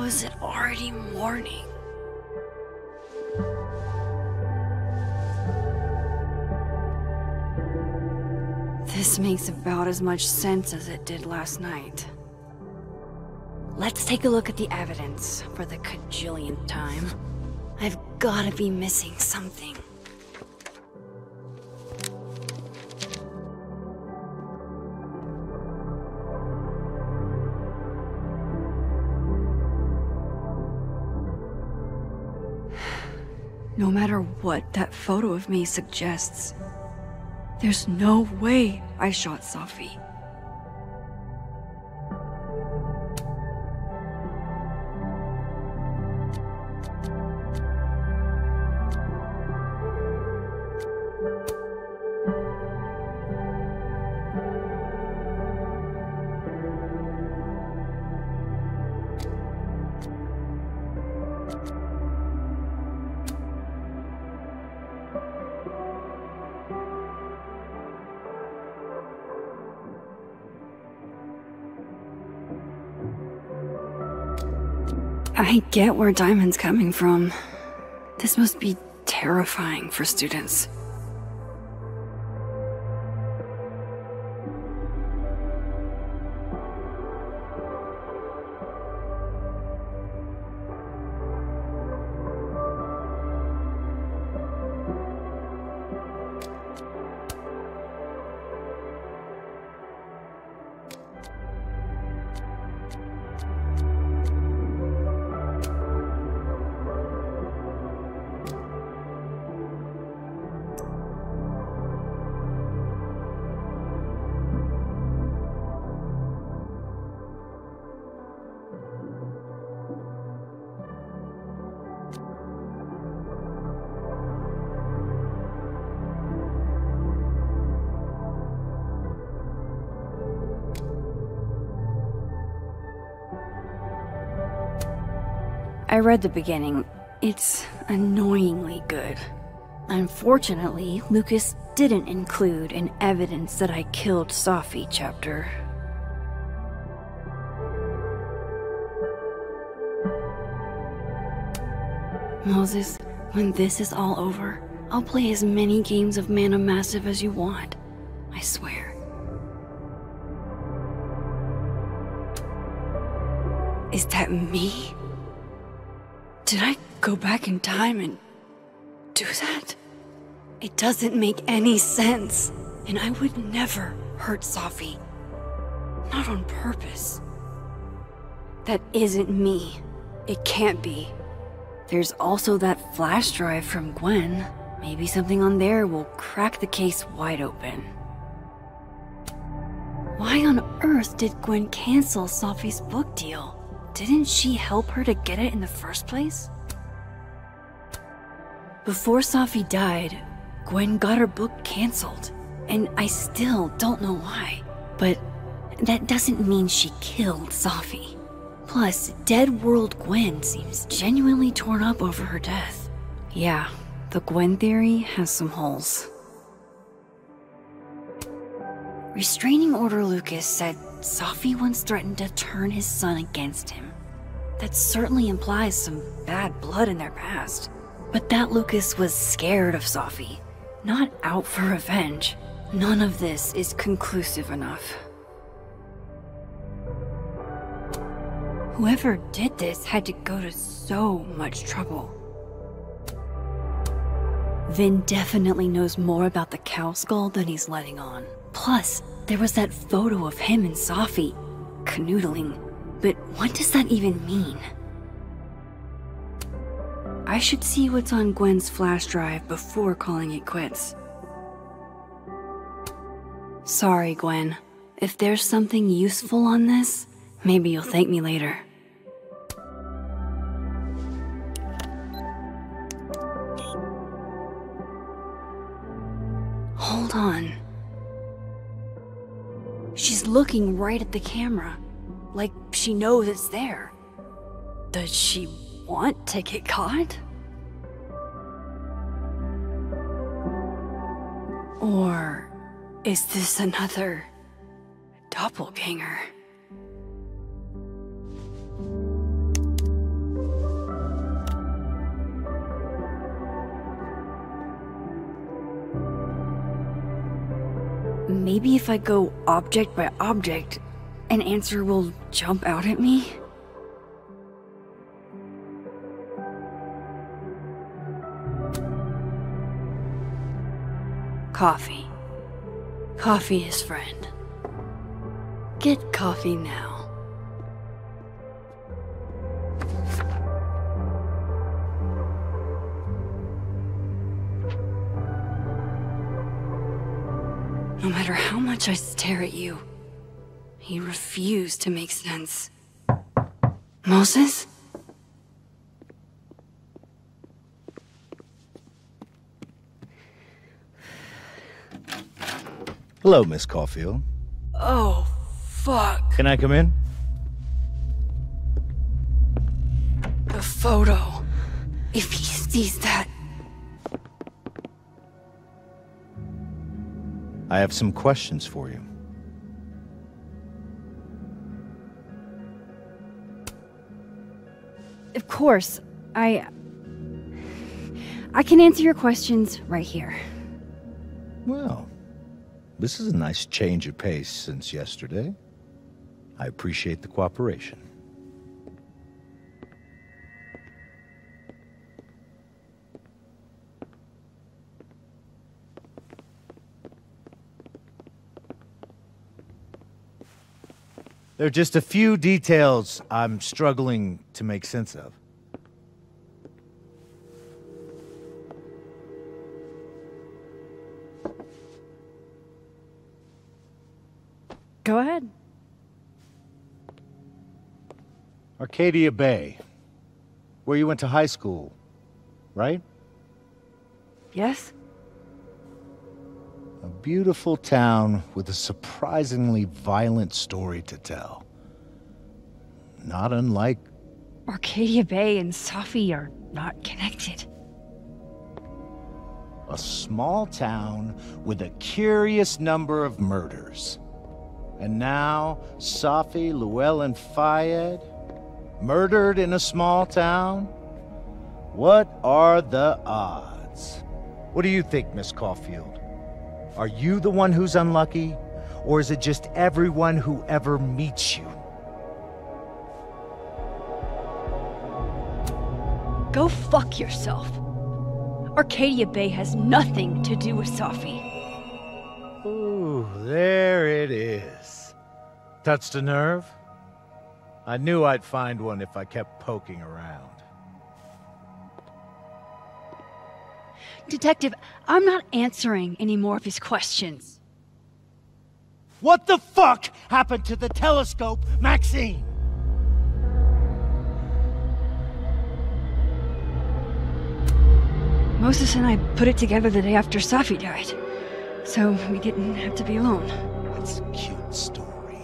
is it already morning? This makes about as much sense as it did last night. Let's take a look at the evidence for the cajillionth time. I've gotta be missing something. No matter what that photo of me suggests, there's no way I shot Safi. I get where Diamond's coming from. This must be terrifying for students. I read the beginning. It's annoyingly good. Unfortunately, Lucas didn't include an evidence that I killed Safi chapter. Moses, when this is all over, I'll play as many games of Mana Massive as you want. I swear. Is that me? Did I go back in time and do that? It doesn't make any sense. And I would never hurt Safi. Not on purpose. That isn't me. It can't be. There's also that flash drive from Gwen. Maybe something on there will crack the case wide open. Why on earth did Gwen cancel Safi's book deal? Didn't she help her to get it in the first place? Before Safi died, Gwen got her book canceled, and I still don't know why. But that doesn't mean she killed Safi. Plus, Dead World Gwen seems genuinely torn up over her death. Yeah, the Gwen theory has some holes. Restraining Order Lucas said Safi once threatened to turn his son against him. That certainly implies some bad blood in their past. But that Lucas was scared of Safi, not out for revenge. None of this is conclusive enough. Whoever did this had to go to so much trouble. Vin definitely knows more about the cow skull than he's letting on. Plus, there was that photo of him and Safi canoodling. But what does that even mean? I should see what's on Gwen's flash drive before calling it quits. Sorry, Gwen. If there's something useful on this, maybe you'll thank me later. Hold on. She's looking right at the camera. Like she knows it's there. Does she want to get caught? Or is this another doppelganger? maybe if I go object by object, an answer will jump out at me? Coffee. Coffee is friend. Get coffee now. No matter how much I stare at you, you refuse to make sense. Moses? Hello, Miss Caulfield. Oh, fuck. Can I come in? The photo. If he sees that... I have some questions for you. Of course. I can answer your questions right here. Well, this is a nice change of pace since yesterday. I appreciate the cooperation. There are just a few details I'm struggling to make sense of. Go ahead. Arcadia Bay, where you went to high school, right? Yes? A beautiful town with a surprisingly violent story to tell. Not unlike... Arcadia Bay and Safi are not connected. A small town with a curious number of murders. And now, Safi, Llewellyn Fayed, murdered in a small town? What are the odds? What do you think, Miss Caulfield? Are you the one who's unlucky? Or is it just everyone who ever meets you? Go fuck yourself. Arcadia Bay has nothing to do with Safi. Ooh, there it is. Touched a nerve? I knew I'd find one if I kept poking around. Detective, I'm not answering any more of his questions. What the fuck happened to the telescope, Maxine? Moses and I put it together the day after Safi died, so we didn't have to be alone. It's a cute story,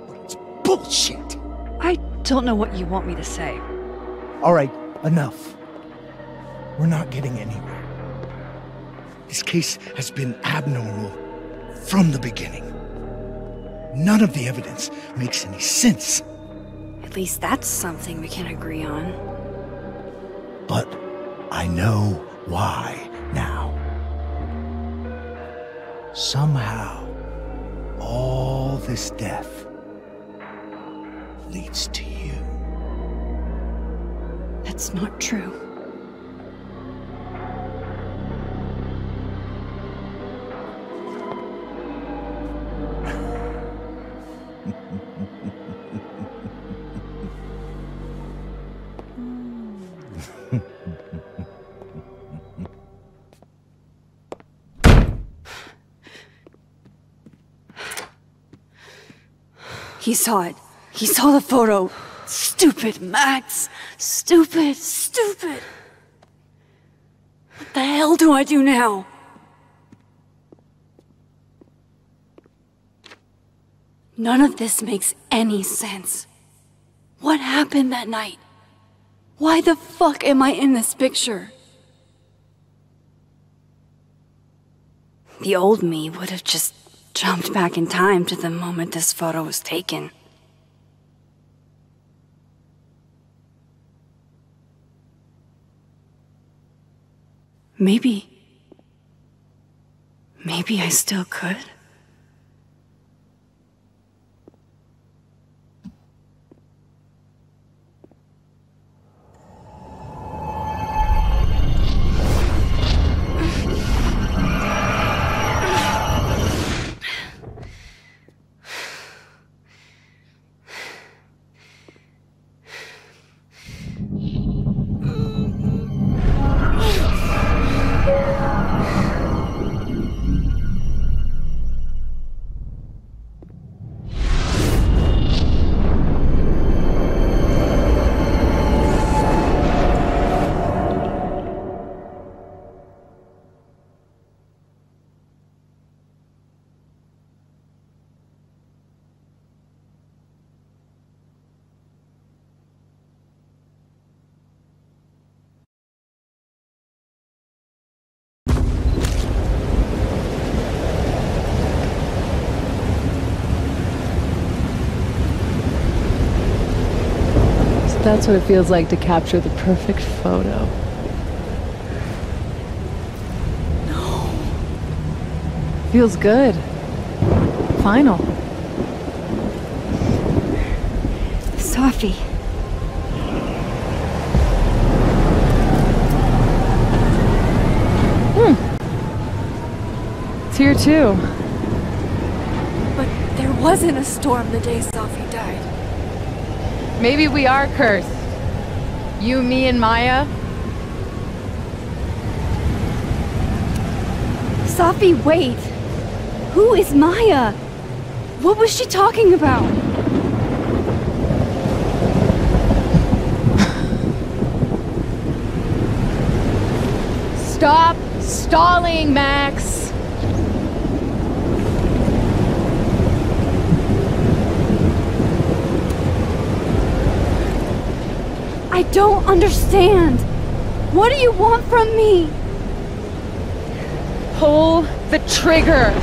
but it's bullshit. I don't know what you want me to say. All right, enough. We're not getting anywhere. This case has been abnormal from the beginning. None of the evidence makes any sense. At least that's something we can agree on. But I know why now. Somehow, all this death leads to you. That's not true. He saw it. He saw the photo. Stupid Max. Stupid, stupid. What the hell do I do now? None of this makes any sense. What happened that night? Why the fuck am I in this picture? The old me would have just jumped back in time to the moment this photo was taken. Maybe I still could. That's what it feels like to capture the perfect photo. No. Feels good. Final. Safi. It's here too. But there wasn't a storm the day Safi died. Maybe we are cursed. You, me, and Maya. Safi, wait. Who is Maya? What was she talking about? Stop stalling, Max! I don't understand. What do you want from me? Pull the trigger!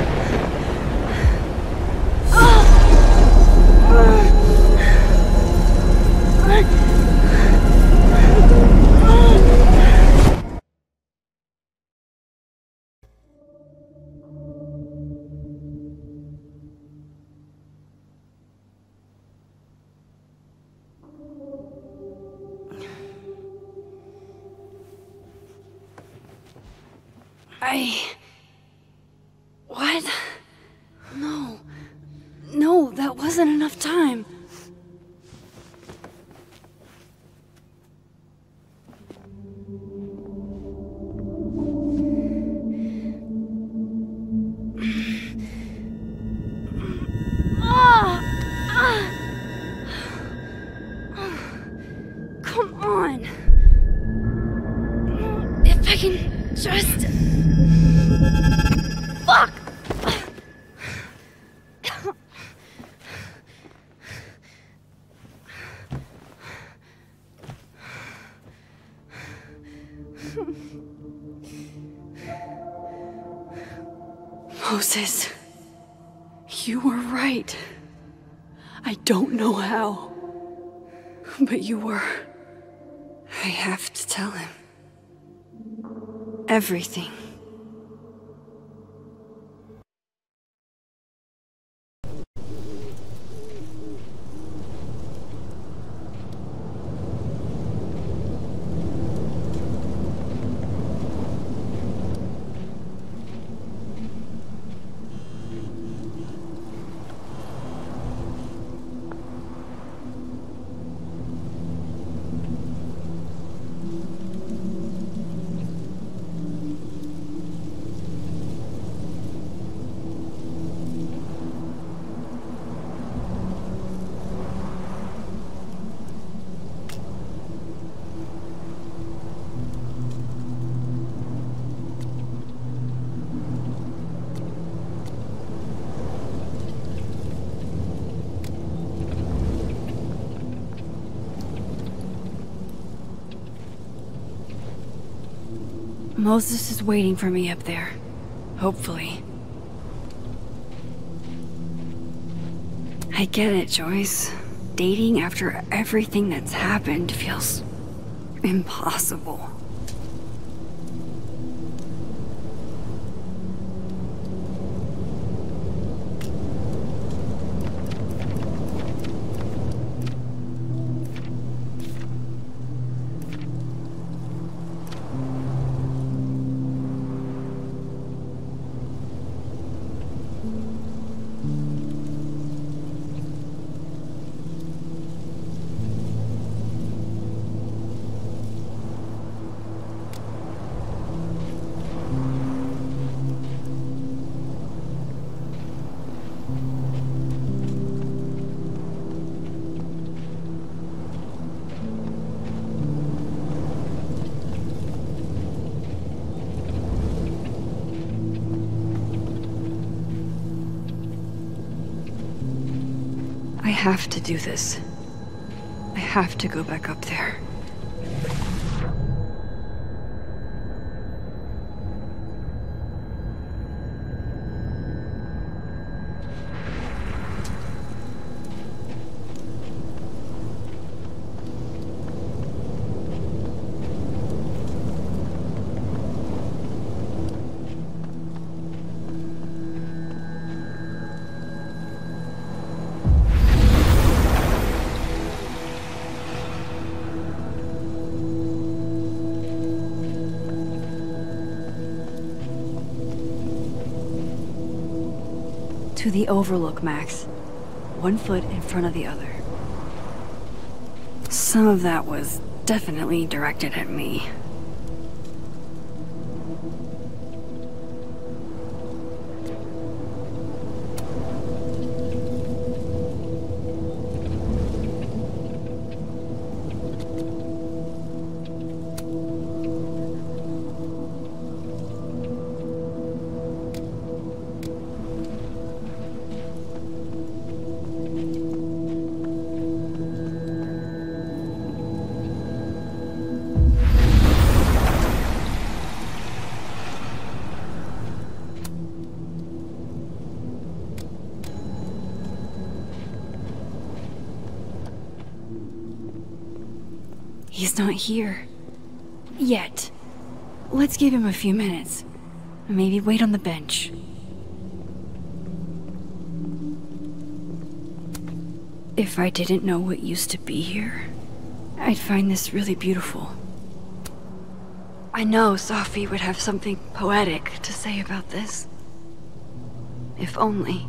What? No. No, that wasn't enough time. Come on. If I can just... Fuck! Moses, you were right. I don't know how, but you were. I have to tell him everything. Moses is waiting for me up there. Hopefully. I get it, Joyce. Dating after everything that's happened feels impossible. I have to do this. I have to go back up there. to the overlook, Max. One foot in front of the other. Some of that was definitely directed at me. He's not here. Yet. Let's give him a few minutes. Maybe wait on the bench. If I didn't know what used to be here, I'd find this really beautiful. I know Safi would have something poetic to say about this. If only.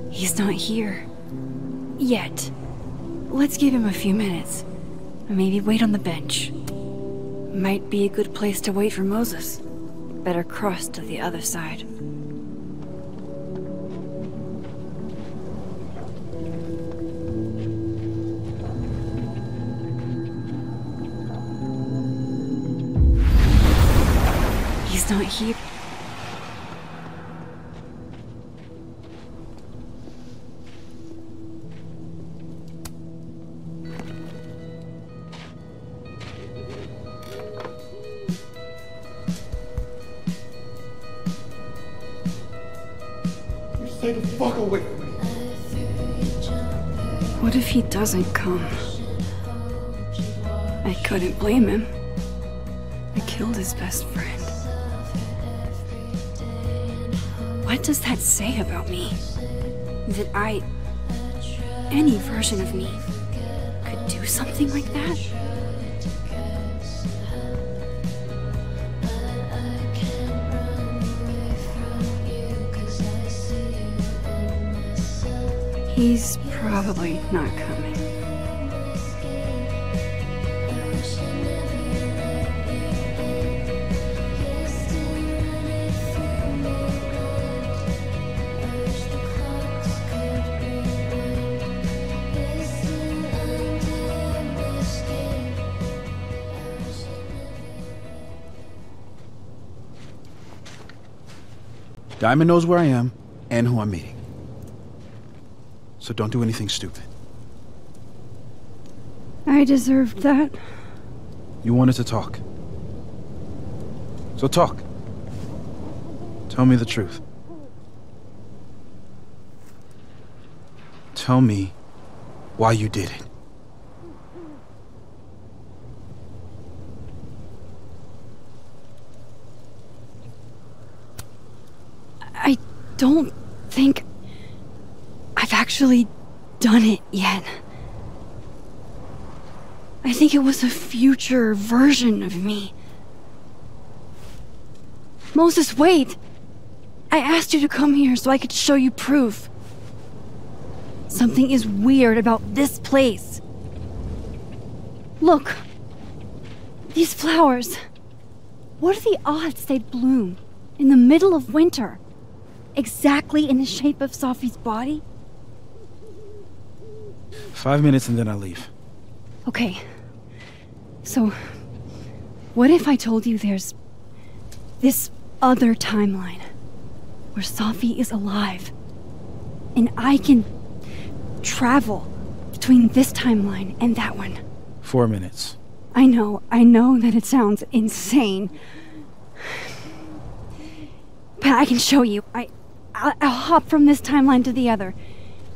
He's not here. Yet. Let's give him a few minutes. Maybe wait on the bench. Might be a good place to wait for Moses. Better cross to the other side. He's not here. Stay the fuck away from me. What if he doesn't come? I couldn't blame him. I killed his best friend. What does that say about me? That any version of me, could do something like that? He's probably not coming. Diamond knows where I am and who I'm meeting. So don't do anything stupid. I deserved that. You wanted to talk. So talk. Tell me the truth. Tell me why you did it. I don't think I've actually done it yet. I think it was a future version of me. Moses, wait! I asked you to come here so I could show you proof. Something is weird about this place. Look. These flowers. What are the odds they'd bloom in the middle of winter? Exactly in the shape of Safi's body? 5 minutes and then I'll leave. Okay. So, what if I told you there's this other timeline where Safi is alive and I can travel between this timeline and that one? 4 minutes. I know that it sounds insane. But I can show you. I'll hop from this timeline to the other.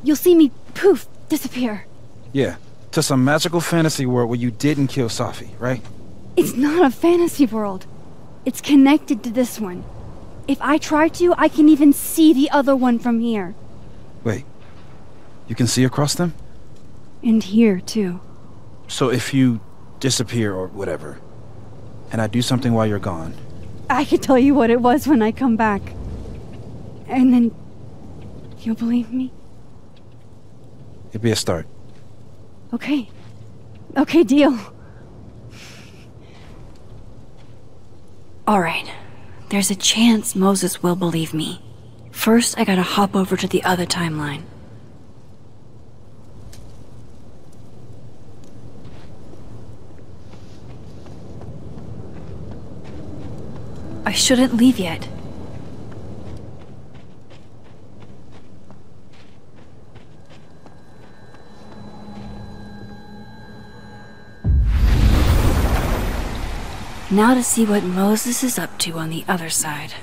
You'll see me, poof, disappear. Yeah, to some magical fantasy world where you didn't kill Safi, right? It's not a fantasy world. It's connected to this one. If I try to, I can even see the other one from here. Wait, you can see across them? And here, too. So if you disappear or whatever, and I do something while you're gone... I can tell you what it was when I come back. And then... you'll believe me? It'd be a start. Okay. Okay, deal. Alright. There's a chance Moses will believe me. First, I gotta hop over to the other timeline. I shouldn't leave yet. Now to see what Moses is up to on the other side.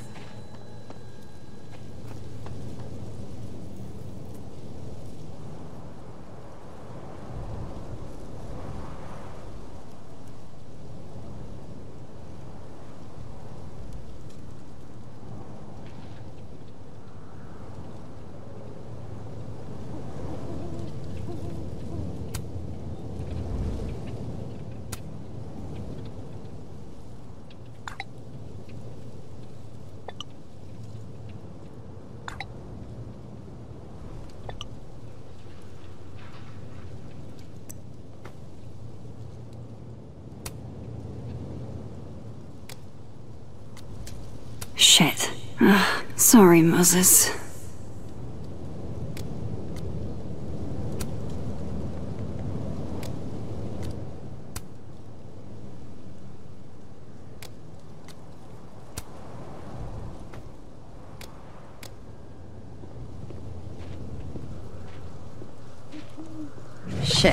Shit. Sorry, Moses. Shit.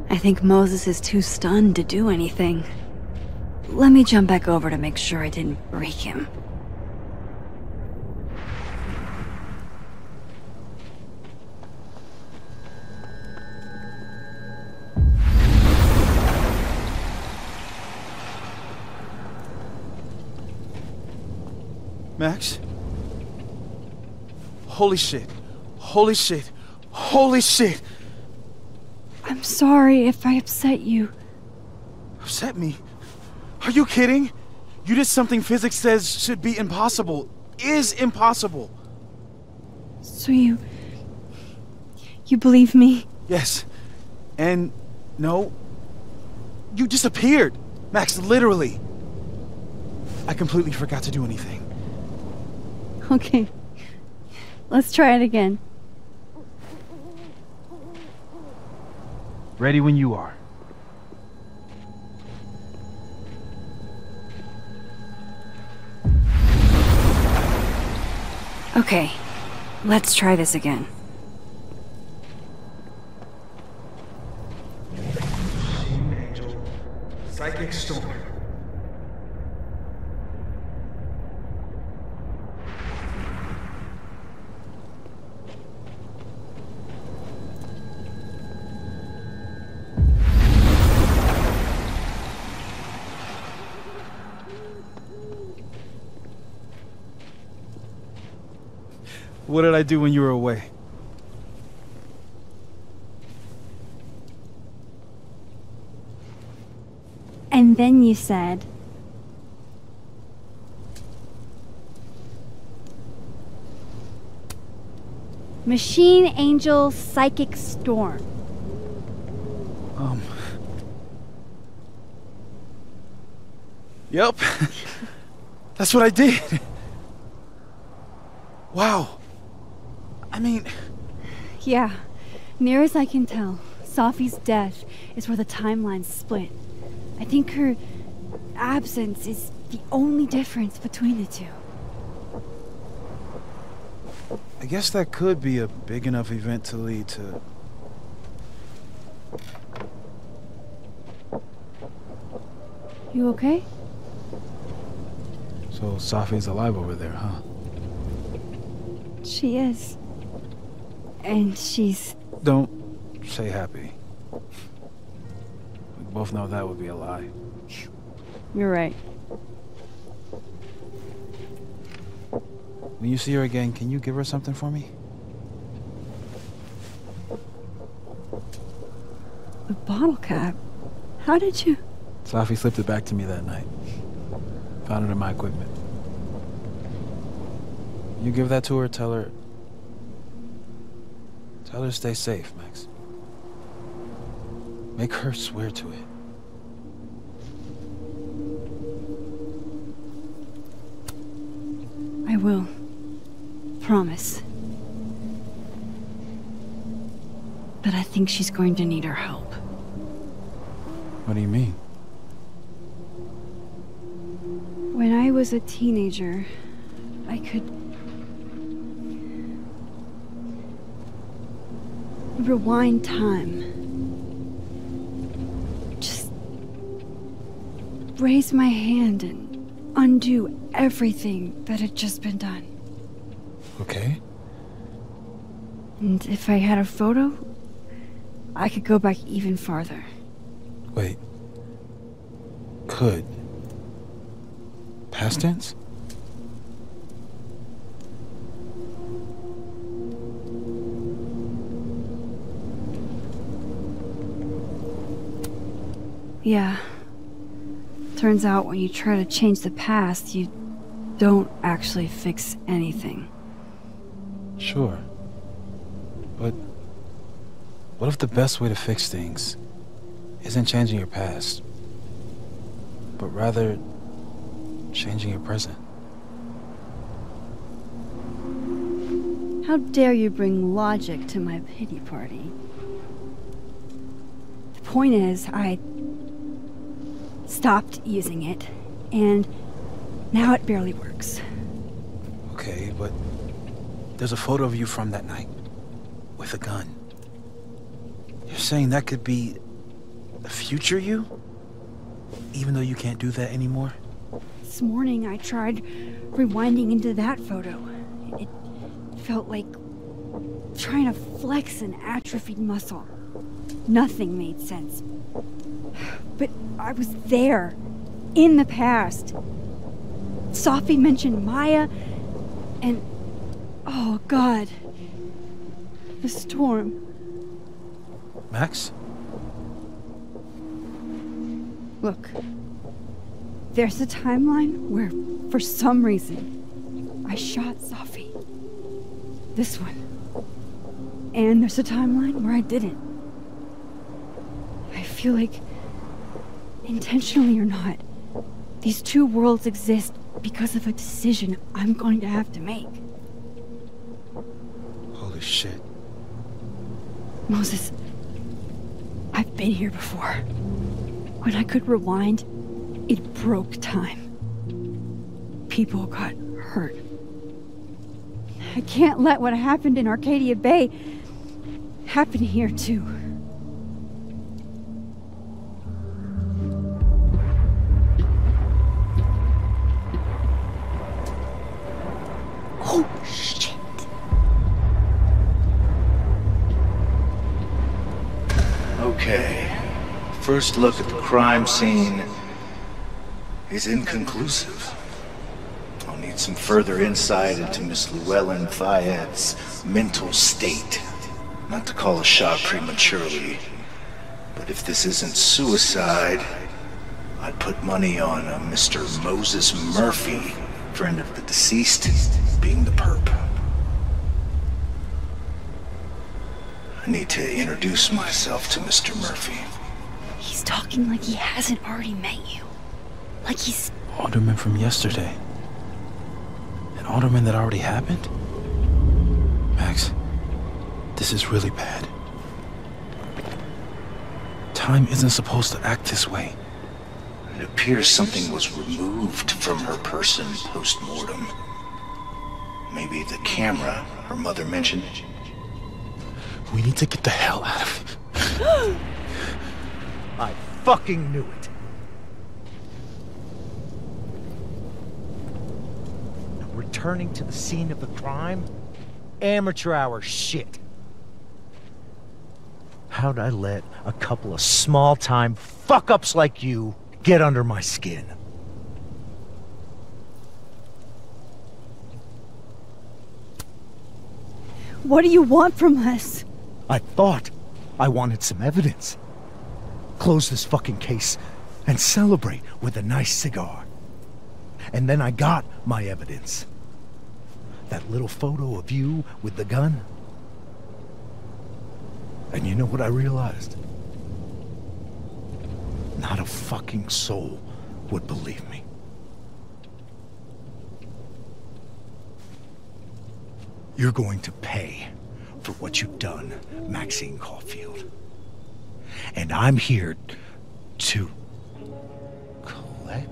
I think Moses is too stunned to do anything. Let me jump back over to make sure I didn't break him. Max? Holy shit. Holy shit. Holy shit! I'm sorry if I upset you. Upset me? Are you kidding? You did something physics says should be impossible. Is impossible. So you believe me? Yes. And no. You disappeared. Max, literally. I completely forgot to do anything. Okay. Let's try it again. Ready when you are. Okay. Let's try this again. Angel, psychic storm. What did I do when you were away? And then you said... Machine Angel Psychic Storm. Yep. That's what I did. Wow. I mean... Yeah. Near as I can tell, Safi's death is where the timelines split. I think her absence is the only difference between the two. I guess that could be a big enough event to lead to... You okay? So Safi's alive over there, huh? She is. And she's... Don't say happy. We both know that would be a lie. You're right. When you see her again, can you give her something for me? A bottle cap? How did you... Safi slipped it back to me that night. Found it in my equipment. You give that to her, tell her to stay safe, Max. Make her swear to it. I will. Promise. But I think she's going to need our help. What do you mean? When I was a teenager, I could... rewind time. Just... raise my hand and undo everything that had just been done. Okay. And if I had a photo, I could go back even farther. Wait. Could. Past tense? Yeah. Turns out when you try to change the past, you don't actually fix anything. Sure. But what if the best way to fix things isn't changing your past, but rather changing your present? How dare you bring logic to my pity party? The point is, I stopped using it, and now it barely works. Okay, but there's a photo of you from that night, with a gun. You're saying that could be a future you? Even though you can't do that anymore? This morning I tried rewinding into that photo. It felt like trying to flex an atrophied muscle. Nothing made sense. But I was there, in the past. Safi mentioned Maya, and... oh, God. The storm. Max? Look. There's a timeline where, for some reason, I shot Safi. This one. And there's a timeline where I didn't. I feel like, intentionally or not, these two worlds exist because of a decision I'm going to have to make. Holy shit. Moses, I've been here before. When I could rewind, it broke time. People got hurt. I can't let what happened in Arcadia Bay happen here too. Oh, shit. Okay. First look at the crime scene is inconclusive. I'll need some further insight into Miss Llewellyn Fayette's mental state. Not to call a shot prematurely, but if this isn't suicide, I'd put money on a Mr. Moses Murphy, friend of the deceased, being the perp. I need to introduce myself to Mr. Murphy. He's talking like he hasn't already met you. Like he's... Alderman from yesterday. An alderman that already happened? Max, this is really bad. Time isn't supposed to act this way. It appears something was removed from her person post-mortem. Maybe the camera her mother mentioned. We need to get the hell out of here. I fucking knew it. Returning to the scene of the crime? Amateur hour shit. How'd I let a couple of small-time fuck-ups like you get under my skin? What do you want from us? I thought I wanted some evidence. Close this fucking case and celebrate with a nice cigar. And then I got my evidence. That little photo of you with the gun. And you know what I realized? Not a fucking soul would believe me. You're going to pay for what you've done, Maxine Caulfield. And I'm here to collect.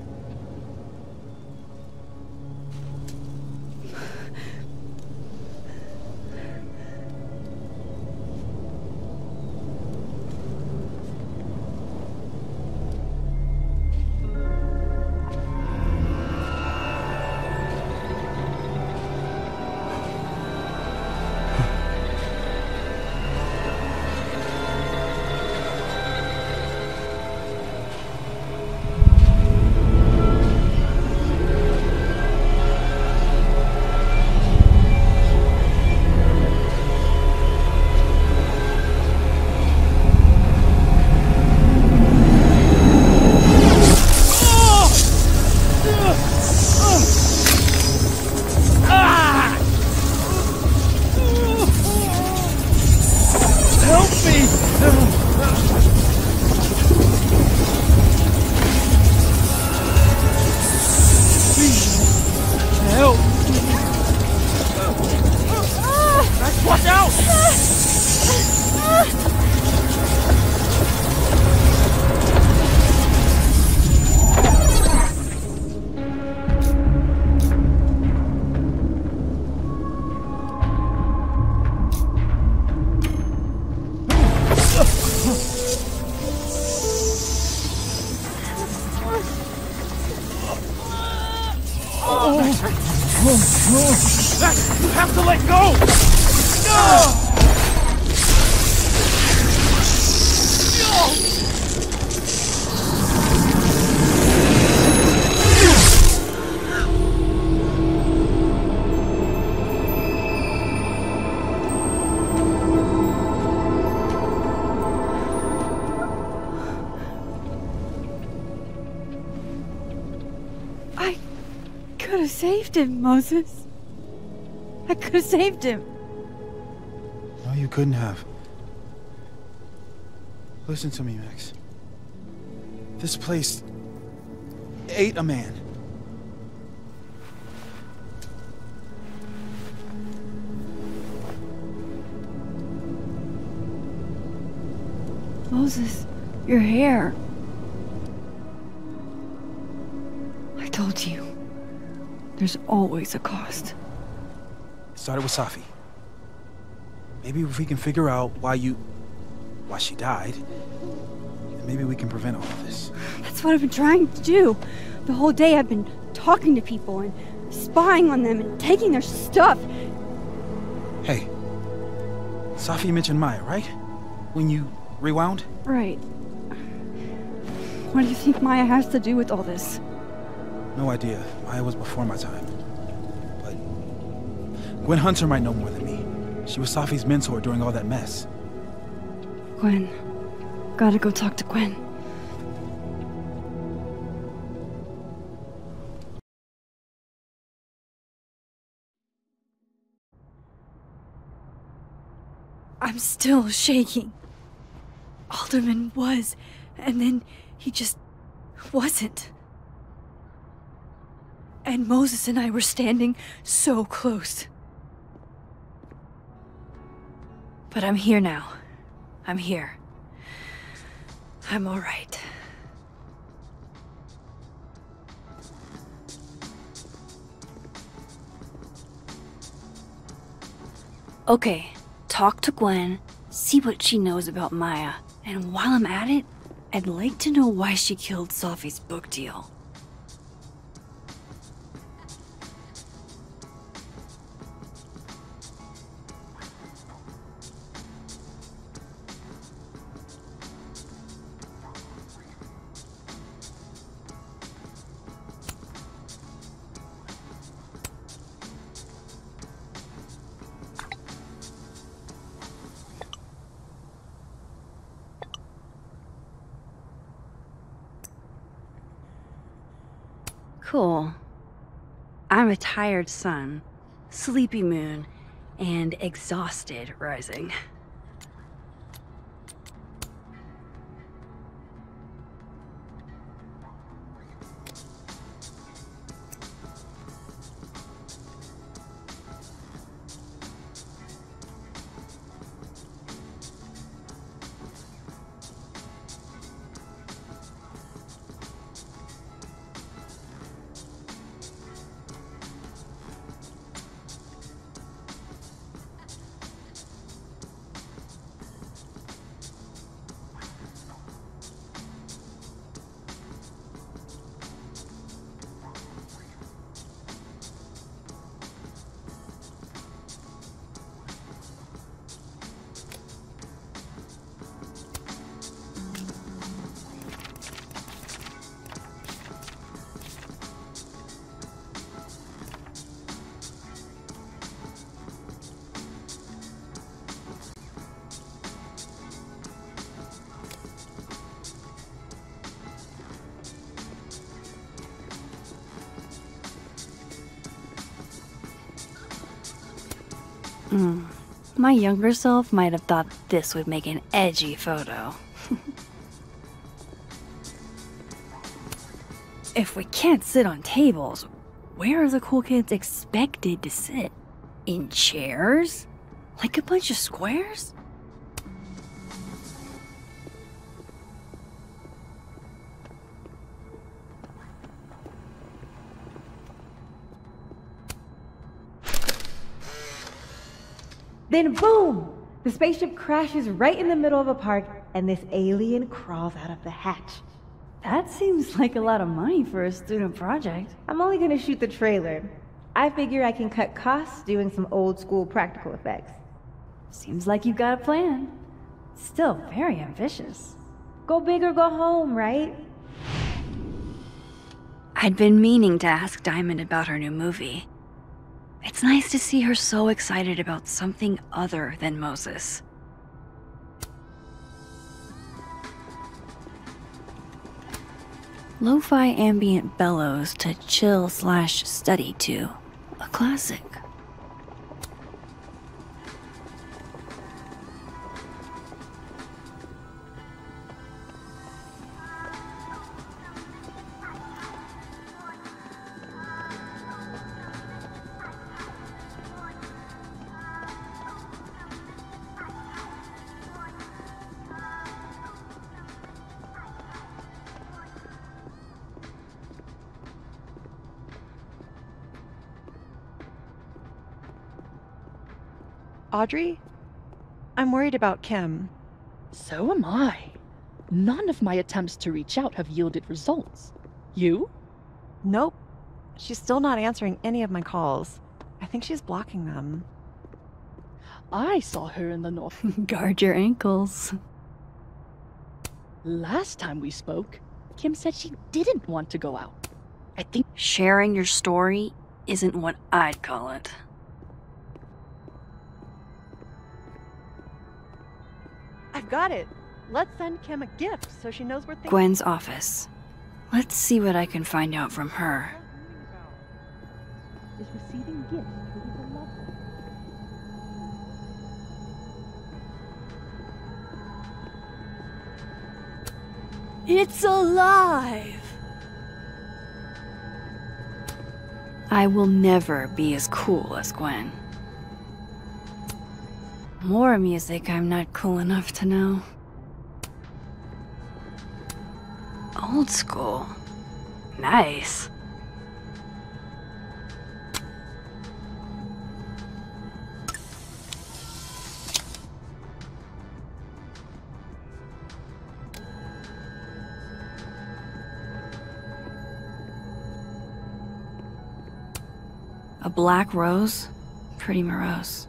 You have to let go! I could have saved him, Moses. I could have saved him. No, you couldn't have. Listen to me, Max. This place ate a man. Moses, your hair. I told you. There's always a cost. It started with Safi. Maybe if we can figure out why she died, then maybe we can prevent all of this. That's what I've been trying to do. The whole day I've been talking to people and spying on them and taking their stuff. Hey, Safi mentioned Maya, right? When you rewound? Right. What do you think Maya has to do with all this? No idea. Maya was before my time. But Gwen Hunter might know more than me. She was Safi's mentor during all that mess. Gwen. Gotta go talk to Gwen. I'm still shaking. Alderman was, and then he just wasn't. And Moses and I were standing so close. But I'm here now. I'm here. I'm all right. Okay, talk to Gwen, see what she knows about Maya, and while I'm at it, I'd like to know why she killed Safi's book deal. Cool. I'm a tired sun, sleepy moon, and exhausted rising. My younger self might have thought this would make an edgy photo. If we can't sit on tables, where are the cool kids expected to sit? In chairs? Like a bunch of squares? Then boom! The spaceship crashes right in the middle of a park, and this alien crawls out of the hatch. That seems like a lot of money for a student project. I'm only gonna shoot the trailer. I figure I can cut costs doing some old school practical effects. Seems like you've got a plan. Still very ambitious. Go big or go home, right? I'd been meaning to ask Diamond about her new movie. It's nice to see her so excited about something other than Moses. Lo-fi ambient bellows to chill/study to. A classic. Audrey? I'm worried about Kim. So am I. None of my attempts to reach out have yielded results. You? Nope. She's still not answering any of my calls. I think she's blocking them. I saw her in the north. Guard your ankles. Last time we spoke, Kim said she didn't want to go out. I think sharing your story isn't what I'd call it. I've got it. Let's send Kim a gift so she knows where things... Gwen's office. Let's see what I can find out from her. is receiving gifts truly the loved one. It's alive! I will never be as cool as Gwen. More music I'm not cool enough to know. Old school. Nice. A black rose? Pretty morose.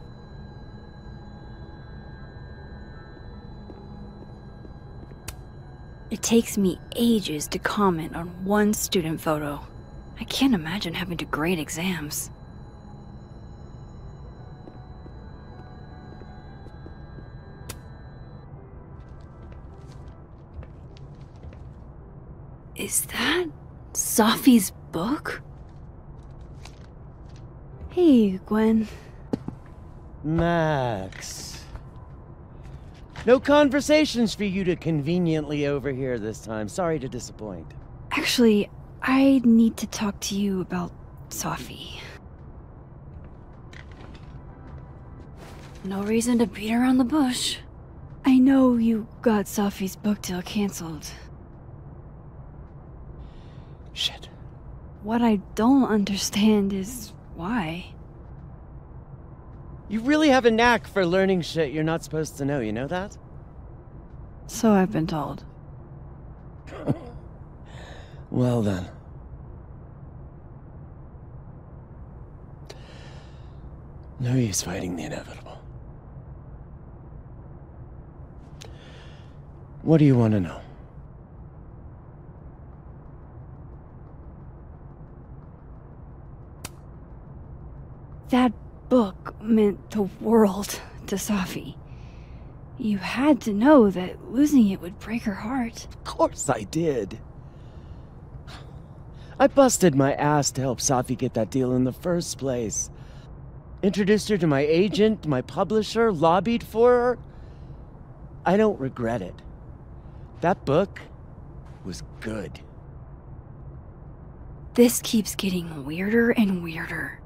It takes me ages to comment on one student photo. I can't imagine having to grade exams. Is that Safi's book? Hey, Gwen. Max. No conversations for you to conveniently overhear this time. Sorry to disappoint. Actually, I need to talk to you about Safi. No reason to beat around the bush. I know you got Safi's book deal canceled. Shit. What I don't understand is why. You really have a knack for learning shit you're not supposed to know, you know that? So I've been told. Well then. No use fighting the inevitable. What do you want to know? That book meant the world to Safi. You had to know that losing it would break her heart. Of course I did. I busted my ass to help Safi get that deal in the first place. Introduced her to my agent, my publisher, lobbied for her. I don't regret it. That book was good. This keeps getting weirder and weirder.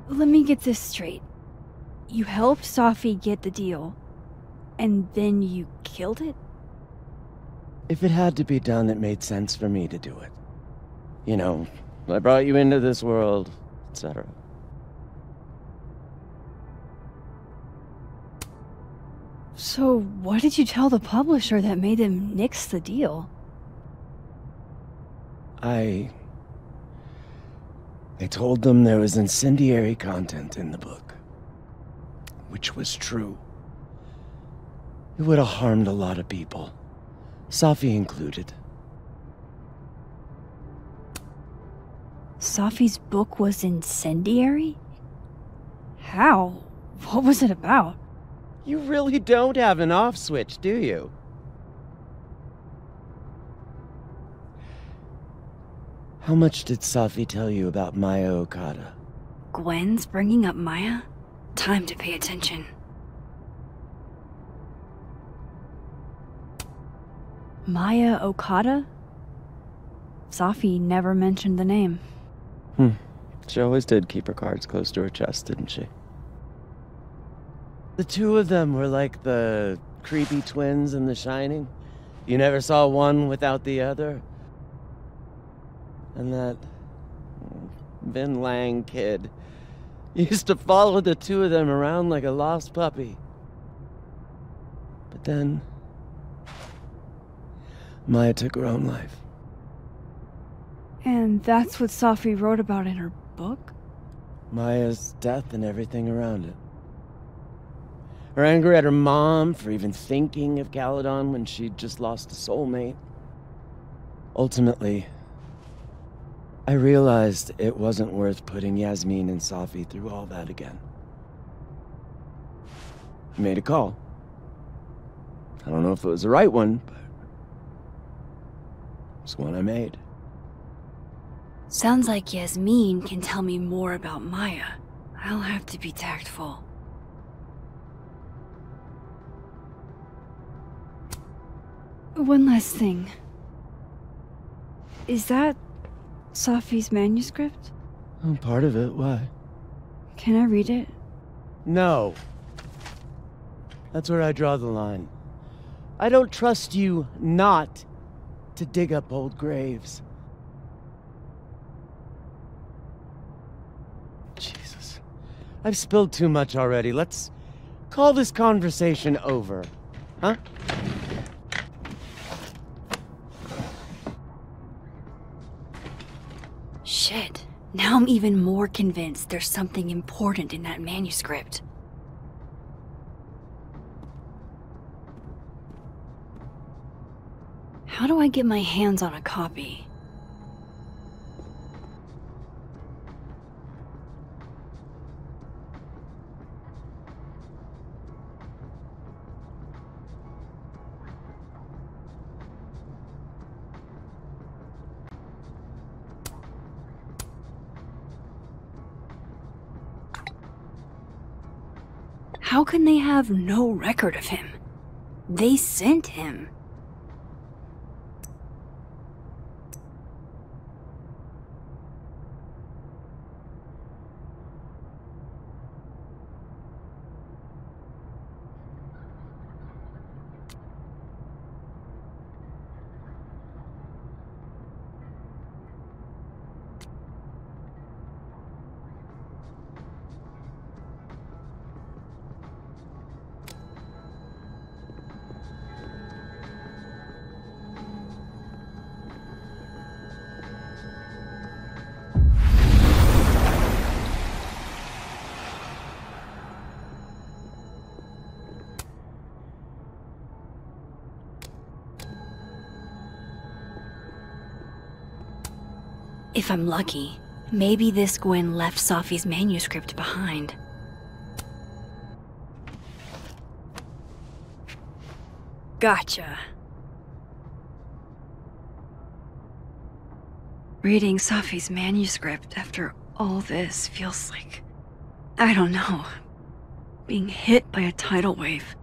Let me get this straight. You helped Safi get the deal, and then you killed it? If it had to be done, it made sense for me to do it. You know, I brought you into this world, etc. So what did you tell the publisher that made them nix the deal? I told them there was incendiary content in the book. Which was true. It would have harmed a lot of people. Safi included. Safi's book was incendiary? How? What was it about? You really don't have an off switch, do you? How much did Safi tell you about Maya Okada? Gwen's bringing up Maya? Time to pay attention. Maya Okada? Safi never mentioned the name. She always did keep her cards close to her chest, didn't she? The two of them were like the creepy twins in The Shining. You never saw one without the other. And that Vin Lang kid used to follow the two of them around like a lost puppy. But then Maya took her own life. And that's what Safi wrote about in her book? Maya's death and everything around it. Her anger at her mom for even thinking of Caledon when she'd just lost a soulmate. Ultimately, I realized it wasn't worth putting Yasmin and Safi through all that again. I made a call. I don't know if it was the right one, but it's one I made. Sounds like Yasmin can tell me more about Maya. I'll have to be tactful. One last thing. Is that Safi's manuscript? Oh, part of it, why? Can I read it? No. That's where I draw the line. I don't trust you not to dig up old graves. Jesus. I've spilled too much already. Let's call this conversation over. Huh? Shit. Now I'm even more convinced there's something important in that manuscript. How do I get my hands on a copy? How can they have no record of him? They sent him. If I'm lucky, maybe this Gwen left Safi's manuscript behind. Gotcha. Reading Safi's manuscript after all this feels like, I don't know, being hit by a tidal wave.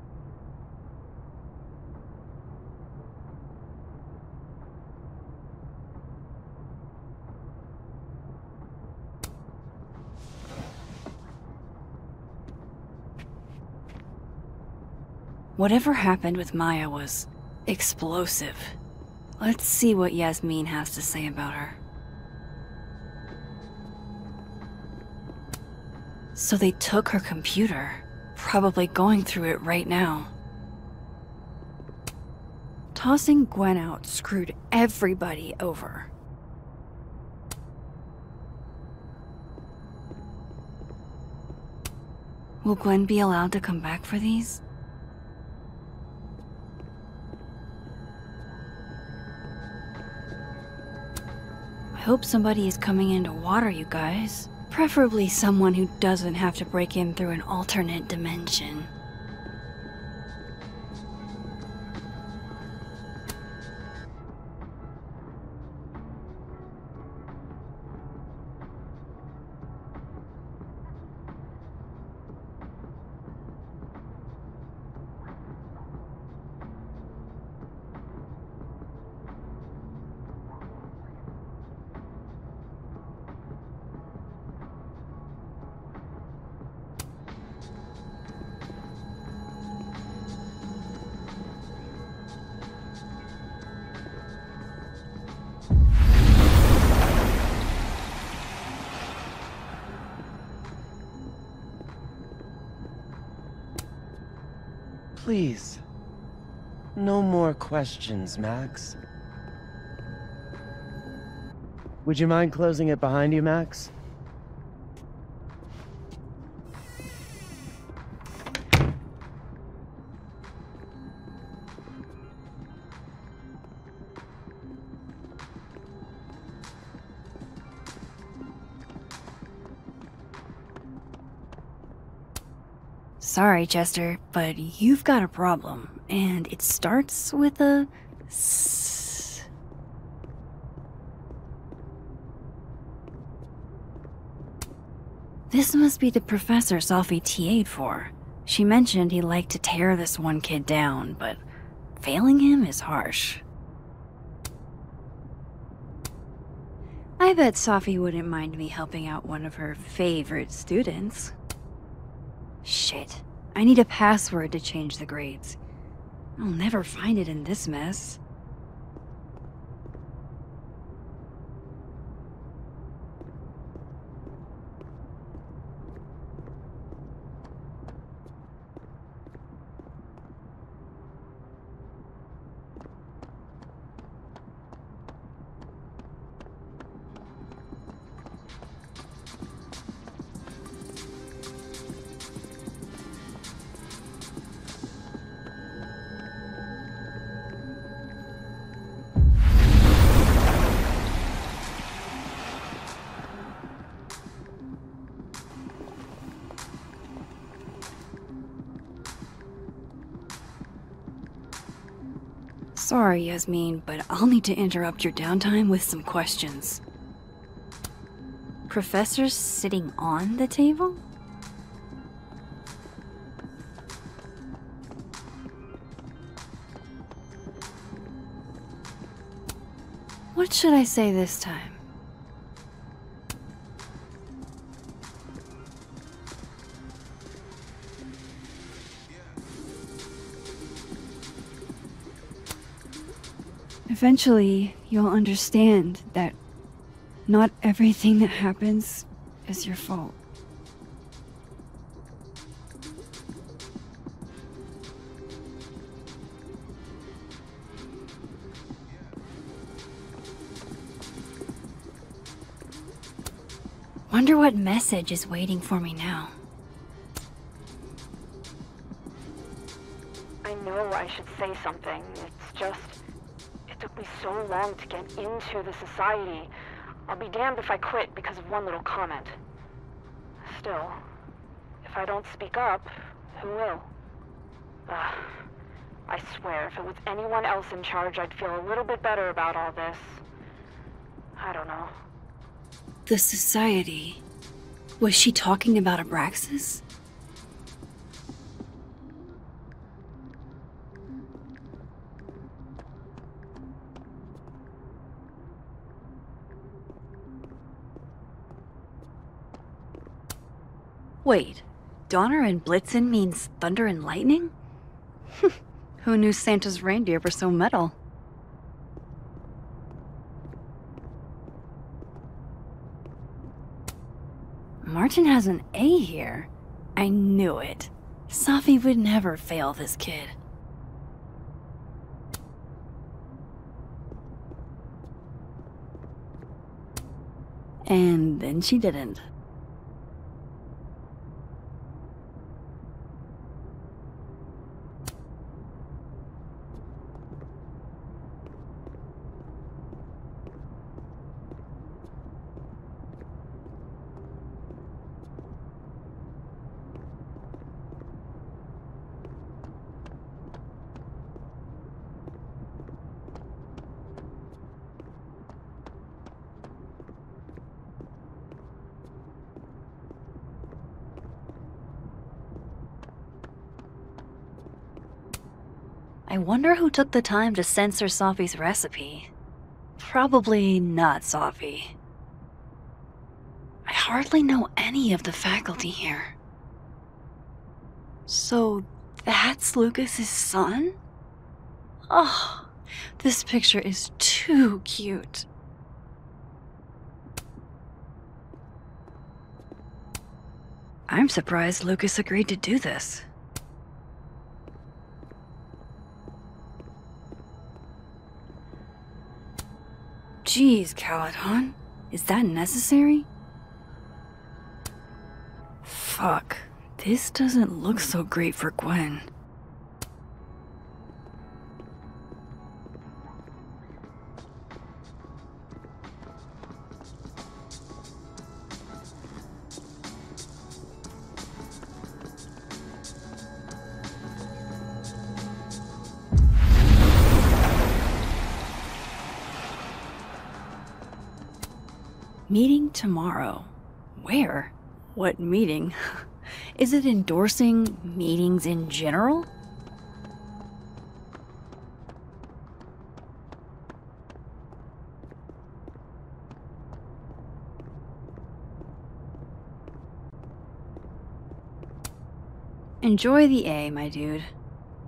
Whatever happened with Maya was explosive. Let's see what Yasmin has to say about her. So they took her computer, probably going through it right now. Tossing Gwen out screwed everybody over. Will Gwen be allowed to come back for these? I hope somebody is coming in to water you guys. Preferably someone who doesn't have to break in through an alternate dimension. Please. No more questions, Max. Would you mind closing it behind you, Max? Sorry, Chester, but you've got a problem, and it starts with a S. This must be the professor Safi TA'd for. She mentioned he liked to tear this one kid down, but failing him is harsh. I I bet Safi wouldn't mind me helping out one of her favorite students. Shit. I need a password to change the grades. I'll never find it in this mess. Sorry, Yasmin, but I'll need to interrupt your downtime with some questions. Professor's sitting on the table? What should I say this time? Eventually, you'll understand that not everything that happens is your fault. Wonder what message is waiting for me now. I know I should say something. It's just... it took me so long to get into the society. I'll be damned if I quit because of one little comment. Still, if I don't speak up, who will? I swear, if it was anyone else in charge, I'd feel a little bit better about all this. I don't know. The society. Was she talking about Abraxas? Wait, Donner and Blitzen means thunder and lightning? Who knew Santa's reindeer were so metal? Martin has an A here. I knew it. Safi would never fail this kid. And then she didn't. I wonder who took the time to censor Safi's recipe. Probably not Safi. I hardly know any of the faculty here. So that's Lucas's son? Oh, this picture is too cute. I'm surprised Lucas agreed to do this. Jeez, Caledon. Is that necessary? Fuck. This doesn't look so great for Gwen. Meeting tomorrow. Where? What meeting? Is it endorsing meetings in general? Enjoy the A, my dude.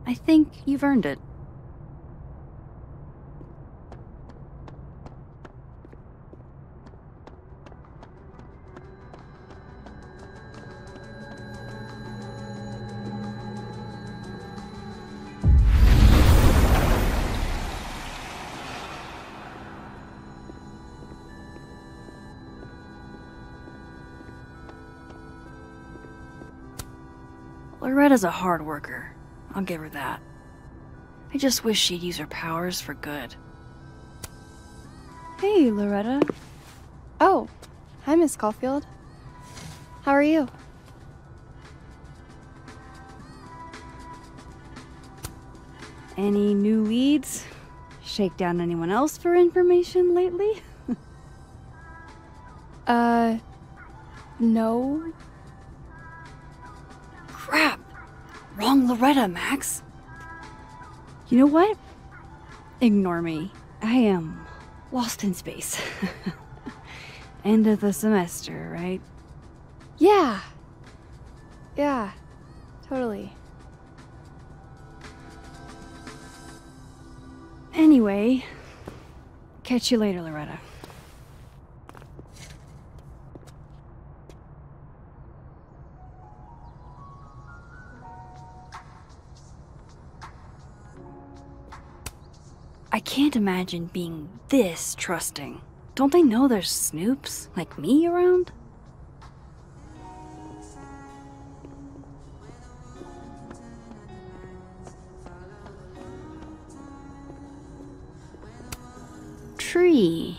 I think you've earned it. Loretta's a hard worker. I'll give her that. I just wish she'd use her powers for good. Hey, Loretta. Oh, hi, Miss Caulfield. How are you? Any new leads? Shake down anyone else for information lately? No. Crap! Wrong Loretta, Max. You know what? Ignore me. I am lost in space. End of the semester, right? Yeah. Yeah, totally. Anyway, catch you later, Loretta. I can't imagine being this trusting. Don't they know there's snoops like me around? Tree.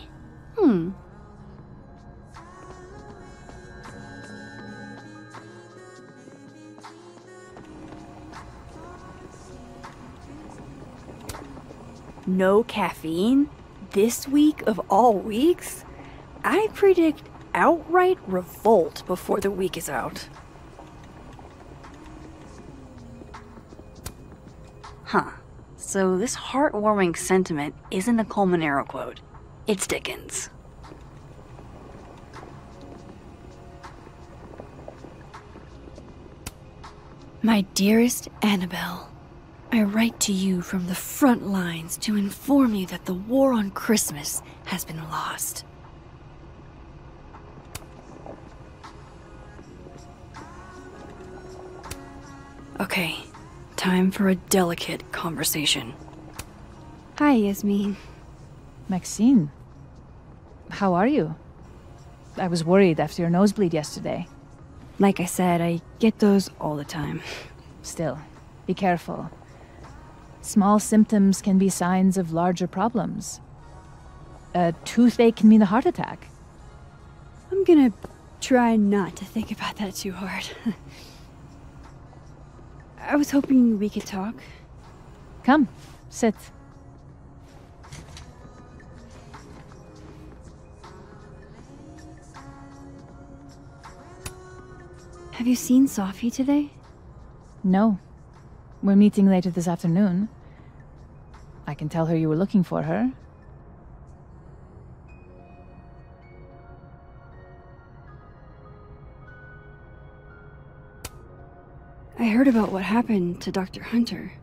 No caffeine? This week of all weeks? I predict outright revolt before the week is out. Huh. So this heartwarming sentiment isn't a Colmenero quote. It's Dickens. My dearest Annabelle, I write to you from the front lines to inform you that the war on Christmas has been lost. Okay, time for a delicate conversation. Hi, Yasmin. Maxine, how are you? I was worried after your nosebleed yesterday. Like I said, I get those all the time. Still, be careful. Small symptoms can be signs of larger problems. A toothache can mean a heart attack. I'm gonna try not to think about that too hard. I was hoping we could talk. Come, sit. Have you seen Safi today? No. We're meeting later this afternoon. I can tell her you were looking for her. I heard about what happened to Dr. Hunter.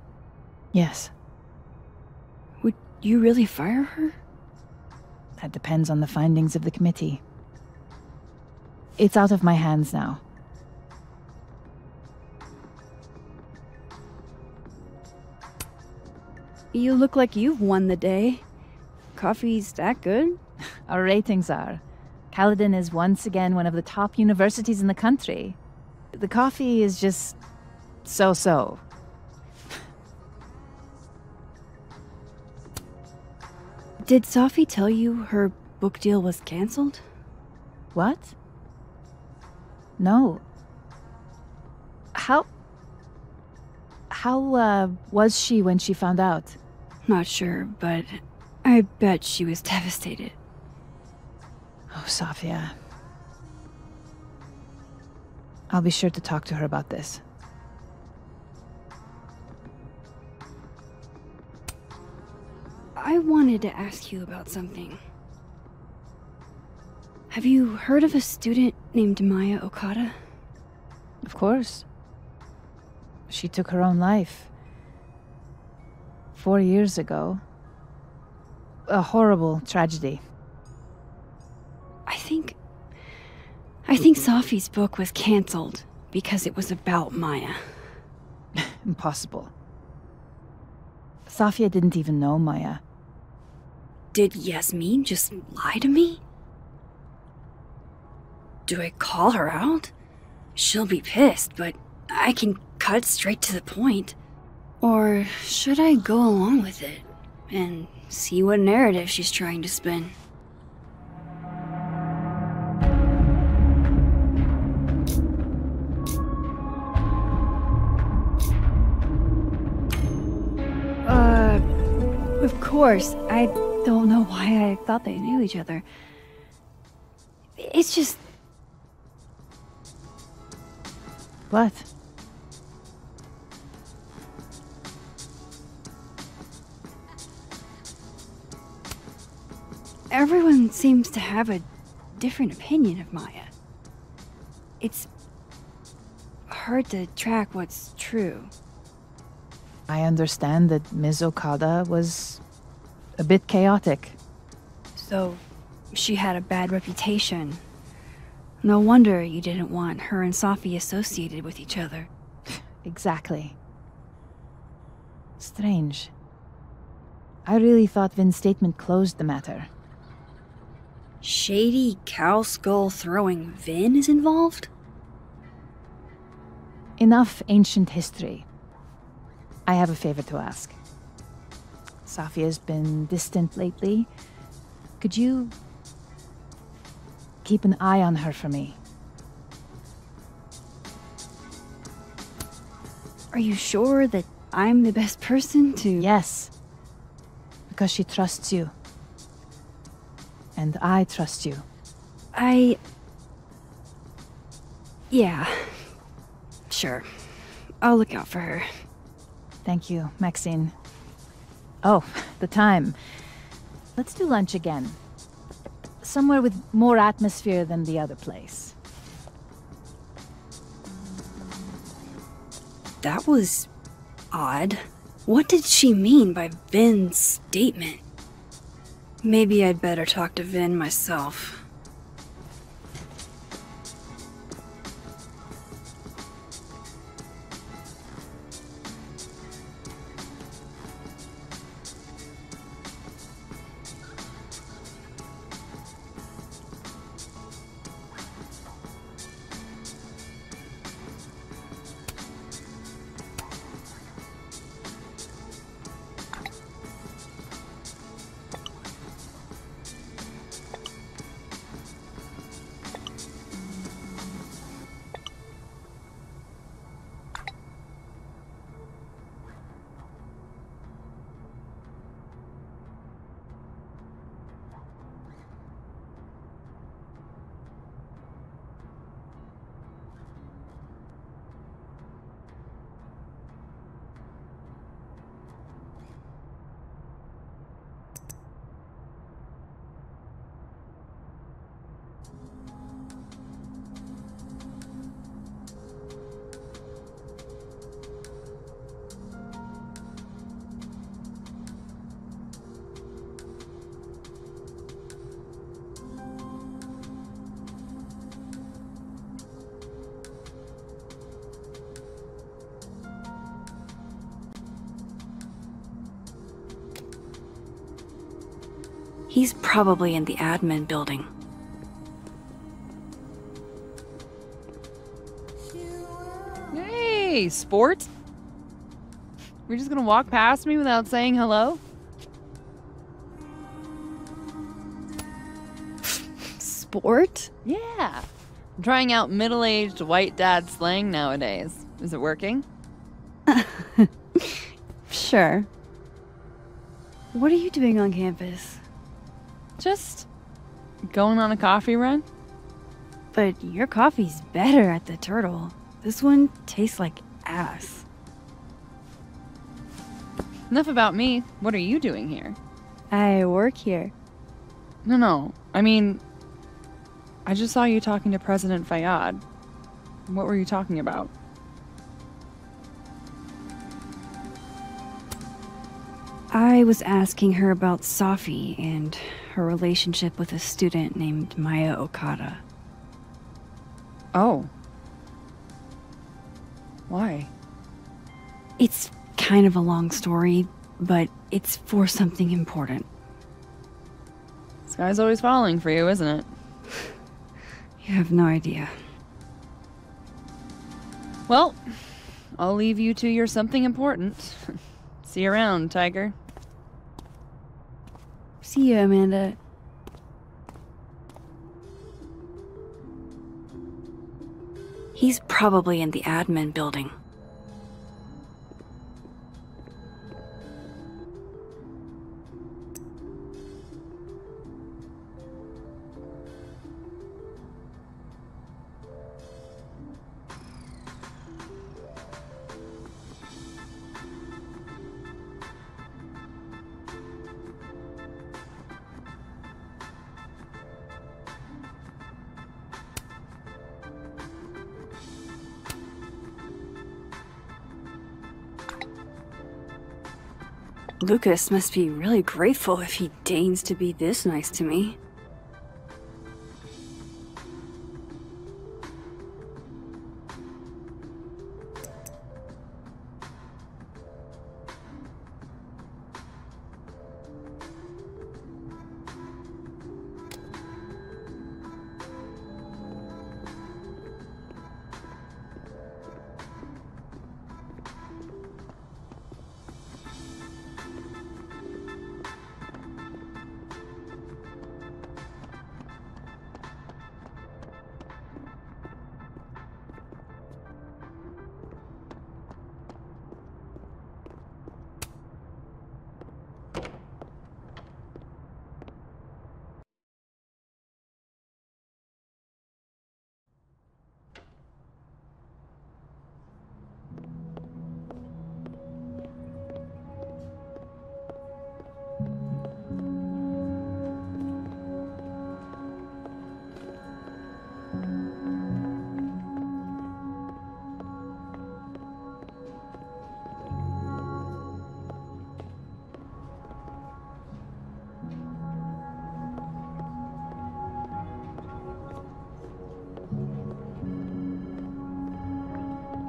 Yes. Would you really fire her? That depends on the findings of the committee. It's out of my hands now. You look like you've won the day. Coffee's that good? Our ratings are. Caledon is once again one of the top universities in the country. The coffee is just so-so. Did Safi tell you her book deal was canceled? What? No. How was she when she found out? Not sure, but I bet she was devastated. Oh, Safia. I'll be sure to talk to her about this. I wanted to ask you about something. Have you heard of a student named Maya Okada? Of course. She took her own life. 4 years ago. A horrible tragedy. I think Safi's book was cancelled because it was about Maya. Impossible. Safia didn't even know Maya. Did Yasmin just lie to me? Do I call her out? She'll be pissed, but I can cut straight to the point. Or should I go along with it and see what narrative she's trying to spin? Of course, I don't know why I thought they knew each other. It's just... What? Everyone seems to have a different opinion of Maya. It's hard to track what's true. I understand that Ms. Okada was a bit chaotic. So, she had a bad reputation. No wonder you didn't want her and Safi associated with each other. Exactly. Strange. I really thought Vin's statement closed the matter. Shady cow skull throwing Vin is involved? Enough ancient history. I have a favor to ask. Safia's been distant lately. Could you keep an eye on her for me? Are you sure that I'm the best person to... Yes. Because she trusts you. And I trust you. Yeah. Sure. I'll look out for her. Thank you, Maxine. Oh, the time. Let's do lunch again. Somewhere with more atmosphere than the other place. That was... odd. What did she mean by Vin's statement? Maybe I'd better talk to Vin myself. He's probably in the admin building. Hey, sport? We're just gonna walk past me without saying hello? Sport? Yeah. I'm trying out middle-aged white dad slang nowadays. Is it working? Sure. What are you doing on campus? Just going on a coffee run. But your coffee's better at the Turtle. This one tastes like ass. Enough about me. What are you doing here? I work here. No. I mean, I just saw you talking to President Fayyad. What were you talking about? I was asking her about Safi and her relationship with a student named Maya Okada. Oh. Why? It's kind of a long story, but it's for something important. This guy's always falling for you, isn't it? You have no idea. Well, I'll leave you to your something important. See you around, Tiger. See you, Amanda. He's probably in the admin building. Lucas must be really grateful if he deigns to be this nice to me.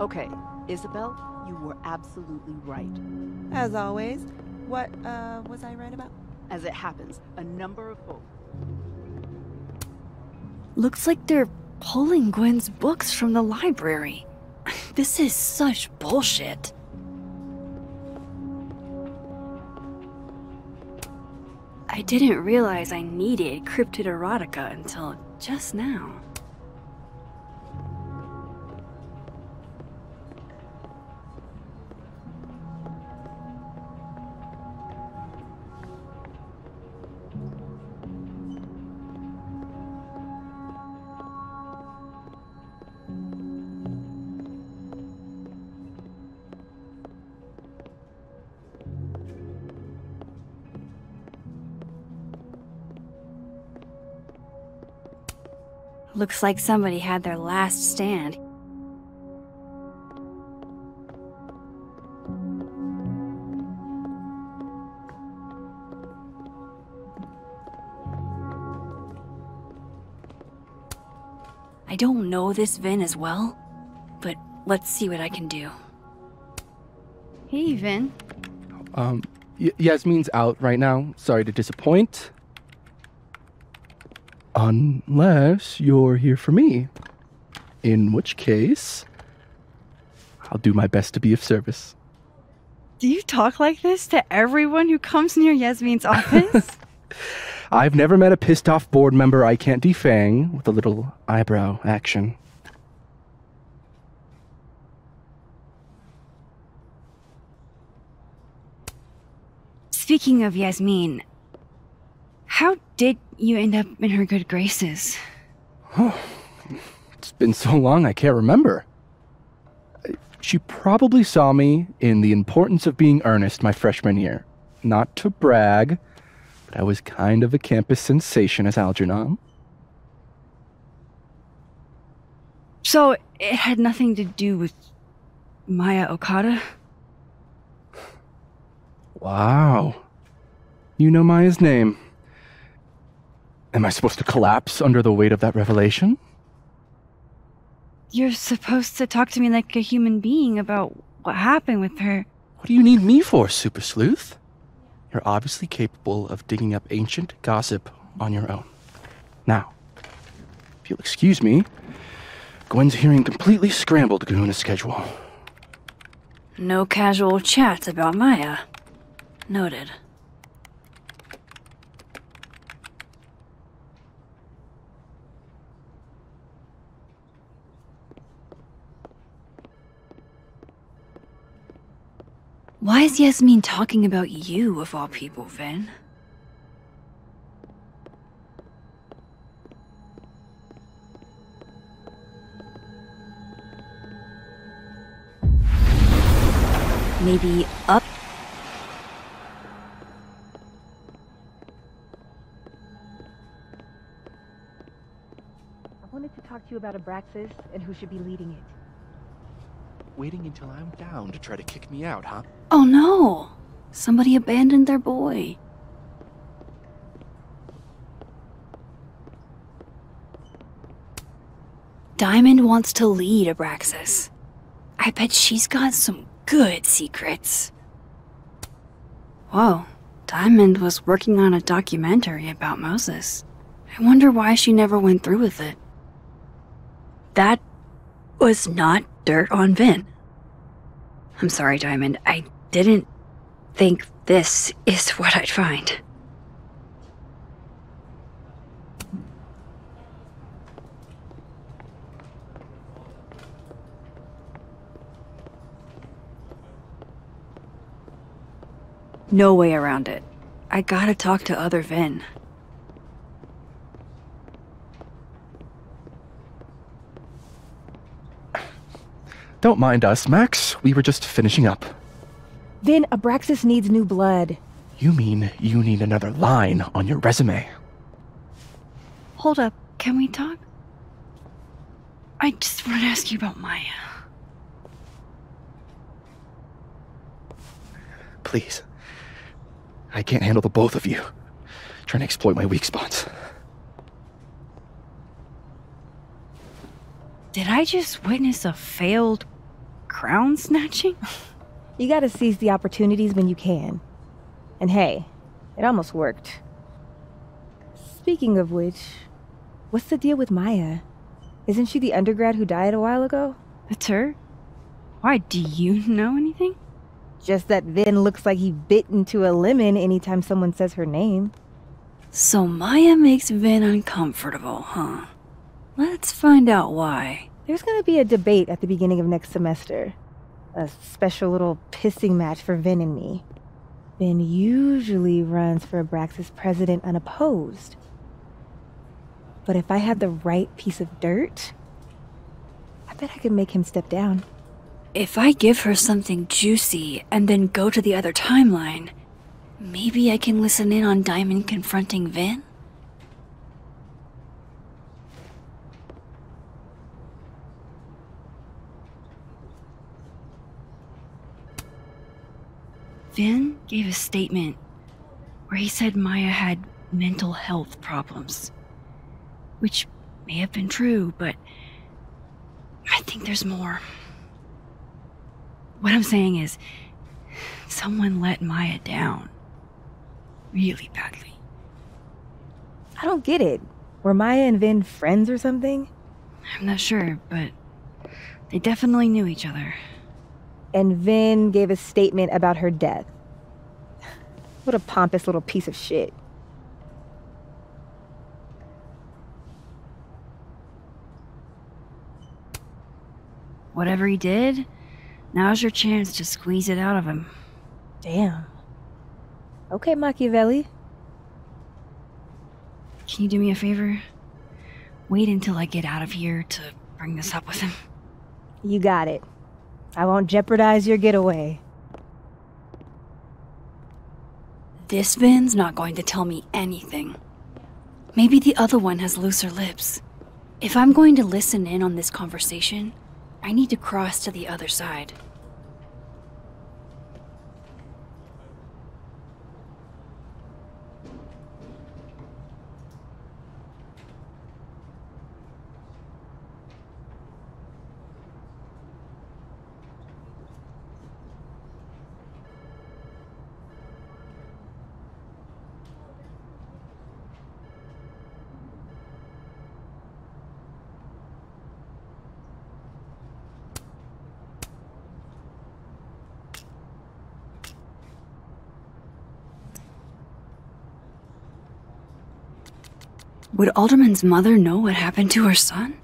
Okay, Isabel, you were absolutely right. As always. What, was I right about? As it happens, a number of folks... Looks like they're pulling Gwen's books from the library. This is such bullshit. I didn't realize I needed cryptid erotica until just now. Looks like somebody had their last stand. I don't know this Vin as well, but let's see what I can do. Hey, Vin. Yasmin's out right now. Sorry to disappoint. Unless you're here for me. In which case, I'll do my best to be of service. Do you talk like this to everyone who comes near Yasmin's office? I've never met a pissed off board member I can't defang with a little eyebrow action. Speaking of Yasmin, how did you end up in her good graces? It's been so long I can't remember. She probably saw me in The Importance of Being Earnest my freshman year. Not to brag, but I was kind of a campus sensation as Algernon. So it had nothing to do with Maya Okada? Wow. You know Maya's name. Am I supposed to collapse under the weight of that revelation? You're supposed to talk to me like a human being about what happened with her. What do you need me for, Super Sleuth? You're obviously capable of digging up ancient gossip on your own. Now, if you'll excuse me, Gwen's hearing completely scrambled Kahuna schedule. No casual chat about Maya. Noted. Why is Yasmin talking about you, of all people, Vin? Maybe up? I wanted to talk to you about Abraxas and who should be leading it. Waiting until I'm down to try to kick me out, huh? Oh no! Somebody abandoned their boy. Diamond wants to lead Abraxas. I bet she's got some good secrets. Whoa, Diamond was working on a documentary about Moses. I wonder why she never went through with it. That was not dirt on Vin. I'm sorry, Diamond. I didn't think this is what I'd find. No way around it. I gotta talk to other Vin. Don't mind us, Max. We were just finishing up. Vin, Abraxas needs new blood. You mean you need another line on your resume? Hold up, can we talk? I just want to ask you about Maya. Please. I can't handle the both of you trying to exploit my weak spots. Did I just witness a failed crown snatching? You gotta seize the opportunities when you can. And hey, it almost worked. Speaking of which, what's the deal with Maya? Isn't she the undergrad who died a while ago? That's her? Why, do you know anything? Just that Vin looks like he bit into a lemon anytime someone says her name. So Maya makes Vin uncomfortable, huh? Let's find out why. There's gonna be a debate at the beginning of next semester. A special little pissing match for Vin and me. Vin usually runs for Abraxas president unopposed. But if I had the right piece of dirt, I bet I could make him step down. If I give her something juicy and then go to the other timeline, maybe I can listen in on Diamond confronting Vin? Vin gave a statement where he said Maya had mental health problems. Which may have been true, but I think there's more. What I'm saying is, someone let Maya down. Really badly. I don't get it. Were Maya and Vin friends or something? I'm not sure, but they definitely knew each other. And Vin gave a statement about her death. What a pompous little piece of shit. Whatever he did, now's your chance to squeeze it out of him. Damn. Okay, Machiavelli. Can you do me a favor? Wait until I get out of here to bring this up with him. You got it. I won't jeopardize your getaway. This Vin's not going to tell me anything. Maybe the other one has looser lips. If I'm going to listen in on this conversation, I need to cross to the other side. Would Alderman's mother know what happened to her son?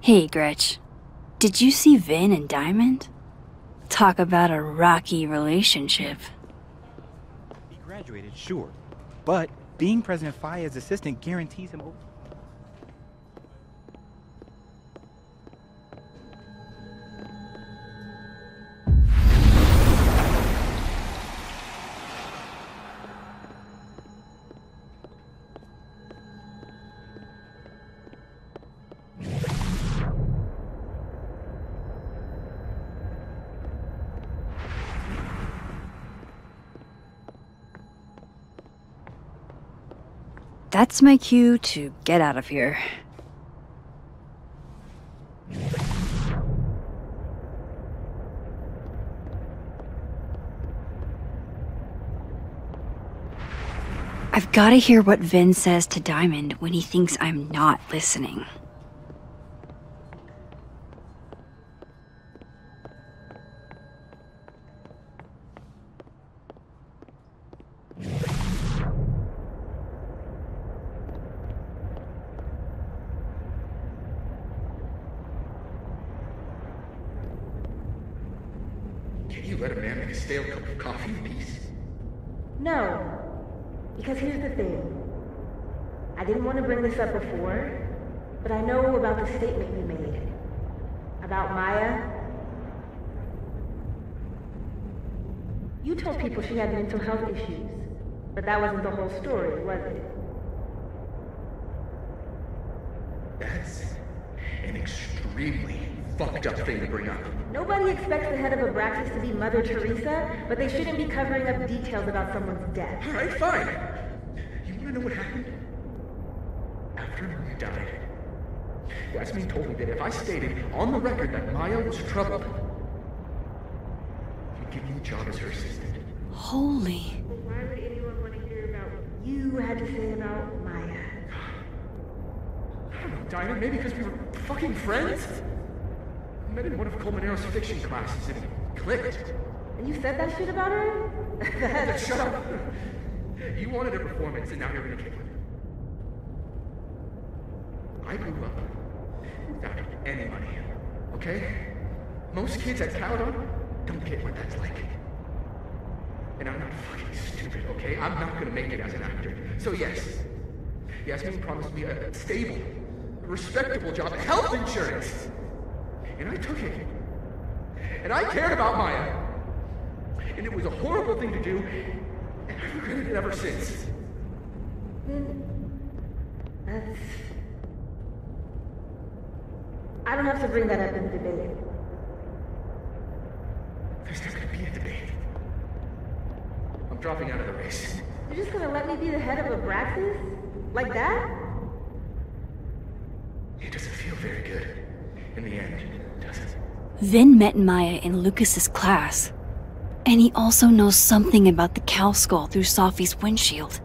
Hey, Gretch. Did you see Vin and Diamond? Talk about a rocky relationship. He graduated, sure. But being President Fayed's assistant guarantees him... That's my cue to get out of here. I've got to hear what Vin says to Diamond when he thinks I'm not listening. You let a man make a stale cup of coffee in peace? No. Because here's the thing. I didn't want to bring this up before, but I know about the statement you made. About Maya. You told people she had mental health issues, but that wasn't the whole story, was it? That's an extremely fucked up thing to bring up. Nobody expects the head of Abraxas to be Mother Teresa, but they shouldn't be covering up details about someone's death. Alright, fine. You wanna know what happened? After Maya died, Yasmin told me that if I stated on the record that Maya was troubled, she'd give me a job as her assistant. Holy. Why would anyone want to hear about what you had to say about Maya? I don't know, Dinah, maybe because we were fucking friends? I met in one of Colmenaro's fiction classes and it clicked. And you said that shit about her? Shut up! You wanted a performance and now you're gonna kick it. I grew up without any money, okay? Most kids at Caledon don't get what that's like. And I'm not fucking stupid, okay? I'm not gonna make it as an actor. So yes, Yasmin promised me a stable, respectable job, health insurance! And I took it. And I cared about Maya. And it was a horrible thing to do, and I've regretted it ever since. That's... I don't have to bring that up in the debate. There's not gonna be a debate. I'm dropping out of the race. You're just gonna let me be the head of Abraxas? Like that? It doesn't feel very good. In the end, does it? Vin met Maya in Lucas's class. And he also knows something about the cow skull through Safi's windshield,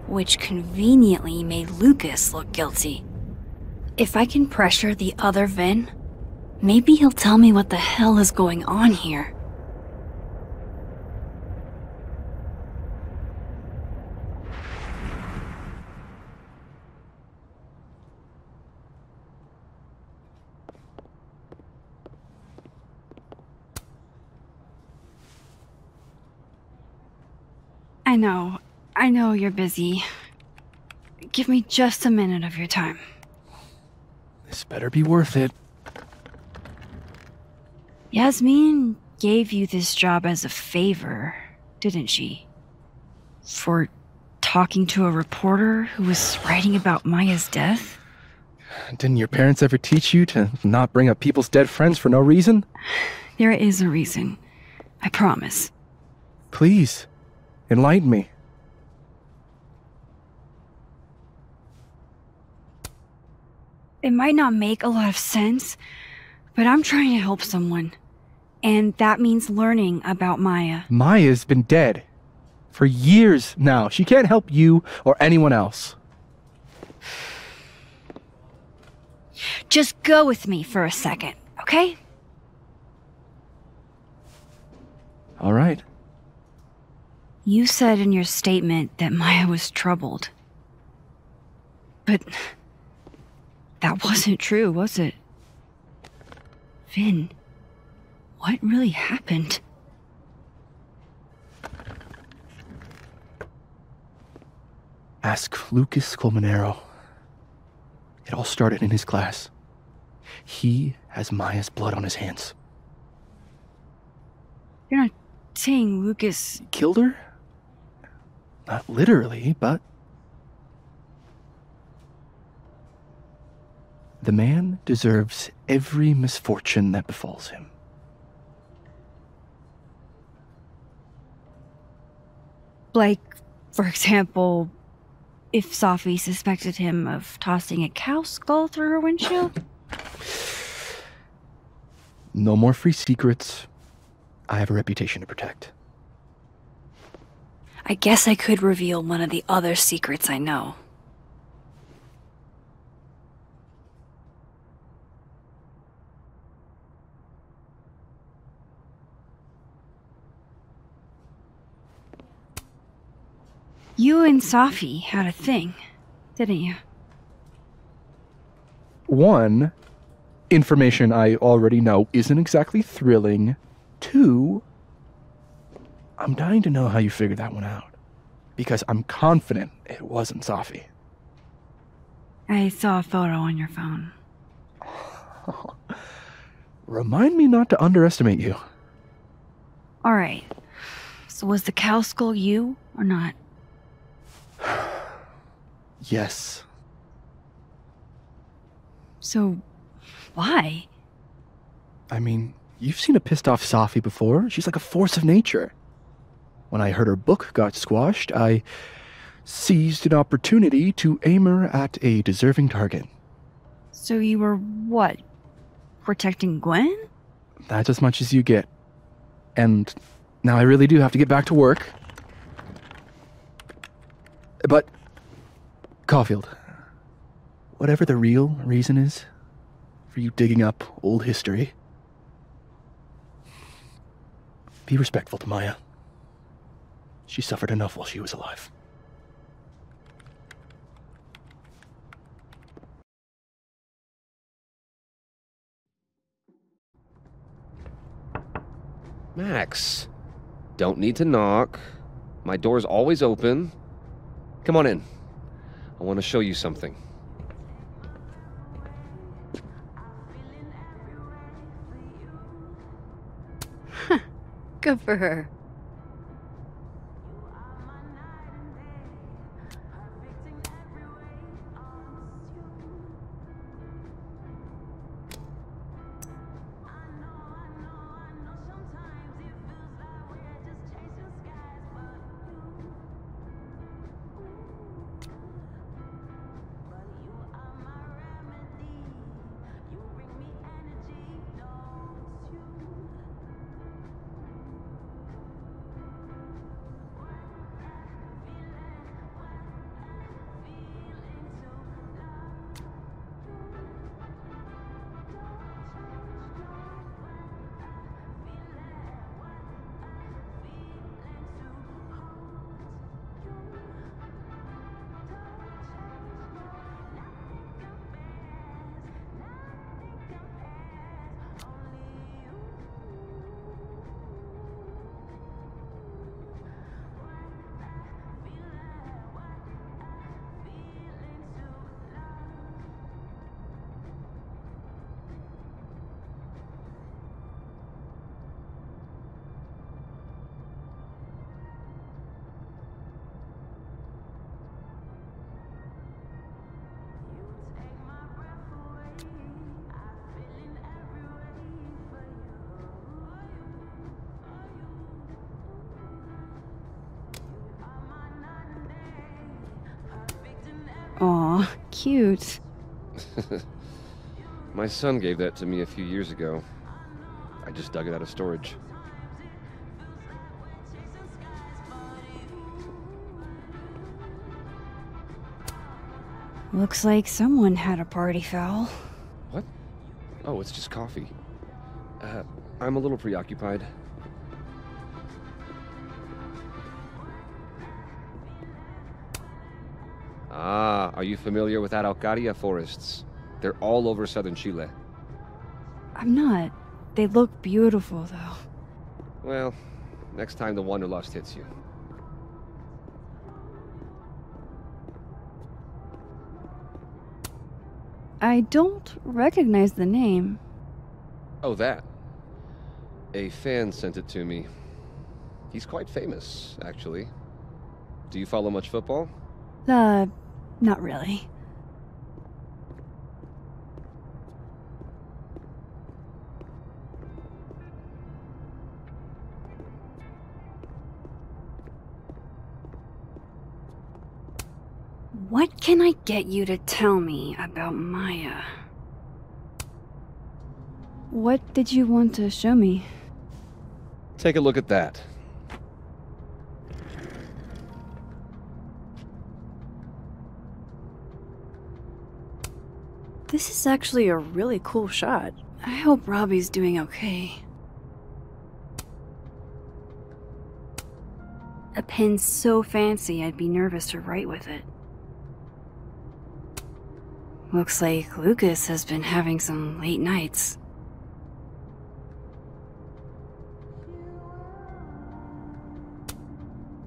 which conveniently made Lucas look guilty. If I can pressure the other Vin, maybe he'll tell me what the hell is going on here. I know you're busy. Give me just a minute of your time. This better be worth it. Yasmin gave you this job as a favor, didn't she? For talking to a reporter who was writing about Maya's death? Didn't your parents ever teach you to not bring up people's dead friends for no reason? There is a reason. I promise. Please, enlighten me. It might not make a lot of sense, but I'm trying to help someone. And that means learning about Maya. Maya's been dead for years now. She can't help you or anyone else. Just go with me for a second, okay? All right. You said in your statement that Maya was troubled. But that wasn't true, was it? Vin, what really happened? Ask Lucas Colmenero. It all started in his class. He has Maya's blood on his hands. You're not saying Lucas killed her? Not literally, but... The man deserves every misfortune that befalls him. Like, for example, if Safi suspected him of tossing a cow skull through her windshield? No more free secrets. I have a reputation to protect. I guess I could reveal one of the other secrets I know. You and Safi had a thing, didn't you? One, information I already know isn't exactly thrilling. Two, I'm dying to know how you figured that one out. Because I'm confident it wasn't Safi. I saw a photo on your phone. Remind me not to underestimate you. Alright. So was the cow skull you, or not? Yes. So, why? I mean, you've seen a pissed off Safi before. She's like a force of nature. When I heard her book got squashed, I seized an opportunity to aim her at a deserving target. So you were, what, protecting Gwen? That's as much as you get. And now I really do have to get back to work. But, Caulfield, whatever the real reason is for you digging up old history, be respectful to Maya. She suffered enough while she was alive. Max, don't need to knock. My door's always open. Come on in. I want to show you something. Good for her. Aw, cute. My son gave that to me a few years ago. I just dug it out of storage. Looks like someone had a party foul. What? Oh, it's just coffee. I'm a little preoccupied. Ah, are you familiar with Araucaria forests? They're all over southern Chile. I'm not. They look beautiful, though. Well, next time the wanderlust hits you. I don't recognize the name. Oh, that. A fan sent it to me. He's quite famous, actually. Do you follow much football? Not really. What can I get you to tell me about Maya? What did you want to show me? Take a look at that. This is actually a really cool shot. I hope Robbie's doing okay. A pen so fancy I'd be nervous to write with it. Looks like Lucas has been having some late nights.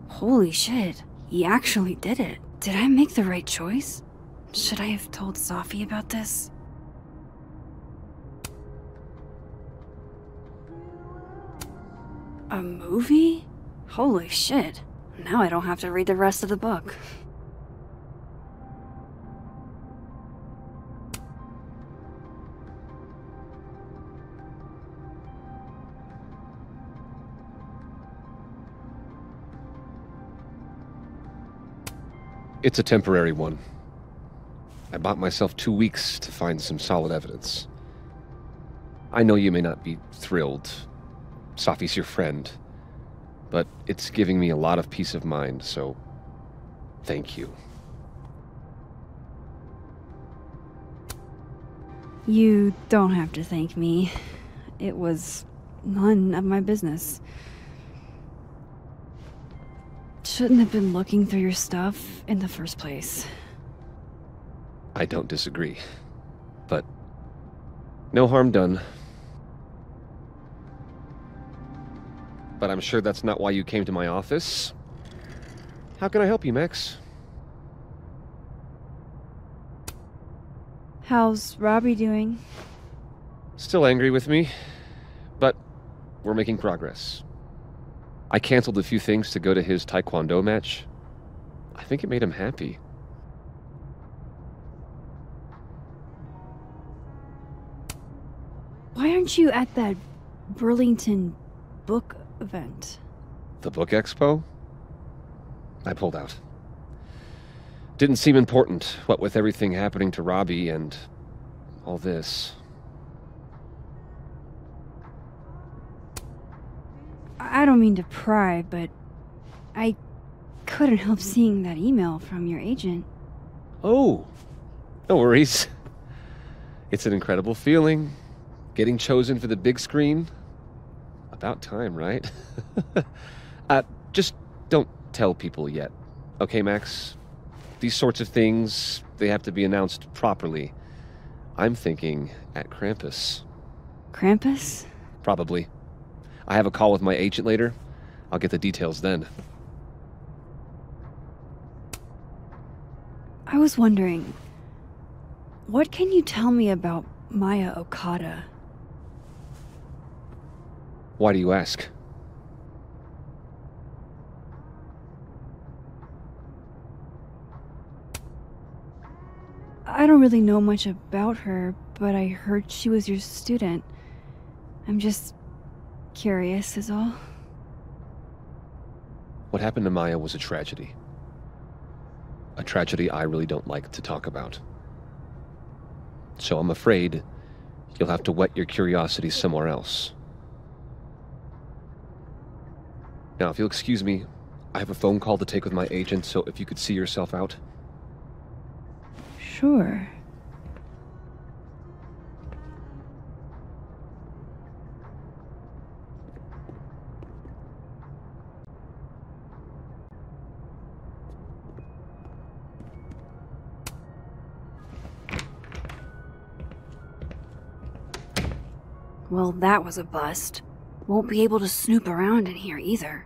Holy shit, he actually did it. Did I make the right choice? Should I have told Safi about this? A movie? Holy shit. Now I don't have to read the rest of the book. It's a temporary one. I bought myself 2 weeks to find some solid evidence. I know you may not be thrilled. Safi's your friend. But it's giving me a lot of peace of mind, so thank you. You don't have to thank me. It was none of my business. Shouldn't have been looking through your stuff in the first place. I don't disagree. But no harm done. But I'm sure that's not why you came to my office. How can I help you, Max? How's Robbie doing? Still angry with me, but we're making progress. I canceled a few things to go to his taekwondo match. I think it made him happy. Why aren't you at that Burlington book event? The book expo? I pulled out. Didn't seem important, what with everything happening to Robbie and all this. I don't mean to pry, but I couldn't help seeing that email from your agent. Oh, no worries. It's an incredible feeling. Getting chosen for the big screen. About time, right? Just don't tell people yet. Okay, Max? These sorts of things, they have to be announced properly. I'm thinking at Krampus. Krampus? Probably. I have a call with my agent later. I'll get the details then. I was wondering, what can you tell me about Maya Okada? Why do you ask? I don't really know much about her, but I heard she was your student. I'm just curious is all. What happened to Maya was a tragedy. a tragedy I really don't like to talk about. So I'm afraid you'll have to whet your curiosity somewhere else. Now, if you'll excuse me, I have a phone call to take with my agent, so if you could see yourself out. Sure. Well, that was a bust. Won't be able to snoop around in here either.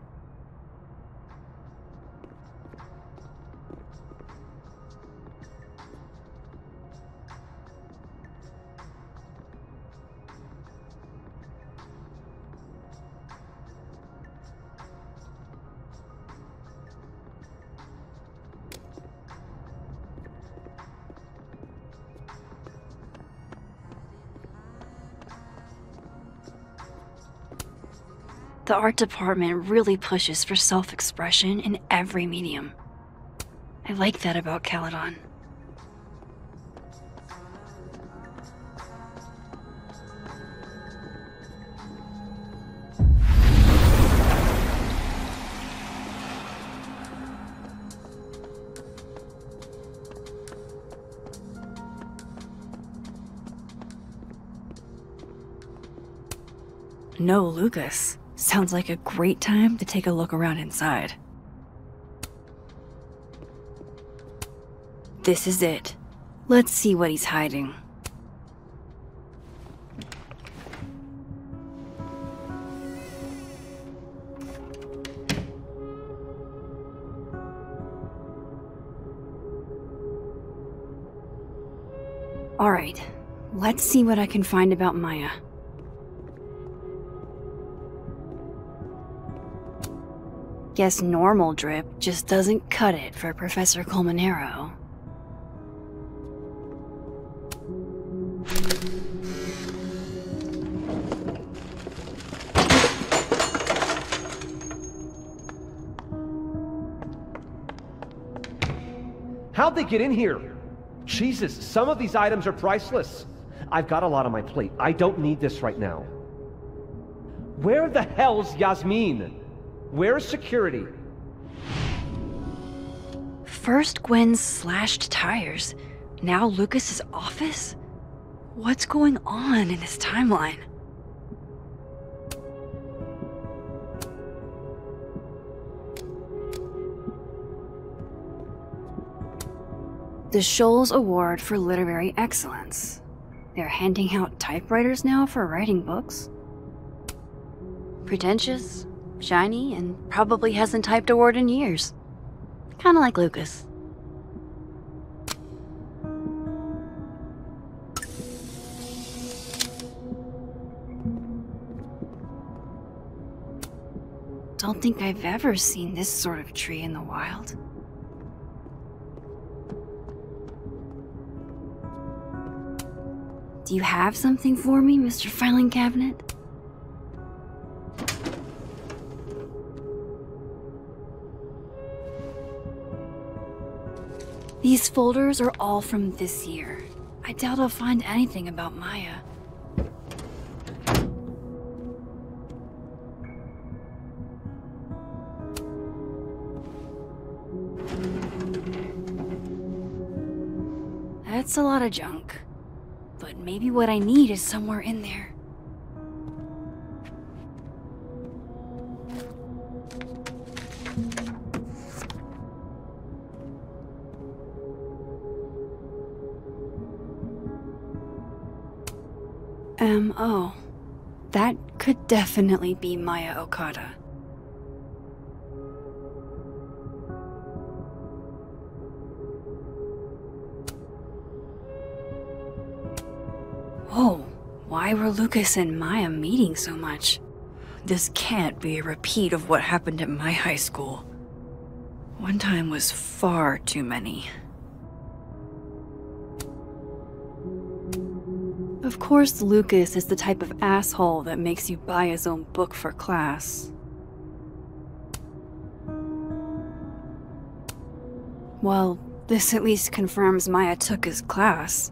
The art department really pushes for self-expression in every medium. I like that about Caledon. No, Lucas. Sounds like a great time to take a look around inside. This is it. Let's see what he's hiding. All right, let's see what I can find about Maya. Guess normal drip just doesn't cut it for Professor Colmenero. How'd they get in here? Jesus, some of these items are priceless. I've got a lot on my plate. I don't need this right now. Where the hell's Yasmin? Where's security? First Gwen's slashed tires, now Lucas's office? What's going on in his timeline? The Scholes Award for Literary Excellence. They're handing out typewriters now for writing books. Pretentious, shiny, and probably hasn't typed a word in years. Kinda like Lucas. Don't think I've ever seen this sort of tree in the wild. Do you have something for me, Mr. Filing Cabinet? These folders are all from this year. I doubt I'll find anything about Maya. That's a lot of junk. But maybe what I need is somewhere in there. Oh. That could definitely be Maya Okada. Whoa, why were Lucas and Maya meeting so much? This can't be a repeat of what happened at my high school. One time was far too many. Of course, Lucas is the type of asshole that makes you buy his own book for class. Well, This at least confirms Maya took his class.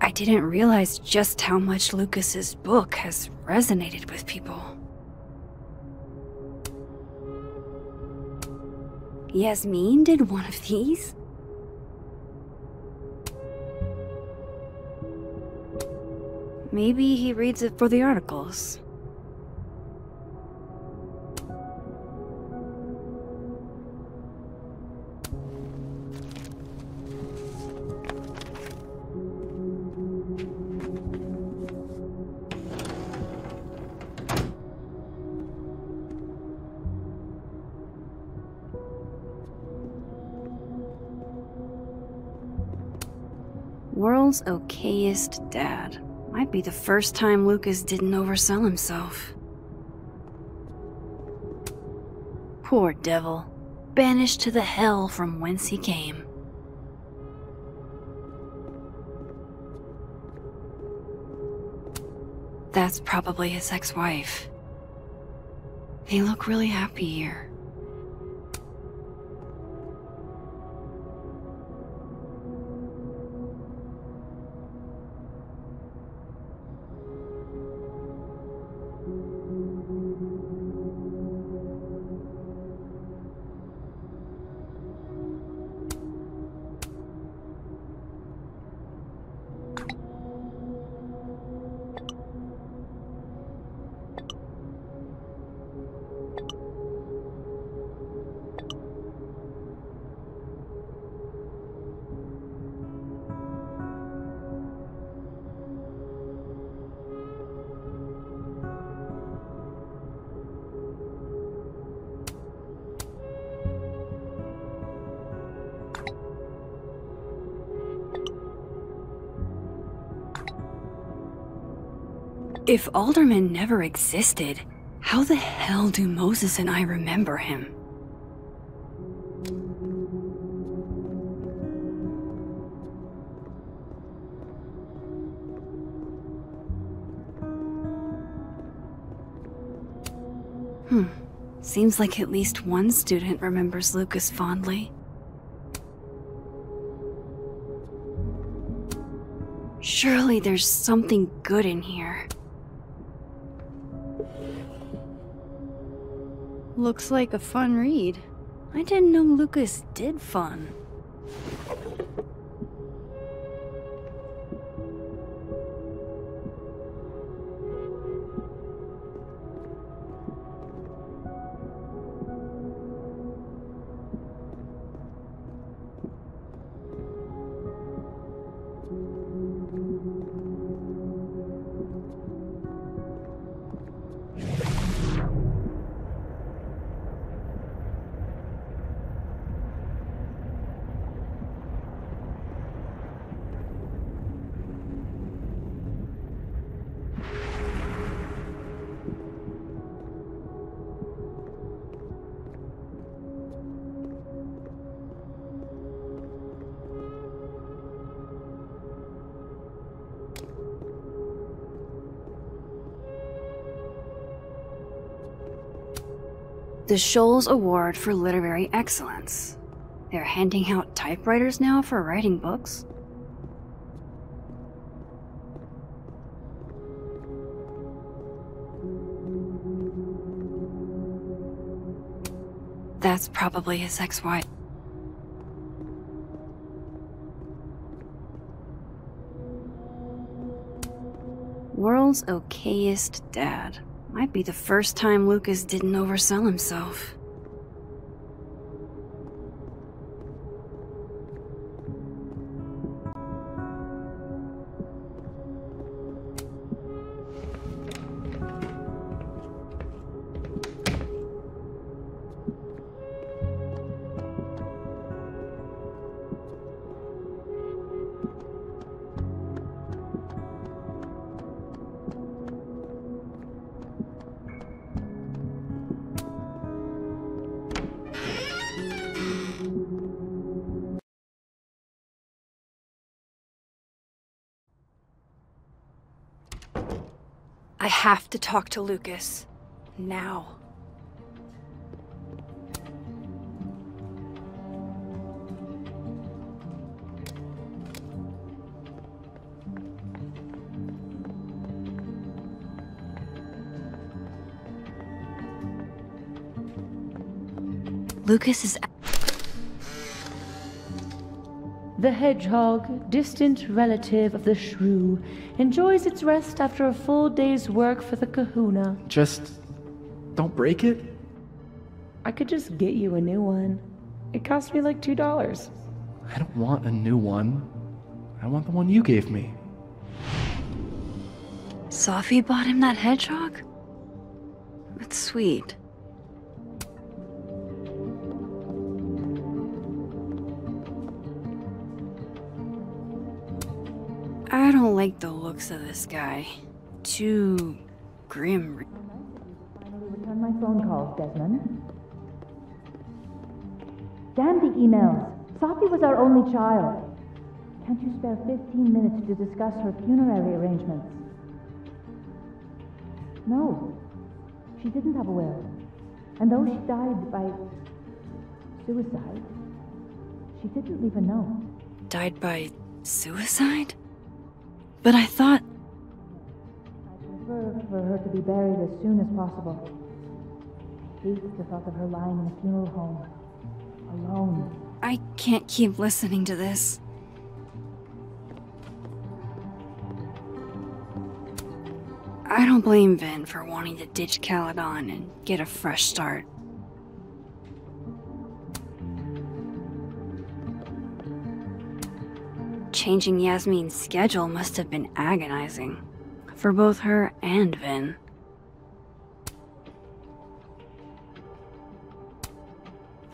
I didn't realize just how much Lucas's book has resonated with people. Yasmin did one of these? Maybe he reads it for the articles. World's okayest dad. Might be the first time Lucas didn't oversell himself. Poor devil. Banished to the hell from whence he came. That's probably his ex-wife. They look really happy here. If Alderman never existed, how the hell do Moses and I remember him? Seems like at least one student remembers Lucas fondly. Surely there's something good in here. Looks like a fun read. I didn't know Lucas did fun. The Scholes Award for Literary Excellence. They're handing out typewriters now for writing books? That's probably his ex-wife. World's okayest dad. Might be the first time Lucas didn't oversell himself. I have to talk to Lucas. Now. Lucas is... The hedgehog, distant relative of the shrew, enjoys its rest after a full day's work for the kahuna. Just don't break it? I could just get you a new one. It cost me like $2. I don't want a new one. I want the one you gave me. Safi bought him that hedgehog? That's sweet. I don't like the looks of this guy. Too grim. Finally return my phone calls, Desmond. Damn the emails. Safi was our only child. Can't you spare 15 minutes to discuss her funerary arrangements? No. She didn't have a will. And though she died by suicide, she didn't leave a note. Died by suicide? But I thought... I prefer for her to be buried as soon as possible. I hate the thought of her lying in a funeral home. Alone. I can't keep listening to this. I don't blame Vin for wanting to ditch Caledon and get a fresh start. Changing Yasmin's schedule must have been agonizing for both her and Vin.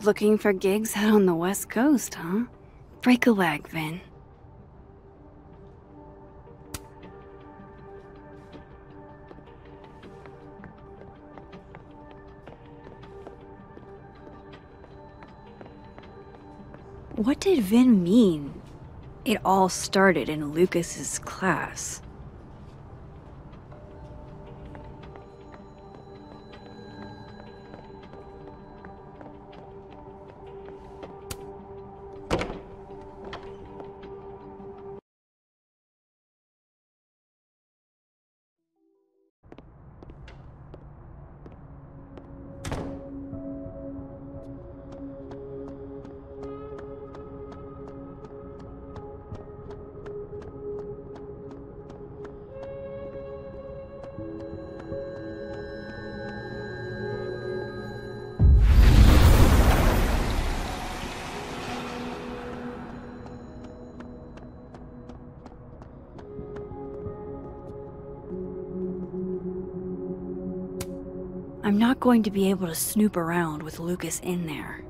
Looking for gigs out on the West Coast, huh? Break a leg, Vin. What did Vin mean? It all started in Lucas's class. I'm not going to be able to snoop around with Lucas in there.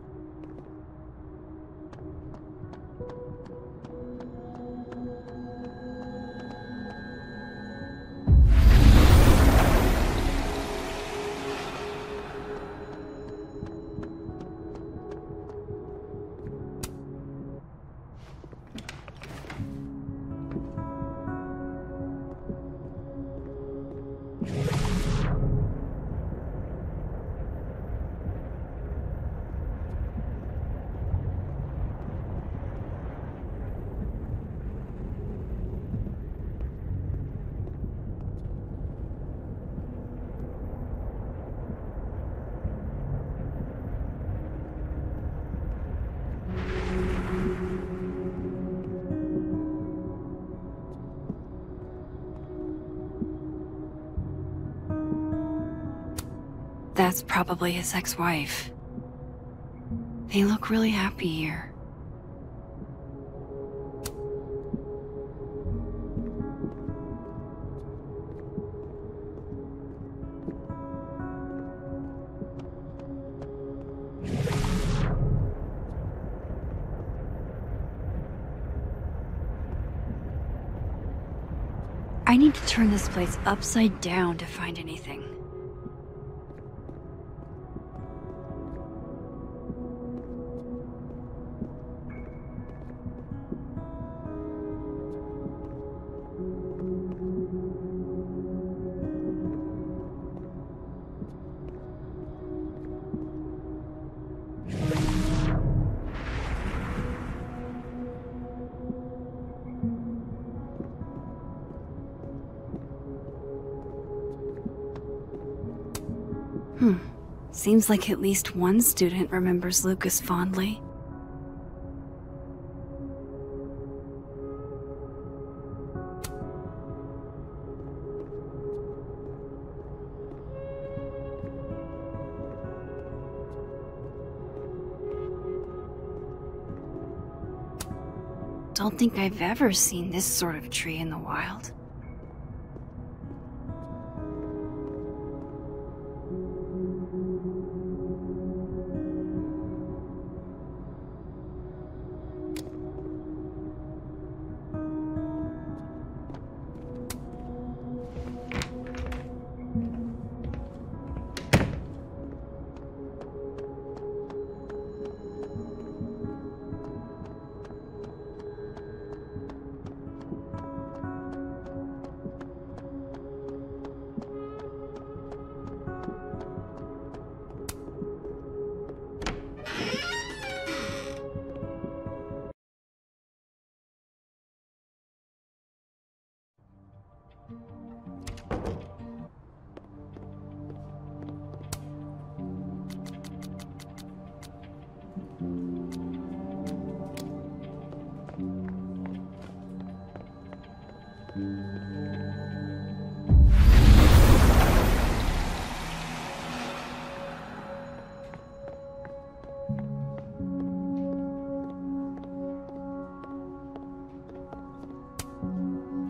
That's probably his ex-wife. They look really happy here. I need to turn this place upside down to find anything. Seems like at least one student remembers Lucas fondly. Don't think I've ever seen this sort of tree in the wild.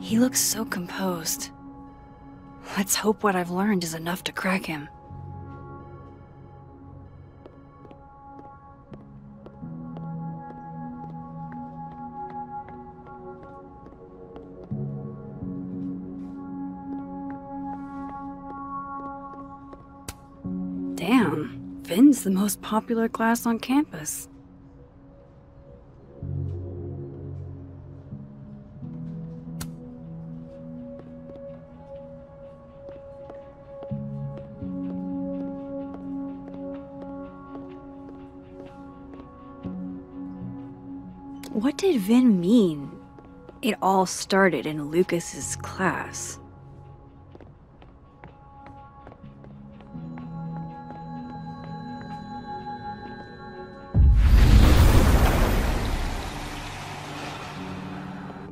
He looks so composed. Let's hope what I've learned is enough to crack him. Damn, Finn's the most popular class on campus. What did Vin mean? It all started in Lucas's class.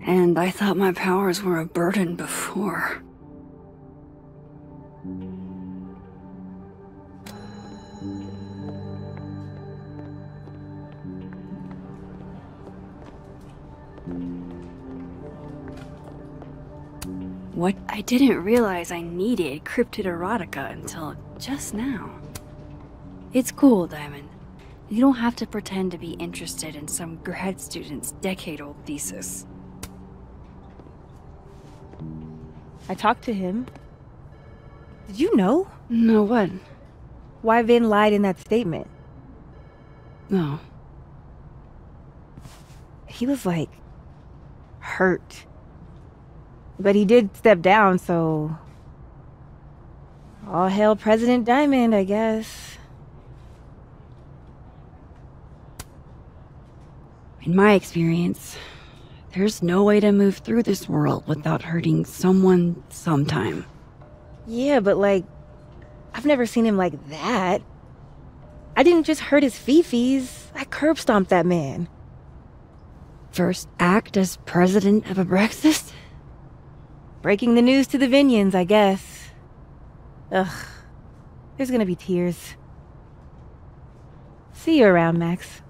And I thought my powers were a burden before. What? I didn't realize I needed cryptid erotica until just now. It's cool, Diamond. You don't have to pretend to be interested in some grad student's decade-old thesis. I talked to him. Did you know? No, what? Why Vin lied in that statement. No. He was like, hurt. But he did step down, so... all hail President Diamond, I guess. In my experience, there's no way to move through this world without hurting someone sometime. Yeah, but like, I've never seen him like that. I didn't just hurt his fifis. I curb stomped that man. First act as president of Abraxas? Breaking the news to the Vinians, I guess. Ugh. There's gonna be tears. See you around, Max.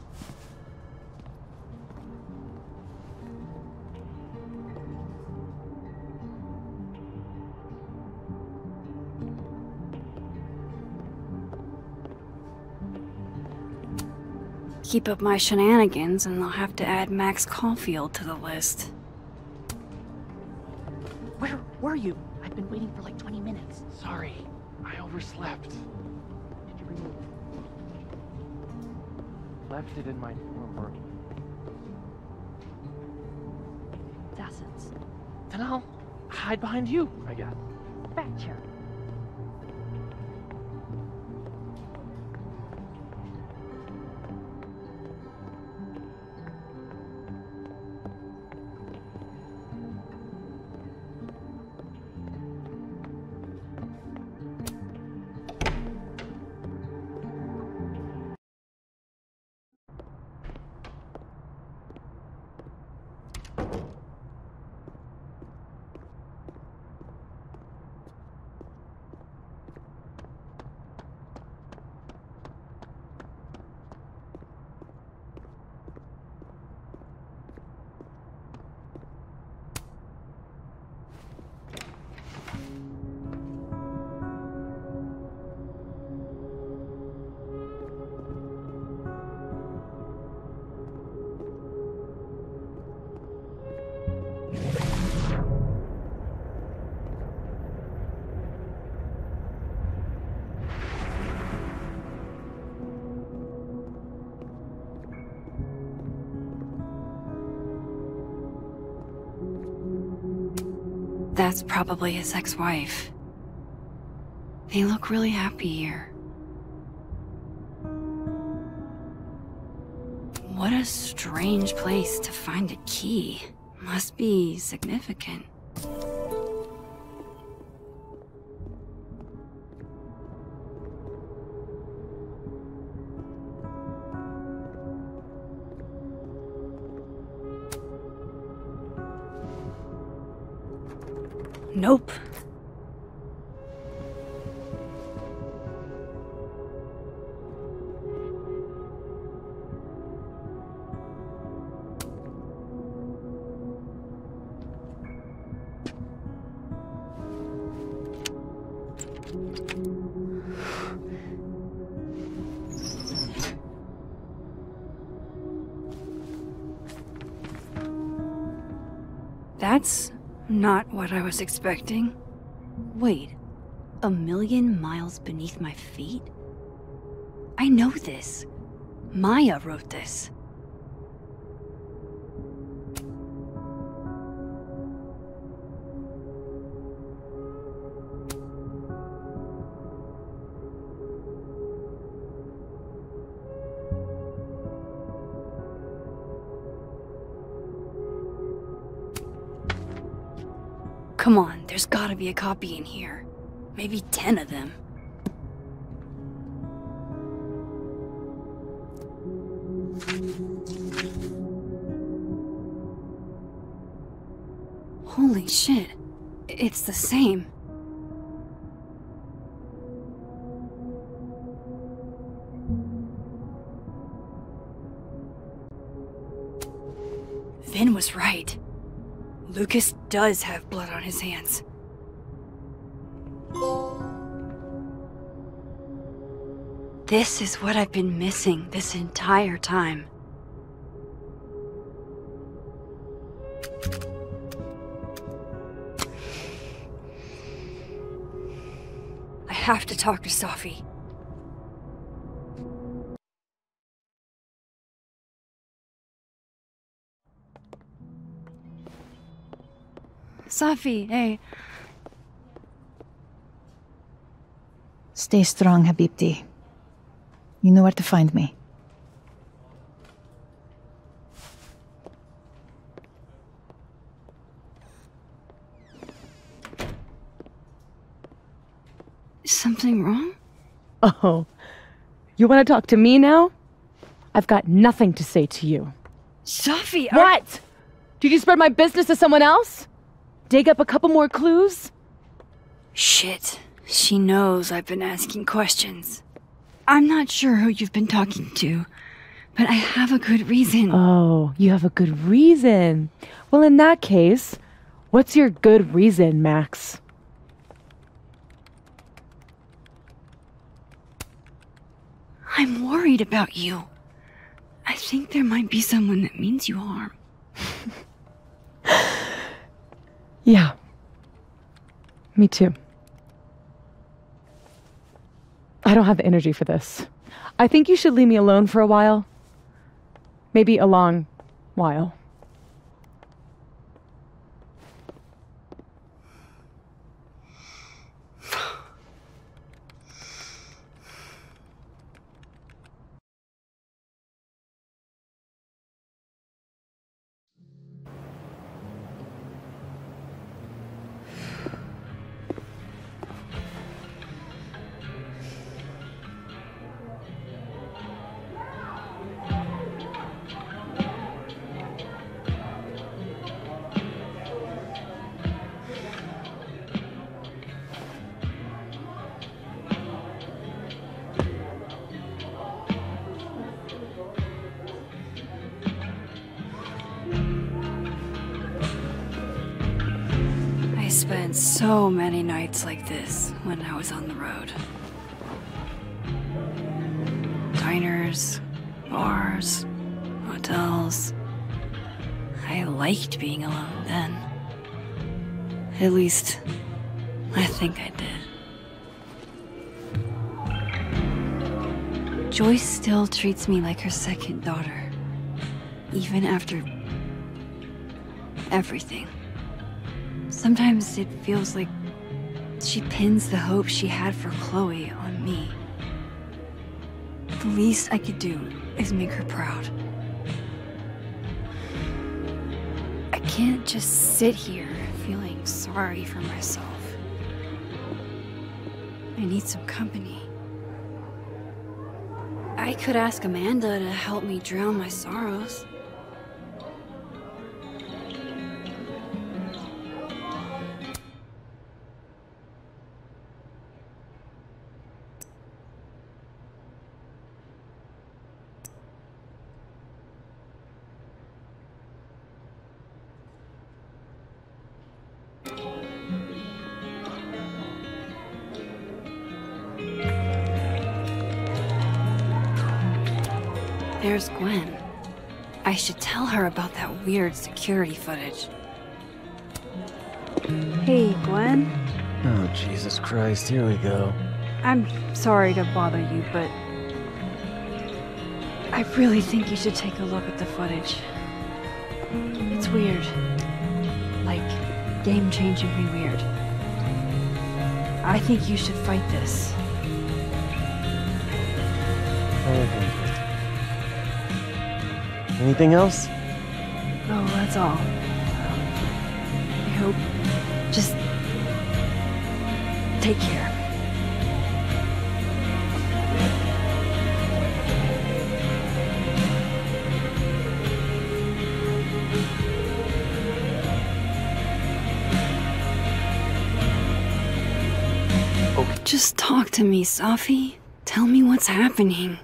Keep up my shenanigans and I'll have to add Max Caulfield to the list. Where were you? I've been waiting for like 20 minutes. Sorry, I overslept. Did you remove it? Left it in my dorm room. Assets. Then I'll hide behind you, I guess. Fact check. That's probably his ex-wife. They look really happy here. What a strange place to find a key. Must be significant. Nope. That's not what I was expecting. Wait, 1,000,000 miles beneath my feet? I know this. Maya wrote this. Come on, there's gotta be a copy in here. Maybe 10 of them. Holy shit, it's the same. Vin was right. Lucas does have blood on his hands. This is what I've been missing this entire time. I have to talk to Safi. Safi, hey. Stay strong, Habibti. You know where to find me. Is something wrong? Oh, you want to talk to me now? I've got nothing to say to you. Safi, What? Did you spread my business to someone else? Dig up a couple more clues? Shit. She knows I've been asking questions. I'm not sure who you've been talking to, but I have a good reason. Oh, you have a good reason. Well, in that case, what's your good reason, Max? I'm worried about you. I think there might be someone that means you harm. Yeah. Me too. I don't have the energy for this. I think you should leave me alone for a while. Maybe a long while. I spent so many nights like this when I was on the road. Diners, bars, hotels. I liked being alone then. At least, I think I did. Joyce still treats me like her second daughter, even after everything. Sometimes it feels like she pins the hope she had for Chloe on me. The least I could do is make her proud. I can't just sit here feeling sorry for myself. I need some company. I could ask Amanda to help me drown my sorrows. There's Gwen. I should tell her about that weird security footage. Hey, Gwen. Oh, Jesus Christ, here we go. I'm sorry to bother you, but I really think you should take a look at the footage. It's weird. Like, game-changingly weird. I think you should fight this. Okay. Anything else? Oh, that's all. I hope. Just take care. Just talk to me, Safi. Tell me what's happening.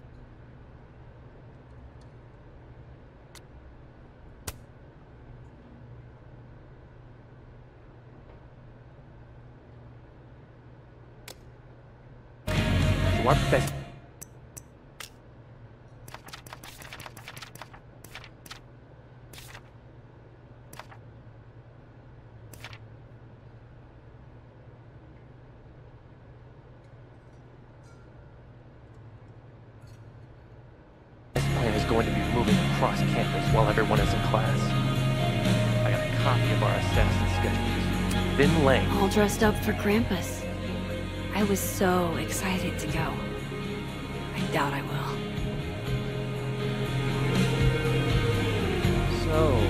What best? This plan is going to be moving across campus while everyone is in class. I got a copy of our assessment schedules. Been laying. All dressed up for Krampus. I was so excited to go. I doubt I will. So,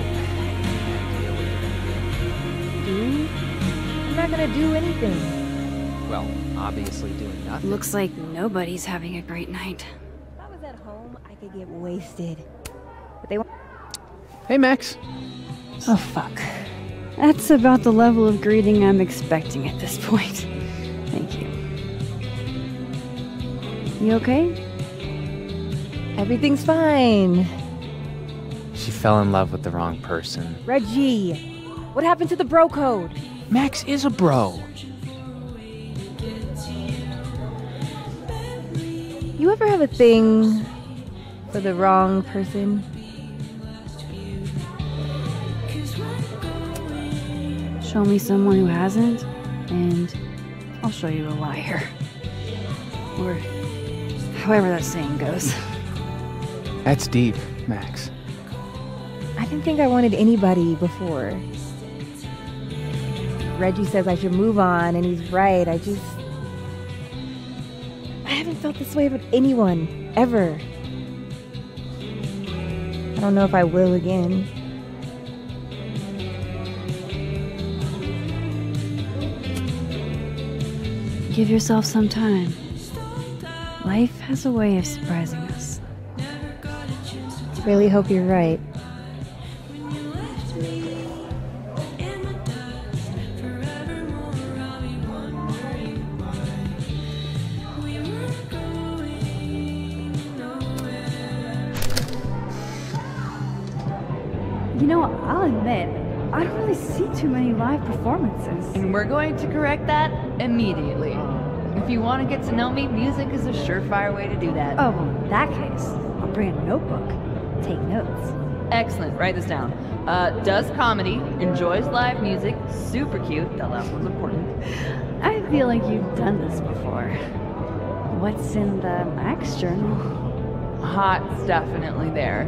I'm not gonna do anything. well, obviously doing nothing. Looks like nobody's having a great night. If I was at home, I could get wasted. But they want. Hey, Max. Oh, fuck. That's about the level of greeting I'm expecting at this point. Thank you. You okay? Everything's fine. She fell in love with the wrong person. Reggie, what happened to the bro code? Max is a bro. You ever have a thing for the wrong person? Show me someone who hasn't, and I'll show you a liar. Or however that saying goes. That's deep, Max. I didn't think I wanted anybody before. Reggie says I should move on, and he's right. I haven't felt this way about anyone, ever. I don't know if I will again. Give yourself some time. Life has a way of surprising us. Really hope you're right. You know, I'll admit, I don't really see too many live performances. And we're going to correct that immediately. If you want to get to know me, music is a surefire way to do that. Oh, well, in that case, I'll bring a notebook. Take notes. Excellent, write this down. Does comedy, enjoys live music, super cute, that last one's important. I feel like you've done this before. What's in the Max journal? Hot's definitely there.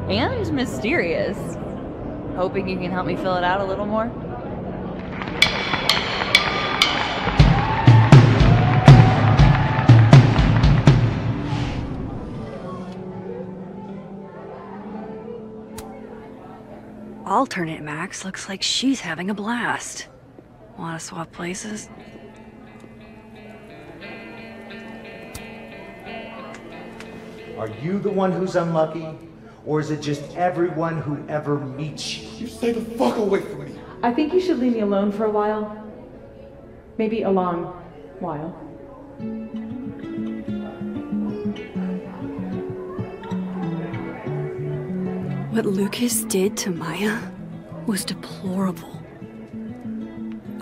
And mysterious. Hoping you can help me fill it out a little more? alternate Max looks like she's having a blast. Wanna swap places? Are you the one who's unlucky? Or is it just everyone who ever meets you? You stay the fuck away from me. I think you should leave me alone for a while. Maybe a long while. What Lucas did to Maya was deplorable.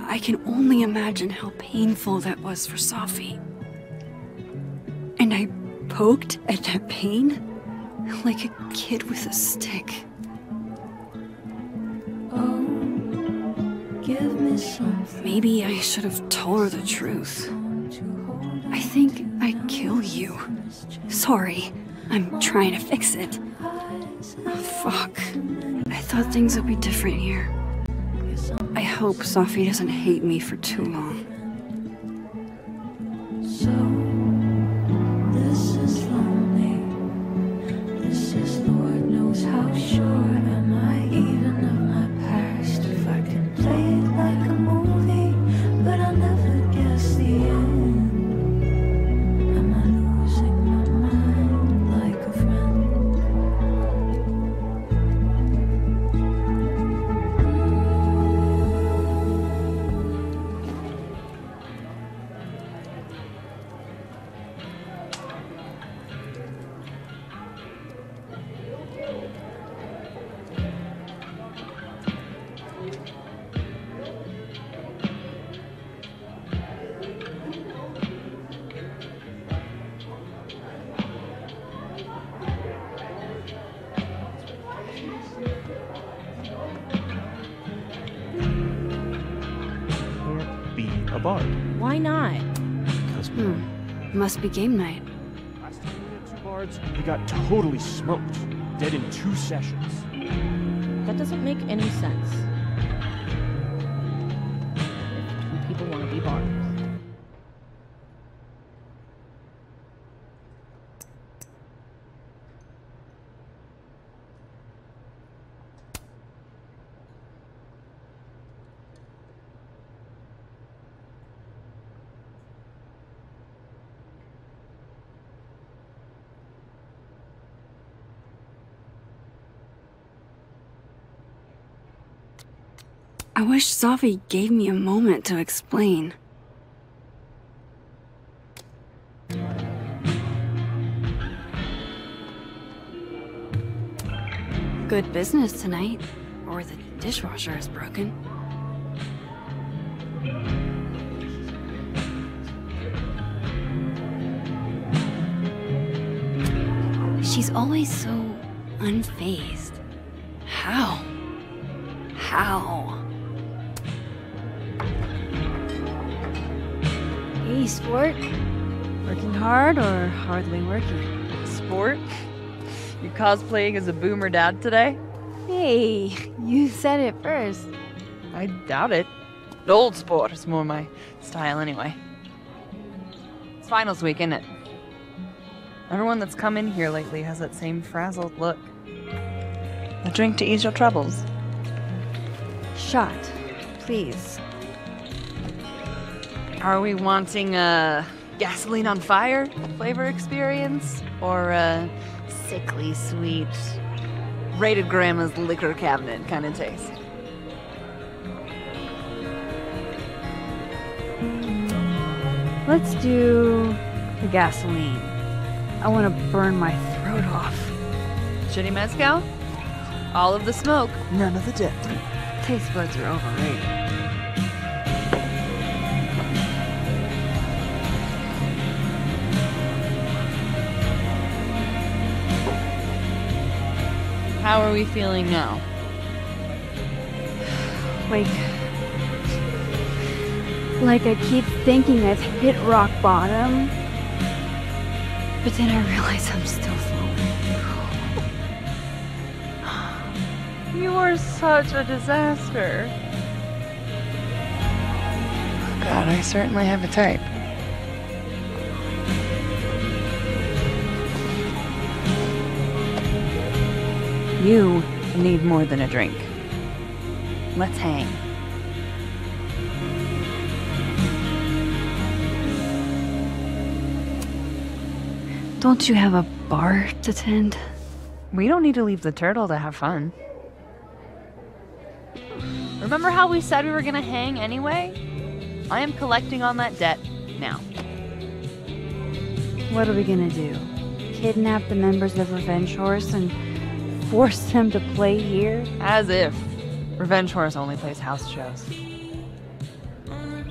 I can only imagine how painful that was for Safi. And I poked at that pain like a kid with a stick. Oh, give me something. Maybe I should have told her the truth. I think I'd kill you. Sorry, I'm trying to fix it. Oh, fuck. I thought things would be different here. I hope Safi doesn't hate me for too long. So, this is lonely. This is Lord knows how sure am I even of my past. If I can play it like a movie, but I'll never guess the end. Am I losing my mind like a friend? Why not? Must be game night. Last time we had 2 bards, we got totally smoked. Dead in 2 sessions. That doesn't make any sense. If 2 people want to be bards. I wish Safi gave me a moment to explain. Good business tonight, or the dishwasher is broken. She's always so unfazed. How? How? Hey, sport. Working hard or hardly working? Sport? You cosplaying as a boomer dad today? Hey, you said it first. I doubt it. Old sport is more my style anyway. It's finals week, isn't it? Everyone that's come in here lately has that same frazzled look. A drink to ease your troubles. Shot, please. Are we wanting a gasoline on fire flavor experience? Or a sickly sweet, raided grandma's liquor cabinet kind of taste? Let's do the gasoline. I want to burn my throat off. Shitty mezcal? All of the smoke, none of the dip. Taste buds are overrated. How are we feeling now? Like I keep thinking I've hit rock bottom, but then I realize I'm still falling. You are such a disaster. God, I certainly have a type. You need more than a drink. Let's hang. Don't you have a bar to tend? We don't need to leave the turtle to have fun. Remember how we said we were gonna hang anyway? I am collecting on that debt now. What are we gonna do? Kidnap the members of Revenge Horse and force them to play here? As if. Revenge Horse only plays house shows.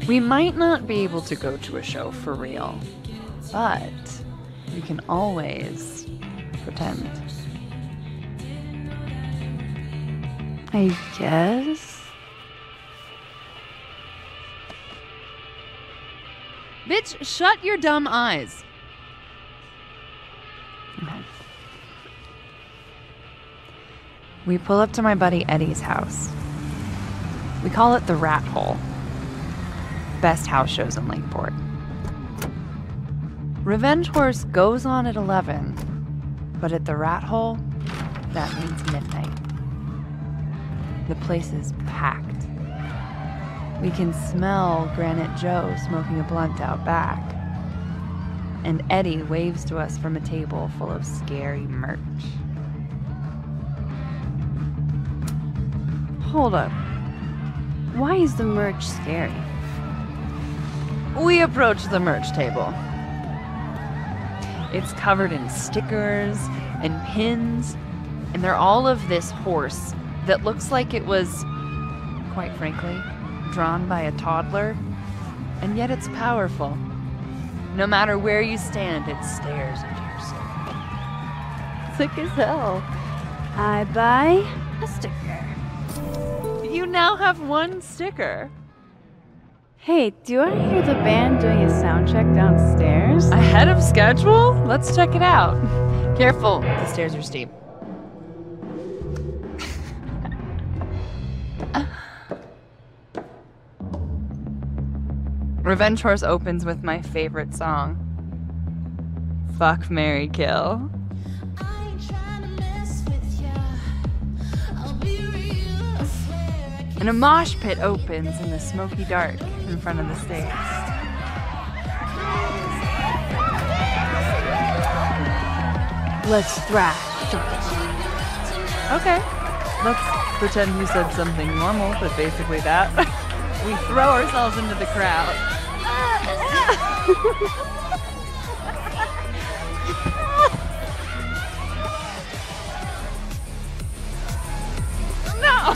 We might not be able to go to a show for real, but we can always pretend. I guess. Bitch, shut your dumb eyes. Okay. We pull up to my buddy Eddie's house. We call it the Rat Hole. Best house shows in Lakeport. Revenge Horse goes on at 11, but at the Rat Hole, that means midnight. The place is packed. We can smell Granite Joe smoking a blunt out back. And Eddie waves to us from a table full of scary merch. Hold up. Why is the merch scary? We approach the merch table. It's covered in stickers and pins, and they're all of this horse that looks like it was, quite frankly, drawn by a toddler, and yet it's powerful. No matter where you stand, it stares into your soul. Sick as hell. I buy a sticker. You now have one sticker. Hey, do I hear the band doing a sound check downstairs? Ahead of schedule? Let's check it out. Careful, the stairs are steep. Revenge Horse opens with my favorite song. Fuck, Marry, Kill. And a mosh pit opens in the smoky dark in front of the stage. Let's thrash. Okay. Let's pretend you said something normal, but basically that. We throw ourselves into the crowd. No!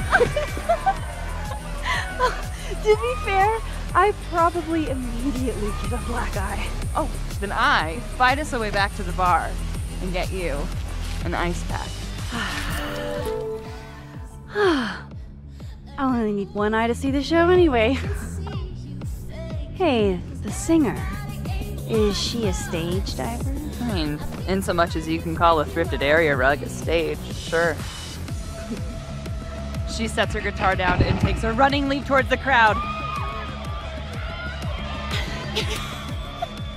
To be fair, I probably immediately get a black eye. Oh, then I fight us a way back to the bar and get you an ice pack. I only need one eye to see the show anyway. Hey, the singer. Is she a stage diver? I mean, in so much as you can call a thrifted area rug a stage, sure. She sets her guitar down and takes a running leap towards the crowd.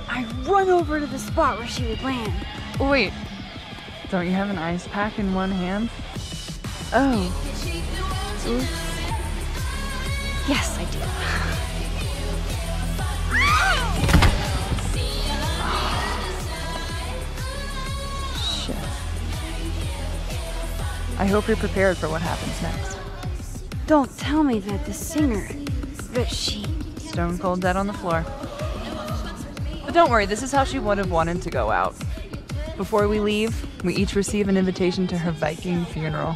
I run over to the spot where she would land. Oh, wait, don't you have an ice pack in one hand? Oh. Oops. Yes, I do. Shit. I hope you're prepared for what happens next. Don't tell me that the singer, that she... Stone cold dead on the floor. But don't worry, this is how she would have wanted to go out. Before we leave, we each receive an invitation to her Viking funeral.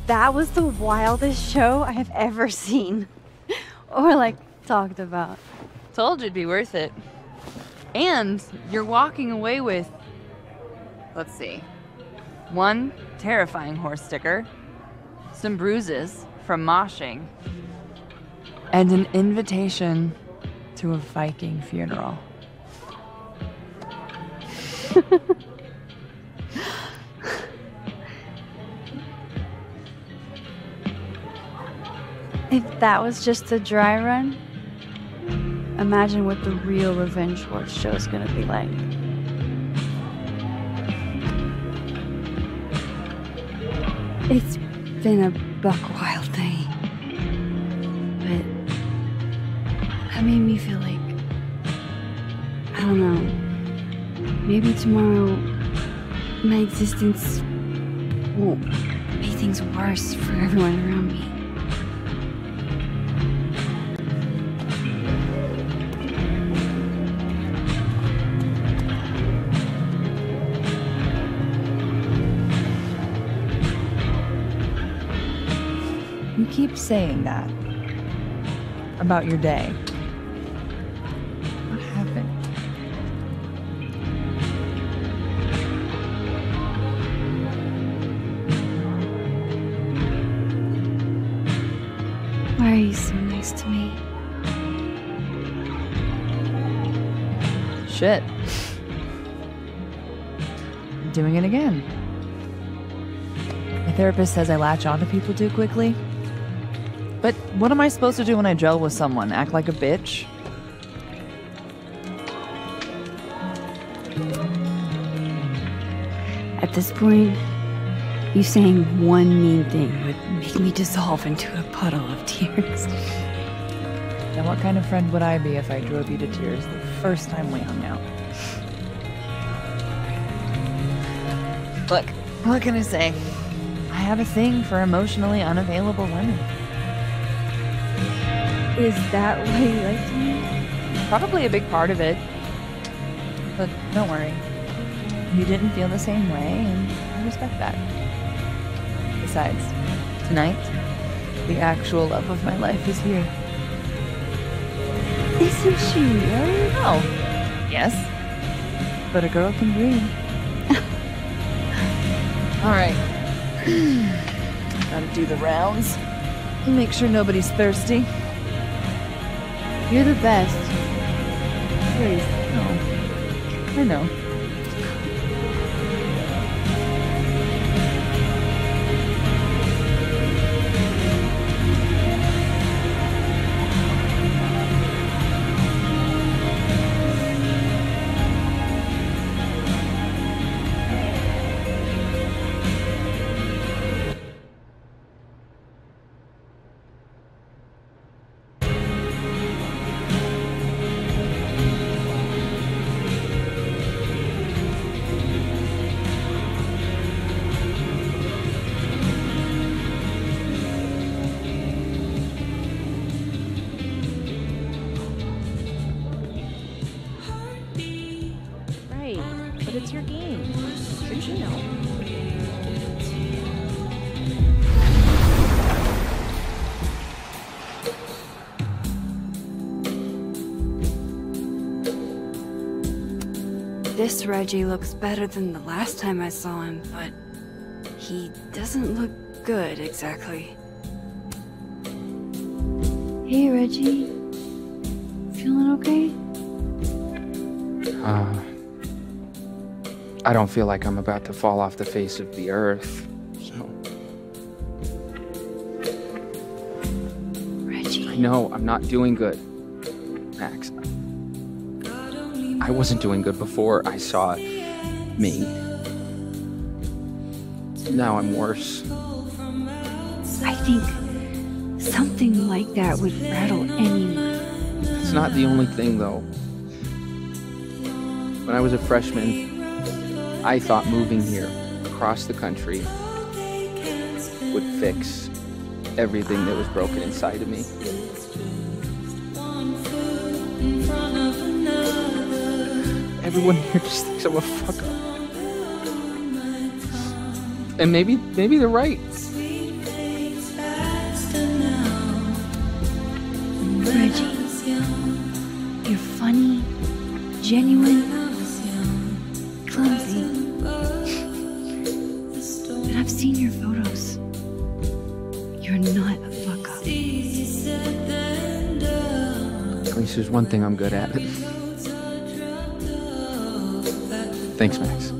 That was the wildest show I have ever seen. Or, like, talked about. Told you it'd be worth it. And you're walking away with, let's see, one terrifying horse sticker, some bruises from moshing, and an invitation to a Viking funeral. If that was just a dry run, imagine what the real Revenge Horse show is gonna be like. It's been a buck wild day. But that made me feel like, I don't know, maybe tomorrow my existence won't make things worse for everyone around me. You keep saying that about your day. What happened? Why are you so nice to me? Shit. I'm doing it again. My therapist says I latch onto people too quickly. But what am I supposed to do when I gel with someone? Act like a bitch? At this point, you saying one mean thing would make me dissolve into a puddle of tears. Now what kind of friend would I be if I drove you to tears the first time we hung out? Look, what can I say? I have a thing for emotionally unavailable women. Is that why you liked me? Probably a big part of it. But don't worry. You didn't feel the same way, and I respect that. Besides, tonight, the actual love of my life is here. Isn't she really? Oh, yes. But a girl can dream. Alright. Gotta do the rounds. Make sure nobody's thirsty. You're the best. Seriously. No. I know. It's your game. Shouldn't you know? This Reggie looks better than the last time I saw him, but he doesn't look good exactly. Hey, Reggie. Feeling okay? I don't feel like I'm about to fall off the face of the earth, so... Reggie. I know, I'm not doing good, Max. I wasn't doing good before I saw me. Now I'm worse. I think something like that would rattle anyone. It's not the only thing, though. When I was a freshman, I thought moving here, across the country, would fix everything that was broken inside of me. Everyone here just thinks I'm a fuck up. And maybe they're right. Reggie, you're funny, genuine, clumsy. But I've seen your photos. You're not a fuck up. At least there's one thing I'm good at. Thanks, Max.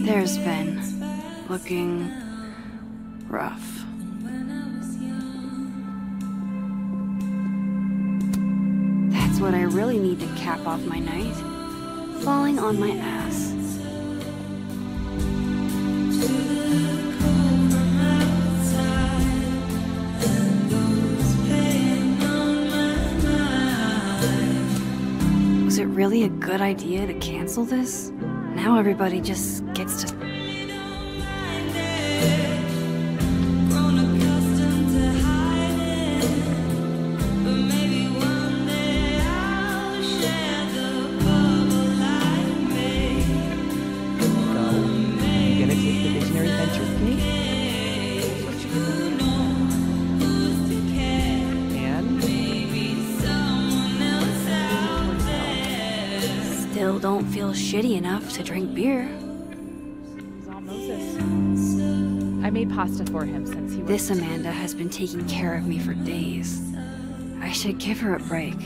There's Vin, looking rough. That's what I really need to cap off my night. Falling on my ass. Was it really a good idea to cancel this? Now everybody just gets to... Don't feel shitty enough to drink beer. He's all Moses. I made pasta for him since he was... This Amanda has been taking care of me for days. I should give her a break.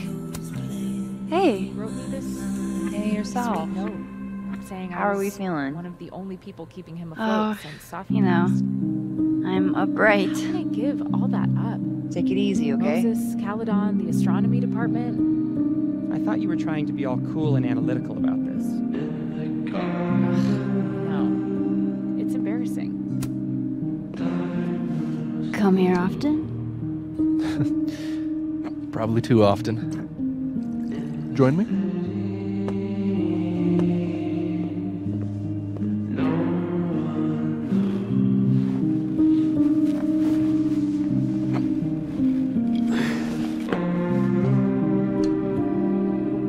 Hey. Wrote me this Hey, yourself. note saying How I are we was feeling? one of the only people keeping him afloat Oh, since Safi you know, passed. I'm upright. How can I give all that up? Take it easy, okay? Moses, Caledon, the astronomy department. I thought you were trying to be all cool and analytical about this. No. It's embarrassing. Come here often? Probably too often. Join me?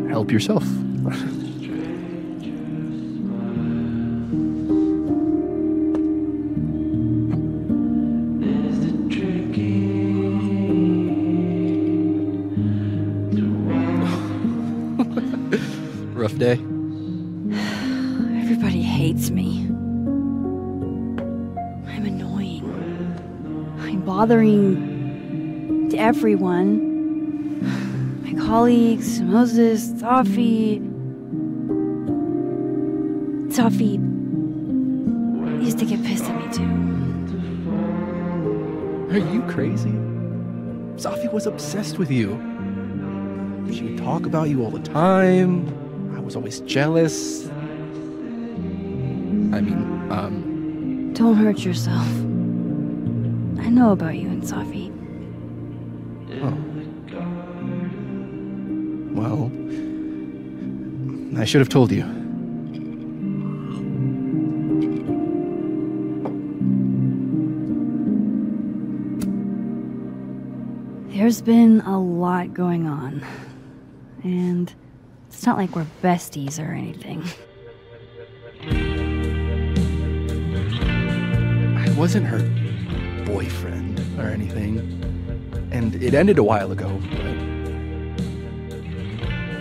Help yourself. Rough day. Everybody hates me. I'm annoying. I'm bothering everyone. My colleagues, Moses, Safi used to get pissed at me too. Are you crazy? Safi was obsessed with you. She would talk about you all the time. I was always jealous. I mean, Don't hurt yourself. I know about you and Safi. Oh. Well, I should have told you. There's been a lot going on. And it's not like we're besties or anything. I wasn't her boyfriend or anything. And it ended a while ago, but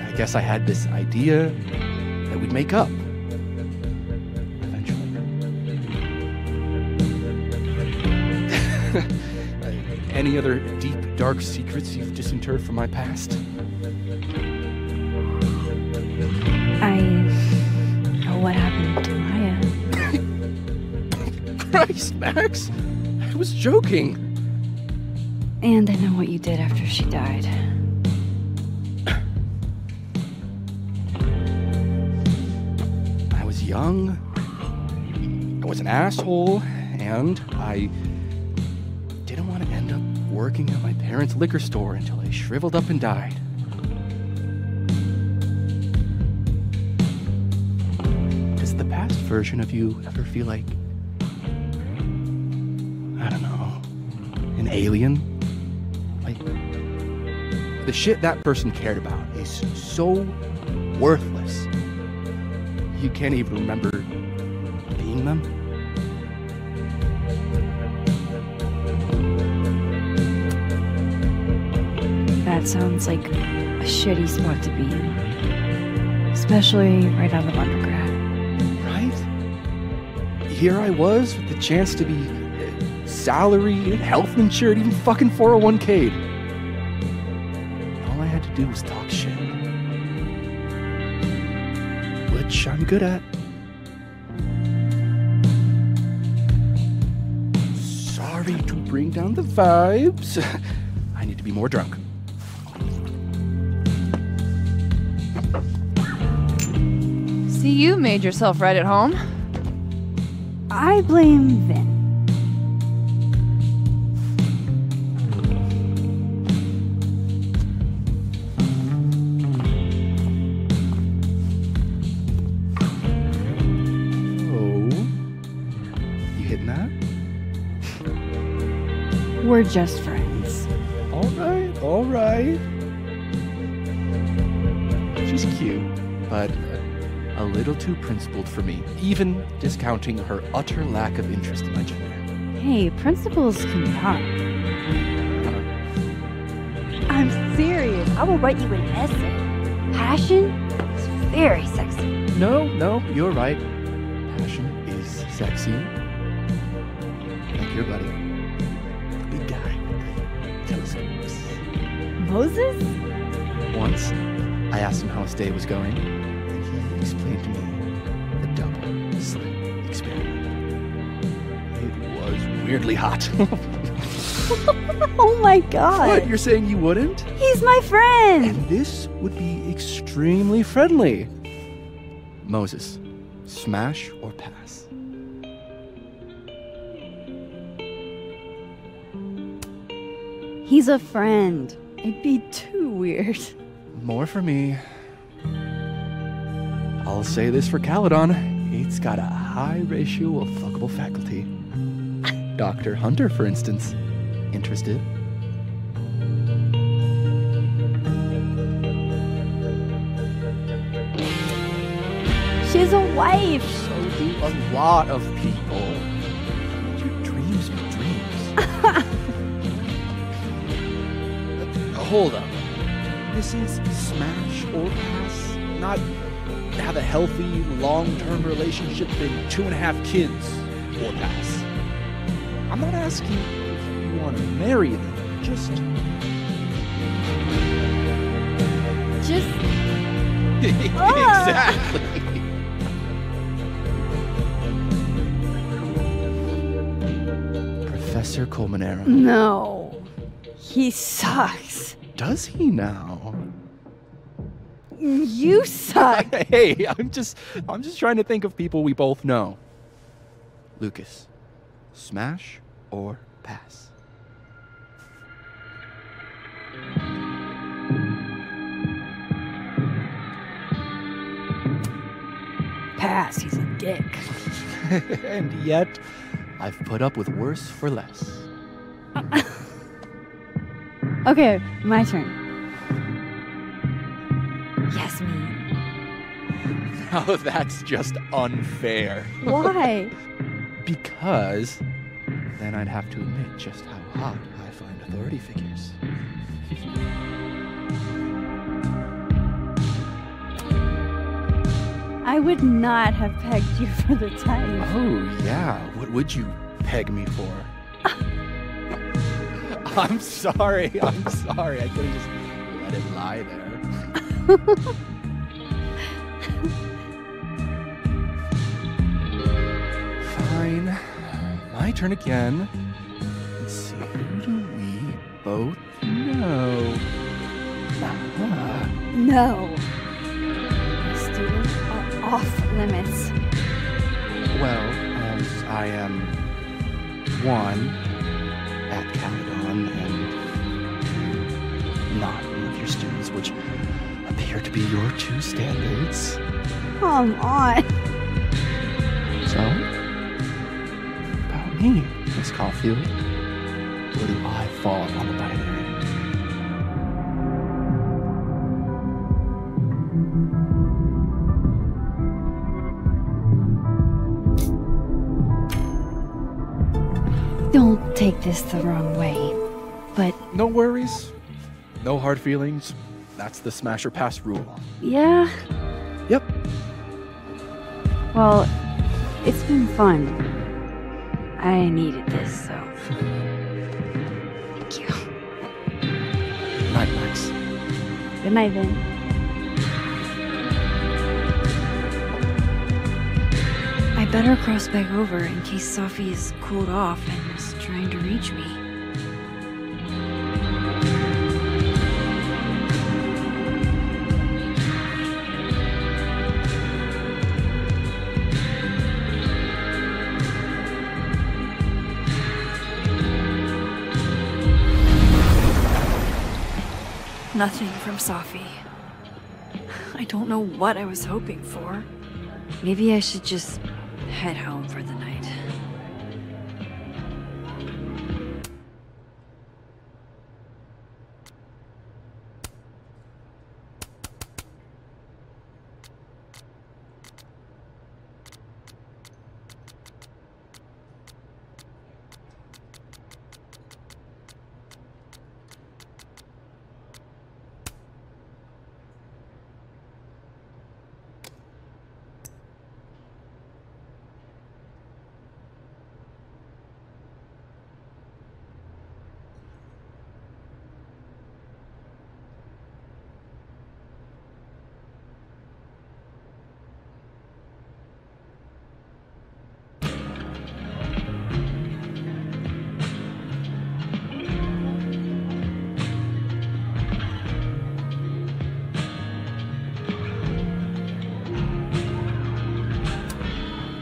I guess I had this idea that we'd make up. Eventually. Any other deep, dark secrets you've disinterred from my past? I know what happened to Maya. Christ, Max! I was joking. And I know what you did after she died. I was young. I was an asshole, and I didn't want to end up working at my parents' liquor store until I shriveled up and died. Does the past version of you ever feel like, I don't know, an alien? Like, the shit that person cared about is so worthless. You can't even remember being them. That sounds like a shitty spot to be in. Especially right out of undergrad. Right? Here I was with the chance to be salaried, health insured, even fucking 401k'd. All I had to do was talk shit. Which I'm good at. bring down the vibes. I need to be more drunk. See, you made yourself right at home. I blame Vin. We're just friends. All right. She's cute, but a little too principled for me, even discounting her utter lack of interest in my gender. Hey, principles can be hard. I'm serious. I will write you an essay. Passion is very sexy. No, you're right. Passion is sexy. Like your buddy. Moses? Once, I asked him how his day was going, and he explained to me the double slit experiment. It was weirdly hot. Oh my god. What? You're saying you wouldn't? He's my friend! And this would be extremely friendly. Moses, smash or pass? He's a friend. It'd be too weird. More for me. I'll say this for Caledon. It's got a high ratio of fuckable faculty. Dr. Hunter, for instance. Interested? She's a wife. So do a lot of people. Your dreams be dreams. Hold up. This is smash or pass, not have a healthy, long-term relationship and 2.5 kids or pass. I'm not asking if you want to marry them, just... Exactly. Professor Colmenero. No. He sucks. Does he now? You suck. Hey, I'm just trying to think of people we both know. Lucas, smash or pass? Pass, he's a dick. And yet, I've put up with worse for less. Okay, my turn. Yasmin. Now that's just unfair. Why? Because then I'd have to admit just how hot I find authority figures. I would not have pegged you for the type. Oh, yeah. What would you peg me for? I'm sorry. I could have just let it lie there. Fine. My turn again. Let's see. Who do we both know? No. Students are off limits. Well, as I am one at Caledon and not one of your students, which appear to be your two standards. Come on. So, about me, Miss Caulfield, where do I fall on the binary? Don't take this the wrong way, but... No worries. No hard feelings. That's the smash or pass rule. Yeah? Yep. Well, it's been fun. I needed this, so... Thank you. Good night, Max. Good night, Vin. I better cross back over in case Safi is cooled off and is trying to reach me. Nothing from Safi. I don't know what I was hoping for. Maybe I should just head home for the night.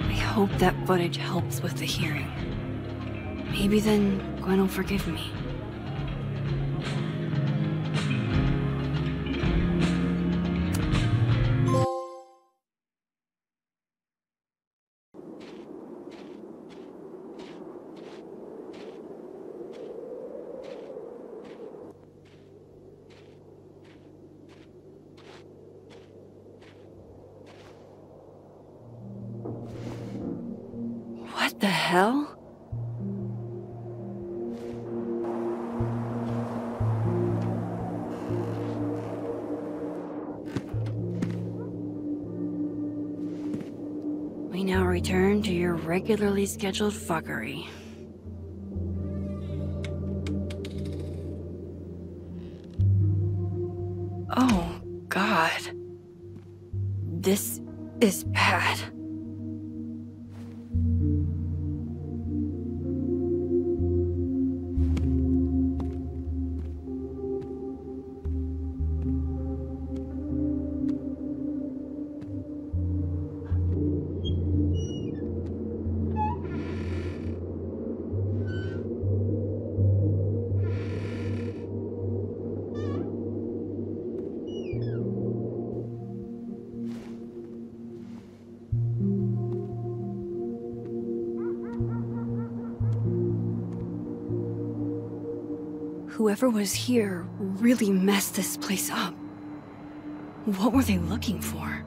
I hope that footage helps with the hearing. Maybe then Gwen will forgive me. What the hell? We now return to your regularly scheduled fuckery. Oh, God. This is bad. Whoever was here really messed this place up. What were they looking for?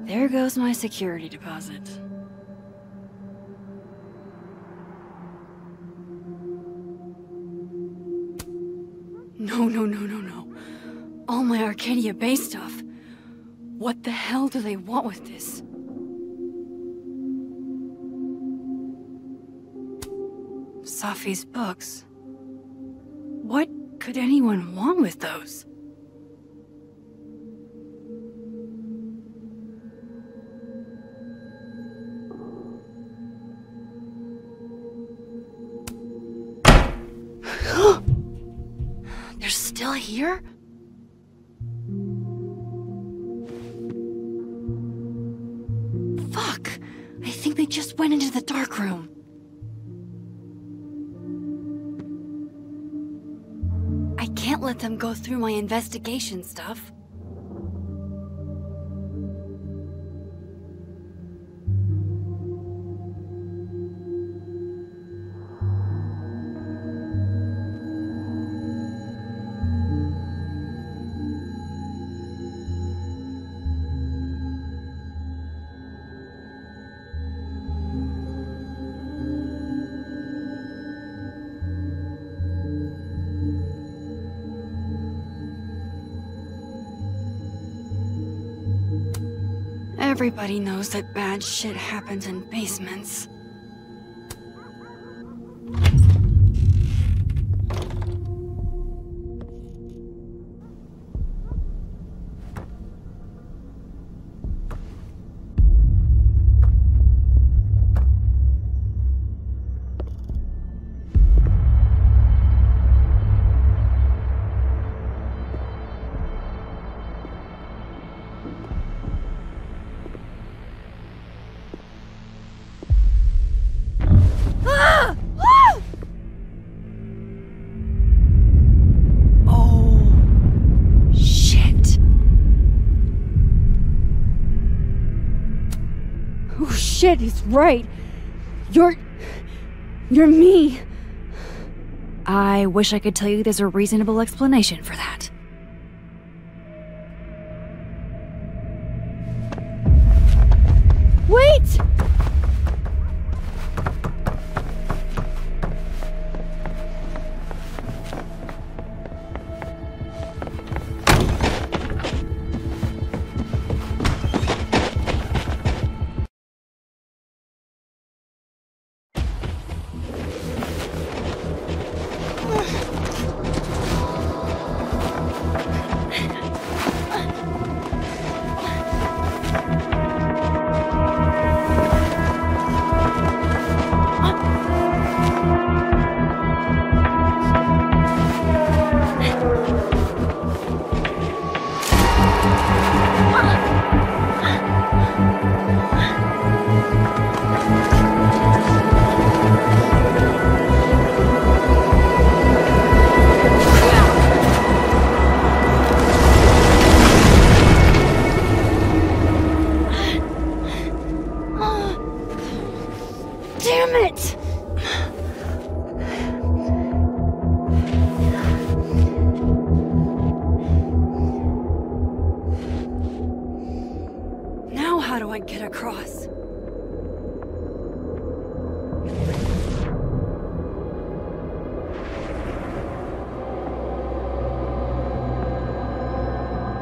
There goes my security deposit. No. All my Arcadia Bay stuff. What the hell do they want with this? Safi's books. What could anyone want with those? They're still here? Fuck! I think they just went into the dark room. I can't let them go through my investigation stuff. Everybody knows that bad shit happens in basements. Shit, he's right. You're me. I wish I could tell you there's a reasonable explanation for that. Wait!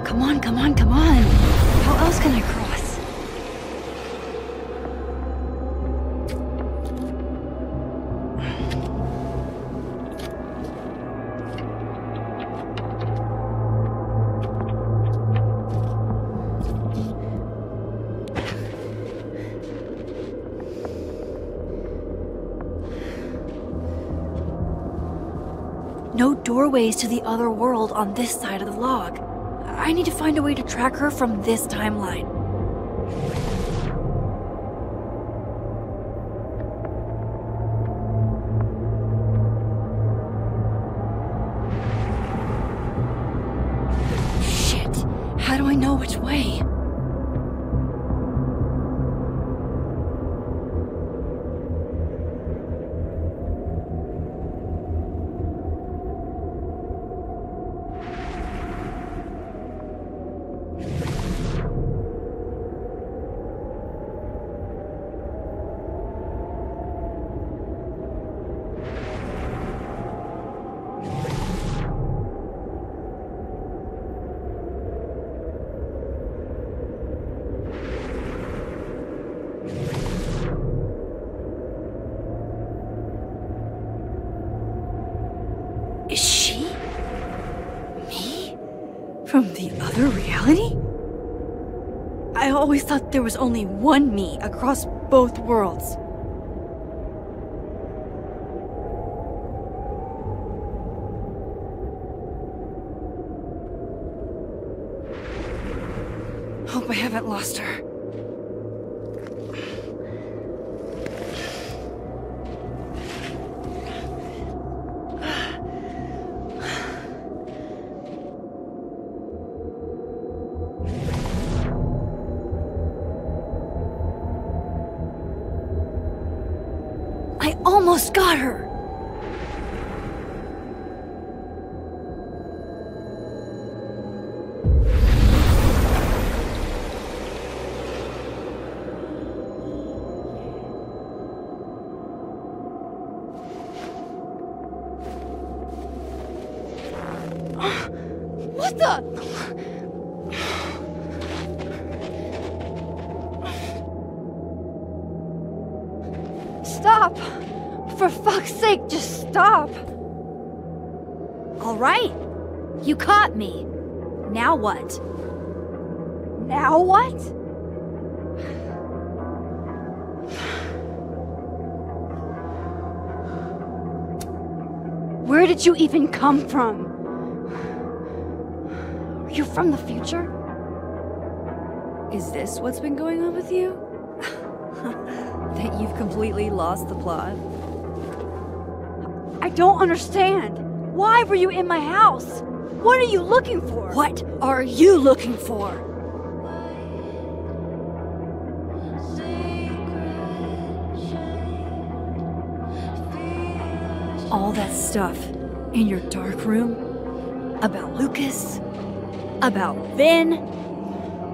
Come on. How else can I cross? No doorways to the other world on this side of the log. I need to find a way to track her from this timeline. Shit! How do I know which way? From the other reality? I always thought there was only one me across both worlds. Hope I haven't lost her. Almost got her! What the? For fuck's sake, just stop! All right. You caught me. Now what? Now what? Where did you even come from? Are you from the future? Is this what's been going on with you? That you've completely lost the plot? I don't understand. Why were you in my house? What are you looking for? What are you looking for? All that stuff in your dark room? About Lucas? About Vin?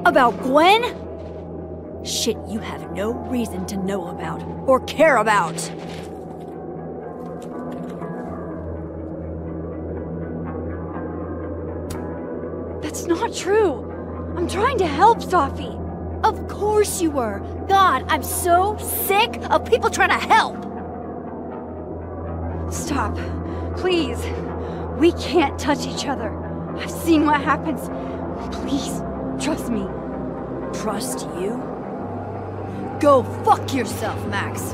About Gwen? Shit you have no reason to know about or care about. That's not true. I'm trying to help, Safi. Of course you were. God, I'm so sick of people trying to help. Stop. Please. We can't touch each other. I've seen what happens. Please, trust me. Trust you? Go fuck yourself, Max.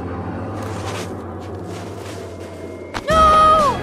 No!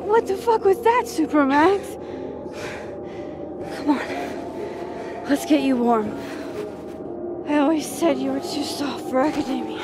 What the fuck was that, Supermax? Come on. Let's get you warm. I always said you were too soft for academia.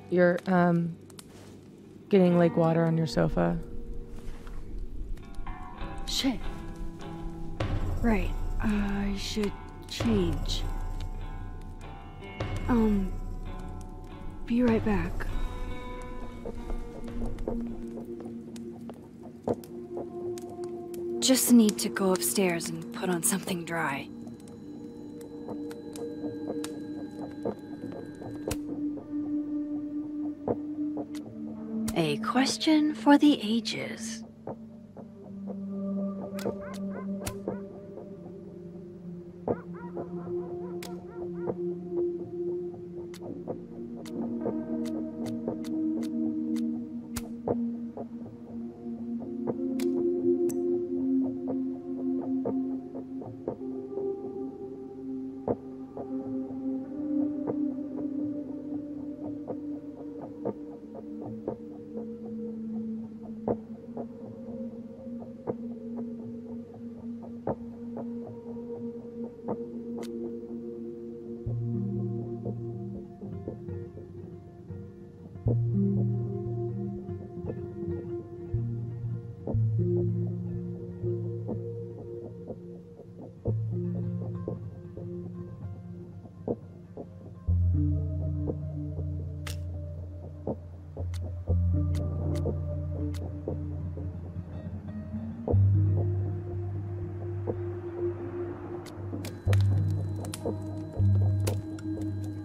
You're, getting lake water on your sofa. Shit. Right. I should change. Be right back. Just need to go upstairs and put on something dry. A question for the ages.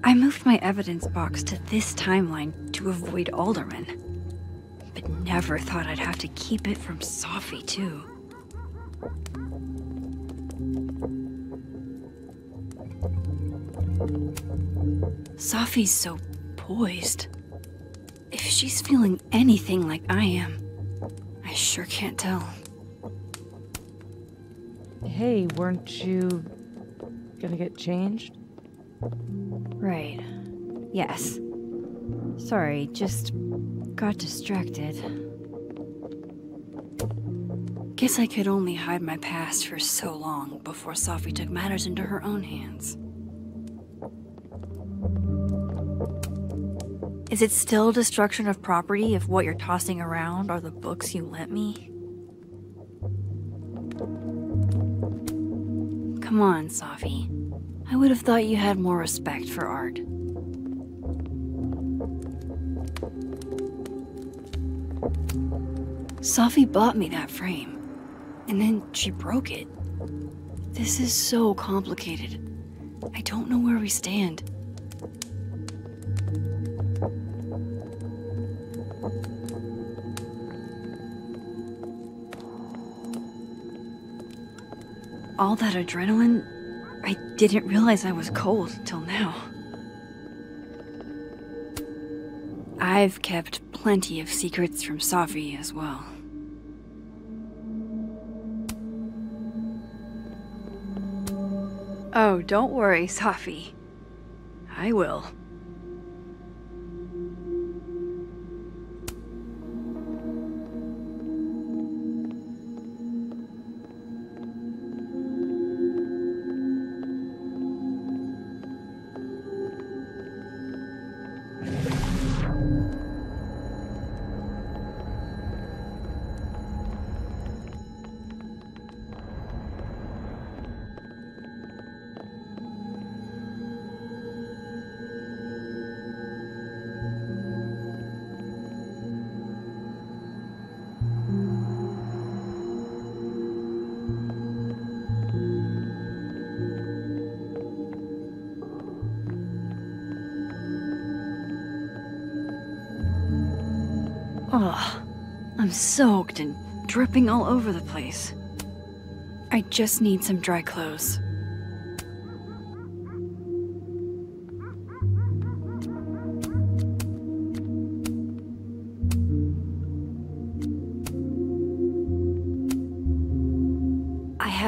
I moved my evidence box to this timeline to avoid Alderman, but never thought I'd have to keep it from Safi, too. Safi's so poised. If she's feeling anything like I am, I sure can't tell. Hey, weren't you gonna get changed? Right. Yes. Sorry, just got distracted. Guess I could only hide my past for so long before Safi took matters into her own hands. Is it still destruction of property if what you're tossing around are the books you lent me? Come on, Safi. I would have thought you had more respect for art. Safi bought me that frame, and then she broke it. This is so complicated. I don't know where we stand. All that adrenaline, I didn't realize I was cold until now. I've kept plenty of secrets from Safi as well. Oh, don't worry, Safi. I will. Oh, I'm soaked and dripping all over the place. I just need some dry clothes.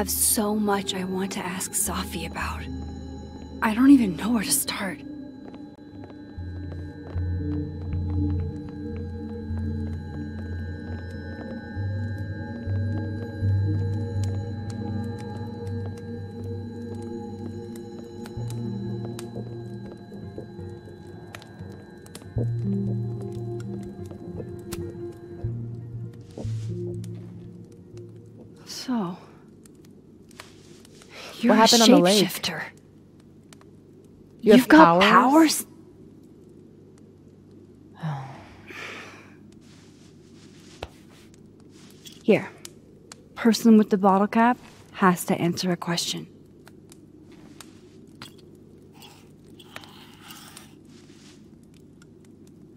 have so much I want to ask Safi about. I don't even know where to start. So, you're What happened a on the lake? shapeshifter. You've got powers? Here, person with the bottle cap has to answer a question.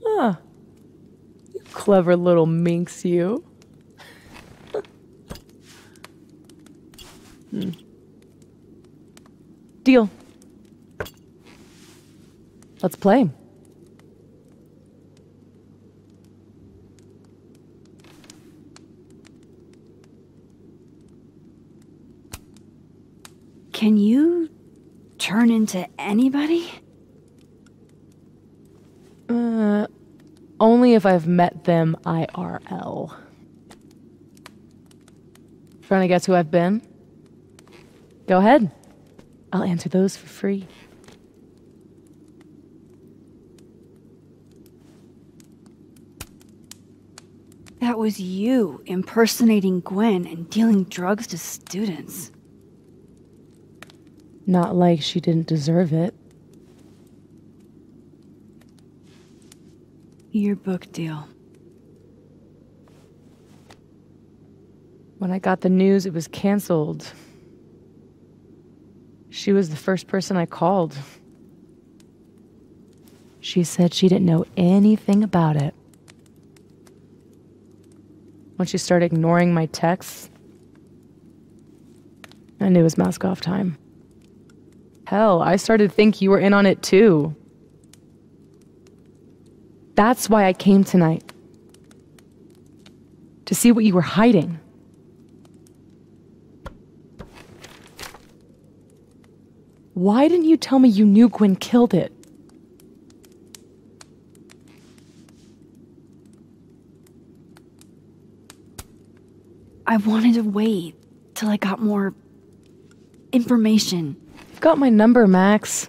Ah, you clever little minx, you. Deal. Let's play. Can you turn into anybody? Only if I've met them IRL. Trying to guess who I've been? Go ahead. I'll answer those for free. That was you impersonating Gwen and dealing drugs to students. Not like she didn't deserve it. Your book deal. When I got the news it was canceled, she was the first person I called. She said she didn't know anything about it. When she started ignoring my texts, I knew it was mask off time. Hell, I started to think you were in on it too. That's why I came tonight. To see what you were hiding. Why didn't you tell me you knew Gwen killed it? I wanted to wait till I got more information. You've got my number, Max.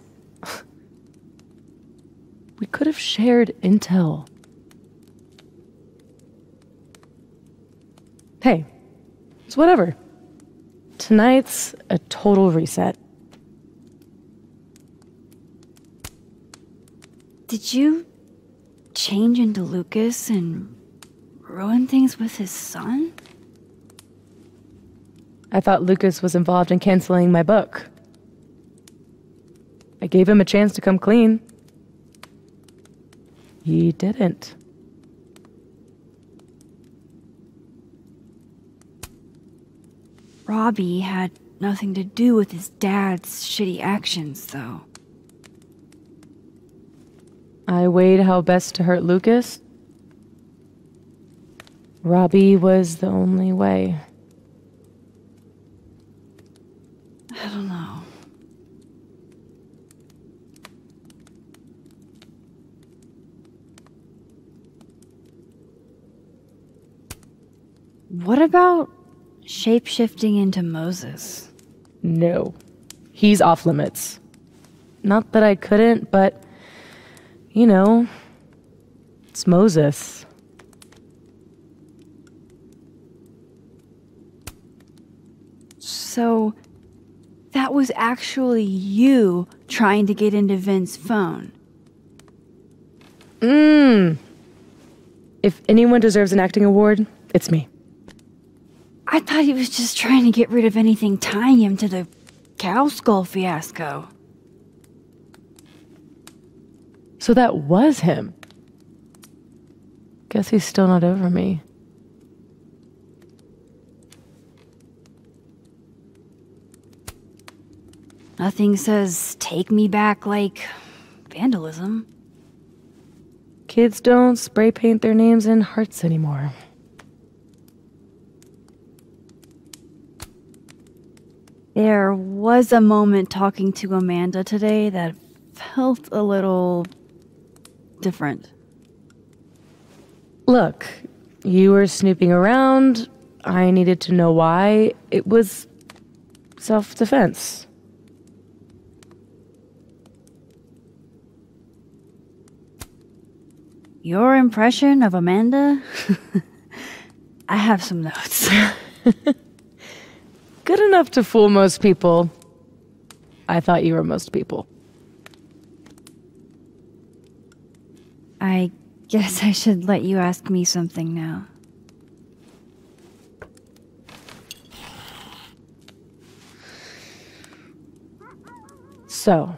We could have shared intel. Hey, it's whatever. Tonight's a total reset. Did you change into Lucas and ruin things with his son? I thought Lucas was involved in canceling my book. I gave him a chance to come clean. He didn't. Robbie had nothing to do with his dad's shitty actions, though. I weighed how best to hurt Lucas. Robbie was the only way. I don't know. What about shape-shifting into Moses? No. He's off limits. Not that I couldn't, but, you know, it's Moses. So, that was actually you trying to get into Vin's phone. If anyone deserves an acting award, it's me. I thought he was just trying to get rid of anything tying him to the cow skull fiasco. So that was him. Guess he's still not over me. Nothing says take me back like vandalism. Kids don't spray paint their names in hearts anymore. There was a moment talking to Amanda today that felt a little different. Look, you were snooping around. I needed to know why. It was self-defense. Your impression of Amanda? I have some notes. Good enough to fool most people. I thought you were most people. I guess I should let you ask me something now. So,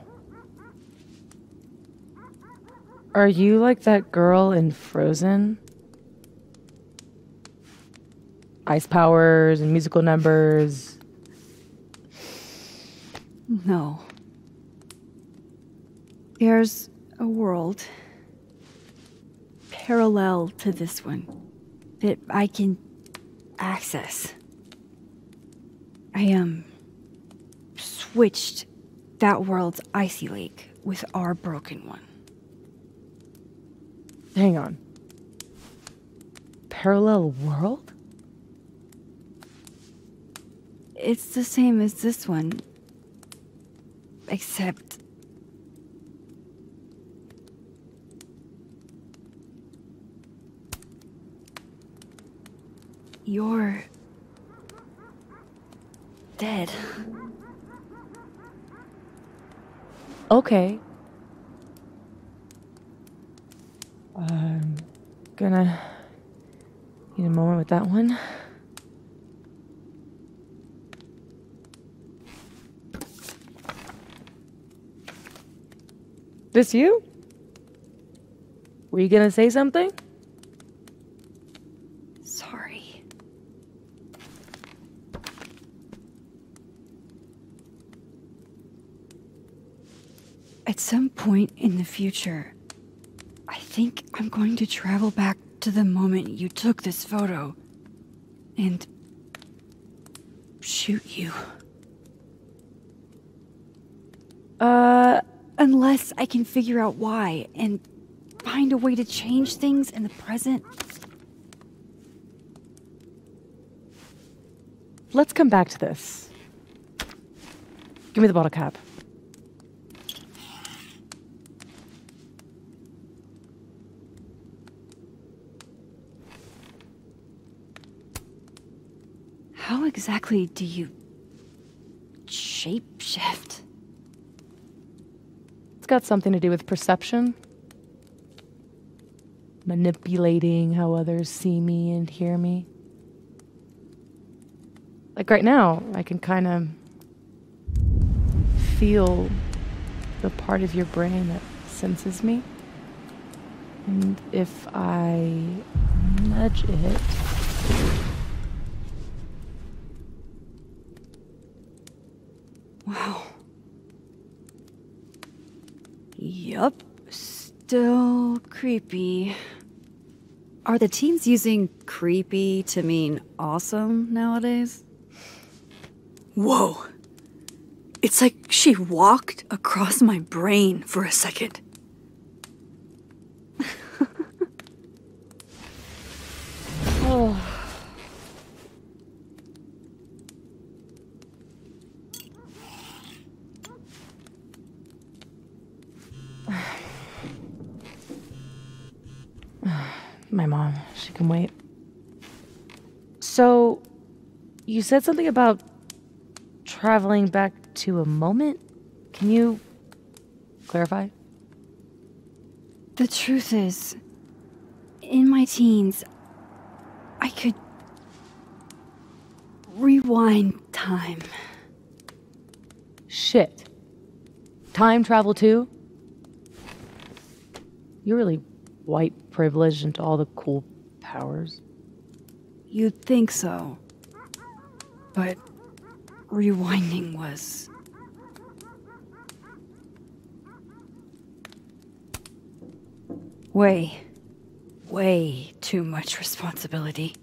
are you like that girl in Frozen? Ice powers and musical numbers. No. There's a world parallel to this one that I can access. I switched that world's icy lake with our broken one. Hang on. Parallel world? It's the same as this one, except you're dead. Okay. I'm gonna need a moment with that one. This you? Were you gonna say something? Sorry. At some point in the future, I think I'm going to travel back to the moment you took this photo and shoot you. Unless I can figure out why and find a way to change things in the present. Let's come back to this. Give me the bottle cap. How exactly do you shapeshift? It's got something to do with perception. Manipulating how others see me and hear me. Like right now, I can kind of feel the part of your brain that senses me. And if I nudge it... Wow. Yup. Still creepy. Are the teens using creepy to mean awesome nowadays? Whoa. It's like she walked across my brain for a second. Oh. My mom, she can wait. So, you said something about traveling back to a moment? Can you clarify? The truth is, in my teens, I could rewind time. Shit. Time travel too? You're really white privileged into all the cool powers. You'd think so. But rewinding was... way too much responsibility.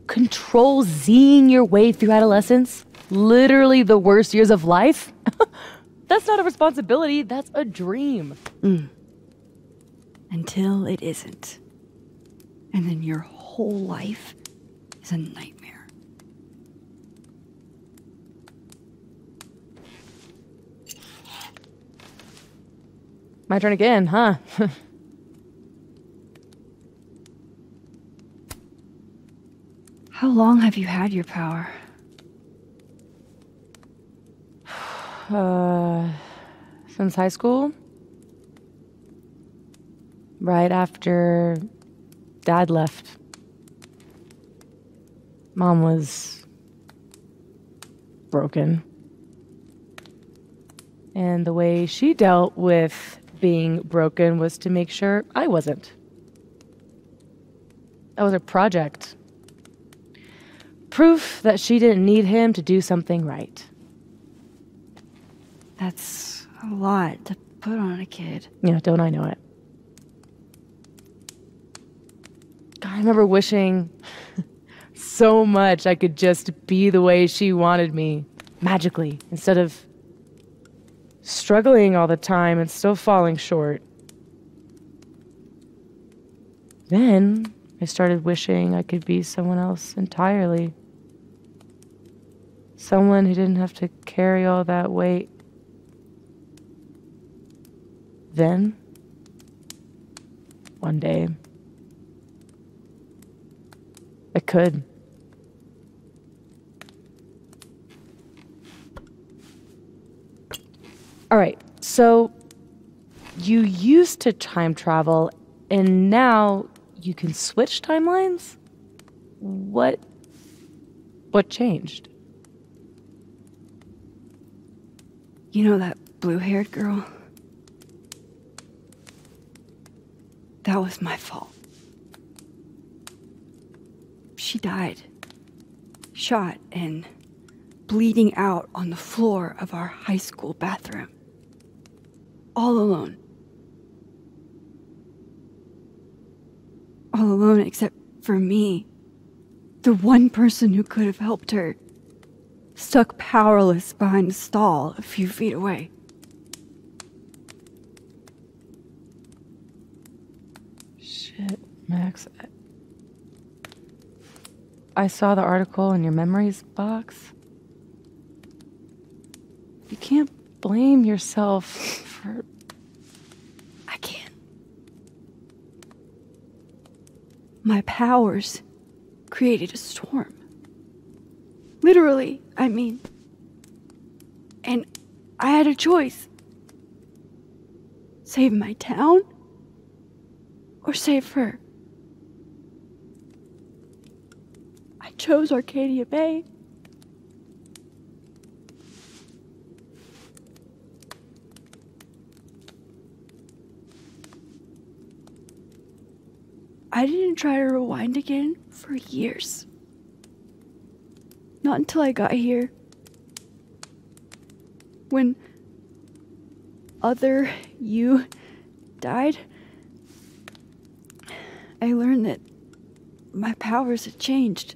Control Zing your way through adolescence? literally the worst years of life? That's not a responsibility, that's a dream. Until it isn't. And then your whole life is a nightmare. My turn again, huh? How long have you had your power? Since high school? Right after Dad left. Mom was broken. And the way she dealt with being broken was to make sure I wasn't. That was a project. Proof that she didn't need him to do something right. That's a lot to put on a kid. Yeah, don't I know it? God, I remember wishing so much I could just be the way she wanted me, magically, instead of struggling all the time and still falling short. Then I started wishing I could be someone else entirely. Someone who didn't have to carry all that weight. Then, one day, I could. All right, so you used to time travel, and now you can switch timelines? What changed? You know that blue-haired girl? That was my fault. She died. Shot and bleeding out on the floor of our high school bathroom. All alone. All alone except for me. The one person who could have helped her. Stuck powerless behind a stall a few feet away. Shit, Max. I saw the article in your memories box. You can't blame yourself for... I can't. My powers created a storm. Literally, I mean. And I had a choice. Save my town or save her. I chose Arcadia Bay. I didn't try to rewind again for years. Not until I got here. When other you died, I learned that my powers had changed.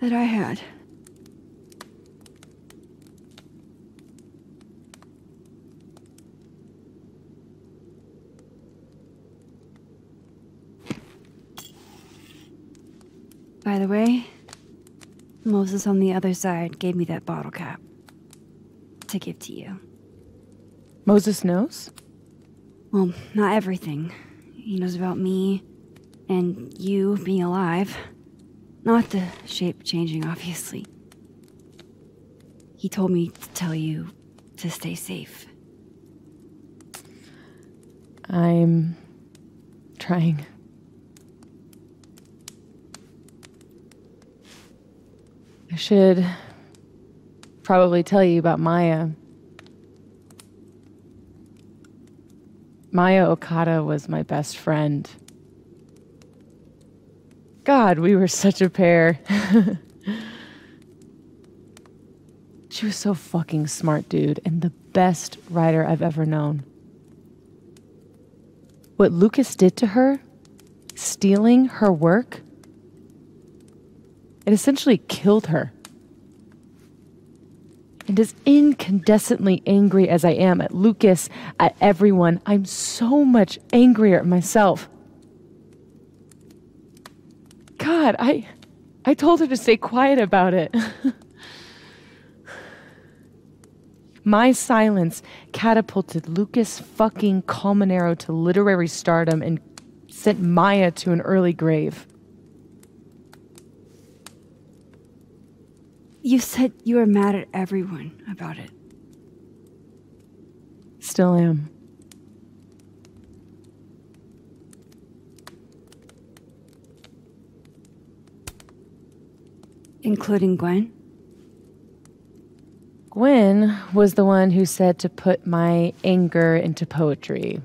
That I had. By the way, Moses on the other side gave me that bottle cap to give to you. Moses knows? Well, not everything. He knows about me and you being alive. Not the shape changing, obviously. He told me to tell you to stay safe. I'm trying. I should probably tell you about Maya. Maya Okada was my best friend. God, we were such a pair. She was so fucking smart, dude, and the best writer I've ever known. What Lucas did to her, stealing her work, It essentially killed her. And as incandescently angry as I am at Lucas, at everyone, I'm so much angrier at myself. God, I told her to stay quiet about it. My silence catapulted Lucas fucking Colmenero to literary stardom and sent Maya to an early grave. You said you were mad at everyone about it. Still am. Including Gwen? Gwen was the one who said to put my anger into poetry.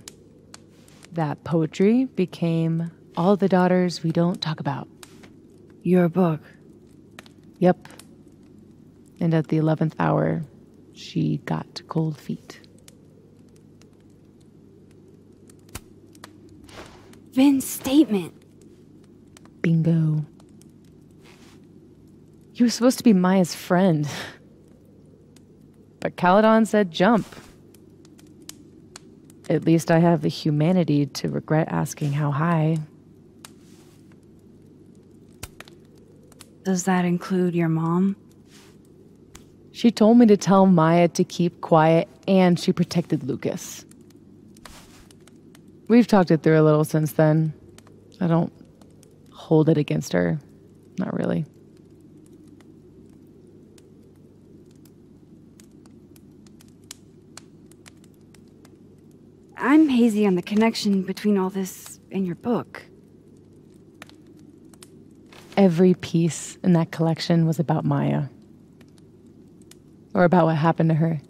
That poetry became All the Daughters We Don't Talk About. Your book? Yep. And at the 11th hour, she got cold feet. Vin's statement. Bingo. You were supposed to be Maya's friend. But Caledon said jump. At least I have the humanity to regret asking how high. Does that include your mom? She told me to tell Maya to keep quiet, and she protected Lucas. We've talked it through a little since then. I don't hold it against her. Not really. I'm hazy on the connection between all this and your book. Every piece in that collection was about Maya. Or about what happened to her.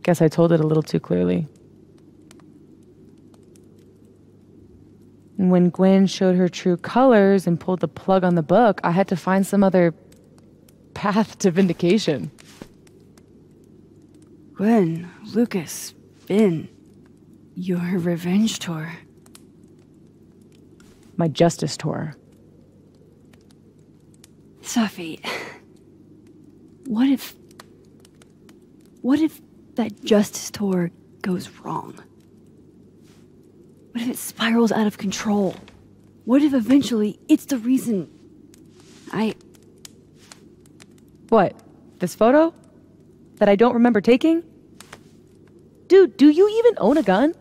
Guess I told it a little too clearly. And when Gwen showed her true colors and pulled the plug on the book, I had to find some other path to vindication. Gwen, Lucas, Vin, your revenge tour. My justice tour. Safi, what if that justice tour goes wrong? What if it spirals out of control? What if eventually it's the reason What? This photo? That I don't remember taking? Dude, do you even own a gun?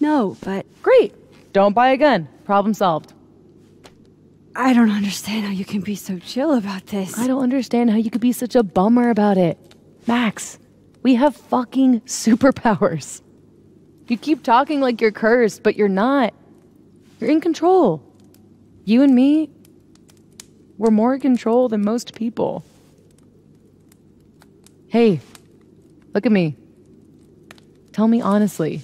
No, but... Great! Don't buy a gun. Problem solved. I don't understand how you can be so chill about this. I don't understand how you could be such a bummer about it. Max, we have fucking superpowers. You keep talking like you're cursed, but you're not. You're in control. You and me, we're more in control than most people. Hey, look at me. Tell me honestly.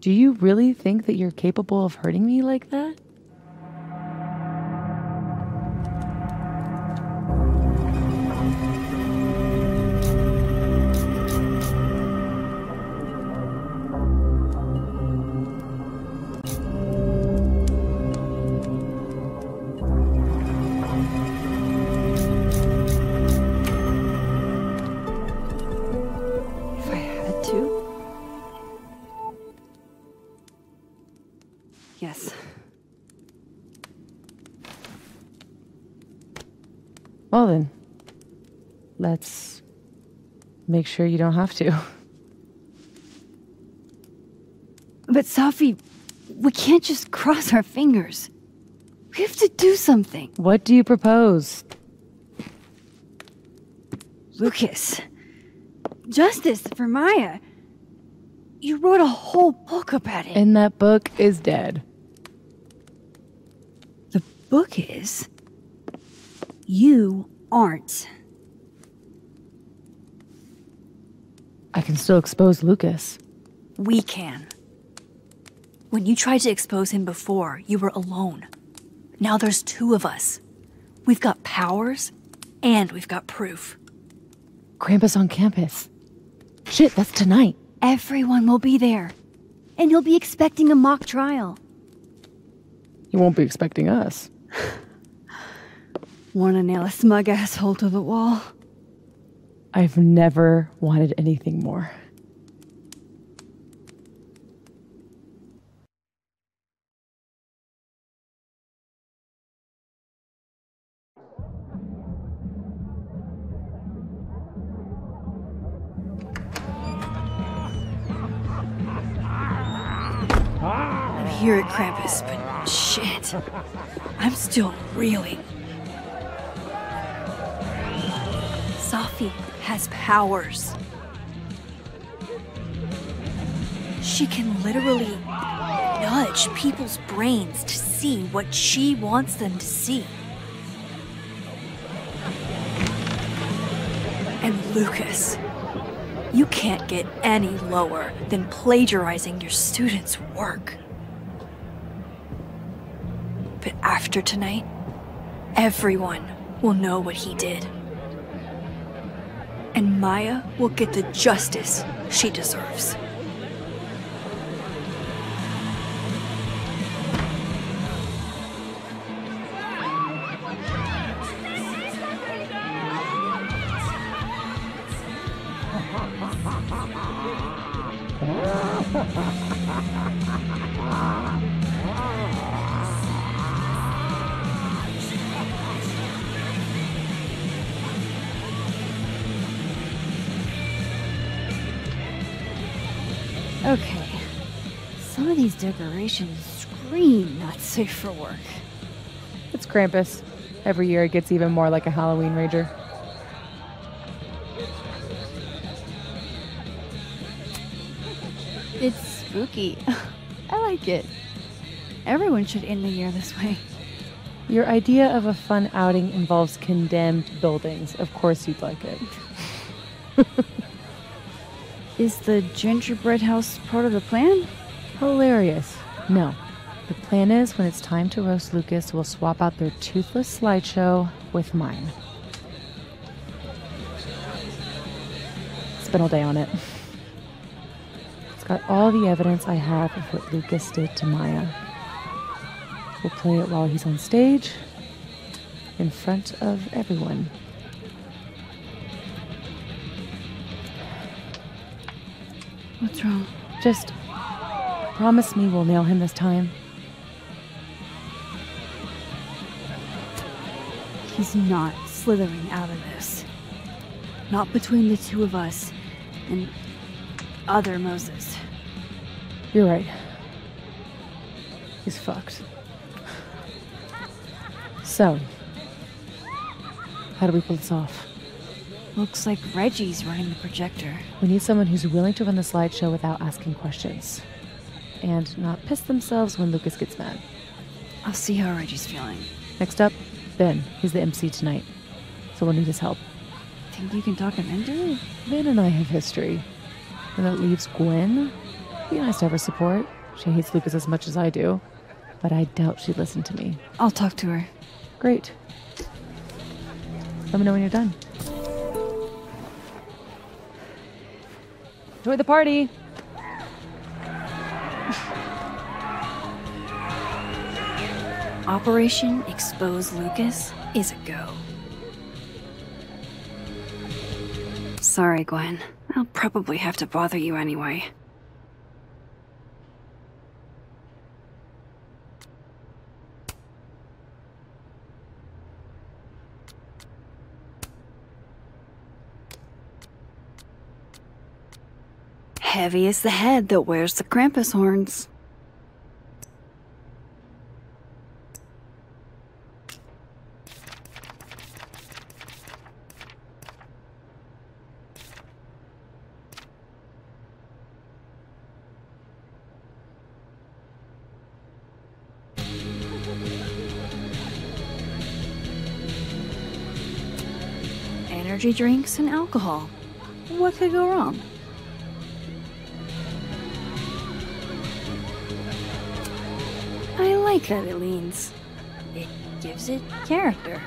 Do you really think that you're capable of hurting me like that? Yes. Well then, let's make sure you don't have to. But Safi, we can't just cross our fingers. We have to do something. What do you propose? Lucas, justice for Maya. You wrote a whole book about it. And that book is dead. The book is... You aren't. I can still expose Lucas. We can. When you tried to expose him before, you were alone. Now there's two of us. We've got powers, and we've got proof. Krampus on campus. Shit, that's tonight. Everyone will be there. And he'll be expecting a mock trial. You won't be expecting us. Wanna nail a smug asshole to the wall? I've never wanted anything more. I'm here at Krampus, but shit. I'm still reeling. Safi has powers. She can literally nudge people's brains to see what she wants them to see. And Lucas, you can't get any lower than plagiarizing your students' work. But after tonight, everyone will know what he did. And Maya will get the justice she deserves. Okay, some of these decorations scream not safe for work. It's Krampus. Every year it gets even more like a Halloween rager. It's spooky. I like it. Everyone should end the year this way. Your idea of a fun outing involves condemned buildings. Of course you'd like it. Is the gingerbread house part of the plan? Hilarious. No. The plan is when it's time to roast Lucas, we'll swap out their toothless slideshow with mine. Spent all day on it. It's got all the evidence I have of what Lucas did to Maya. We'll play it while he's on stage, in front of everyone. What's wrong? Just promise me we'll nail him this time. He's not slithering out of this. Not between the two of us and other Moses. You're right. He's fucked. So, how do we pull this off? Looks like Reggie's running the projector. We need someone who's willing to run the slideshow without asking questions. And not piss themselves when Lucas gets mad. I'll see how Reggie's feeling. Next up, Ben. He's the MC tonight. So we'll need his help. Think you can talk him into it? Ben and I have history. And that leaves Gwen. It'd be nice to have her support. She hates Lucas as much as I do. But I doubt she'd listen to me. I'll talk to her. Great. Let me know when you're done. Enjoy the party! Operation Expose Lucas is a go. Sorry, Gwen. I'll probably have to bother you anyway. Heavy is the head that wears the Krampus horns. Energy drinks and alcohol. What could go wrong? I like that it leans. It gives it character.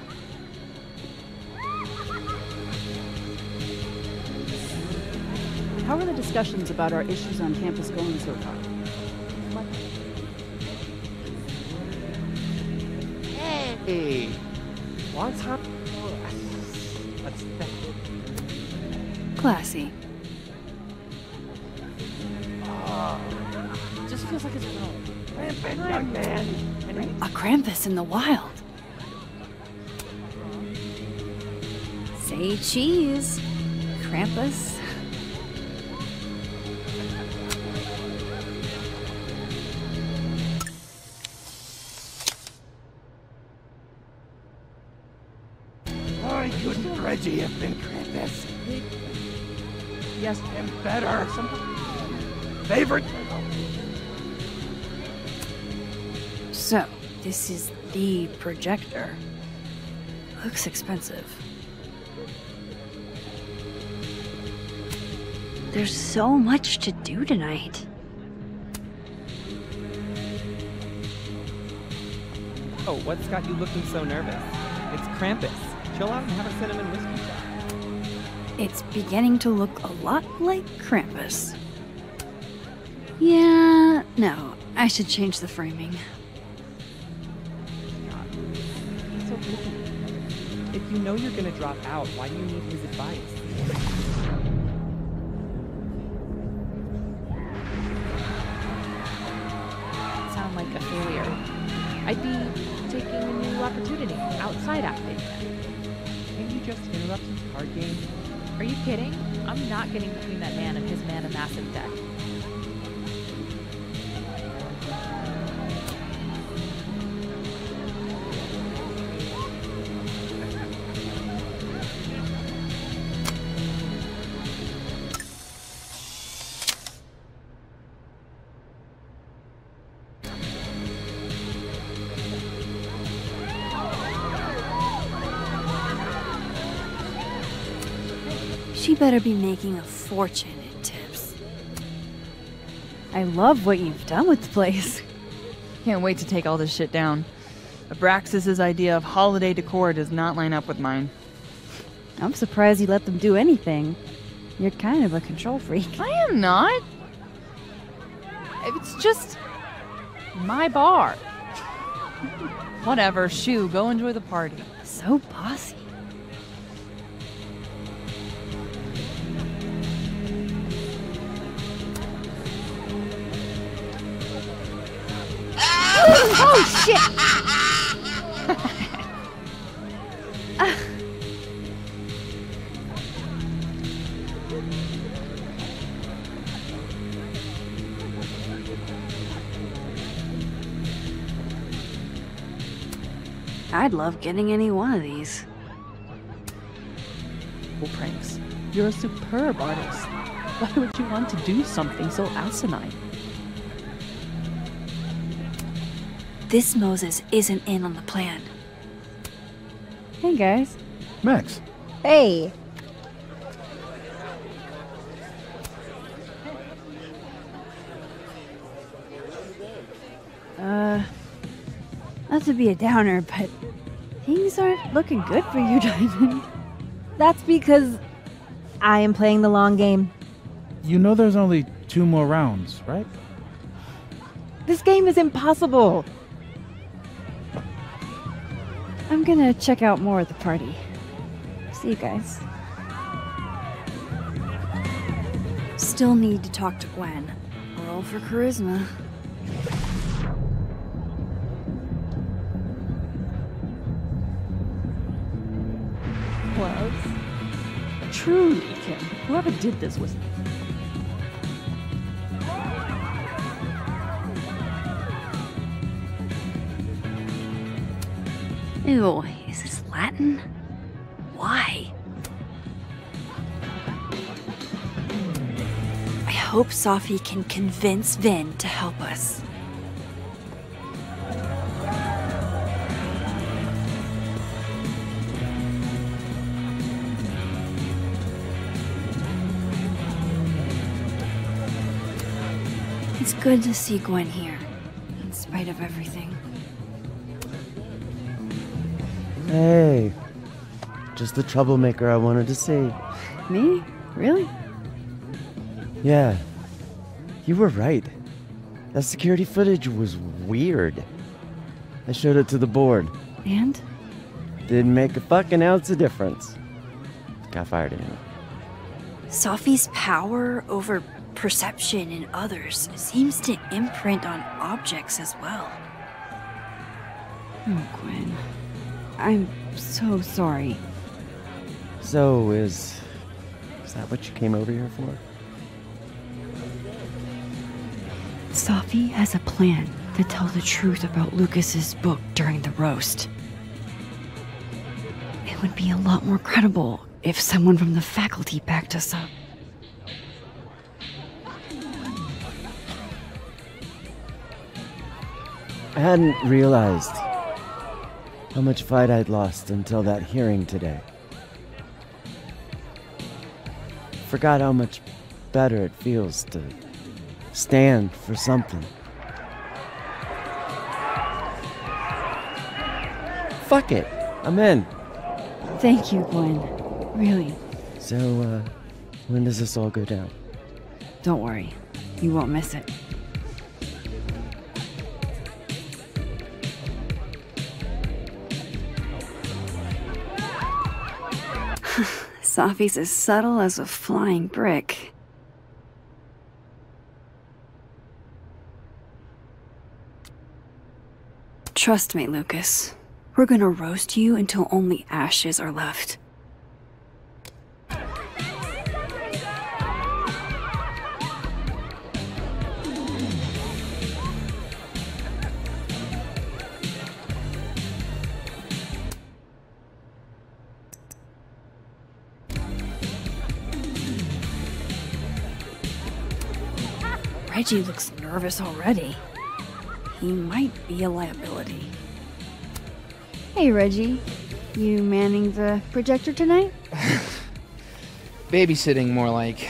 How are the discussions about our issues on campus going so far? Hey, one time. Classy. Just feels like it's time, man. A Krampus in the wild. Say cheese. Krampus. Why couldn't Reggie have been Krampus? Yes, And better. Favorite. So, this is the projector. Looks expensive. There's so much to do tonight. Oh, what's got you looking so nervous? It's Krampus. Chill out and have a cinnamon whiskey shot. It's beginning to look a lot like Krampus. Yeah, no, I should change the framing. So listen, if you know you're gonna drop out, why do you need his advice? Sound like a failure. I'd be taking a new opportunity outside acting. Can you just interrupt his card game? Are you kidding? I'm not getting between that man and his mana massive deck. She better be making a fortune in tips. I love what you've done with the place. Can't wait to take all this shit down. Abraxas's idea of holiday decor does not line up with mine. I'm surprised you let them do anything. You're kind of a control freak. I am not. It's just my bar. Whatever, shoo, go enjoy the party. So bossy. Oh, shit! I'd love getting any one of these. Well, Pranks, you're a superb artist. Why would you want to do something so asinine? This Moses isn't in on the plan. Hey, guys. Max. Hey. Not to be a downer, but things aren't looking good for you, Diamond. That's because I am playing the long game. You know there's only 2 more rounds, right? This game is impossible. I'm gonna check out more at the party. See you guys. Still need to talk to Gwen. Roll for charisma. Was. Truly, Kim. Whoever did this was... Ew, is this Latin? Why? I hope Safi can convince Vin to help us. It's good to see Gwen here, in spite of everything. Hey, just the troublemaker I wanted to see. Me? Really? Yeah, you were right. That security footage was weird. I showed it to the board. And? Didn't make a fucking ounce of difference. Got fired anyway. Safi's power over perception in others seems to imprint on objects as well. Oh, Gwen. I'm so sorry. So, is that what you came over here for? Safi has a plan to tell the truth about Lucas's book during the roast. It would be a lot more credible if someone from the faculty backed us up. I hadn't realized how much fight I'd lost until that hearing today. Forgot how much better it feels to stand for something. Fuck it, I'm in. Thank you, Gwen. Really. So, when does this all go down? Don't worry. You won't miss it. Safi's as subtle as a flying brick. Trust me, Lucas. We're gonna roast you until only ashes are left. Reggie looks nervous already. He might be a liability. Hey, Reggie. You manning the projector tonight? Babysitting, more like.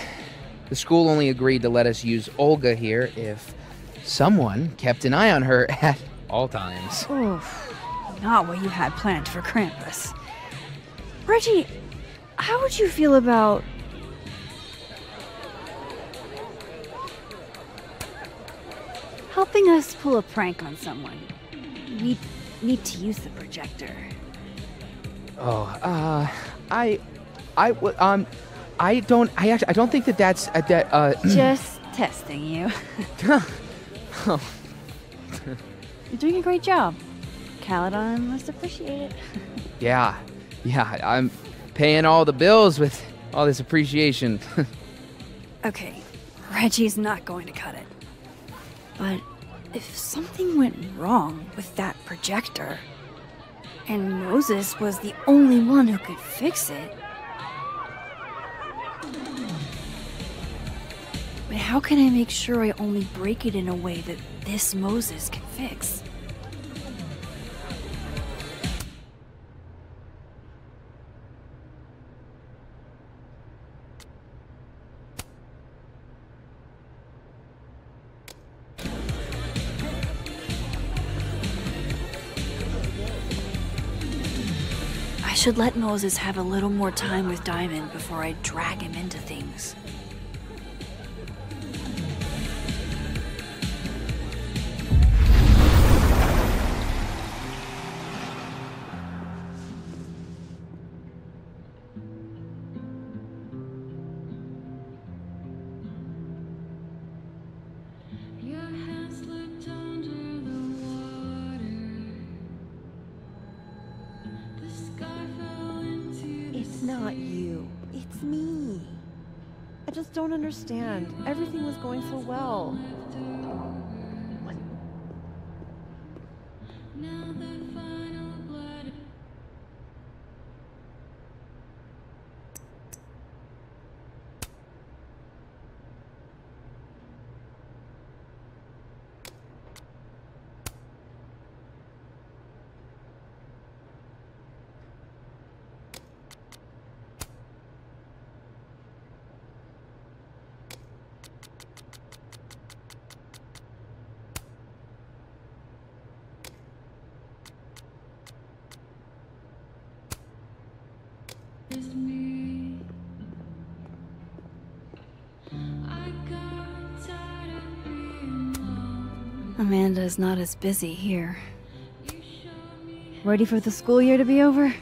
The school only agreed to let us use Olga here if someone kept an eye on her at all times. Oof. Not what you had planned for Krampus. Reggie, how would you feel about... helping us pull a prank on someone? We need to use the projector. Oh, I don't think that's Just testing you. Oh. You're doing a great job. Caledon must appreciate it. Yeah, I'm paying all the bills with all this appreciation. Okay, Reggie's not going to cut it. But if something went wrong with that projector, and Moses was the only one who could fix it, but how can I make sure I only break it in a way that this Moses can fix? I should let Moses have a little more time with Diamond before I drag him into things. Not you. It's me. I just don't understand. Everything was going so well. What? Amanda's not as busy here. Ready for the school year to be over?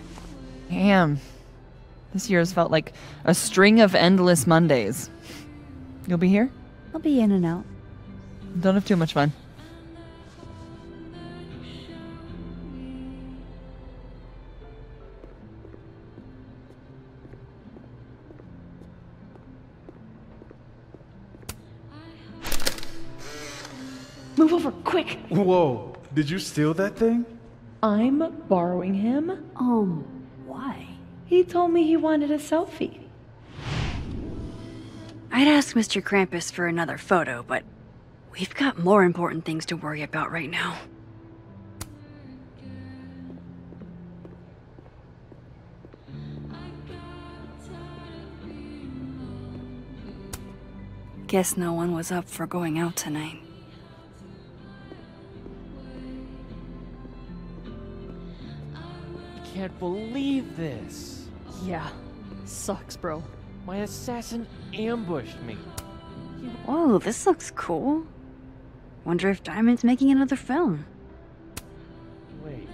Damn. This year has felt like a string of endless Mondays. You'll be here? I'll be in and out. Don't have too much fun. Move over, quick! Whoa, did you steal that thing? I'm borrowing him. Why? He told me he wanted a selfie. I'd ask Mr. Krampus for another photo, but we've got more important things to worry about right now. Guess no one was up for going out tonight. I can't believe this. Yeah, sucks, bro. My assassin ambushed me. Whoa, this looks cool. Wonder if Diamond's making another film. Wait.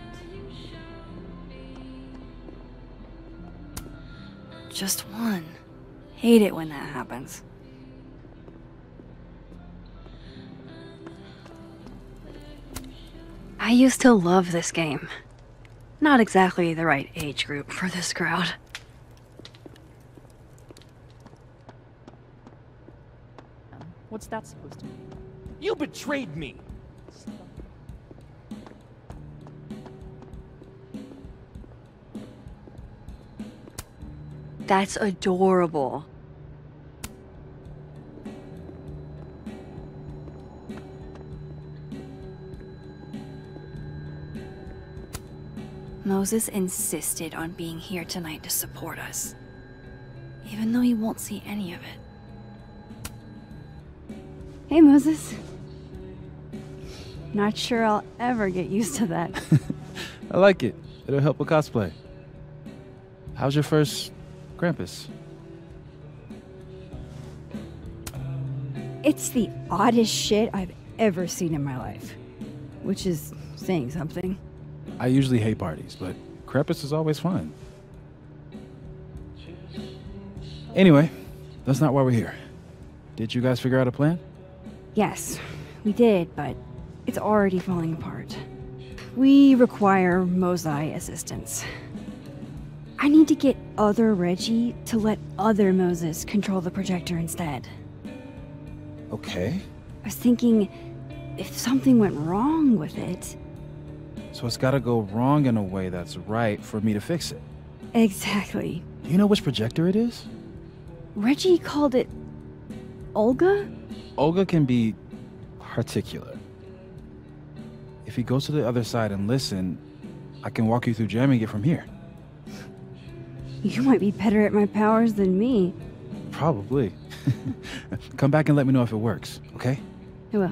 Just one. Hate it when that happens. I used to love this game. Not exactly the right age group for this crowd. What's that supposed to mean? You betrayed me! That's adorable. Moses insisted on being here tonight to support us, even though he won't see any of it. Hey, Moses. Not sure I'll ever get used to that. I like it. It'll help with cosplay. How's your first Krampus? It's the oddest shit I've ever seen in my life, which is saying something. I usually hate parties, but Krampus is always fun. Anyway, that's not why we're here. Did you guys figure out a plan? Yes, we did, but it's already falling apart. We require Mosai assistance. I need to get other Reggie to let other Moses control the projector instead. Okay. I was thinking, if something went wrong with it... So it's gotta go wrong in a way that's right for me to fix it. Exactly. Do you know which projector it is? Reggie called it... Olga? Olga can be particular. If you go to the other side and listen, I can walk you through jamming it from here. You might be better at my powers than me. Probably. Come back and let me know if it works, okay? I will.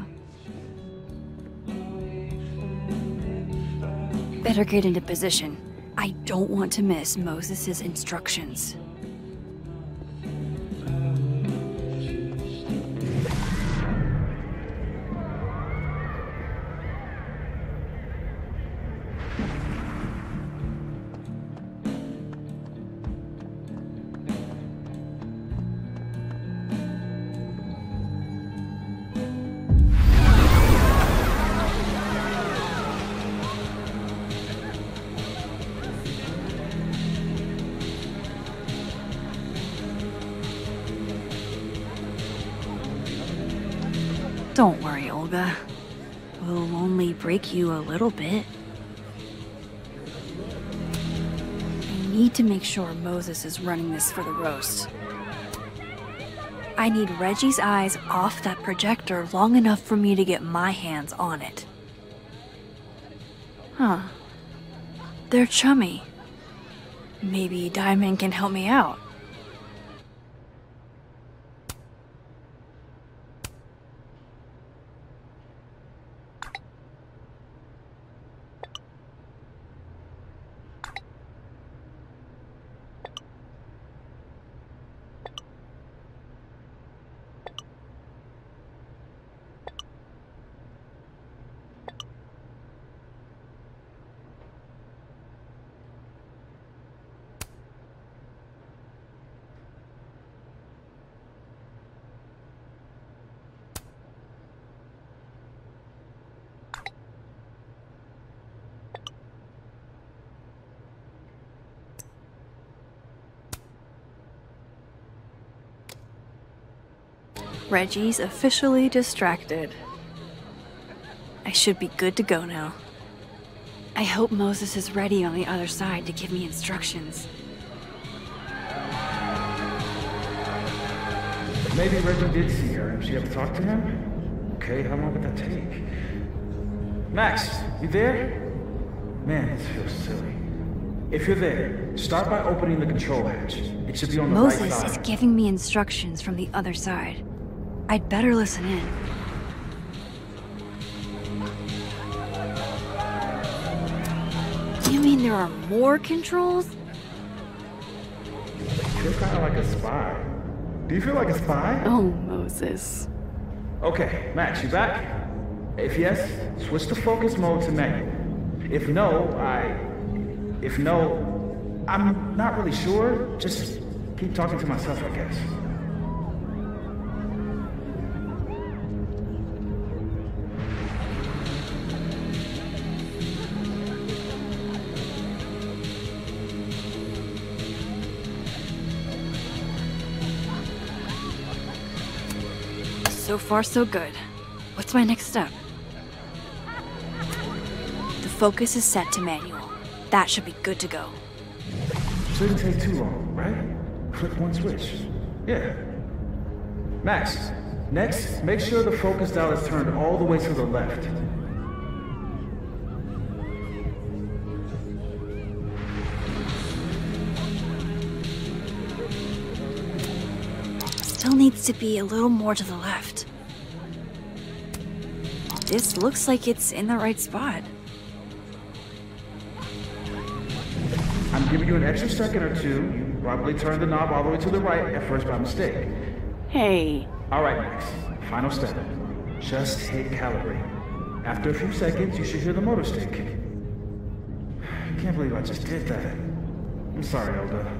Better get into position. I don't want to miss Moses' instructions. Don't worry, Olga. We'll only break you a little bit. I need to make sure Moses is running this for the roast. I need Reggie's eyes off that projector long enough for me to get my hands on it. Huh. They're chummy. Maybe Diamond can help me out. Reggie's officially distracted. I should be good to go now. I hope Moses is ready on the other side to give me instructions. Maybe Reggie did see her and she had to talk to him? Okay, how long would that take? Max, you there? Man, this feels silly. If you're there, start by opening the control hatch. It should be on the right side. Moses is giving me instructions from the other side. I'd better listen in. You mean there are more controls? You're kind of like a spy. Do you feel like a spy? Oh, Moses. Okay, Max, you back? If yes, switch to focus mode to manual. If no, I'm not really sure. Just keep talking to myself, I guess. So far, so good. What's my next step? The focus is set to manual. That should be good to go. Shouldn't take too long, right? Flip one switch. Yeah. Max, next, make sure the focus dial is turned all the way to the left. Still needs to be a little more to the left. This looks like it's in the right spot. I'm giving you an extra second or two. You probably turned the knob all the way to the right at first by mistake. Hey. All right, Max. Final step. Just hit calibrate. After a few seconds, you should hear the motor stick. I can't believe I just did that. I'm sorry, Elda.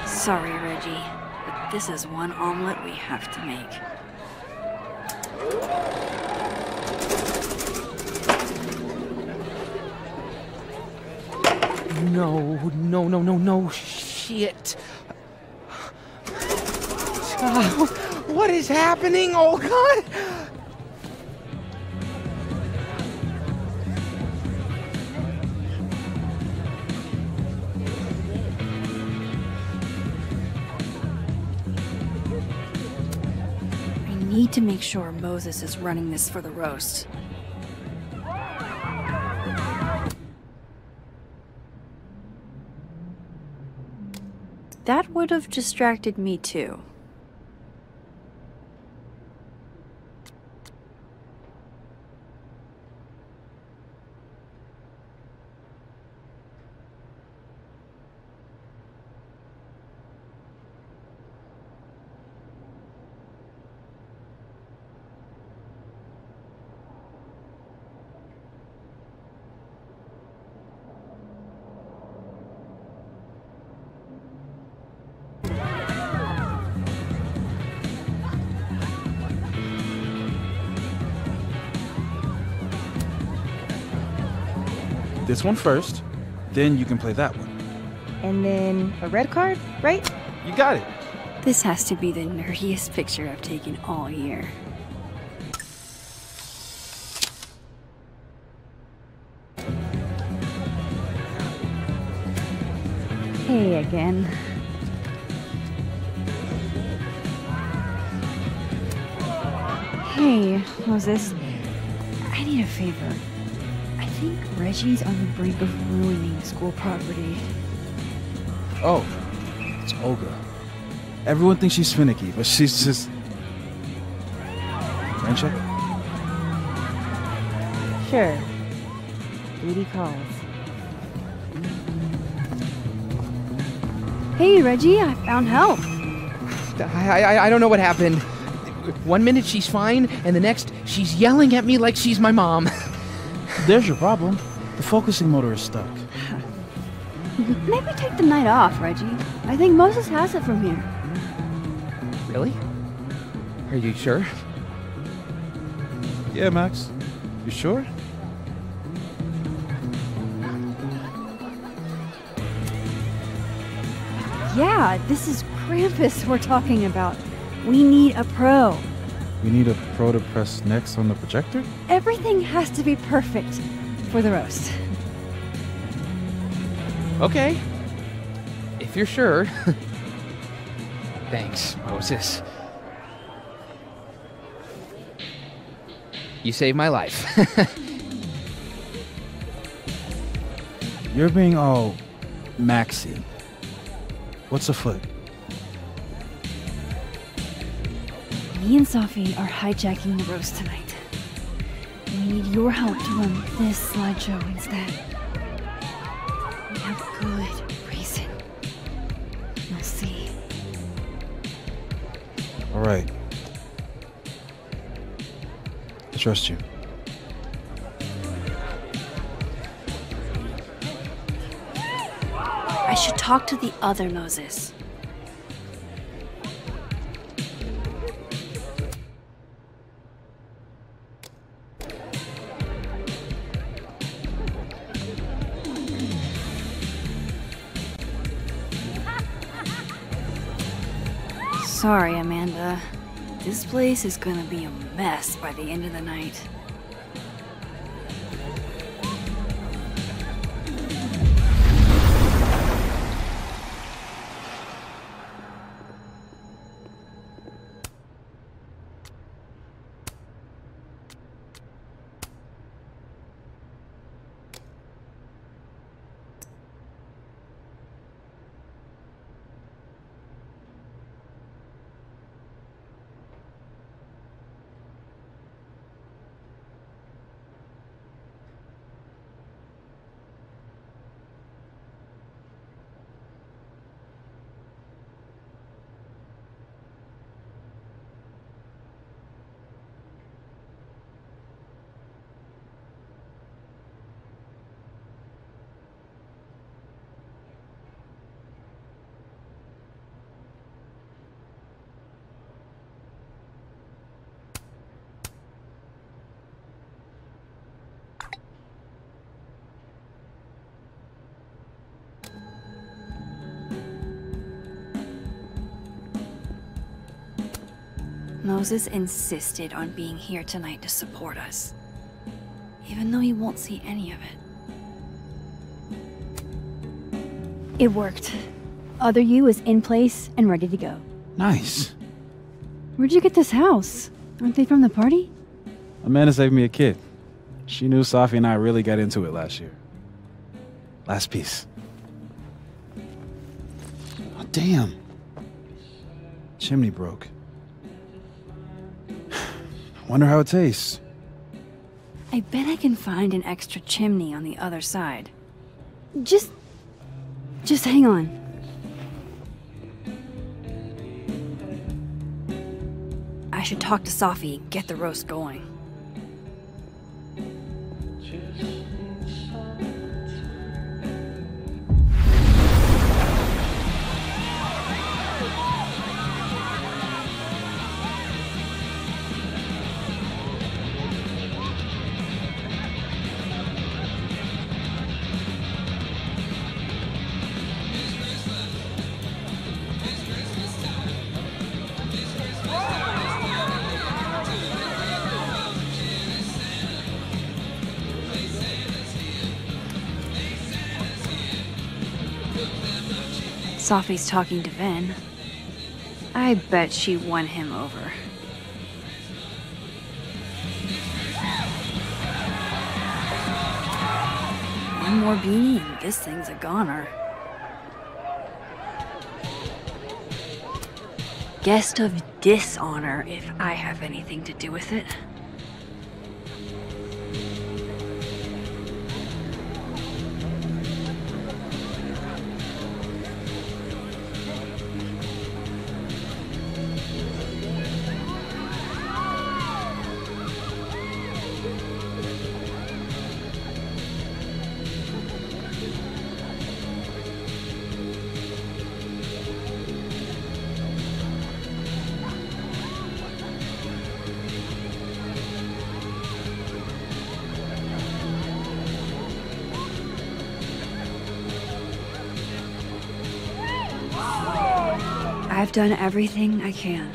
Sorry, Reggie, but this is one omelet we have to make. No, shit. What is happening? Oh, God! I need to make sure Moses is running this for the roast. That would have distracted me too. This one first, then you can play that one. And then a red card, right? You got it. This has to be the nerdiest picture I've taken all year. Hey again. Hey, Moses. I need a favor. I think Reggie's on the brink of ruining school property. Oh, it's Olga. Everyone thinks she's finicky, but she's just... Rain check? Sure. Duty calls. Hey, Reggie, I found help. I don't know what happened. One minute she's fine, and the next she's yelling at me like she's my mom. There's your problem. The focusing motor is stuck. Maybe take the night off, Reggie. I think Moses has it from here. Really? Are you sure? Yeah, Max. You sure? Yeah, this is Krampus we're talking about. We need a pro. We need a pro to press next on the projector? Everything has to be perfect for the roast. Okay. If you're sure. Thanks, Moses. You saved my life. You're being all Maxy. What's afoot? Me and Safi are hijacking the roast tonight. We need your help to run this slideshow instead. We have good reason. You'll see. All right. I trust you. I should talk to the other Moses. Sorry, Amanda. This place is gonna be a mess by the end of the night. Moses insisted on being here tonight to support us, even though he won't see any of it. It worked. Other you is in place and ready to go. Nice. Where'd you get this house? Aren't they from the party? Amanda saved me a kid. She knew Safi and I really got into it last year. Last piece. Oh, damn. Chimney broke. Wonder how it tastes. I bet I can find an extra chimney on the other side. Just hang on. I should talk to Safi and get the roast going. Safi's talking to Vin. I bet she won him over. One more beanie and this thing's a goner. Guest of dishonor if I have anything to do with it. I've done everything I can.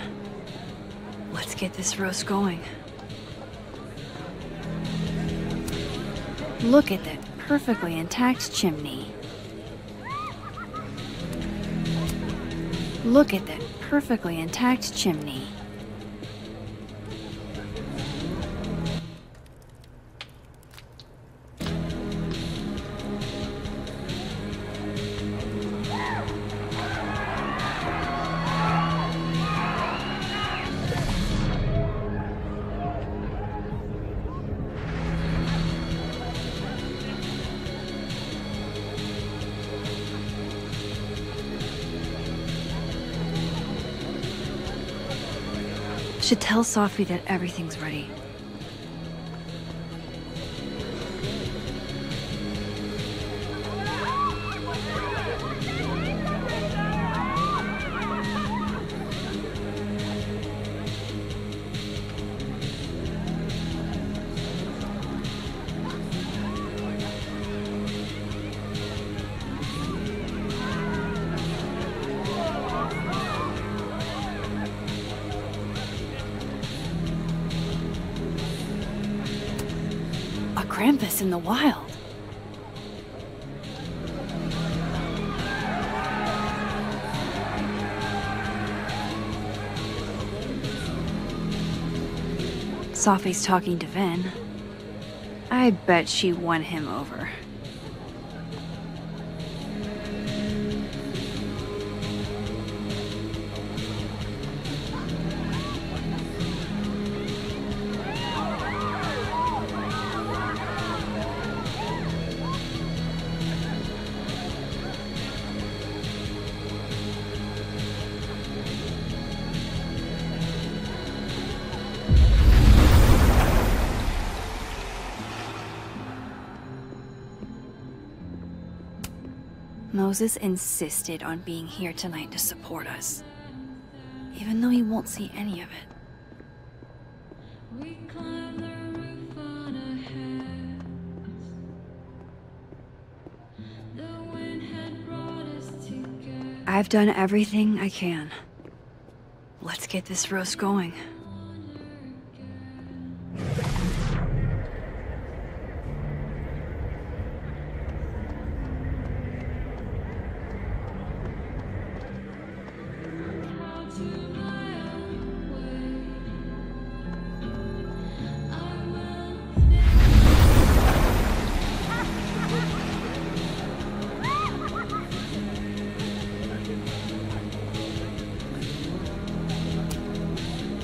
Let's get this roast going. Look at that perfectly intact chimney. Look at that perfectly intact chimney. Should tell Safi that everything's ready. Krampus in the wild. Safi's talking to Vin. I bet she won him over. Moses insisted on being here tonight to support us, even though he won't see any of it. I've done everything I can. Let's get this roast going.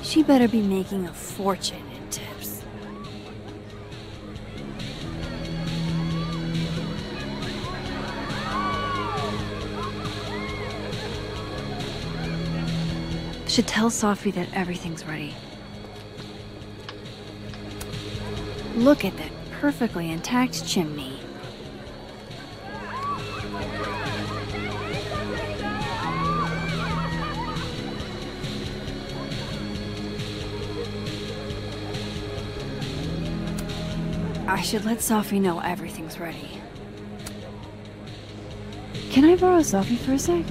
She better be making a fortune in tips. Should tell Safi that everything's ready. Look at that perfectly intact chimney. I should let Safi know everything's ready. Can I borrow Safi for a sec?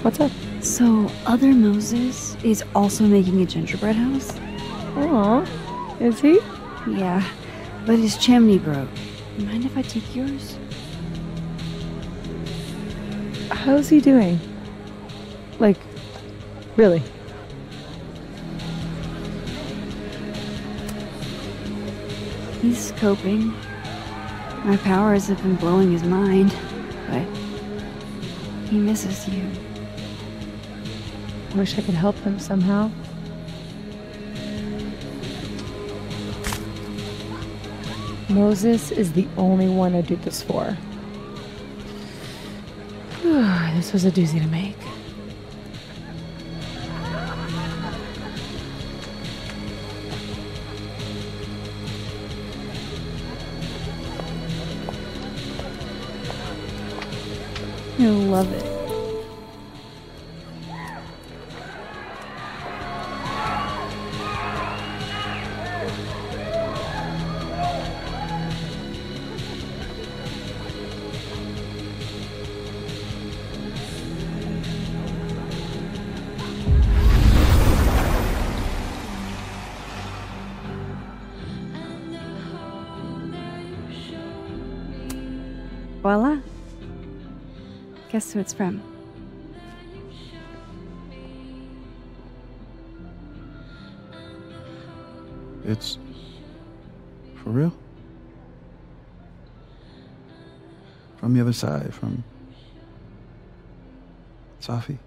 What's up? So, other Moses is also making a gingerbread house? Aw, is he? Yeah, but his chimney broke. Mind if I take yours? How's he doing? Like, really? He's coping. My powers have been blowing his mind, but he misses you. Wish I could help him somehow. Moses is the only one I do this for. This was a doozy to make. I love it. Voila. Guess who it's from? It's for real? From the other side, from Safi.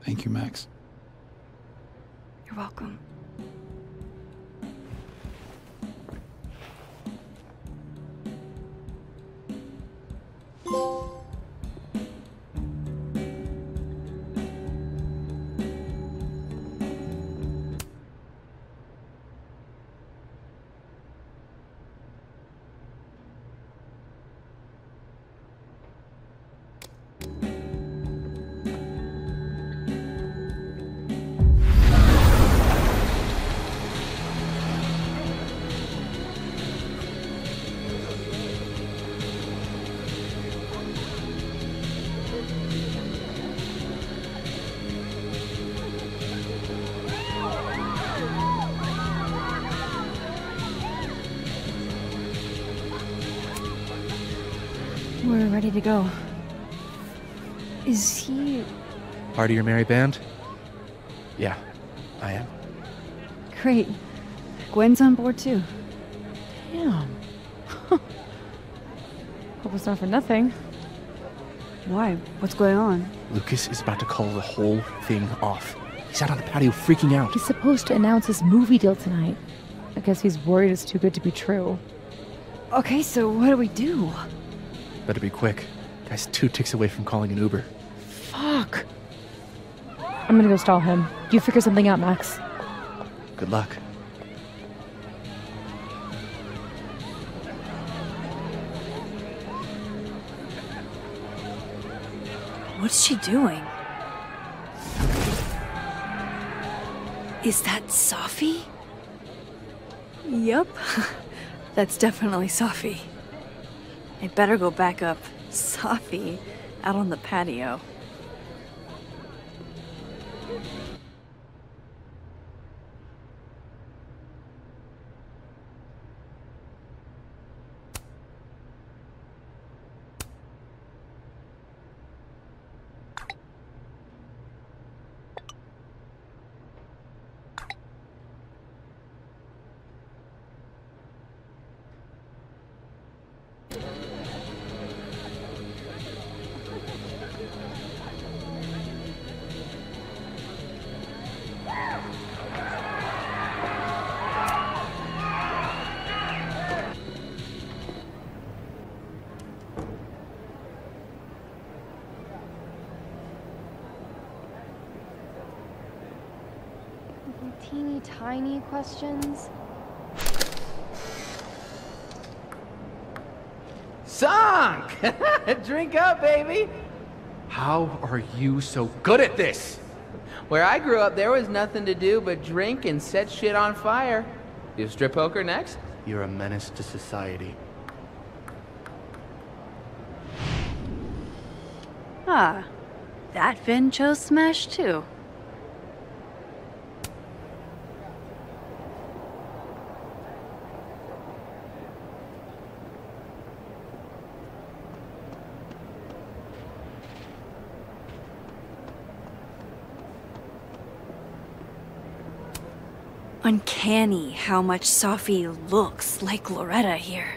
Thank you, Max. You're welcome. We're ready to go. Is he... Part of your merry band? Yeah, I am. Great. Gwen's on board too. Damn. Hope it's not for nothing. Why? What's going on? Lucas is about to call the whole thing off. He's out on the patio freaking out. He's supposed to announce his movie deal tonight. I guess he's worried it's too good to be true. Okay, so what do we do? Better be quick. Guy's 2 ticks away from calling an Uber. Fuck. I'm gonna go stall him. You figure something out, Max. Good luck. What's she doing? Is that Safi? Yep. That's definitely Safi. I better go back up. Safi out on the patio. Teeny tiny questions. Sunk! Drink up, baby! How are you so good at this? Where I grew up, there was nothing to do but drink and set shit on fire. You strip poker next? You're a menace to society. Ah, that Vin chose Smash too. Uncanny how much Safi looks like Loretta here.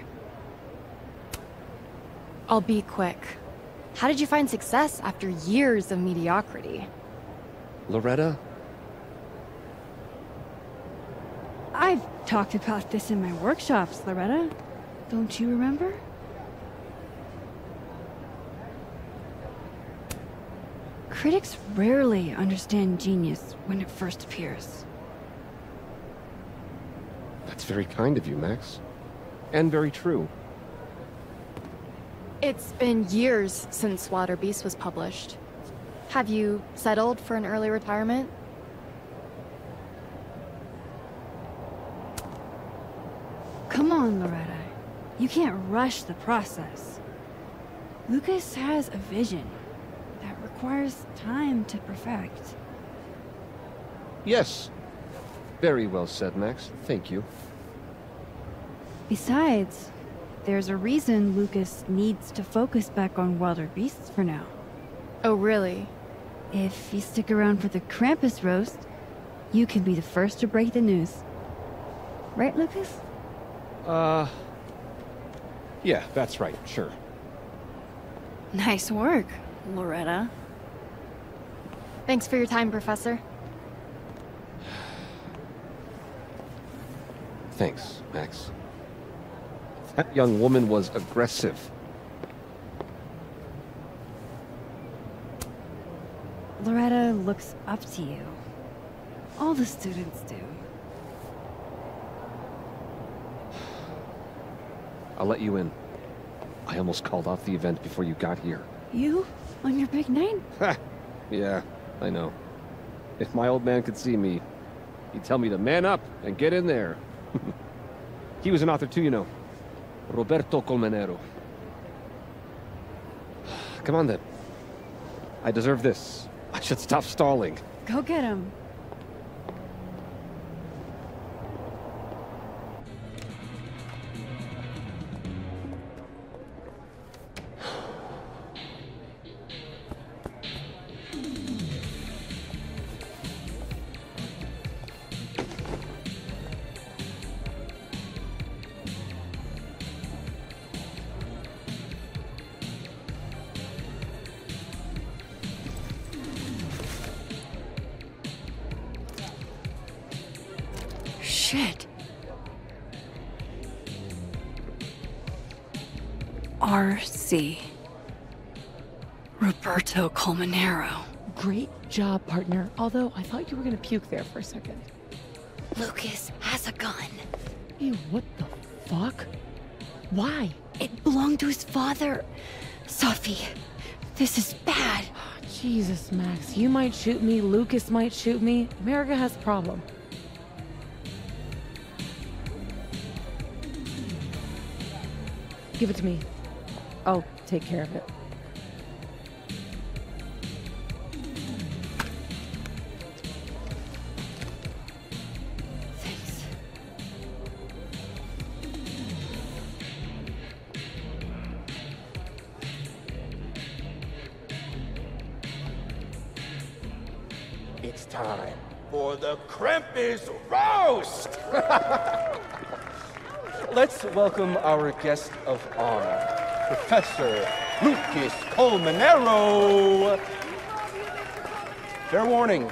I'll be quick. How did you find success after years of mediocrity? Loretta? I've talked about this in my workshops, Loretta. Don't you remember? Critics rarely understand genius when it first appears. That's very kind of you, Max. And very true. It's been years since Water Beast was published. Have you settled for an early retirement? Come on, Loretta. You can't rush the process. Lucas has a vision that requires time to perfect. Yes. Very well said, Max. Thank you. Besides, there's a reason Lucas needs to focus back on wilder beasts for now. Oh, really? If you stick around for the Krampus roast, you can be the first to break the news. Right, Lucas? Yeah, that's right, sure. Nice work, Loretta. Thanks for your time, Professor. Thanks, Max. That young woman was aggressive. Loretta looks up to you. All the students do. I'll let you in. I almost called off the event before you got here. You? On your big night? Yeah, I know. If my old man could see me, he'd tell me to man up and get in there. He was an author too, you know. Roberto Colmenero. Come on then. I deserve this. I should stop stalling. Go get him. Shit. R.C. Roberto Colmenero. Great job, partner. Although, I thought you were gonna puke there for a second. Lucas has a gun. Ew, what the fuck? Why? It belonged to his father. Safi, this is bad. Jesus, Max. You might shoot me, Lucas might shoot me. America has a problem. Give it to me. I'll take care of it. Thanks. It's time for the Krampus roast! Let's welcome our guest of honor, Professor Lucas Colmenero. Fair warning,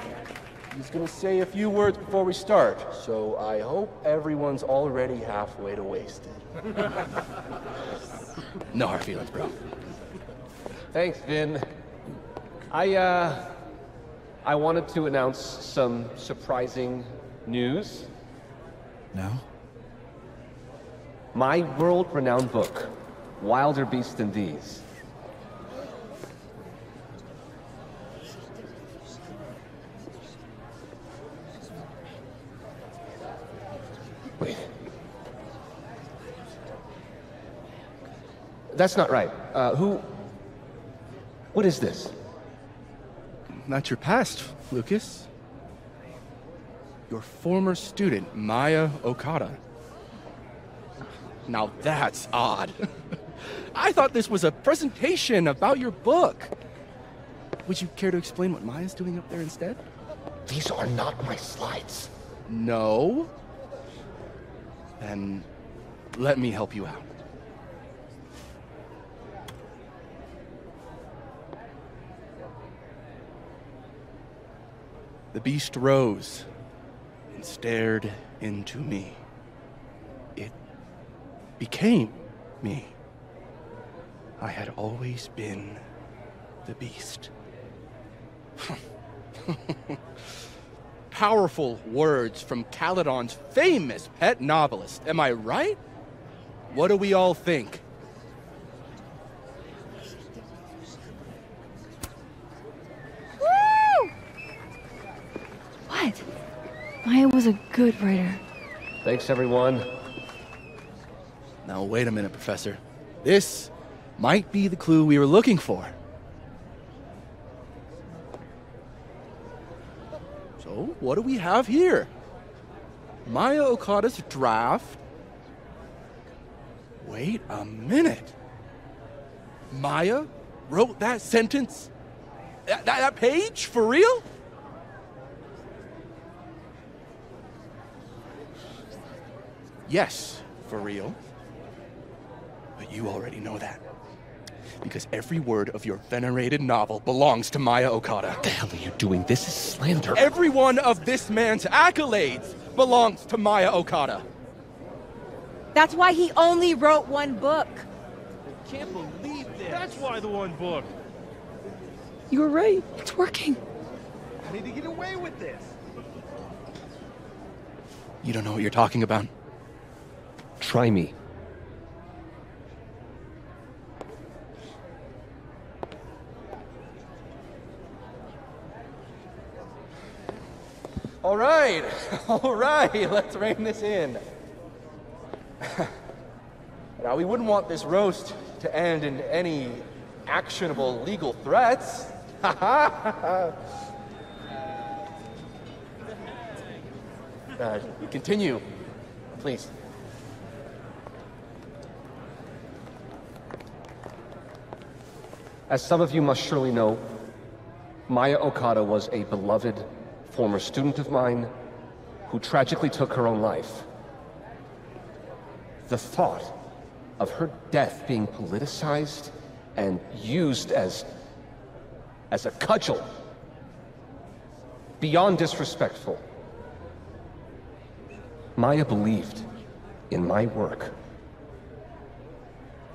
he's going to say a few words before we start, so I hope everyone's already halfway to wasted. No hard feelings, bro. Thanks, Vin. I wanted to announce some surprising news. No? My world-renowned book, Wilder Beasts Than These. Wait. That's not right. What is this? Not your past, Lucas. Your former student, Maya Okada. Now that's odd. I thought this was a presentation about your book. Would you care to explain what Maya's doing up there instead? These are not my slides. No? Then let me help you out. The beast rose and stared into me. It became me. I had always been the beast. Powerful words from Caledon's famous pet novelist. Am I right? What do we all think? Woo! What? Maya was a good writer. Thanks, everyone. Now, wait a minute, Professor. This might be the clue we were looking for. So, what do we have here? Maya Okada's draft? Wait a minute. Maya wrote that sentence? That page? For real? Yes, for real. But you already know that. Because every word of your venerated novel belongs to Maya Okada. What the hell are you doing? This is slander. Every one of this man's accolades belongs to Maya Okada. That's why he only wrote one book. I can't believe this. That's why the one book. You were right. It's working. I need to get away with this. You don't know what you're talking about. Try me. All right, let's rein this in. Now, we wouldn't want this roast to end in any actionable legal threats. Continue, please. As some of you must surely know, Maya Okada was a beloved former student of mine who tragically took her own life. The thought of her death being politicized and used as a cudgel, beyond disrespectful. Maya believed in my work.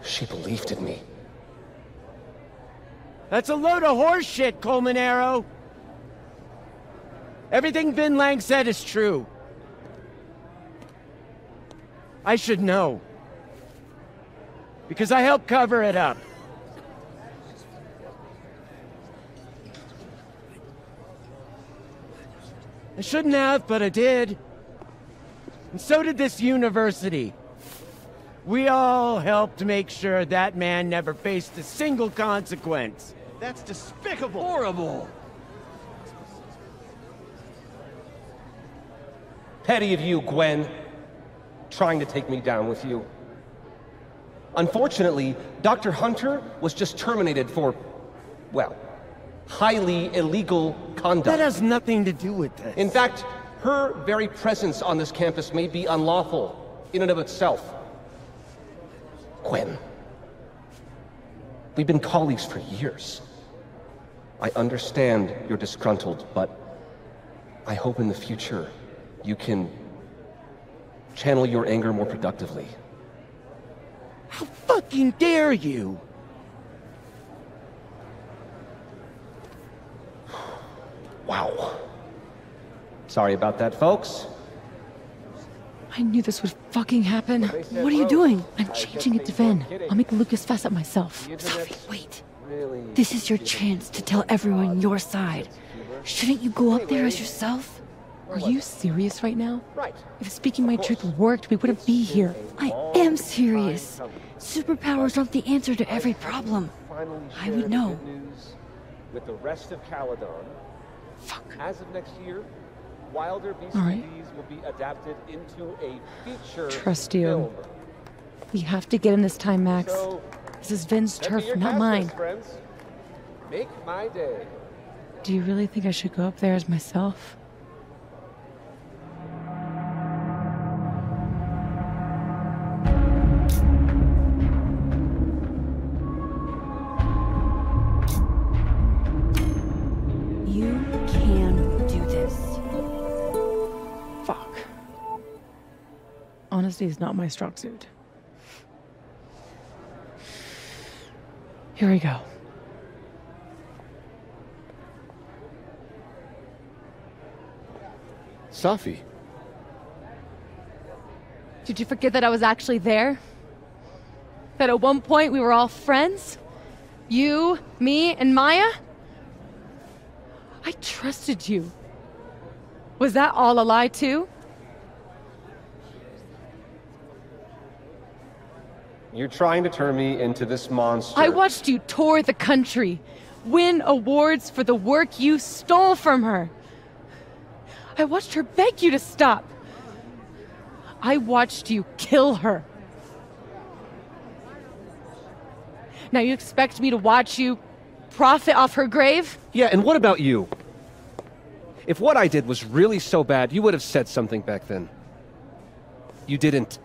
She believed in me. That's a load of horse shit, Colmanero. Everything Vin Lang said is true. I should know. Because I helped cover it up. I shouldn't have, but I did. And so did this university. We all helped make sure that man never faced a single consequence. That's despicable. Horrible. Petty of you, Gwen, trying to take me down with you. Unfortunately, Dr. Hunter was just terminated for, well, highly illegal conduct. That has nothing to do with this. In fact, her very presence on this campus may be unlawful in and of itself. Gwen, we've been colleagues for years. I understand you're disgruntled, but I hope in the future you can channel your anger more productively. How fucking dare you? Wow. Sorry about that, folks. I knew this would fucking happen. What are you doing? I'm changing it to Vin. I'll make Lucas fess up myself. Sophie, wait. This is your chance to tell everyone your side. Shouldn't you go up there as yourself? Are you serious right now? If speaking my truth worked, we wouldn't be here. I am serious. Superpowers aren't the answer to every problem. I would know. With the rest of Caledon. Fuck. As of next year, Wilder Beasts will be adapted into a feature Trust you. film. We have to get in this time, Max. This is Vin's turf, not mine. Friends. Make my day. Do you really think I should go up there as myself? You can do this. Fuck. Honesty is not my strong suit. Here we go. Safi. Did you forget that I was actually there? That at one point we were all friends? You, me, and Maya? I trusted you. Was that all a lie too? You're trying to turn me into this monster. I watched you tour the country, win awards for the work you stole from her. I watched her beg you to stop. I watched you kill her. Now you expect me to watch you profit off her grave? Yeah, and what about you? If what I did was really so bad, you would have said something back then. You didn't.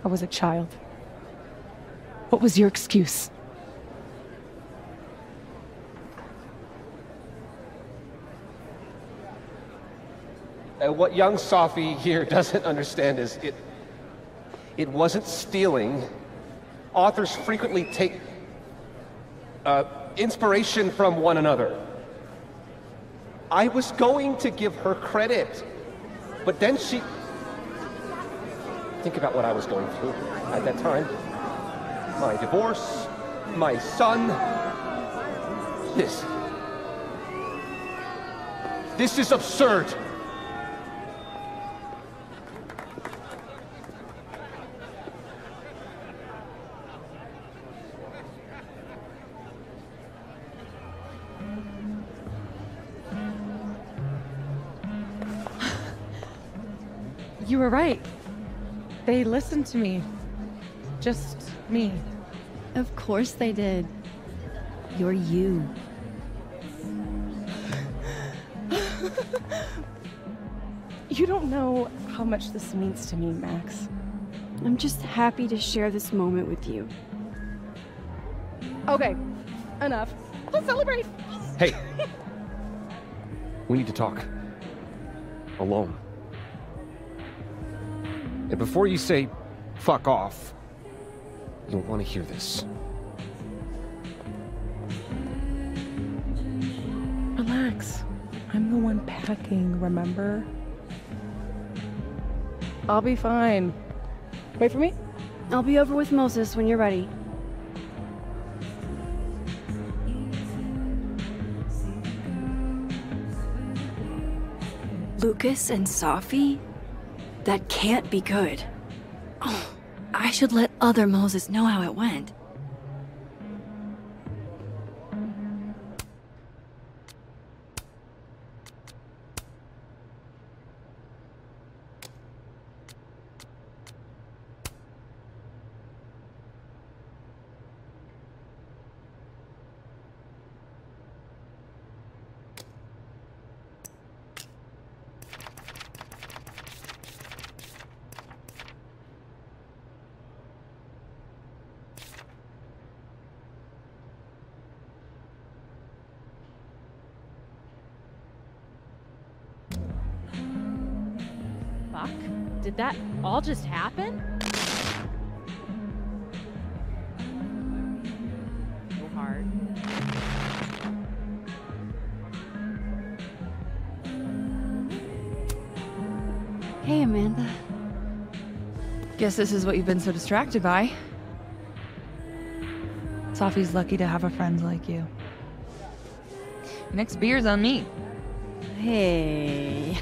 I was a child. What was your excuse? What young Safi here doesn't understand is it wasn't stealing. Authors frequently take inspiration from one another. I was going to give her credit, but then she... Think about what I was going through at that time. My divorce, my son. This is absurd. You were right. They listened to me. Just me. Of course they did. You're you. You don't know how much this means to me, Max. I'm just happy to share this moment with you. Okay, enough. Let's celebrate. Hey. We need to talk. Alone. And before you say, fuck off, you'll want to hear this. Relax. I'm the one packing, remember? I'll be fine. Wait for me? I'll be over with Moses when you're ready. Lucas and Safi? That can't be good. Oh, I should let other Moses know how it went. Did that all just happen? So hard. Hey, Amanda. Guess this is what you've been so distracted by. Safi's lucky to have a friend like you. Next beer's on me. Hey.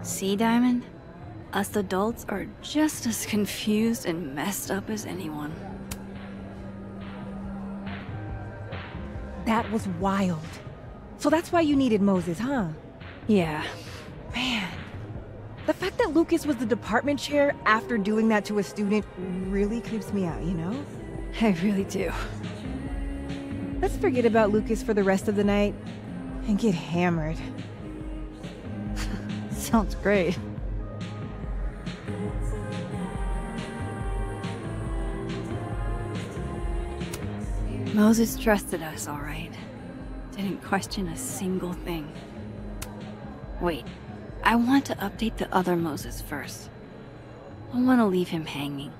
See, Diamond? Us adults are just as confused and messed up as anyone. That was wild. So that's why you needed Moses, huh? Yeah. Man, the fact that Lucas was the department chair after doing that to a student really creeps me out, you know? I really do. Let's forget about Lucas for the rest of the night and get hammered. Sounds great. Moses trusted us, all right. Didn't question a single thing. Wait, I want to update the other Moses first. I want to leave him hanging.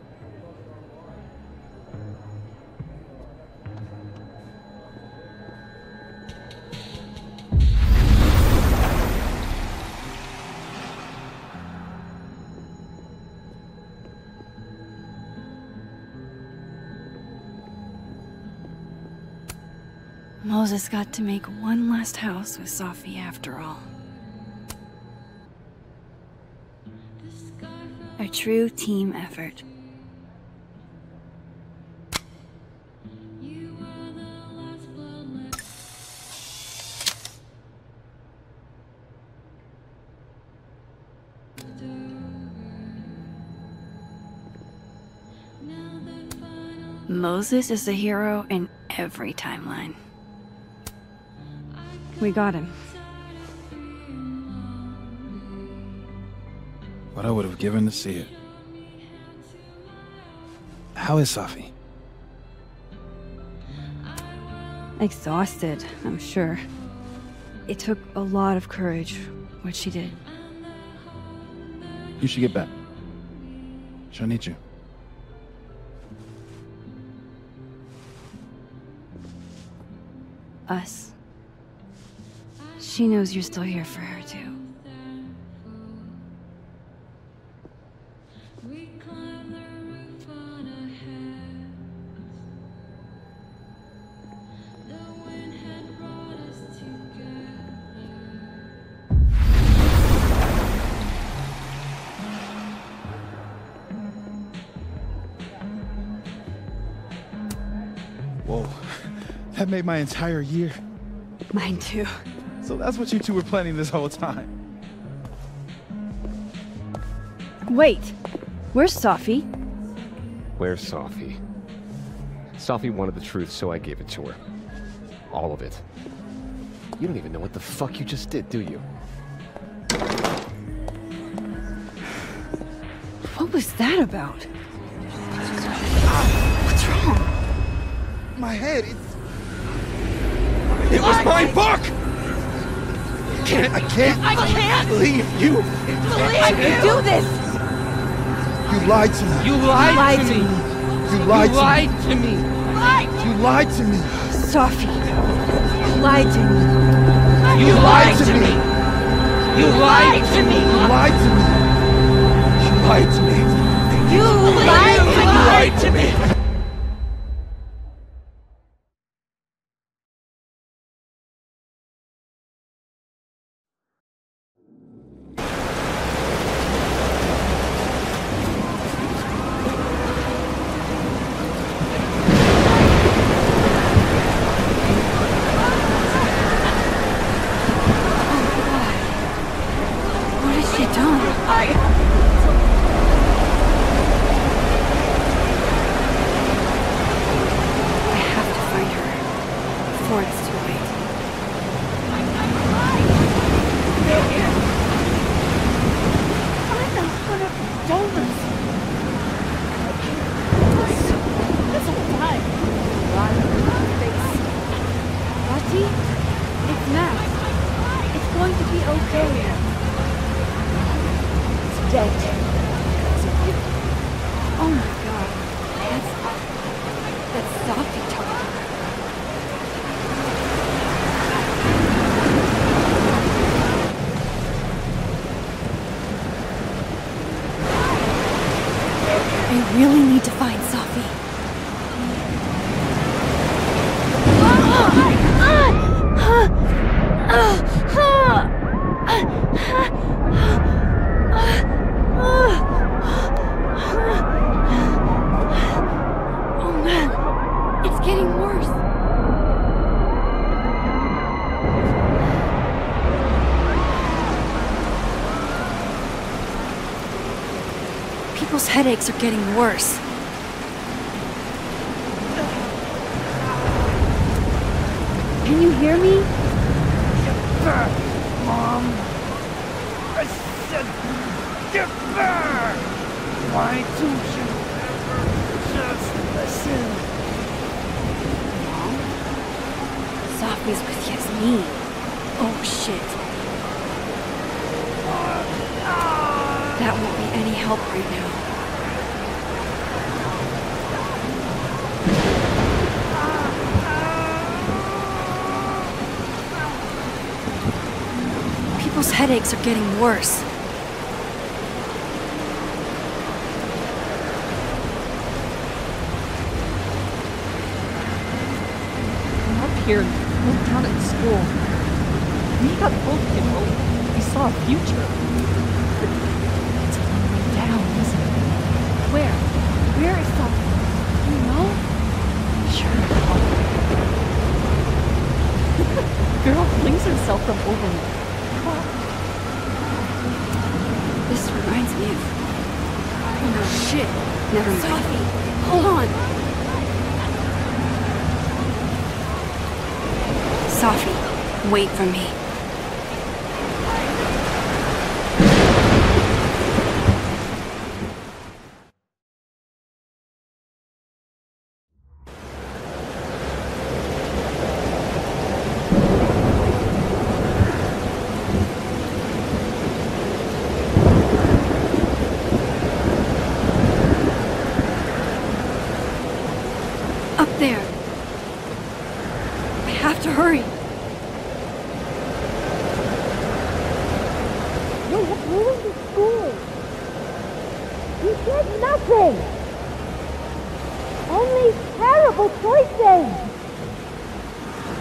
Moses got to make one last house with Safi after all. A true team effort. Moses is the hero in every timeline. We got him. What I would have given to see it. How is Safi? Exhausted, I'm sure. It took a lot of courage, what she did. You should get back. She'll need you. Us. She knows you're still here for her, too. Whoa, that made my entire year. Mine too. So that's what you two were planning this whole time. Wait, where's Safi? Where's Safi? Safi wanted the truth, so I gave it to her. All of it. You don't even know what the fuck you just did, do you? What was that about? What's wrong? My head, It was my book! I can't believe you. I can do this! You lied to me. You lied to me. You lied You lied to me. You lied to me. Safi, you lied to me. You lied to me. You lied to me. You lied to me. You lied to me. You lied to me. I really need to find Safi. Oh man, it's getting worse. People's headaches are getting worse. Can you hear me? Mom, I said, get back! Why don't you ever just listen? Mom? Safi's with Yasmin. Oh shit. That won't be any help right now. People's headaches are getting worse. I'm up here broke down at school. We got both, you know. We saw a future. But it's a long way down, isn't it? Where? Where is Safi? You know? Sure. Girl flings herself from over me. This reminds me of... Oh no, shit. Never mind. Safi, hold on. Safi, wait for me. Up there. I have to hurry. You have ruined the school. You did nothing. Only terrible choices.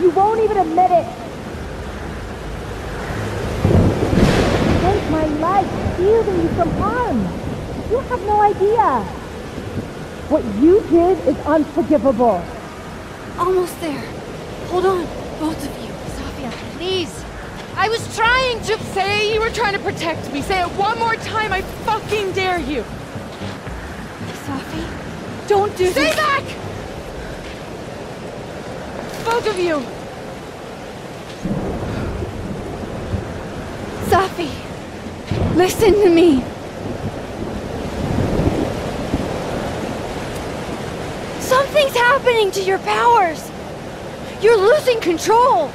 You won't even admit it. Saved my life, shielding you from harm. You have no idea. What you did is unforgivable. Almost there. Hold on, both of you. Sophia, please. I was trying to say you were trying to protect me. Say it one more time, I fucking dare you. Safi, don't do Stay this. back! Both of you. Safi, listen to me. Something's happening to your powers. You're losing control.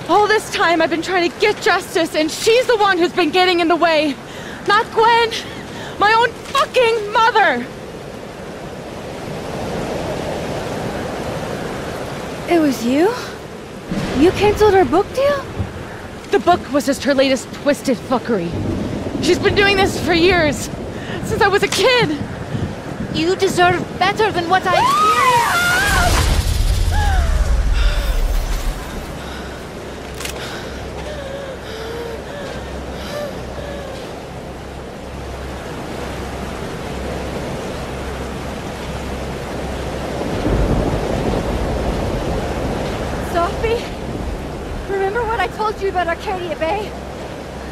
All this time I've been trying to get justice, and she's the one who's been getting in the way. Not Gwen. My own fucking mother. It was you? You canceled our book deal? The book was just her latest twisted fuckery. She's been doing this for years. Since I was a kid. You deserve better than what I experienced. Safi? Remember what I told you about Arcadia Bay?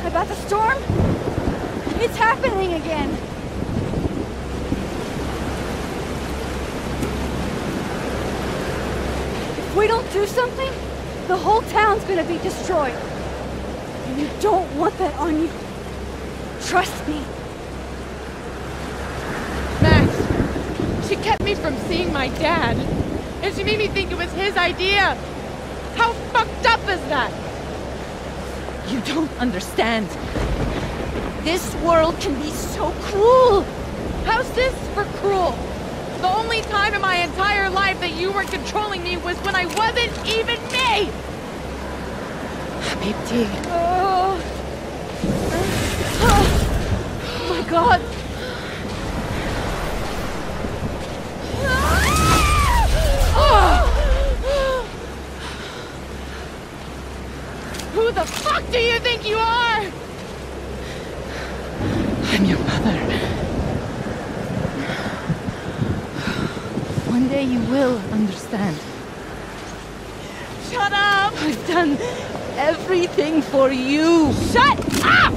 About the storm? It's happening again. If we don't do something, the whole town's gonna be destroyed. And you don't want that on you. Trust me. Max, she kept me from seeing my dad. And she made me think it was his idea. How fucked up is that? You don't understand. This world can be so cruel. How's this for cruel? The only time in my entire life that you were controlling me was when I wasn't even me! Habibti. Oh my God. Who the fuck do you think you are? I'm your mother. One day you will understand. Shut up! I've done everything for you. Shut up!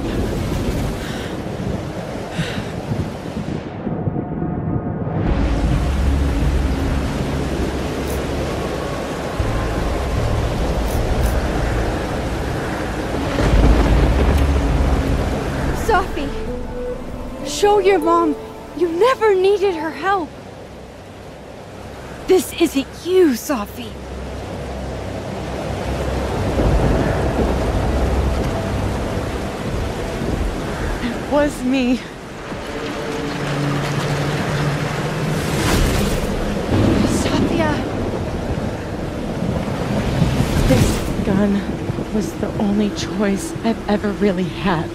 Safi, show your mom you never needed her help. This isn't you, Safi. It was me. Sathya. This gun was the only choice I've ever really had.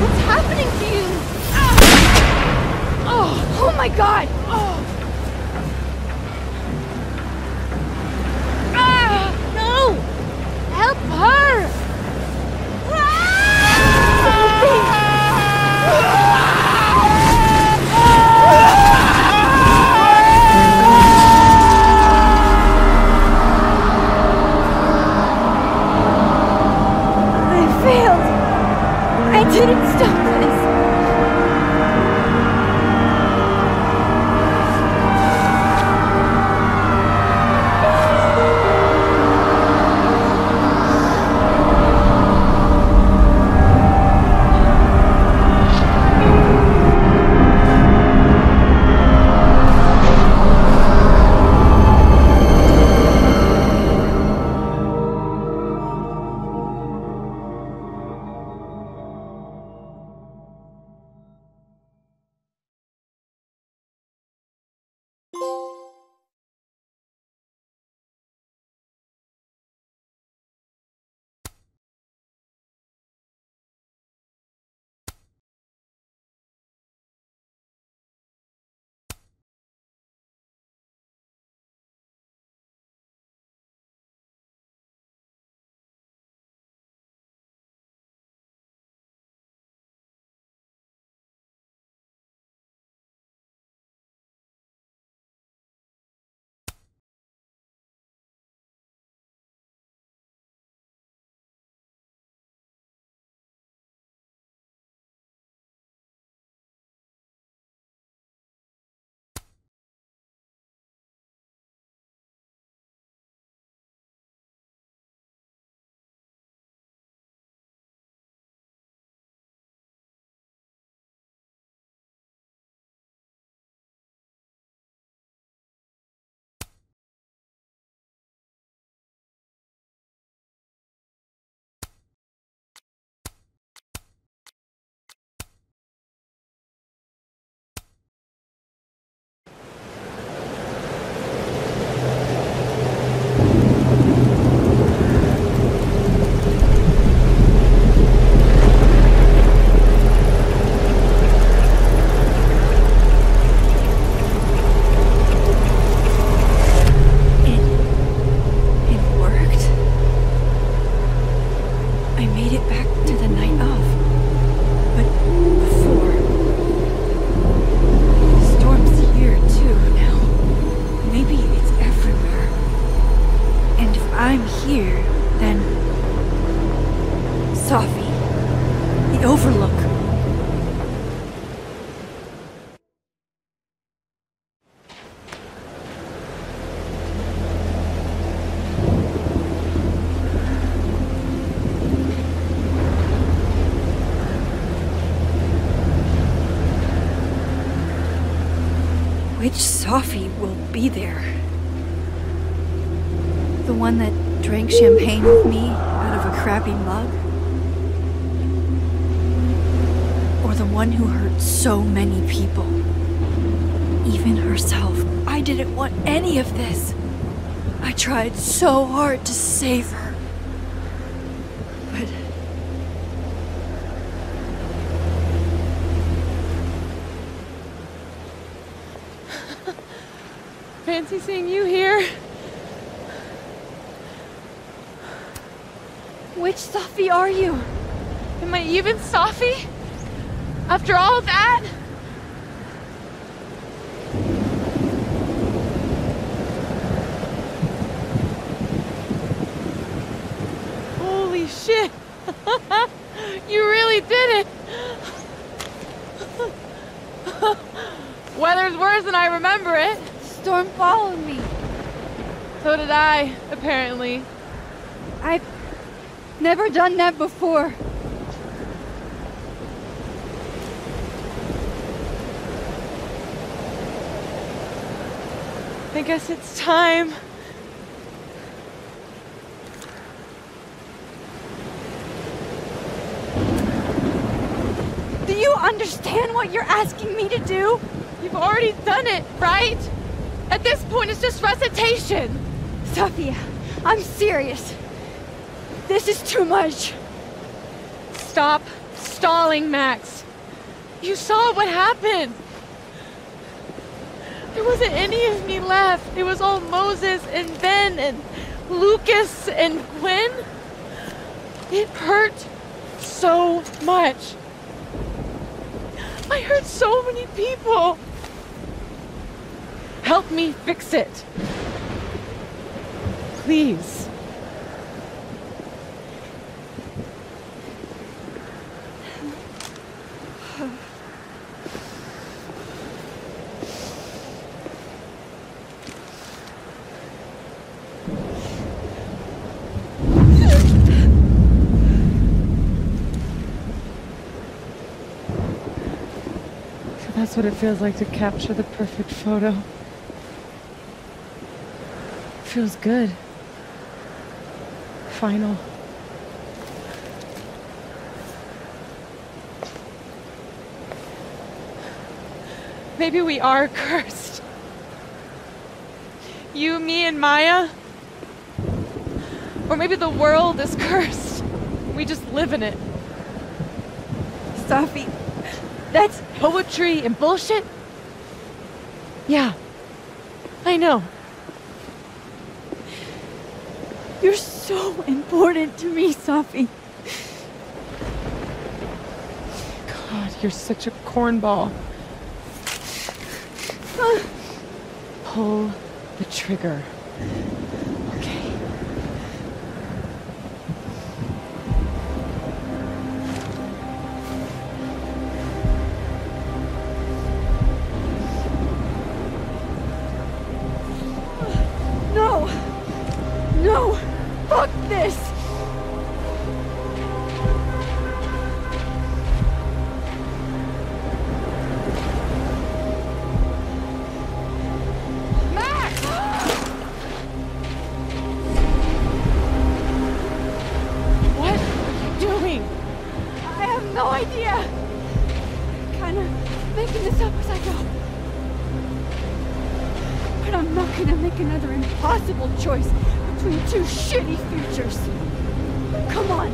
What's happening to you? Oh my God! Which Safi will be there? The one that drank champagne with me out of a crappy mug? Or the one who hurt so many people? Even herself. I didn't want any of this. I tried so hard to save her. But... Fancy seeing you here. Which Safi are you? Am I even Safi? After all that? Holy shit! You really did it! Weather's worse than I remember it. Storm followed me. So did I, apparently. I've never done that before. I guess it's time. Do you understand what you're asking me to do? You've already done it, right? At this point, it's just recitation. Sophia, I'm serious. This is too much. Stop stalling, Max. You saw what happened. There wasn't any of me left. It was all Moses and Ben and Lucas and Gwen. It hurt so much. I hurt so many people. Help me fix it. Please. That's what it feels like to capture the perfect photo. Feels good. Final. Maybe we are cursed. You, me, and Maya. Or maybe the world is cursed. We just live in it. Safi, that's poetry and bullshit? Yeah, I know. You're so important to me, Safi. God, you're such a cornball. Pull the trigger. Okay. No! No! Fuck this! No idea! Kinda making this up as I go. But I'm not gonna make another impossible choice between two shitty futures. Come on!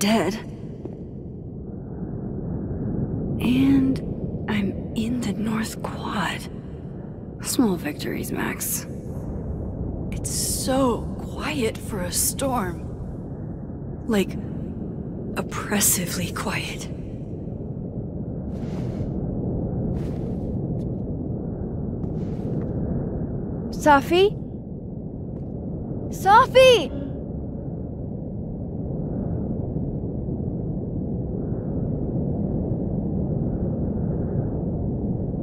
dead. And I'm in the North Quad. Small victories, Max. It's so quiet for a storm. Like, oppressively quiet. Safi? Safi!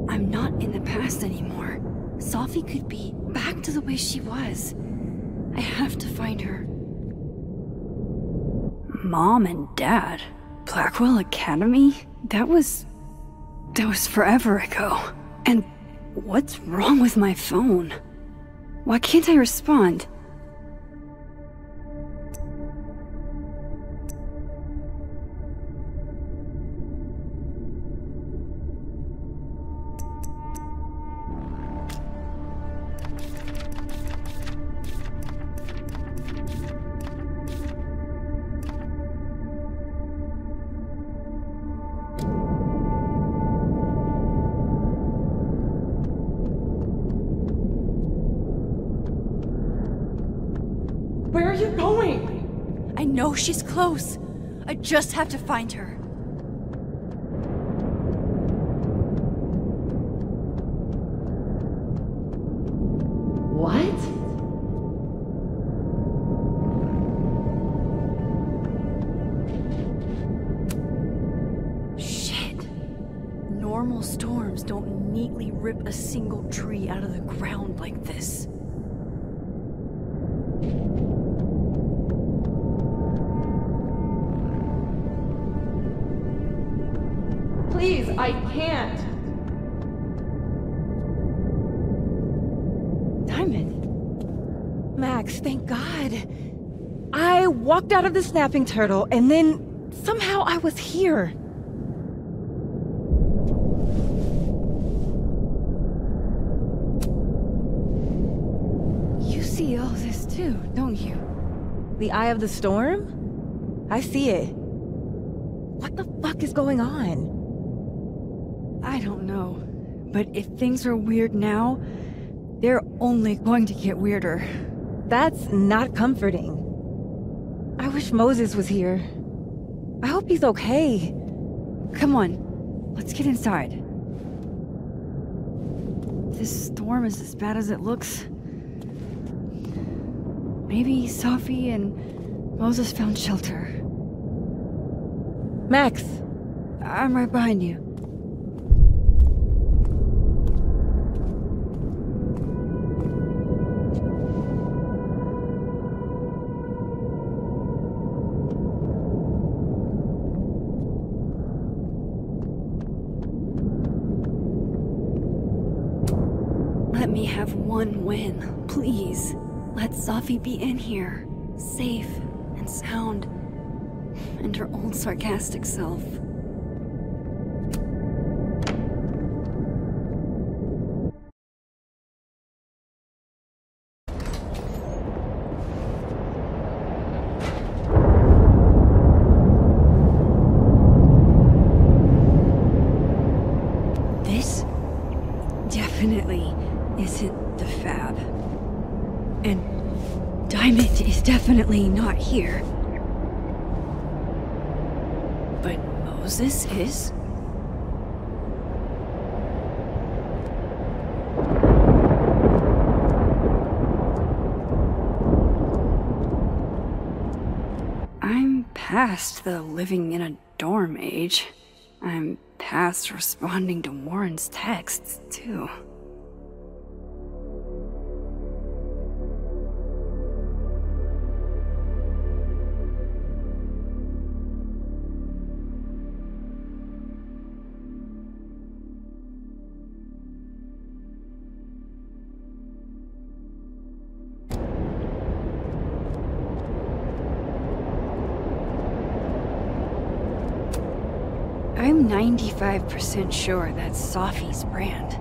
I'm not in the past anymore. Safi could be back to the way she was. I have to find her. Mom and Dad? Blackwell Academy? That was forever ago. And what's wrong with my phone? Why can't I respond? Where are you going? I know she's close. I just have to find her. What? Shit. Normal storms don't neatly rip a single tree out of the ground like this. Please, I can't. Diamond. Max, thank God. I walked out of the snapping turtle, and then somehow I was here. You see all this too, don't you? The eye of the storm? I see it. What the fuck is going on? I don't know, but if things are weird now, they're only going to get weirder. That's not comforting. I wish Moses was here. I hope he's okay. Come on, let's get inside. This storm is as bad as it looks. Maybe Safi and Moses found shelter. Max! I'm right behind you. Let me have one win, please. Let Safi be in here, safe and sound, and her old sarcastic self. This definitely isn't the Fab. And Diamond is definitely not here. But Moses is? I'm past the living in a dorm age. I'm past responding to Warren's texts, too. I'm 95% sure that's Safi's brand.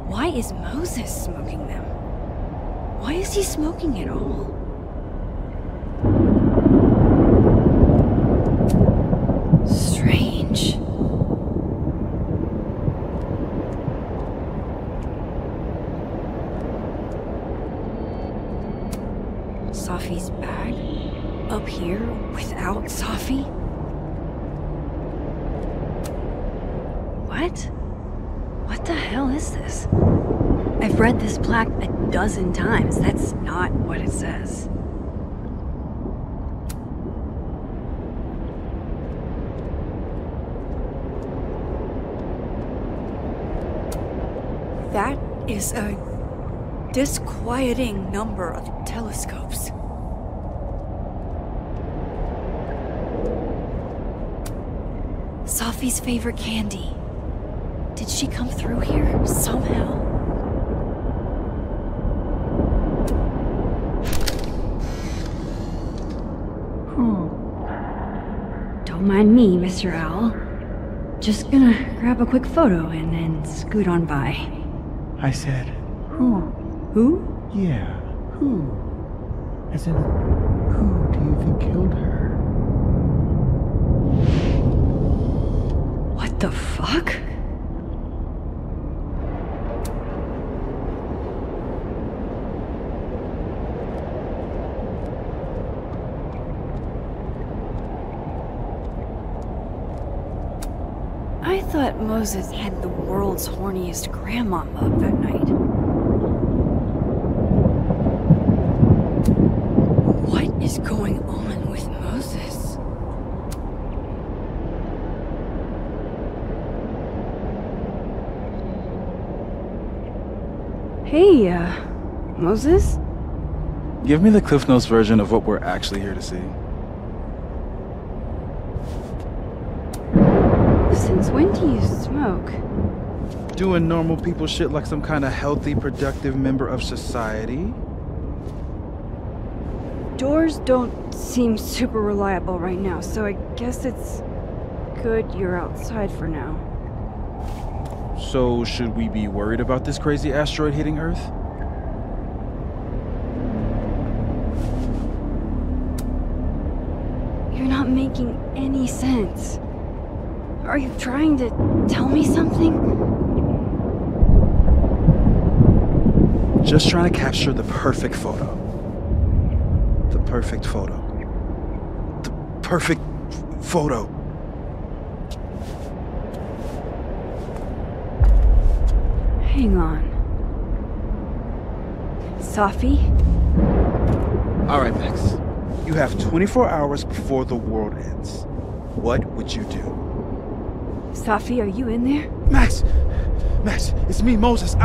Why is Moses smoking them? Why is he smoking it all? What? What the hell is this? I've read this plaque a dozen times. That's not what it says. That is a disquieting number of telescopes. Safi's favorite candy. Did she come through here somehow? Don't mind me, Mr. Owl. Just gonna grab a quick photo and then scoot on by. I said, who? Who? Yeah, who? As in, who do you think killed her? What the fuck? I thought Moses had the world's horniest grandmama up that night. What is going on with Moses? Hey, Moses? Give me the Cliff Notes version of what we're actually here to see. Since when do you smoke? Doing normal people shit like some kind of healthy, productive member of society. Doors don't seem super reliable right now, so I guess it's good you're outside for now. So, should we be worried about this crazy asteroid hitting Earth? You're not making any sense. Are you trying to tell me something? Just trying to capture the perfect photo. The perfect photo. The perfect photo. Hang on. Safi? All right, Max. You have 24 hours before the world ends. What would you do? Safi, are you in there? Max! Max, it's me, Moses.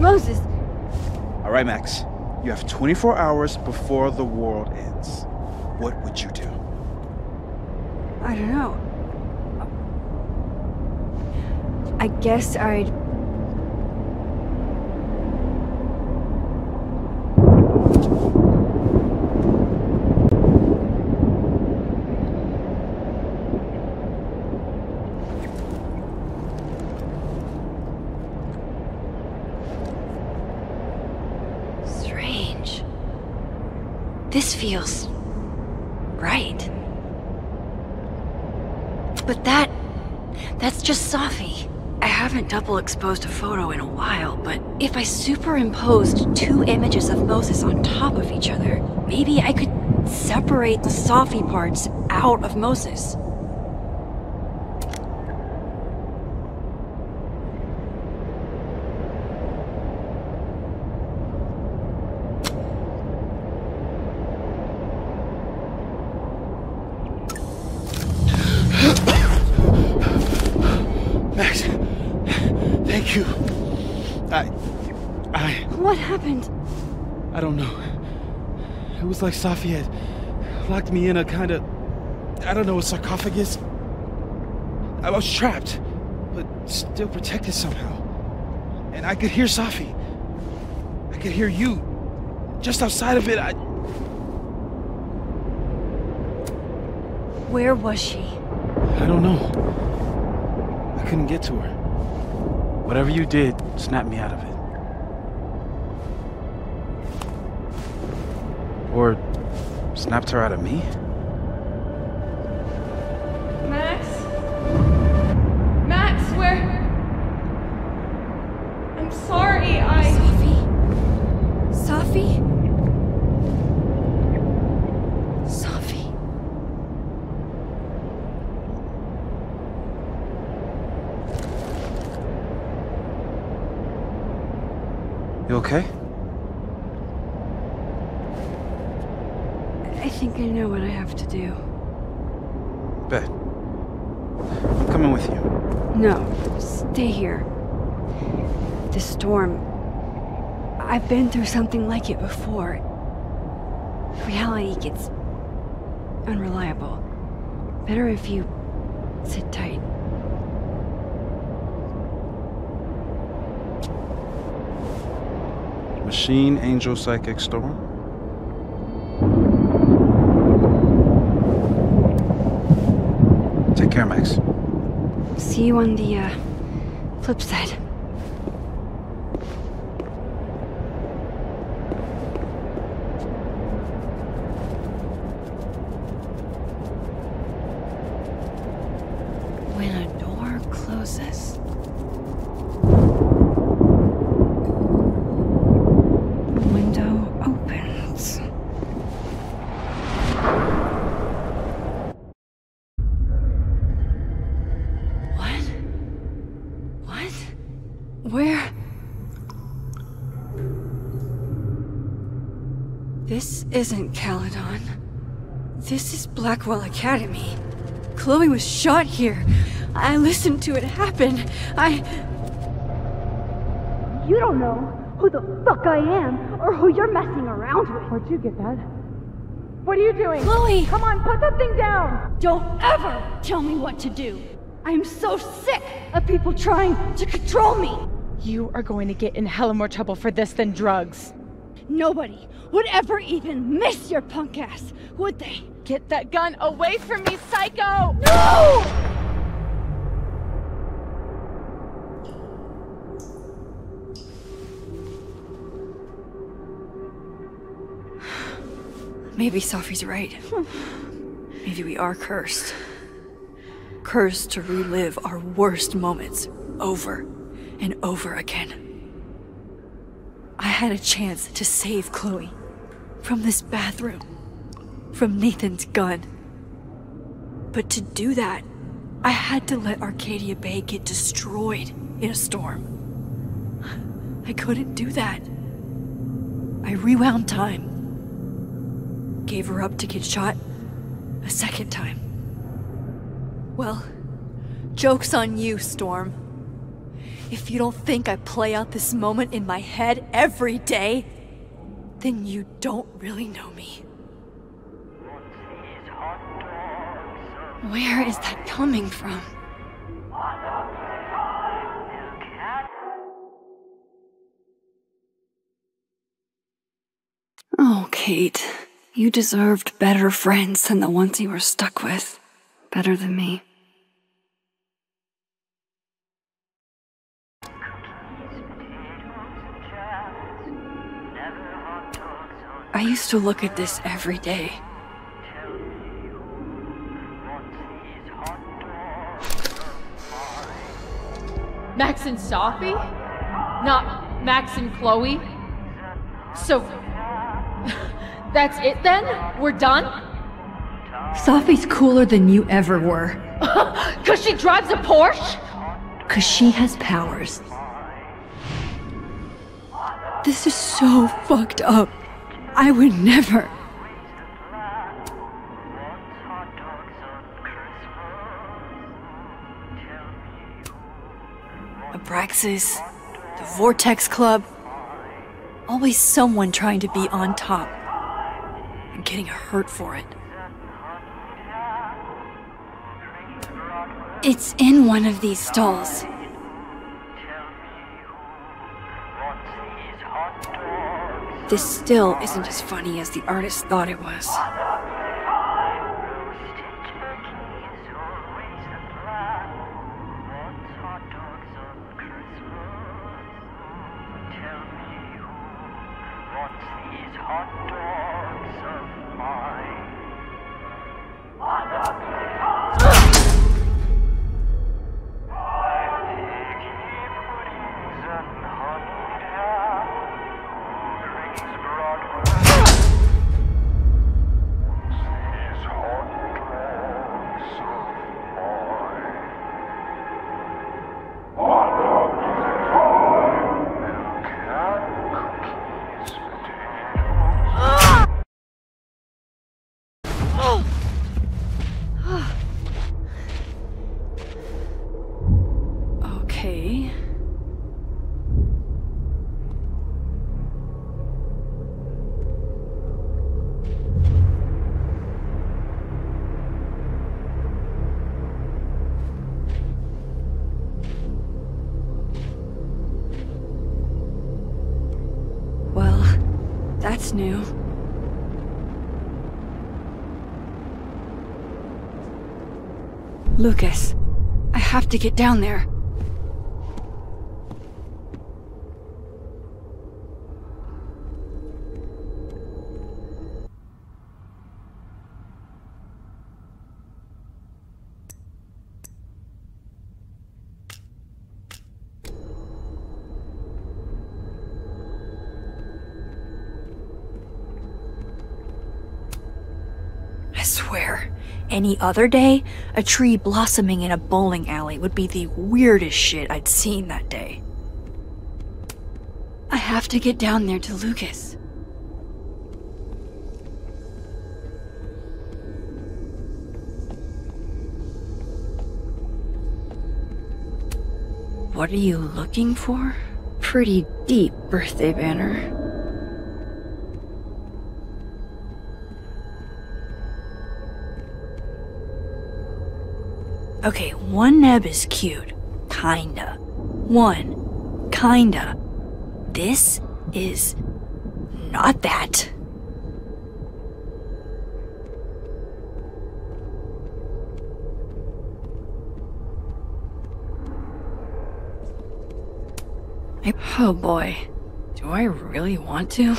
Moses! All right, Max. You have 24 hours before the world ends. What would you do? I don't know. I guess I'd... This feels right. But that's just Safi. I haven't double exposed a photo in a while, but if I superimposed two images of Moses on top of each other, maybe I could separate the Safi parts out of Moses. What happened? I don't know. It was like Safi had locked me in a kind of, I don't know, a sarcophagus. I was trapped, but still protected somehow. And I could hear Safi. I could hear you. Just outside of it, Where was she? I don't know. I couldn't get to her. Whatever you did, snapped me out of it. Or snapped her out of me? Max? Max, where? I'm sorry, Safi? Safi? Safi? You okay? I think I know what I have to do. Bet. I'm coming with you. No, stay here. This storm... I've been through something like it before. Reality gets... unreliable. Better if you... sit tight. Machine, angel, psychic, storm? Take care, Max. See you on the, flip side. When a door closes, the window opens. Where? This isn't Caledon. This is Blackwell Academy. Chloe was shot here. I listened to it happen. You don't know who the fuck I am or who you're messing around with. Where'd you get that? What are you doing? Chloe! Come on, put that thing down! Don't ever tell me what to do. I am so sick of people trying to control me. You are going to get in hella more trouble for this than drugs. Nobody would ever even miss your punk ass, would they? Get that gun away from me, psycho! No! Maybe Safi's right. Maybe we are cursed. Cursed to relive our worst moments over and over again. I had a chance to save Chloe from this bathroom, from Nathan's gun. But to do that, I had to let Arcadia Bay get destroyed in a storm. I couldn't do that. I rewound time, gave her up to get shot a second time. Well, joke's on you, Storm. If you don't think I play out this moment in my head every day, then you don't really know me. Where is that coming from? Oh, Kate. You deserved better friends than the ones you were stuck with. Better than me. I used to look at this every day. Max and Safi? Not Max and Chloe? So... that's it then? We're done? Safi's cooler than you ever were. 'Cause she drives a Porsche? 'Cause she has powers. This is so fucked up. I would never. Abraxas, the Vortex Club. Always someone trying to be on top and getting hurt for it. It's in one of these stalls. This still isn't as funny as the artist thought it was. That's new. Lucas, I have to get down there. Any other day, a tree blossoming in a bowling alley would be the weirdest shit I'd seen that day. I have to get down there to Lucas. What are you looking for? Pretty deep birthday banner. Okay, one neb is cute. Kinda. One. Kinda. This is not that. Oh boy. Do I really want to?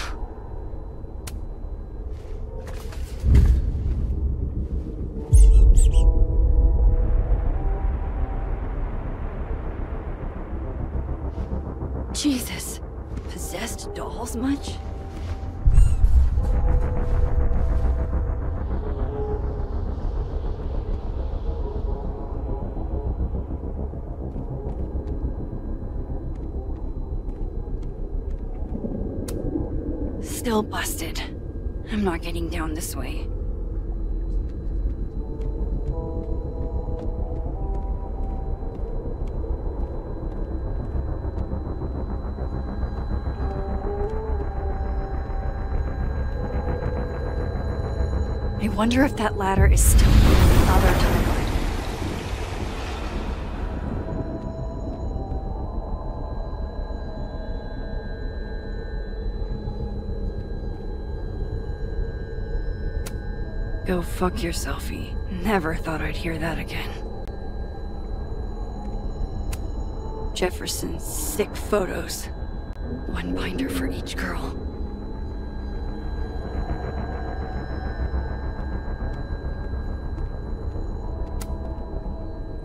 Jesus. Possessed dolls much? Still busted. I'm not getting down this way. I wonder if that ladder is still in the other timeline. Go fuck yourselfie. Never thought I'd hear that again. Jefferson's sick photos. One binder for each girl.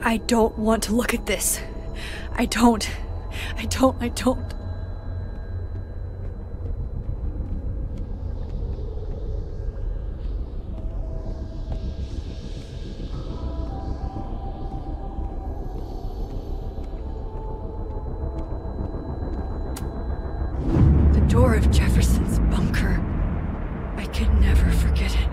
I don't want to look at this. I don't. The door of Jefferson's bunker. I could never forget it.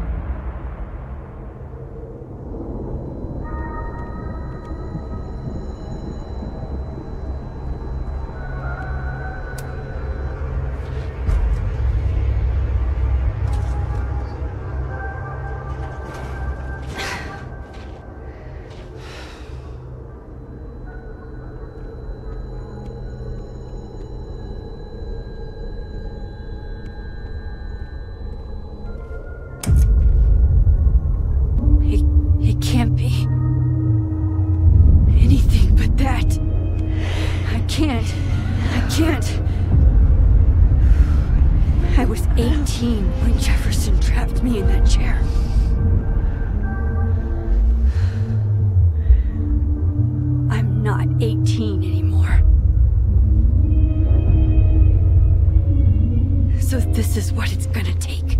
It can't be anything but that. I can't. I was 18 when Jefferson trapped me in that chair. I'm not 18 anymore. So this is what it's gonna take.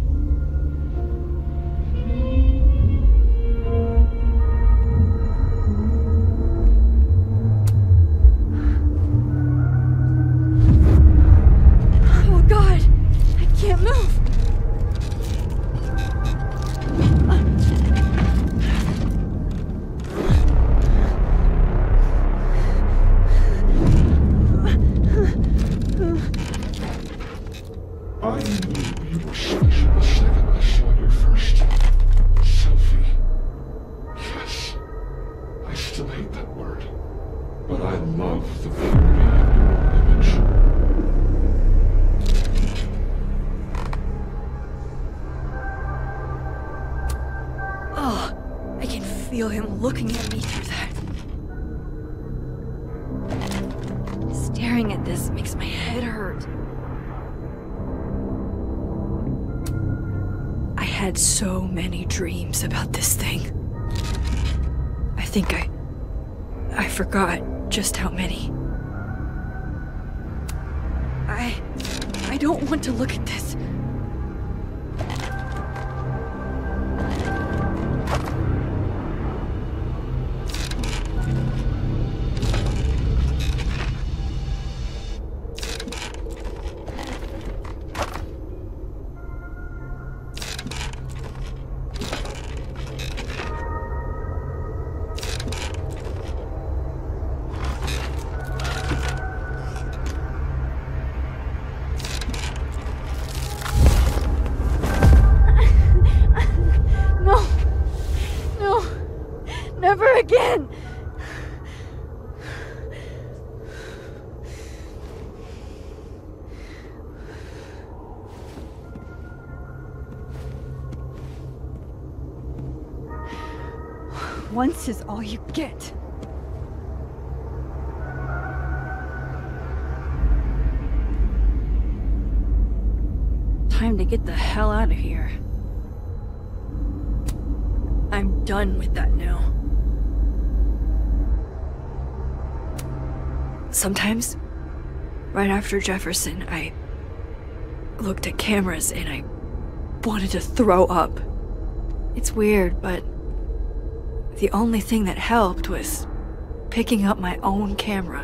looking at me through that. Staring at this makes my head hurt. I had so many dreams about this thing. I think I forgot just how many. I don't want to look at this. Again! Once is all you get. Time to get the hell out of here. I'm done with that now. Sometimes, right after Jefferson, I looked at cameras and I wanted to throw up. It's weird, but the only thing that helped was picking up my own camera.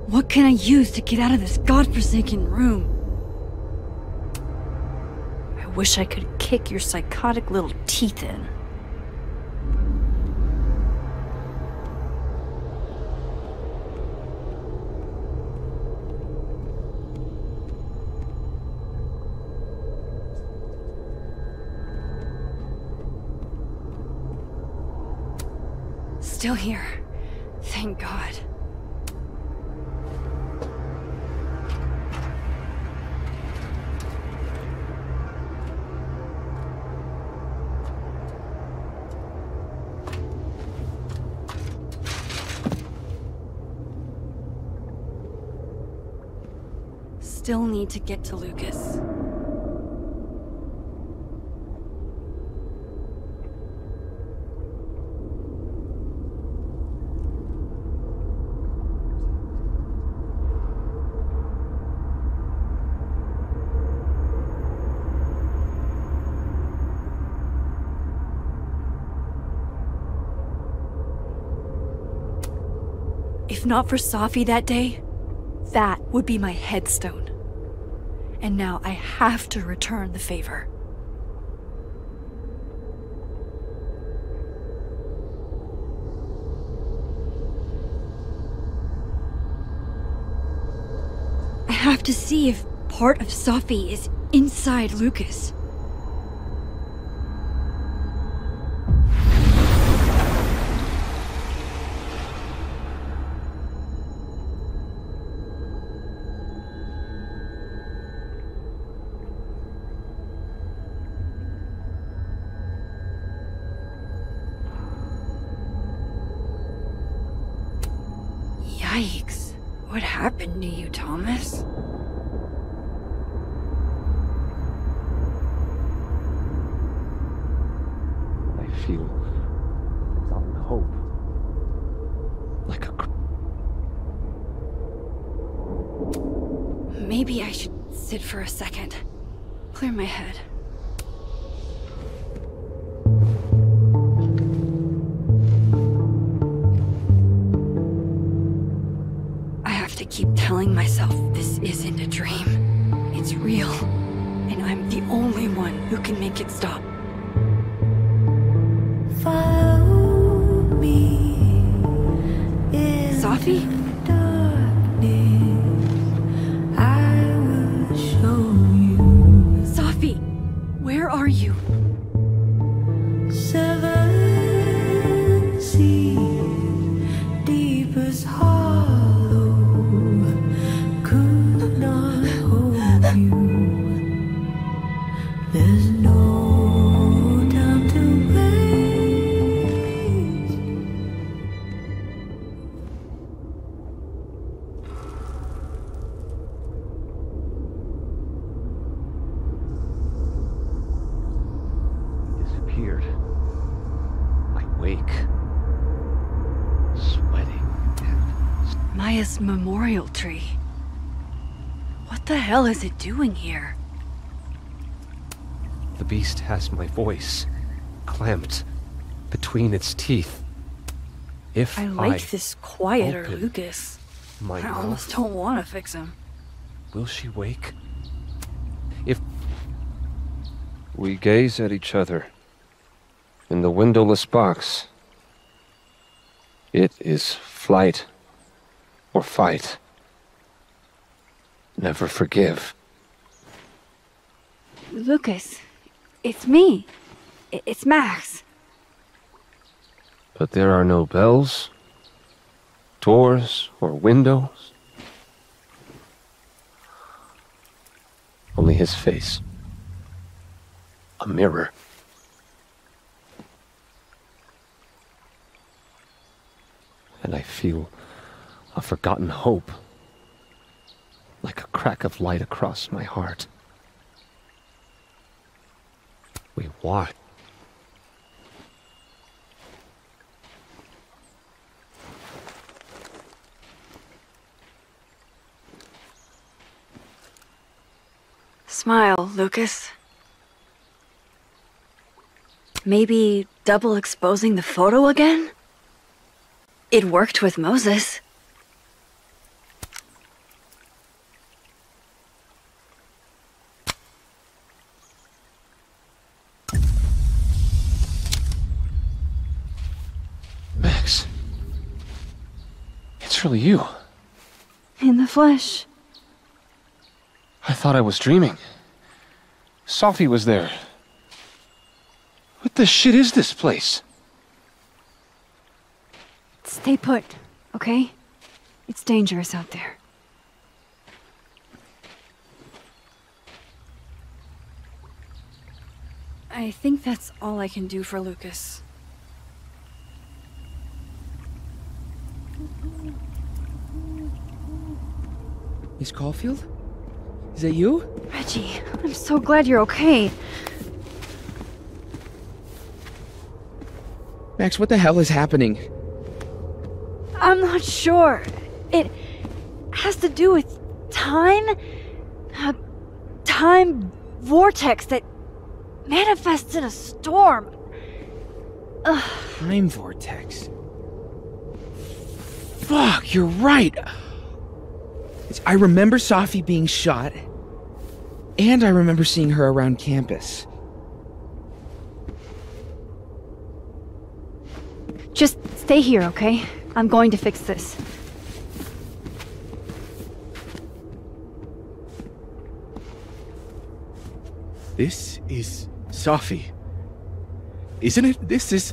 What can I use to get out of this godforsaken room? I wish I could kick your psychotic little teeth in. Still here. Thank God. Still need to get to Lucas. If not for Safi that day, that would be my headstone. And now I have to return the favor. I have to see if part of Safi is inside Lucas. Yikes. What happened to you, Thomas? I feel without hope. Like a... Maybe I should sit for a second. Clear my head. Keep telling myself this isn't a dream. It's real, and I'm the only one who can make it stop. Follow me. Safi? I will show you. Safi, where are you? Seven seas, deepest heart. Yeah. awake. Sweating. Maya's memorial tree. What the hell is it doing here? The beast has my voice clamped between its teeth. If I like this quieter open Lucas. my I almost mouth, don't want to fix him. will she wake? If we gaze at each other in the windowless box, it is flight or fight. Never forgive. Lucas, it's me. It's Max. But there are no bells, doors, or windows. Only his face. A mirror. And I feel a forgotten hope, like a crack of light across my heart. We watch. Smile, Lucas. Maybe double exposing the photo again? It worked with Moses. Max. It's really you. In the flesh. I thought I was dreaming. Safi was there. What the shit is this place? Stay put, okay? It's dangerous out there. I think that's all I can do for Lucas. Miss Caulfield? Is that you? Reggie, I'm so glad you're okay. Max, what the hell is happening? I'm not sure. It has to do with time? A time vortex that manifests in a storm. Ugh. Time vortex. Fuck, you're right. I remember Safi being shot, and I remember seeing her around campus. Just stay here, okay? I'm going to fix this. This is Safi. Isn't it? This is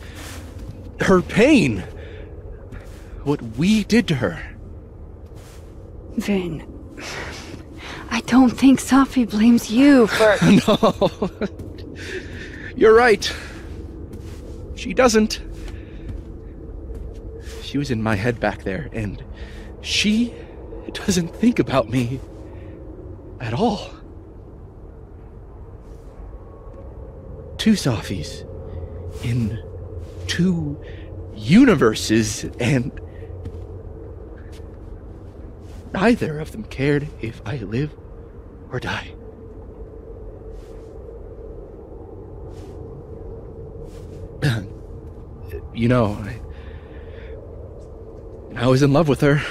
her pain. What we did to her. Vin, I don't think Safi blames you for... No. You're right. She doesn't. She was in my head back there, and she doesn't think about me at all. Two Safis in two universes, and neither of them cared if I live or die. You know, I was in love with her.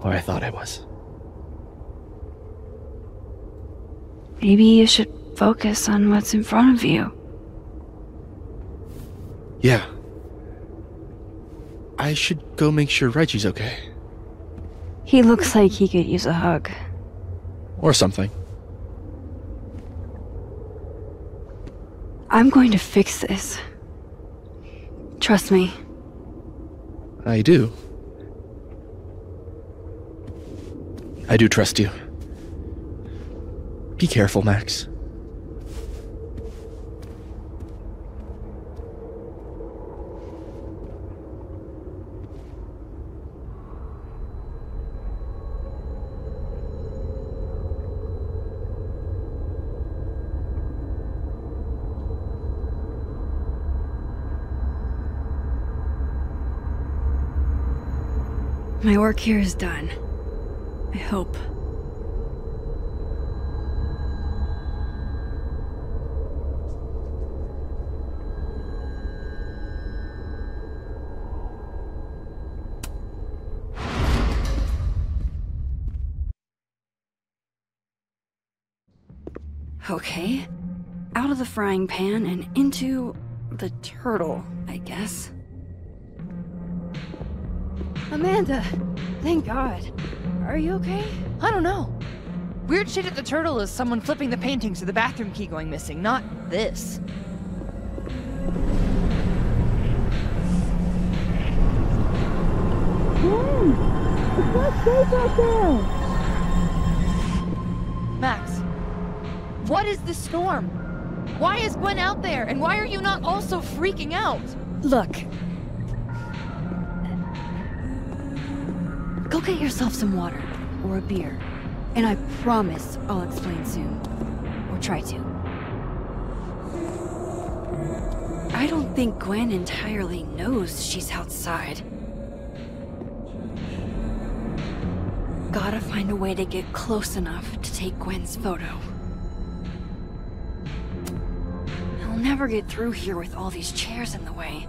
Or I thought I was. Maybe you should focus on what's in front of you. Yeah. I should go make sure Reggie's okay. He looks like he could use a hug. Or something. I'm going to fix this. Trust me. I do. I do trust you. Be careful, Max. My work here is done. I hope. Okay. Out of the frying pan and into the turtle, I guess. Amanda! Thank God. Are you okay? I don't know. Weird shit at the turtle is someone flipping the paintings or the bathroom key going missing, not this. Gwen! It's not safe out there! Max, what is this storm? Why is Gwen out there, and why are you not also freaking out? Look. Go get yourself some water, or a beer, and I promise I'll explain soon. Or try to. I don't think Gwen entirely knows she's outside. Gotta find a way to get close enough to take Gwen's photo. I'll never get through here with all these chairs in the way.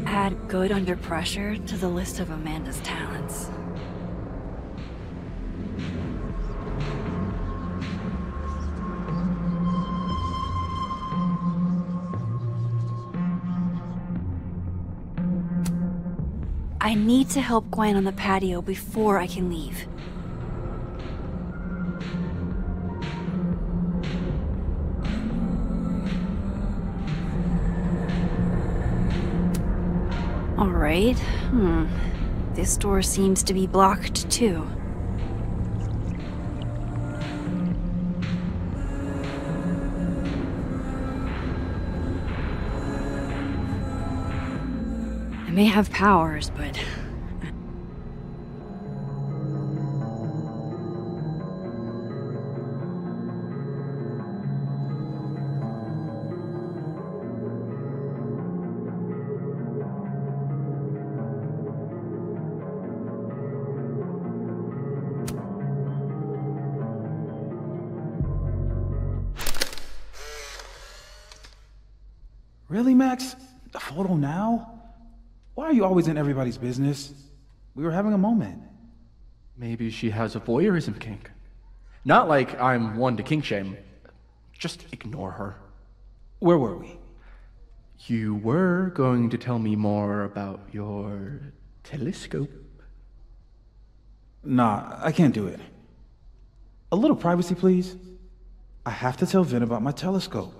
Add good under pressure to the list of Amanda's talents. I need to help Gwen on the patio before I can leave. All right. This door seems to be blocked too. I may have powers, but... Really, Max? A photo now? Why are you always in everybody's business? We were having a moment. Maybe she has a voyeurism kink. Not like I'm one to kink shame. Just ignore her. Where were we? You were going to tell me more about your telescope. Nah, I can't do it. A little privacy, please. I have to tell Vin about my telescope.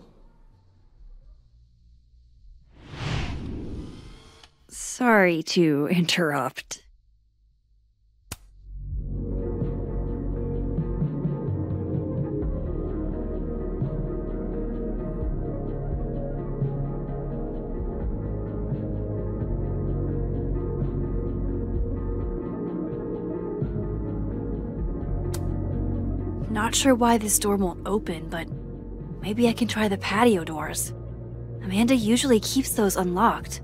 Sorry to interrupt. Not sure why this door won't open, but maybe I can try the patio doors. Amanda usually keeps those unlocked.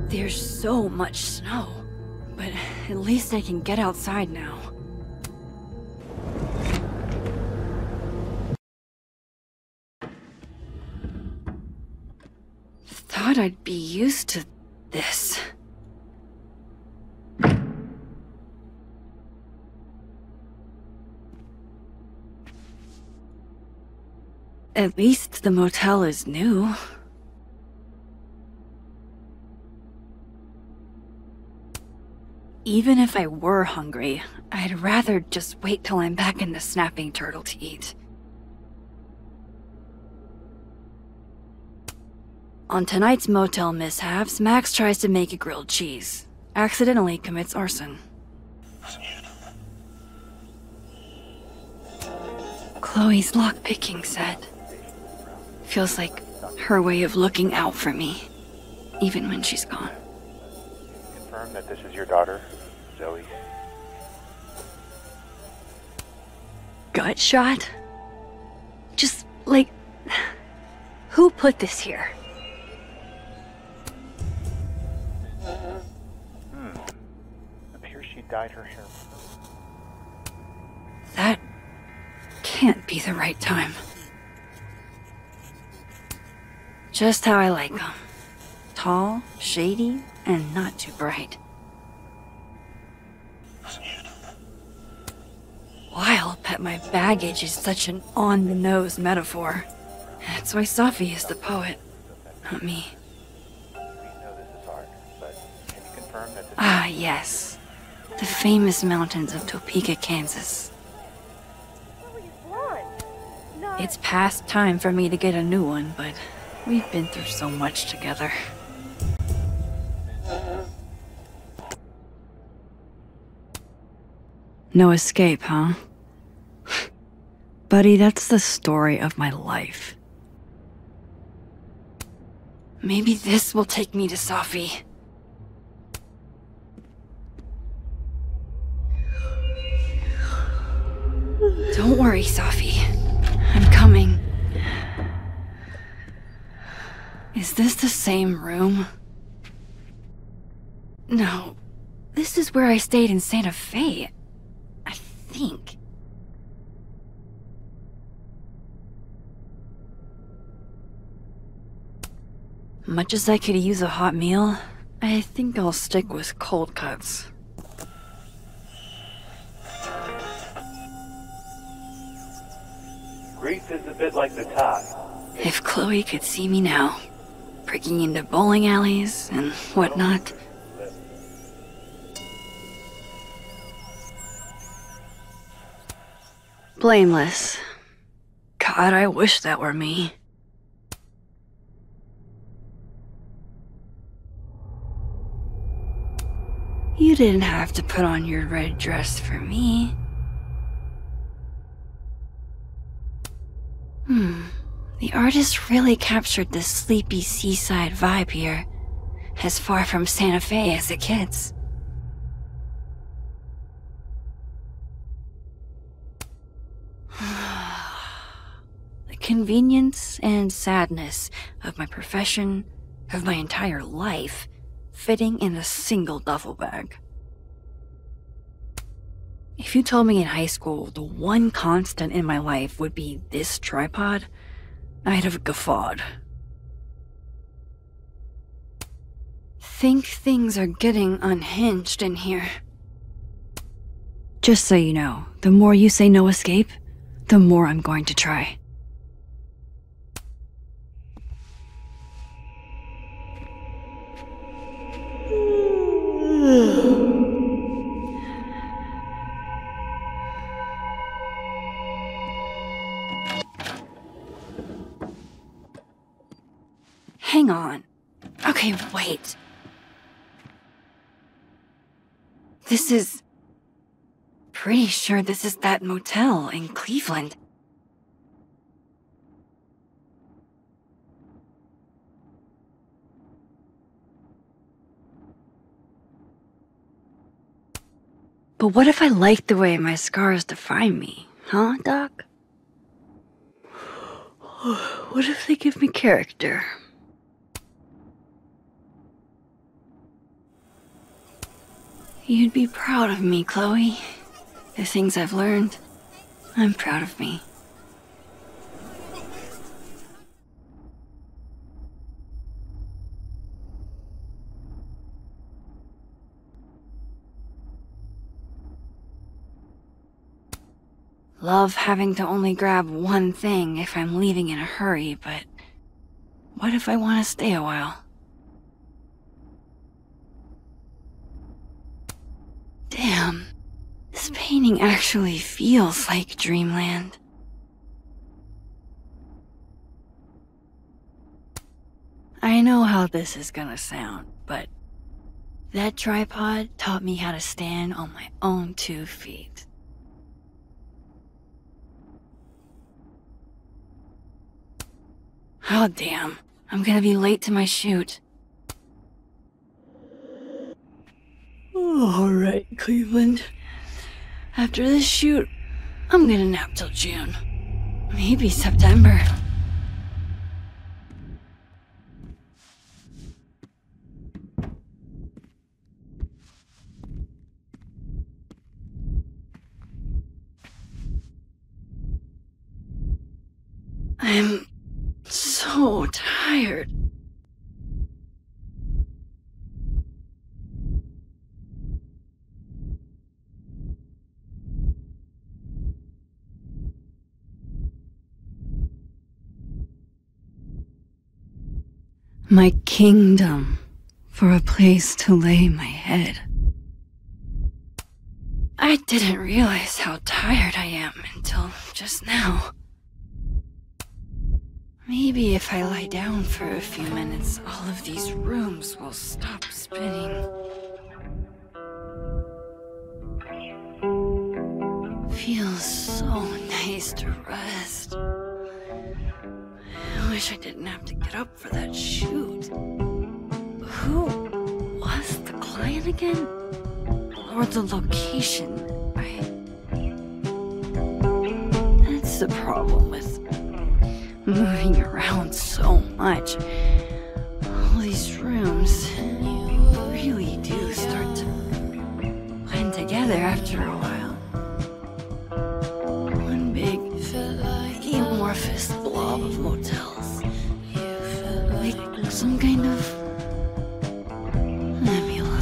There's so much snow, but at least I can get outside now. Thought I'd be used to this. At least the motel is new. Even if I were hungry, I'd rather just wait till I'm back in the snapping turtle to eat. On tonight's motel mishaps, Max tries to make a grilled cheese. Accidentally commits arson. Chloe's lockpicking set. Feels like her way of looking out for me, even when she's gone. Confirm that this is your daughter, Zoe. Gut shot? Just, like... Who put this here? Appears she dyed her hair. That can't be the right time. Just how I like them. Tall, shady, and not too bright. Wild that my baggage is such an on-the-nose metaphor. That's why Safi is the poet, not me. Ah, yes. The famous mountains of Topeka, Kansas. It's past time for me to get a new one, but we've been through so much together. No escape, huh? Buddy, that's the story of my life. Maybe this will take me to Safi. Don't worry, Safi. I'm coming. Is this the same room? No. This is where I stayed in Santa Fe. I think. Much as I could use a hot meal, I think I'll stick with cold cuts. Grief is a bit like the tide. If Chloe could see me now, pricking into bowling alleys and whatnot. Blameless. God, I wish that were me. You didn't have to put on your red dress for me. The artist really captured the sleepy seaside vibe here, as far from Santa Fe as it gets. The convenience and sadness of my profession, of my entire life, fitting in a single duffel bag. If you told me in high school the one constant in my life would be this tripod, I'd have guffawed. Think things are getting unhinged in here. Just so you know, the more you say no escape, the more I'm going to try. Hang on. Okay, wait. This is... Pretty sure this is that motel in Cleveland. But what if I like the way my scars define me, huh, Doc? What if they give me character? You'd be proud of me, Chloe. The things I've learned, I'm proud of me. Love having to only grab one thing if I'm leaving in a hurry, but what if I want to stay a while? Damn, this painting actually feels like dreamland. I know how this is gonna sound, but that tripod taught me how to stand on my own 2 feet. Oh damn, I'm gonna be late to my shoot. Alright, Cleveland. After this shoot, I'm gonna nap till June. Maybe September. I'm so tired. My kingdom, for a place to lay my head. I didn't realize how tired I am until just now. Maybe if I lie down for a few minutes, all of these rooms will stop spinning. Feels so nice to rest. I wish I didn't have to get up for that shoot. Who was the client again? Or the location? That's the problem with moving around so much. All these rooms, you really do start to blend together after a while. One big, amorphous blob of motels. Like some kind of nebula.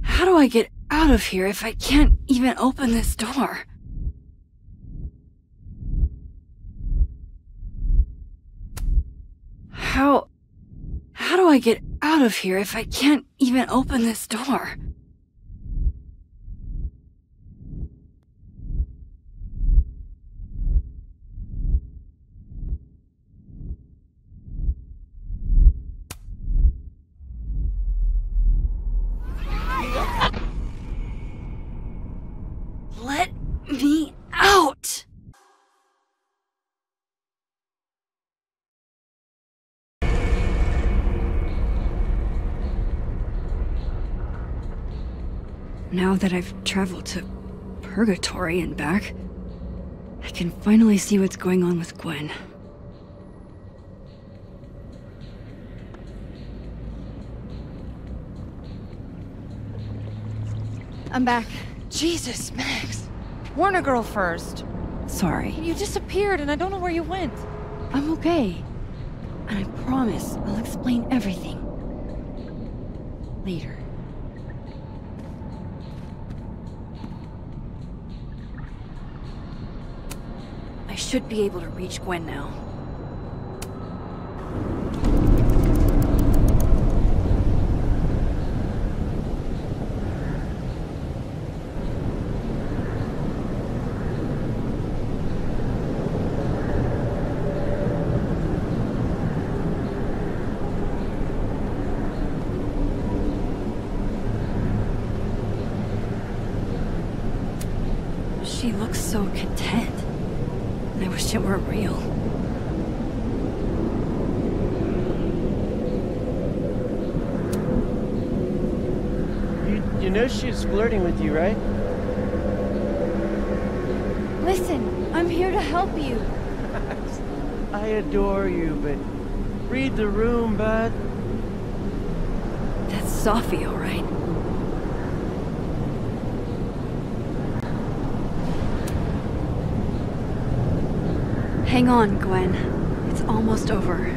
How do I get out of here if I can't even open this door? How do I get out of here if I can't even open this door? Let me out! Now that I've traveled to Purgatory and back, I can finally see what's going on with Gwen. I'm back. Jesus, Max. Warn a girl first. Sorry. You disappeared and I don't know where you went. I'm okay. And I promise I'll explain everything. Later. I should be able to reach Gwen now. She looks so content. I wish it were real. You know she's flirting with you, right? Listen, I'm here to help you. I adore you, but read the room, bud. That's Safi, all right. Hang on, Gwen. It's almost over.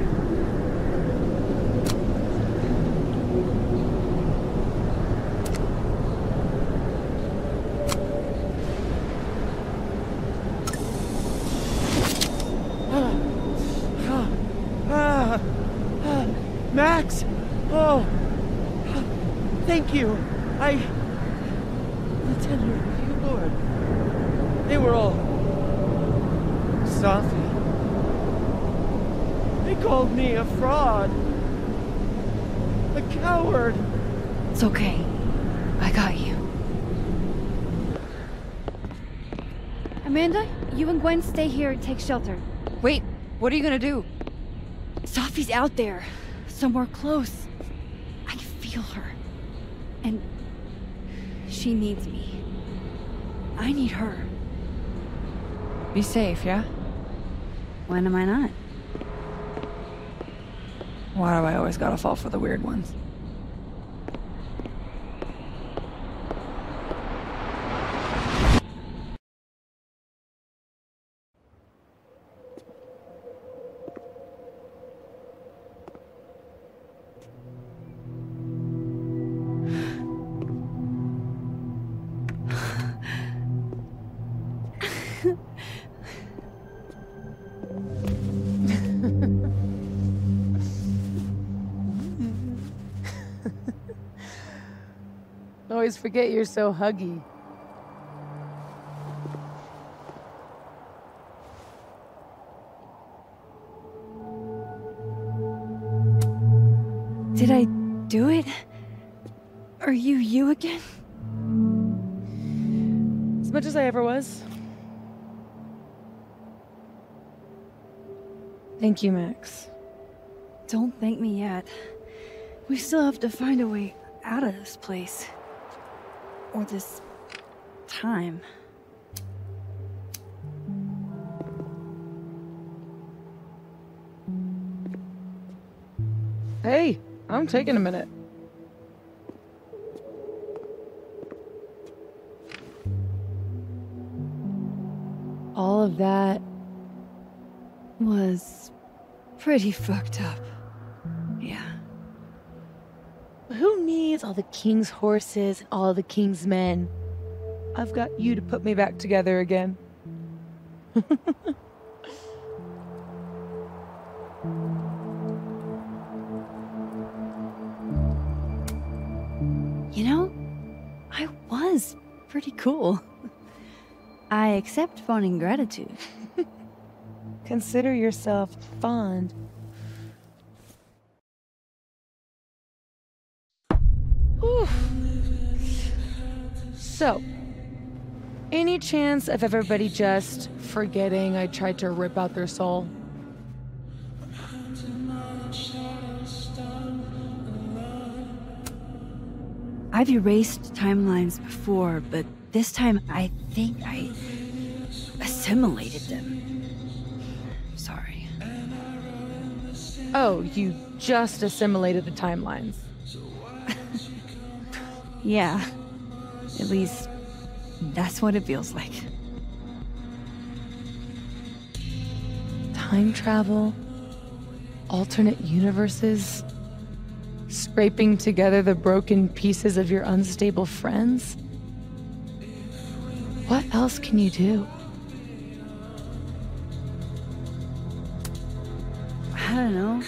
Max! Oh! Thank you! Lieutenant, you Lord. They were all... Safi. They called me a fraud. A coward. It's okay. I got you. Amanda, you and Gwen stay here and take shelter. Wait, what are you gonna do? Safi's out there. Somewhere close. I can feel her. And she needs me. I need her. Be safe, yeah? When am I not? Why do I always gotta fall for the weird ones? Always forget you're so huggy. Did I do it? Are you again? As much as I ever was. Thank you, Max. Don't thank me yet. We still have to find a way out of this place. Or this time. Hey, I'm taking a minute. All of that was pretty fucked up. Yeah. Who needs all the king's horses and all the king's men? I've got you to put me back together again. You know, I was pretty cool. I accept fun and gratitude. Consider yourself fond. Oof. So, any chance of everybody just forgetting I tried to rip out their soul? I've erased timelines before, but this time I think I assimilated them. Sorry. Oh, you just assimilated the timelines. Yeah. At least, that's what it feels like. Time travel, alternate universes, scraping together the broken pieces of your unstable friends. What else can you do? I don't know.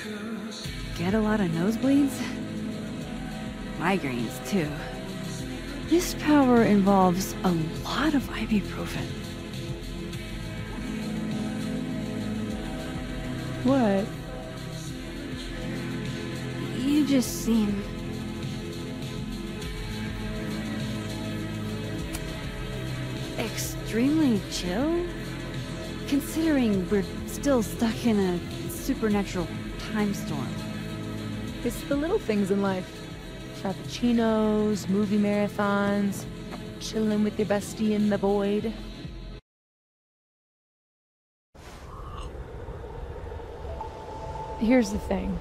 Get a lot of nosebleeds? Migraines, too. This power involves a lot of ibuprofen. What? You just seem... extremely chill? Considering we're still stuck in a supernatural time storm. It's the little things in life. Frappuccinos, movie marathons, chilling with your bestie in the void. Here's the thing.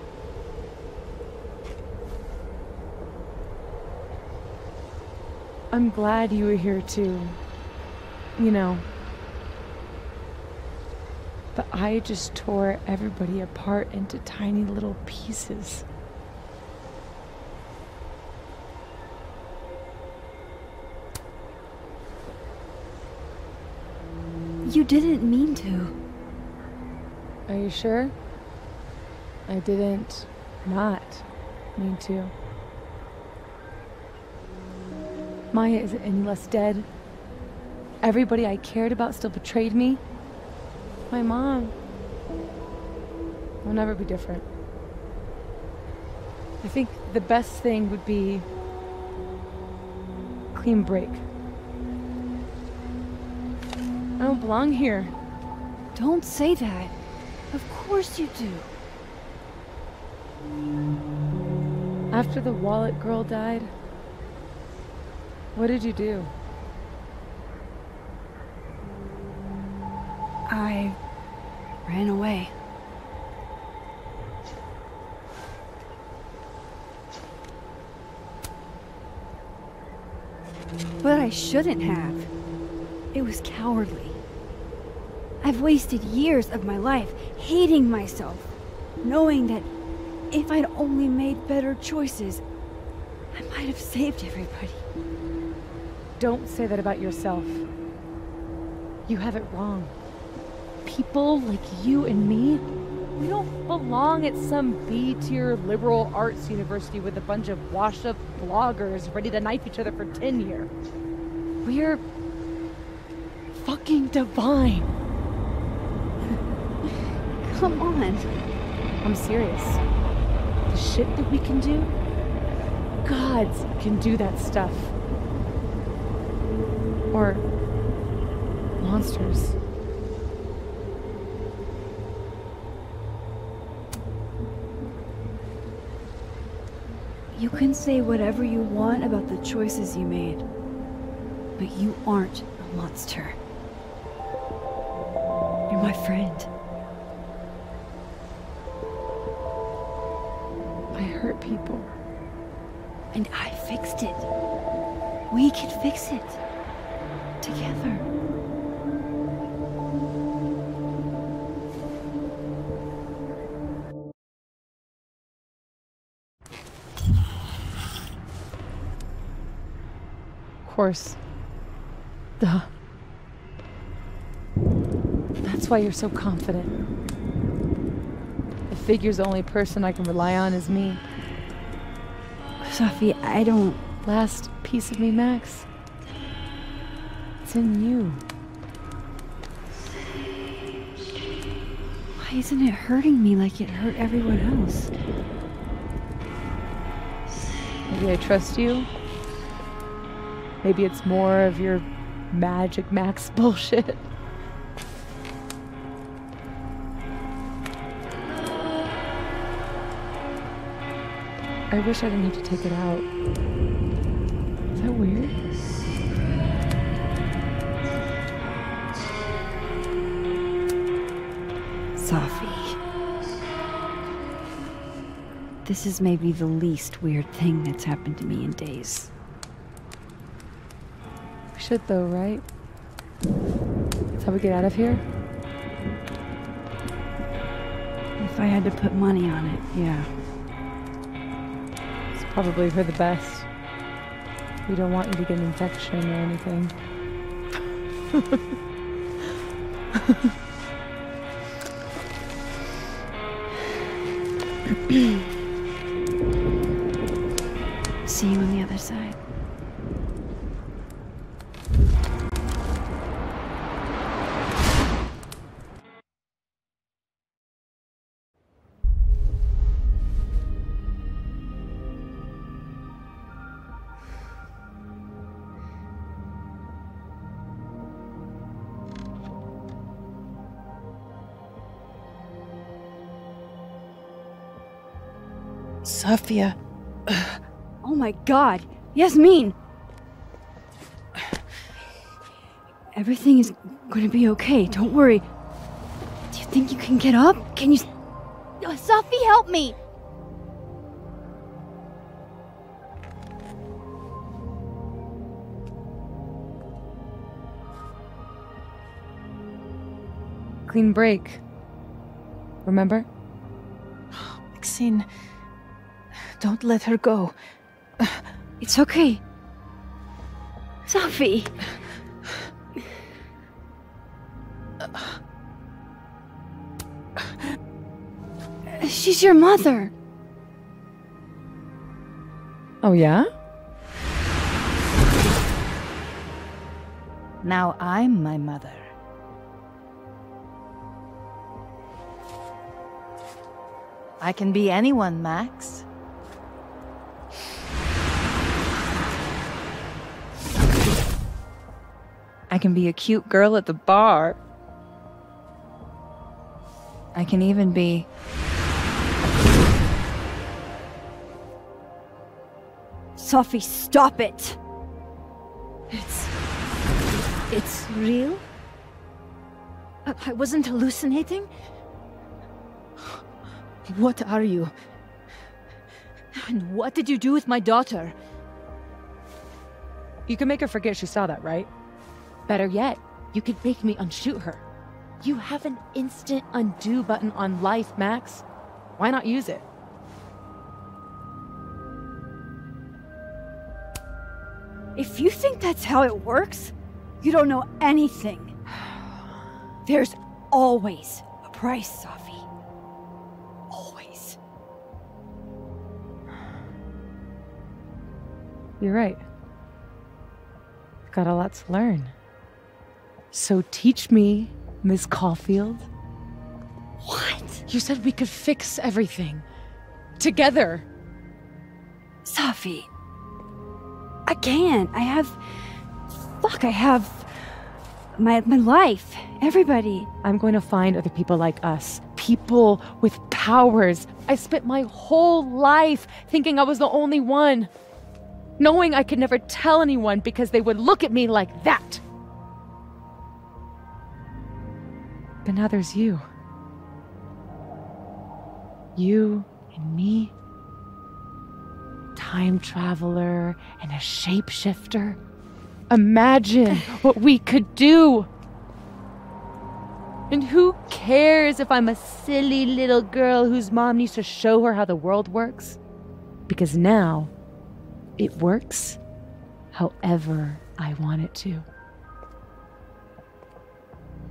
I'm glad you were here too. You know. But I just tore everybody apart into tiny little pieces. You didn't mean to. Are you sure? I didn't not mean to. Maya isn't any less dead. Everybody I cared about still betrayed me. My mom will never be different. I think the best thing would be clean break. I don't belong here. Don't say that. Of course you do. After the wallet girl died, what did you do? I ran away. But I shouldn't have. It was cowardly. I've wasted years of my life hating myself, knowing that if I'd only made better choices, I might have saved everybody. Don't say that about yourself. You have it wrong. People like you and me, we don't belong at some B-tier liberal arts university with a bunch of washed-up bloggers ready to knife each other for tenure. We're fucking divine. Come on. I'm serious. The shit that we can do, gods can do that stuff. Or monsters. You can say whatever you want about the choices you made, but you aren't a monster. You're my friend. I hurt people. And I fixed it. We can fix it. Together. Of course. Duh. That's why you're so confident. I figure the only person I can rely on is me. Safi, I don't... Last piece of me, Max. It's in you. Why isn't it hurting me like it hurt everyone else? Maybe I trust you. Maybe it's more of your Magic Max bullshit. I wish I didn't have to take it out. Is that weird? Safi. This is maybe the least weird thing that's happened to me in days. We should though, right? That's how we get out of here? If I had to put money on it, yeah. It's probably for the best. We don't want you to get an infection or anything. See you on the other side. Sophia. Oh my god! Yasmin! Everything is gonna be okay, don't worry. Do you think you can get up? Can you... Safi, help me! Clean break. Remember? Maxine, don't let her go. It's okay. Safi! She's your mother. Oh, yeah? Now I'm my mother. I can be anyone, Max. I can be a cute girl at the bar. I can even be... Safi, stop it! It's real? I wasn't hallucinating? What are you? And what did you do with my daughter? You can make her forget she saw that, right? Better yet, you could make me unshoot her. You have an instant undo button on life, Max. Why not use it? If you think that's how it works, you don't know anything. There's always a price, Safi. Always. You're right. I've got a lot to learn. So teach me, Miss Caulfield. What? You said we could fix everything. Together. Safi. I can't. I have my life. Everybody. I'm going to find other people like us. People with powers. I spent my whole life thinking I was the only one. Knowing I could never tell anyone because they would look at me like that. But now there's you. You and me. Time traveler and a shapeshifter. Imagine what we could do. And who cares if I'm a silly little girl whose mom needs to show her how the world works? Because now, it works however I want it to.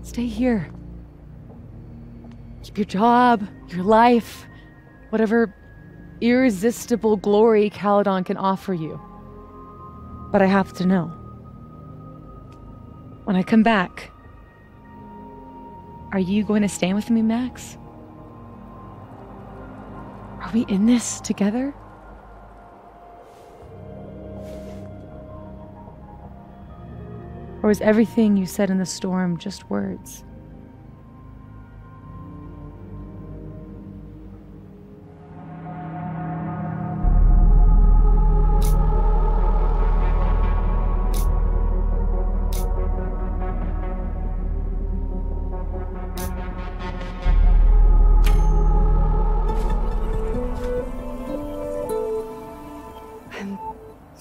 Stay here. Keep your job, your life, whatever irresistible glory Caledon can offer you. But I have to know. When I come back, are you going to stay with me, Max? Are we in this together? Or is everything you said in the storm just words?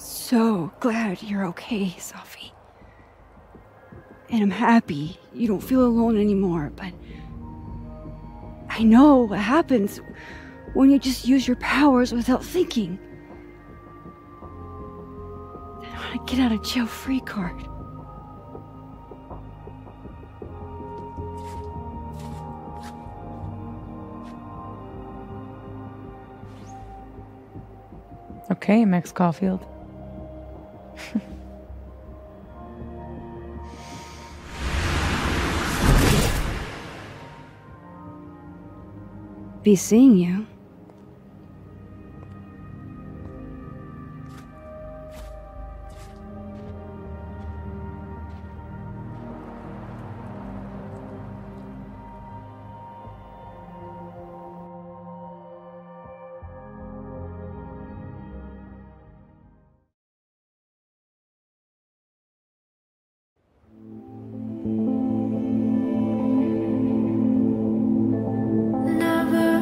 So glad you're okay, Safi. And I'm happy you don't feel alone anymore, but I know what happens when you just use your powers without thinking. I want to get out of jail free card. Okay, Max Caulfield. Be seeing you. Never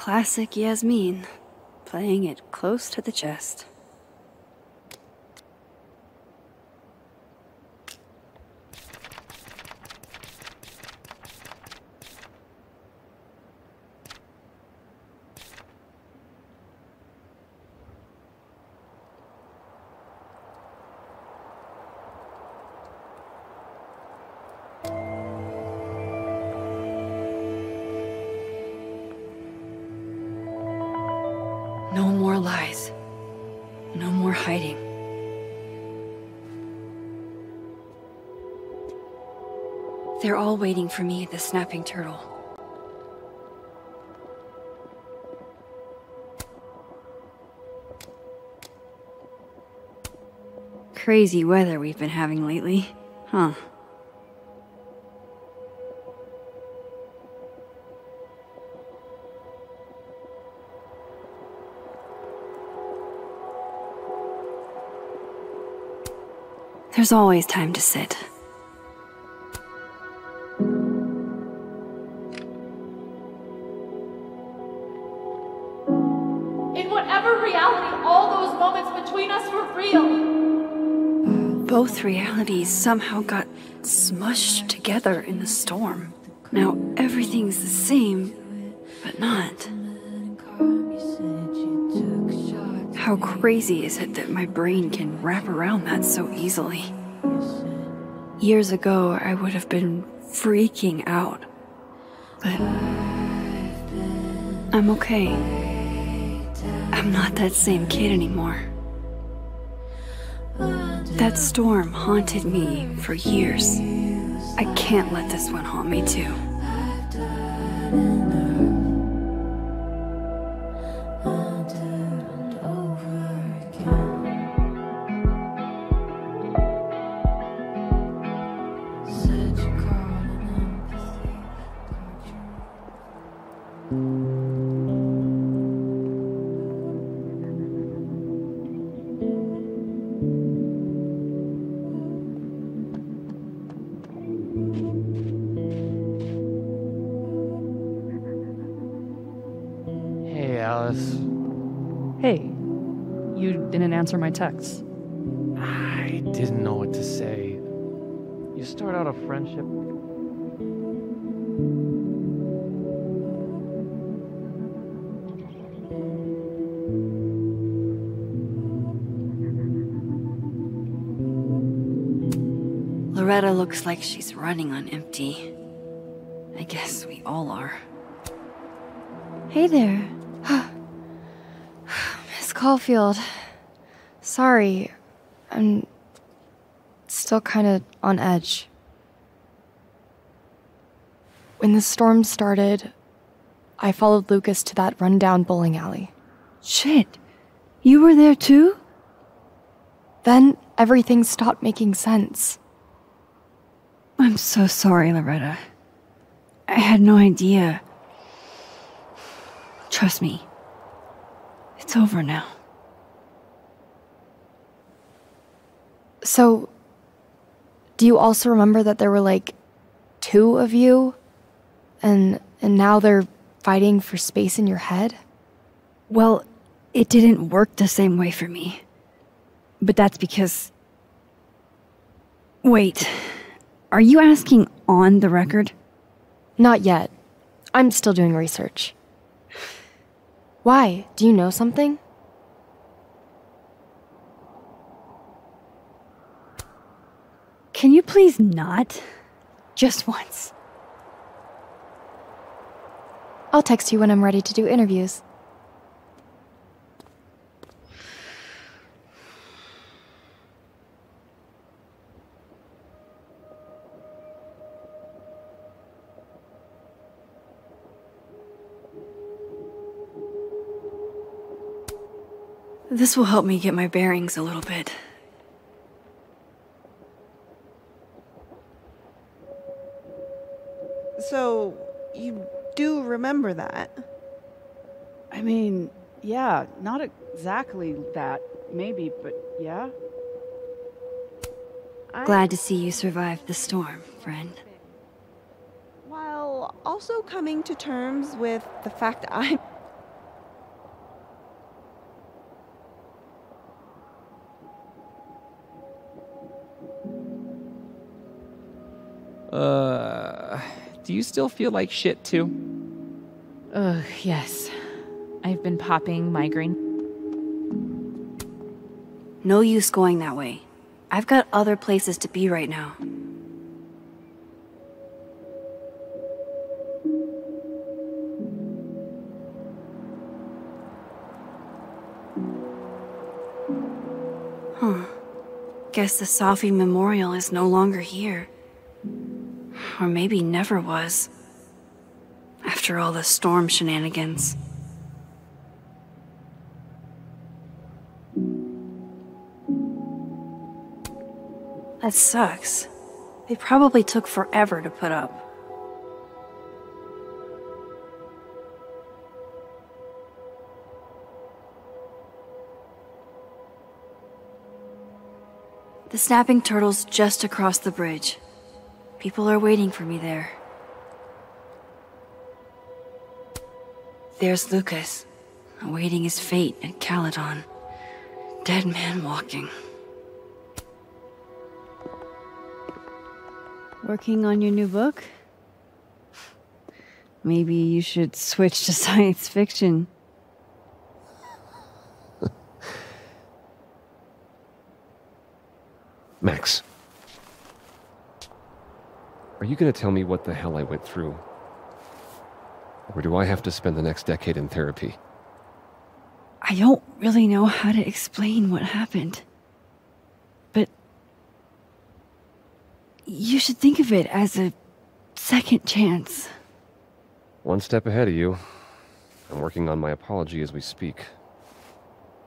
Classic Yasmin, playing it close to the chest. No more lies. No more hiding. They're all waiting for me at the Snapping Turtle. Crazy weather we've been having lately, huh? There's always time to sit. In whatever reality all those moments between us were real. Both realities somehow got smushed together in the storm. Now everything's the same, but not. How crazy is it that my brain can wrap around that so easily? Years ago, I would have been freaking out. But I'm okay. I'm not that same kid anymore. That storm haunted me for years. I can't let this one haunt me too. Hey, you didn't answer my texts. I didn't know what to say. You start out a friendship. Loretta looks like she's running on empty. I guess we all are. Hey there. Miss Caulfield. Sorry. I'm still kind of on edge. When the storm started, I followed Lucas to that rundown bowling alley. Shit. You were there too? Then everything stopped making sense. I'm so sorry, Loretta. I had no idea. Trust me. It's over now. So, do you also remember that there were like 2 of you? And now they're fighting for space in your head? Well, it didn't work the same way for me. But that's because... Wait, are you asking on the record? Not yet. I'm still doing research. Why? Do you know something? Can you please not? Just once. I'll text you when I'm ready to do interviews. This will help me get my bearings a little bit. So, you do remember that? I mean, yeah, not exactly that, maybe, but yeah. Glad to see you survived the storm, friend. While also coming to terms with the fact I'm Do you still feel like shit too? Yes. I've been popping migraine. No use going that way. I've got other places to be right now. Huh. Guess the Safi memorial is no longer here. Or maybe never was. After all the storm shenanigans. That sucks. They probably took forever to put up. The snapping turtle's just across the bridge. People are waiting for me there. There's Lucas, awaiting his fate at Caledon. Dead man walking. Working on your new book? Maybe you should switch to science fiction. Max. Are you gonna tell me what the hell I went through? Or do I have to spend the next decade in therapy? I don't really know how to explain what happened. But you should think of it as a second chance. One step ahead of you. I'm working on my apology as we speak.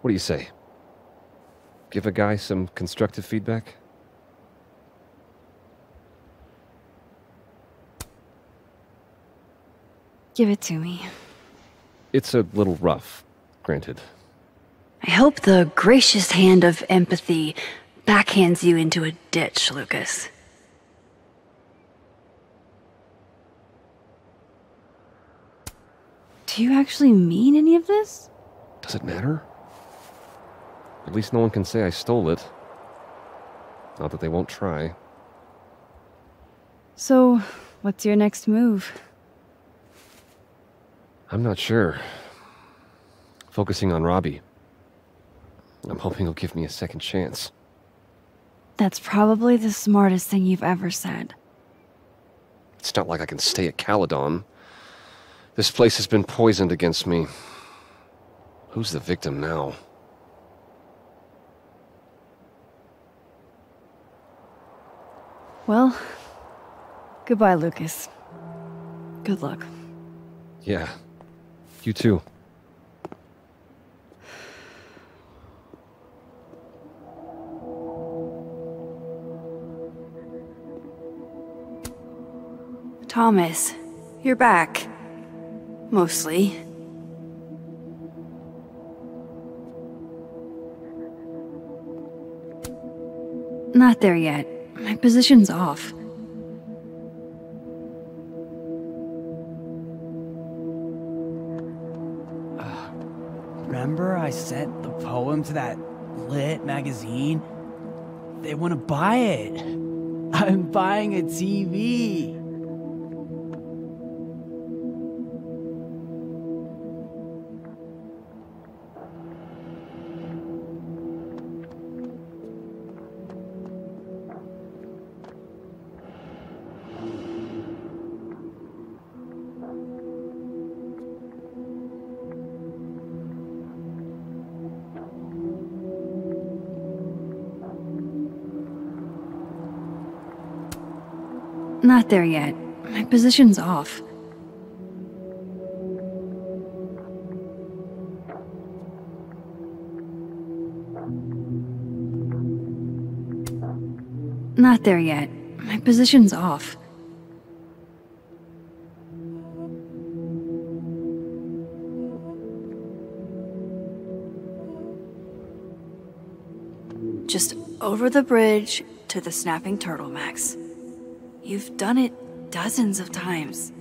What do you say? Give a guy some constructive feedback? Give it to me. It's a little rough, granted. I hope the gracious hand of empathy backhands you into a ditch, Lucas. Do you actually mean any of this? Does it matter? At least no one can say I stole it. Not that they won't try. So, what's your next move? I'm not sure. Focusing on Robbie. I'm hoping he'll give me a second chance. That's probably the smartest thing you've ever said. It's not like I can stay at Caledon. This place has been poisoned against me. Who's the victim now? Well, goodbye, Lucas. Good luck. Yeah, you too. Thomas, you're back. Mostly. Not there yet. My position's off. Remember I sent the poem to that lit magazine? They want to buy it. I'm buying a TV. Not there yet. My position's off. Not there yet. My position's off. Just over the bridge to the snapping turtle, Max. You've done it dozens of times.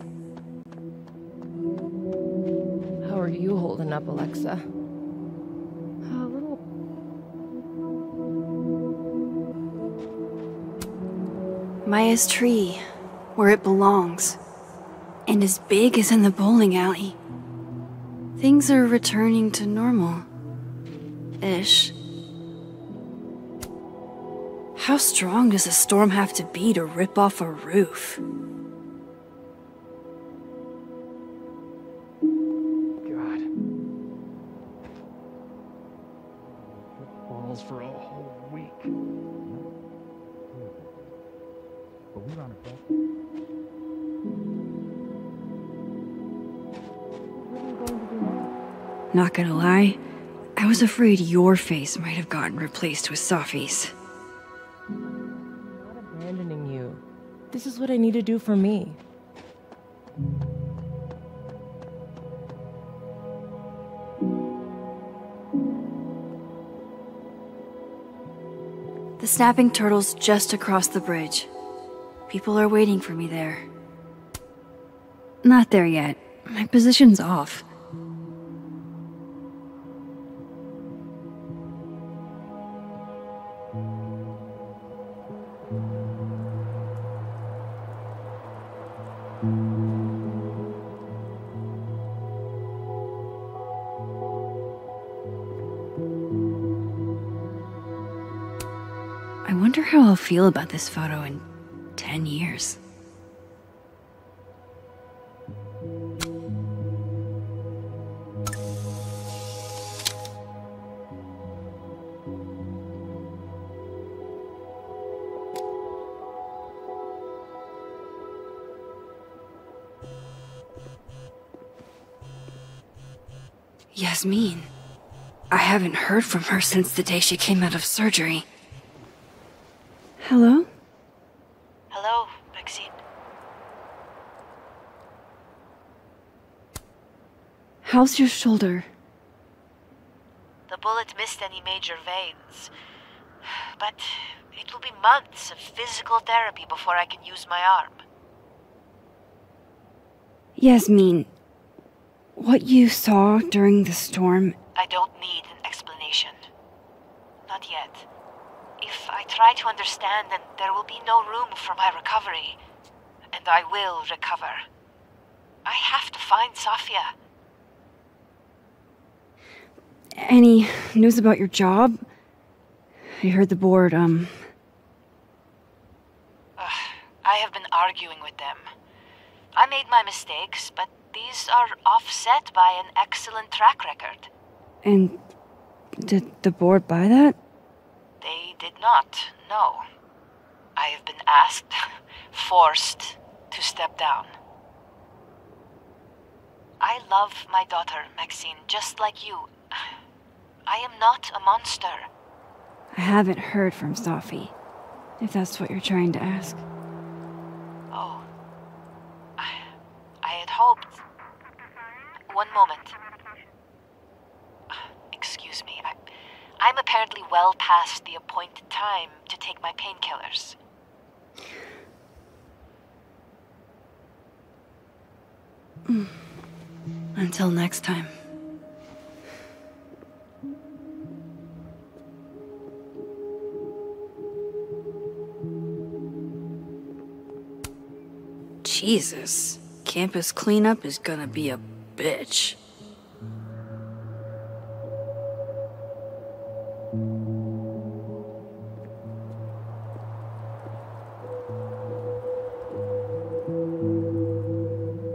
How are you holding up, Alexa? A little. Maya's tree. where it belongs. And as big as in the bowling alley. Things are returning to normal. Ish. How strong does a storm have to be to rip off a roof? God. Balls for a whole week. But we run it. Not gonna lie, I was afraid your face might have gotten replaced with Safi's. I'm not abandoning you. This is what I need to do for me. The snapping turtle's just across the bridge. People are waiting for me there. Not there yet. My position's off. I wonder how I'll feel about this photo in 10 years. Yasmin. I haven't heard from her since the day she came out of surgery. Hello? Hello, Maxine. How's your shoulder? The bullet missed any major veins. But it will be months of physical therapy before I can use my arm. Yasmin, what you saw during the storm... I don't need an explanation. Not yet. If I try to understand, then there will be no room for my recovery. And I will recover. I have to find Safia. Any news about your job? I heard the board, I have been arguing with them. I made my mistakes, but these are offset by an excellent track record. And did the board buy that? They did not, no. I have been asked, forced to step down. I love my daughter, Maxine, just like you. I am not a monster. I haven't heard from Safi, if that's what you're trying to ask. Oh. I had hoped... One moment. Excuse me, I'm apparently well past the appointed time to take my painkillers. Until next time. Jesus, campus cleanup is gonna be a bitch.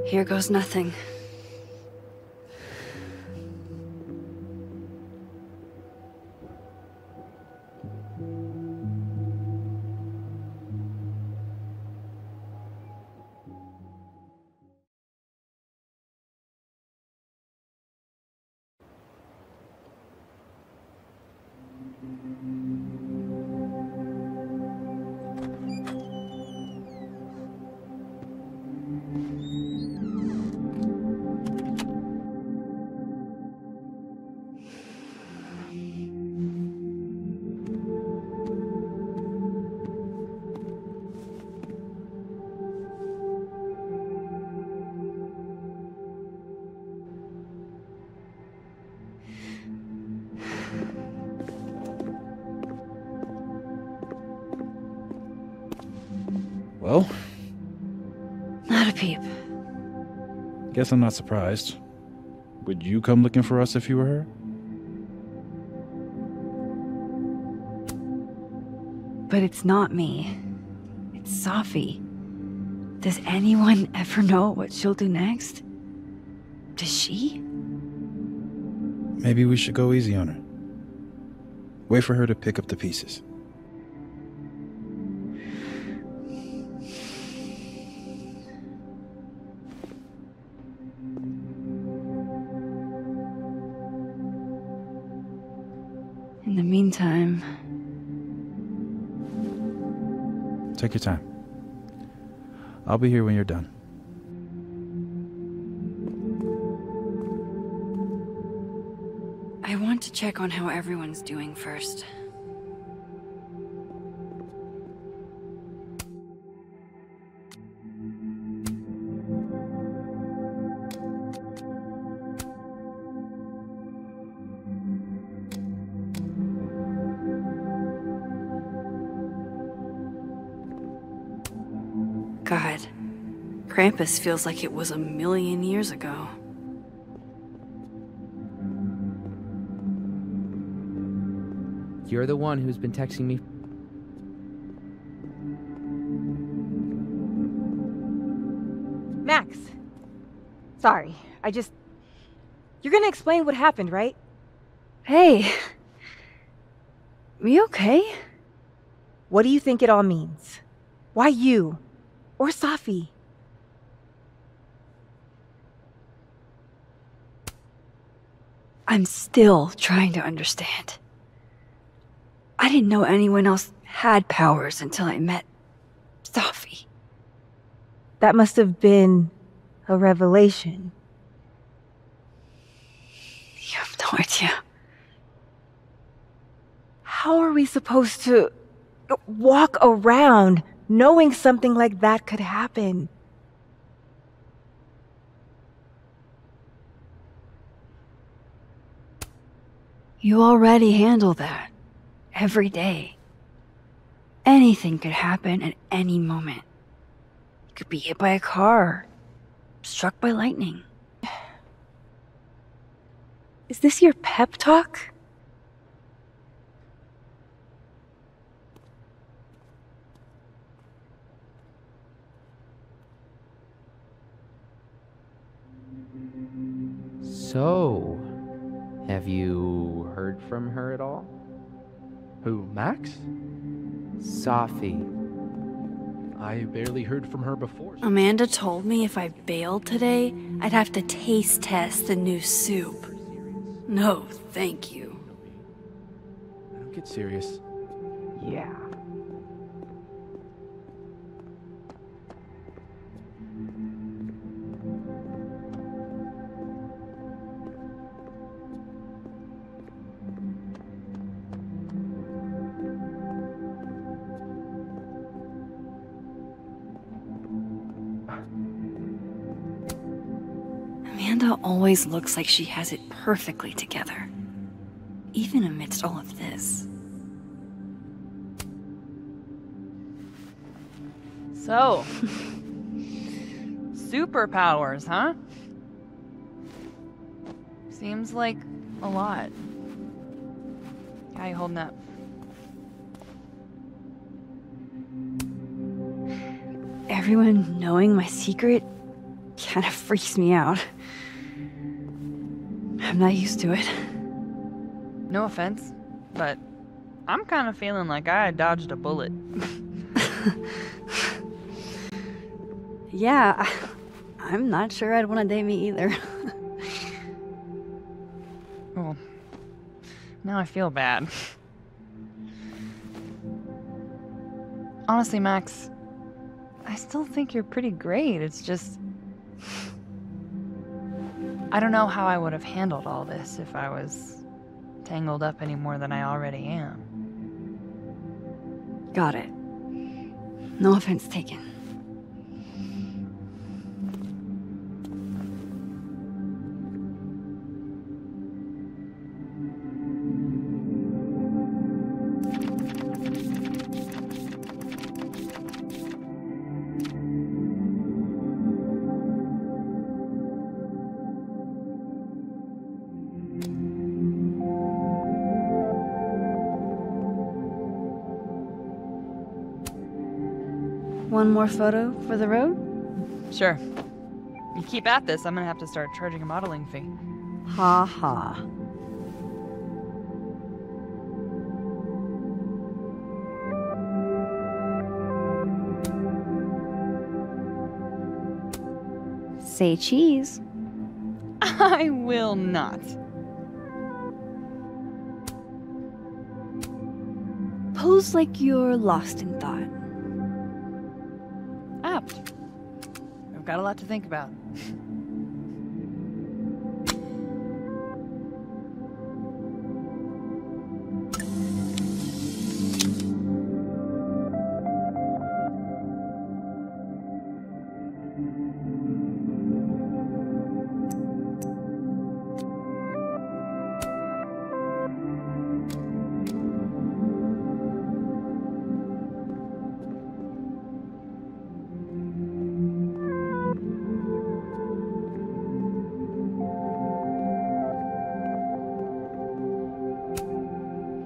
Here goes nothing. Well, a peep. Guess I'm not surprised. Would you come looking for us if you were her? But it's not me. It's Safi. Does anyone ever know what she'll do next? Does she? Maybe we should go easy on her. Wait for her to pick up the pieces. In the meantime... Take your time. I'll be here when you're done. I want to check on how everyone's doing first. God, Krampus feels like it was 1,000,000 years ago. You're the one who's been texting me. Max. Sorry, You're gonna explain what happened, right? Hey. You okay? What do you think it all means? Why you? Or Safi? I'm still trying to understand. I didn't know anyone else had powers until I met Safi. That must have been a revelation. You have no idea. How are we supposed to walk around knowing something like that could happen? You already handle that. Every day. Anything could happen at any moment. You could be hit by a car, struck by lightning. Is this your pep talk? So, have you heard from her at all? Who, Max? Safi. I barely heard from her before. Amanda told me if I bailed today, I'd have to taste test the new soup. No, thank you. Don't get serious. Yeah. Amanda always looks like she has it perfectly together, even amidst all of this. So, superpowers, huh? Seems like a lot. How you holding up? Everyone knowing my secret kind of freaks me out. I'm not used to it. No offense, but I'm kind of feeling like I dodged a bullet. Yeah, I'm not sure I'd want to date me either. Well, now I feel bad. Honestly, Max, I still think you're pretty great. It's just... I don't know how I would have handled all this if I was tangled up any more than I already am. Got it. No offense taken. One more photo for the road? Sure. You keep at this, I'm gonna have to start charging a modeling fee. Ha ha. Say cheese. I will not. Pose like you're lost in thought. Apt. I've got a lot to think about.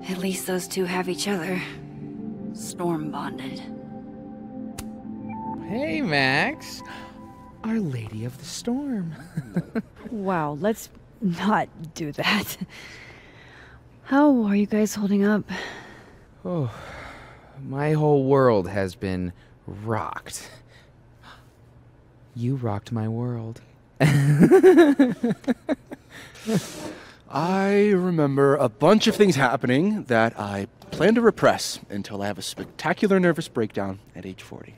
At least those two have each other. Storm bonded. Hey, Max. Our Lady of the Storm. Wow, let's not do that. How are you guys holding up? Oh, my whole world has been rocked. You rocked my world. I remember a bunch of things happening that I plan to repress until I have a spectacular nervous breakdown at age 40.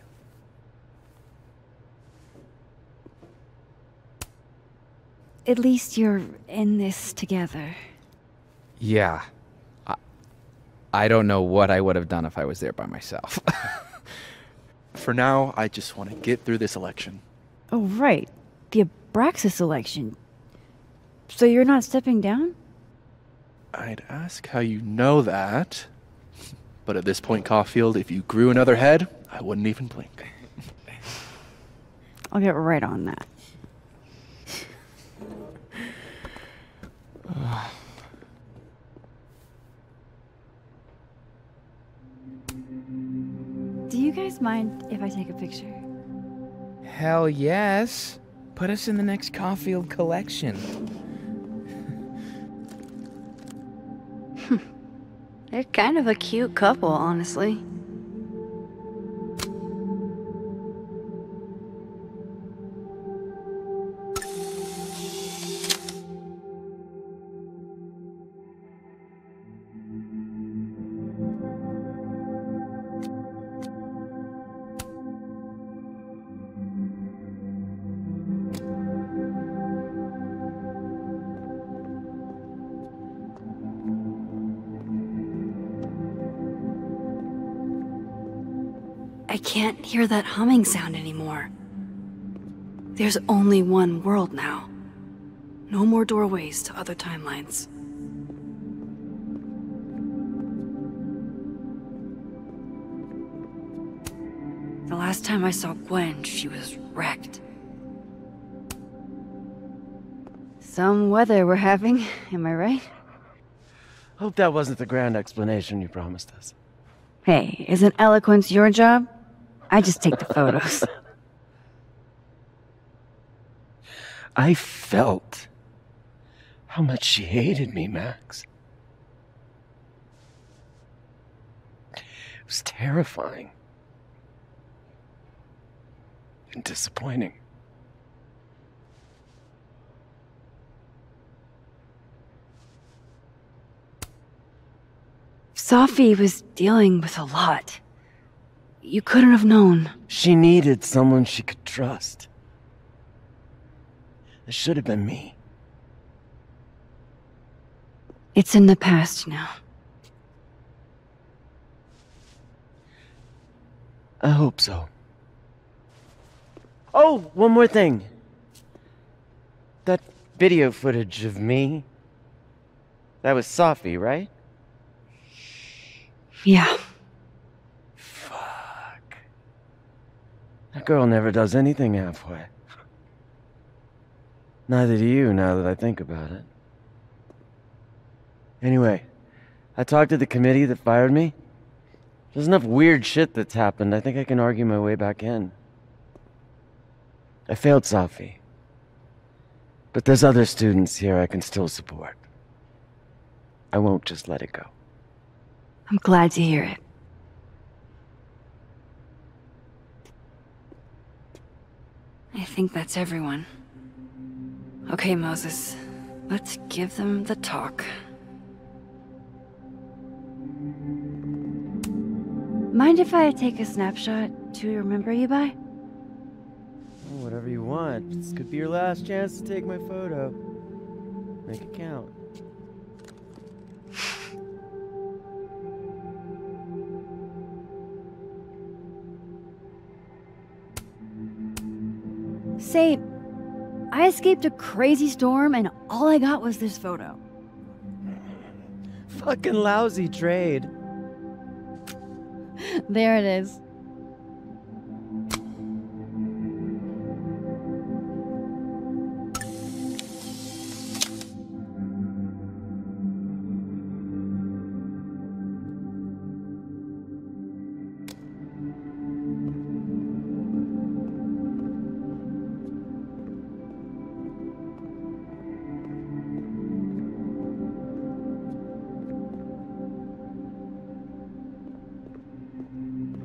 At least you're in this together. Yeah. I don't know what I would have done if I was there by myself. For now, I just want to get through this election. Oh, right. The Abraxas election. So you're not stepping down? I'd ask how you know that. But at this point, Caulfield, if you grew another head, I wouldn't even blink. I'll get right on that. Do you guys mind if I take a picture? Hell yes. Put us in the next Caulfield collection. They're kind of a cute couple, honestly. I can't hear that humming sound anymore. There's only one world now. No more doorways to other timelines. The last time I saw Gwen, she was wrecked. Some weather we're having, am I right? Hope that wasn't the grand explanation you promised us. Hey, isn't eloquence your job? I just take the photos. I felt how much she hated me, Max. It was terrifying. And disappointing. Safi was dealing with a lot. You couldn't have known. She needed someone she could trust. It should have been me. It's in the past now. I hope so. Oh, one more thing. That video footage of me, that was Safi, right? Yeah. Fuck. That girl never does anything halfway. Neither do you, now that I think about it. Anyway, I talked to the committee that fired me. There's enough weird shit that's happened. I think I can argue my way back in. I failed Safi. But there's other students here I can still support. I won't just let it go. I'm glad to hear it. I think that's everyone. Okay, Moses. Let's give them the talk. Mind if I take a snapshot to remember you by? Oh, whatever you want. This could be your last chance to take my photo. Make it count. Say, I escaped a crazy storm and all I got was this photo. Fucking lousy trade. There it is.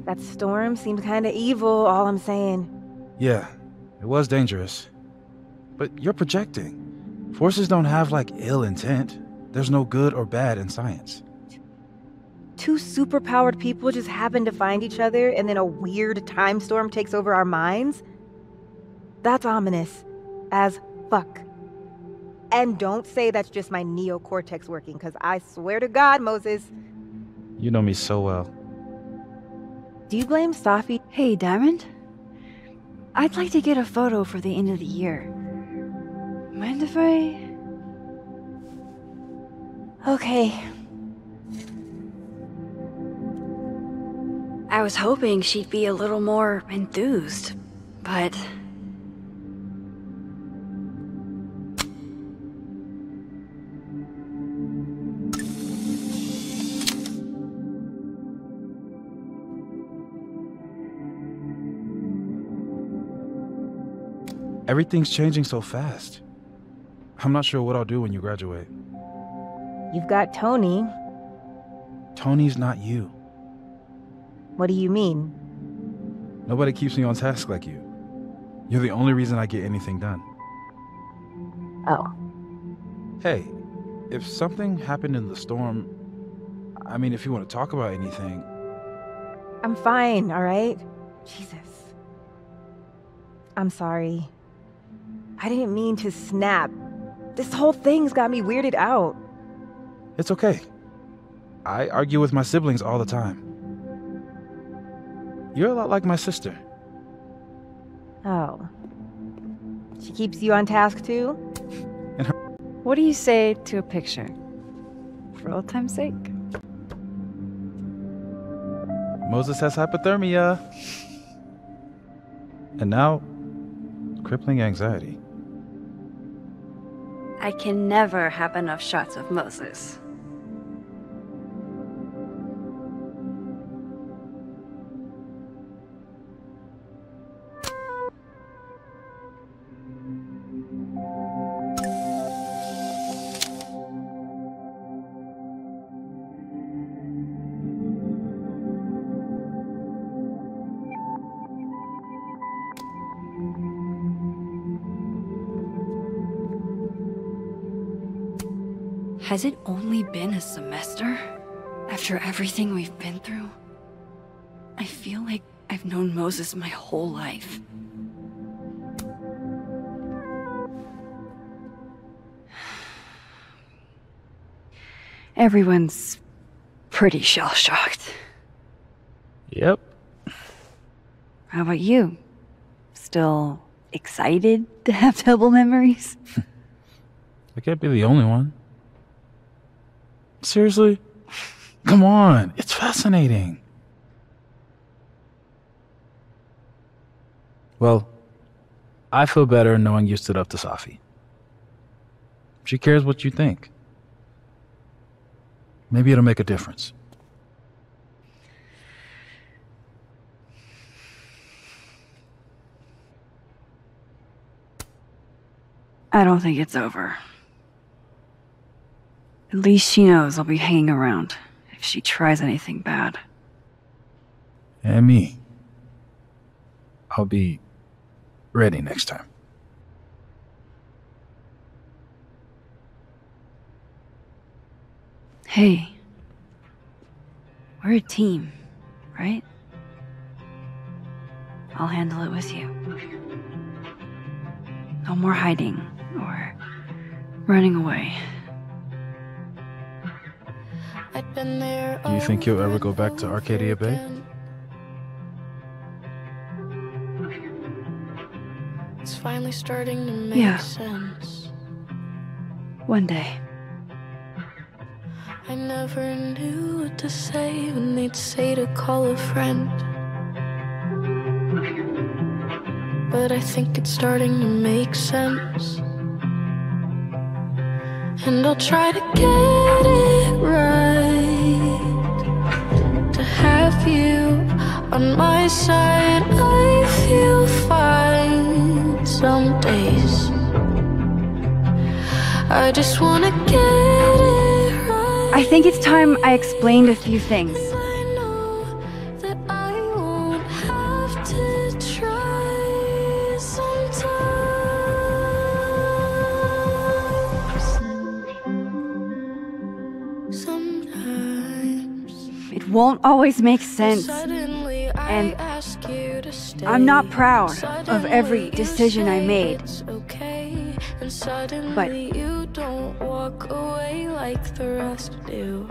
That storm seemed kinda evil, all I'm saying. Yeah, it was dangerous. But you're projecting. Forces don't have, like, ill intent. There's no good or bad in science. Two superpowered people just happen to find each other and then a weird time storm takes over our minds? That's ominous. As fuck. And don't say that's just my neocortex working, because I swear to God, Moses. You know me so well. Do you blame Safi? Hey, Diamond. I'd like to get a photo for the end of the year. Mind if I... Okay. I was hoping she'd be a little more enthused, but... Everything's changing so fast. I'm not sure what I'll do when you graduate. You've got Tony. Tony's not you. What do you mean? Nobody keeps me on task like you. You're the only reason I get anything done. Oh. Hey, if something happened in the storm, I mean, if you want to talk about anything... I'm fine, alright? Jesus. I'm sorry. I didn't mean to snap. This whole thing's got me weirded out. It's okay. I argue with my siblings all the time. You're a lot like my sister. Oh. She keeps you on task too? What do you say to a picture? For old time's sake. Moses has hypothermia. And now, crippling anxiety. I can never have enough shots of Moses. Has it only been a semester? After everything we've been through? I feel like I've known Moses my whole life. Everyone's pretty shell-shocked. Yep. How about you? Still excited to have double memories? I can't be the only one. Seriously? Come on, it's fascinating. Well, I feel better knowing you stood up to Safi. She cares what you think. Maybe it'll make a difference. I don't think it's over. At least she knows I'll be hanging around if she tries anything bad. And me. I'll be ready next time. Hey. We're a team, right? I'll handle it with you. No more hiding or running away. Do you think you'll ever go back to Arcadia Bay? It's finally starting to make sense. One day. I never knew what to say when they'd say to call a friend. But I think it's starting to make sense. And I'll try to get it right. To have you on my side, I feel fine some days. I just wanna get it right. I think it's time I explained a few things. It won't always make sense, and I'm not proud of every decision I made, but you don't walk away like the rest do.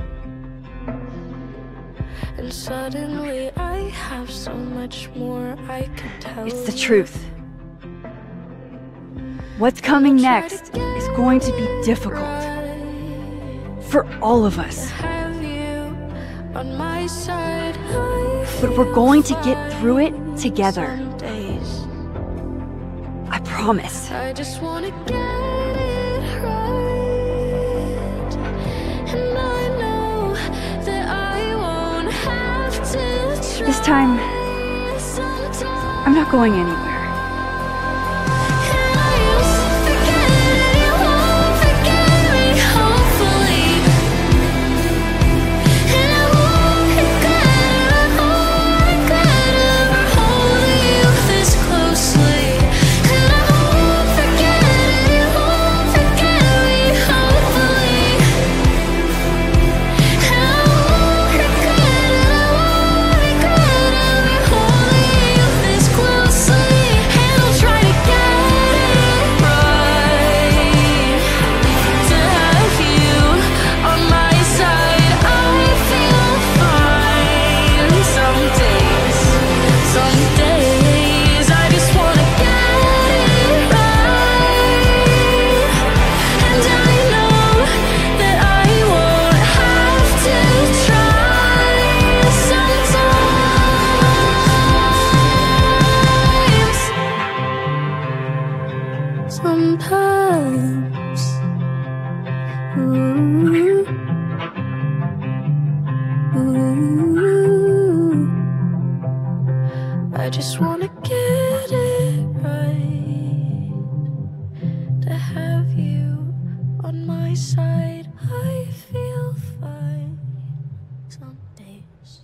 And suddenly I have so much more I can tell. It's the truth. What's coming next is going to be difficult for all of us. On my side, but we're going to get through it together. I promise. I just want to get it right. And I know that I won't have to try. This time, I'm not going anywhere. I just wanna get it right. To have you on my side, I feel fine some days.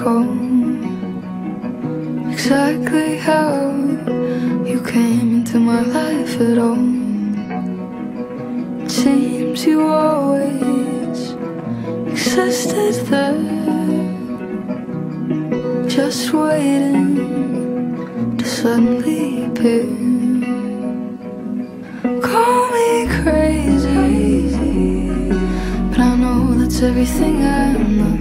recall exactly how you came into my life at all. It seems you always existed there, just waiting to suddenly appear. Call me crazy, but I know that's everything I'm not.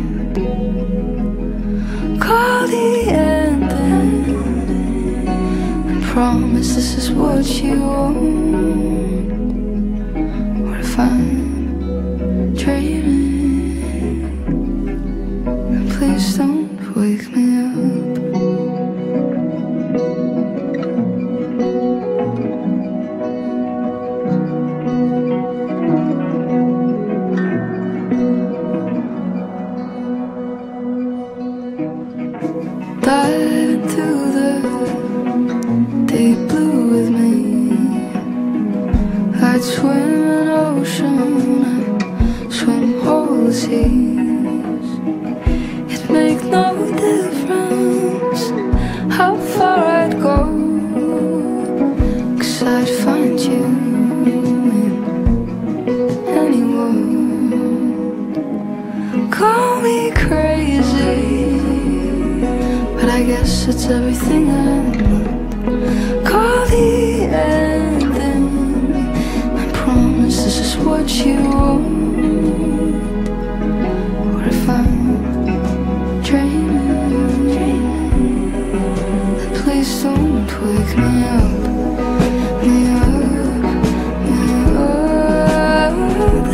Call the ending and promise this is what you want. What if I'm dreaming? And please don't wake me up. Dive into the deep blue with me. I'd swim an ocean, I'd swim all the seas. It'd make no difference how far I'd go, 'cause I'd find you in any world. Call me crazy, but I guess it's everything I'm not. Call the ending, I promise this is what you want. What if I'm dreaming? Please don't wake me up. Me up, me up, me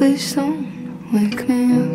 please don't wake me up.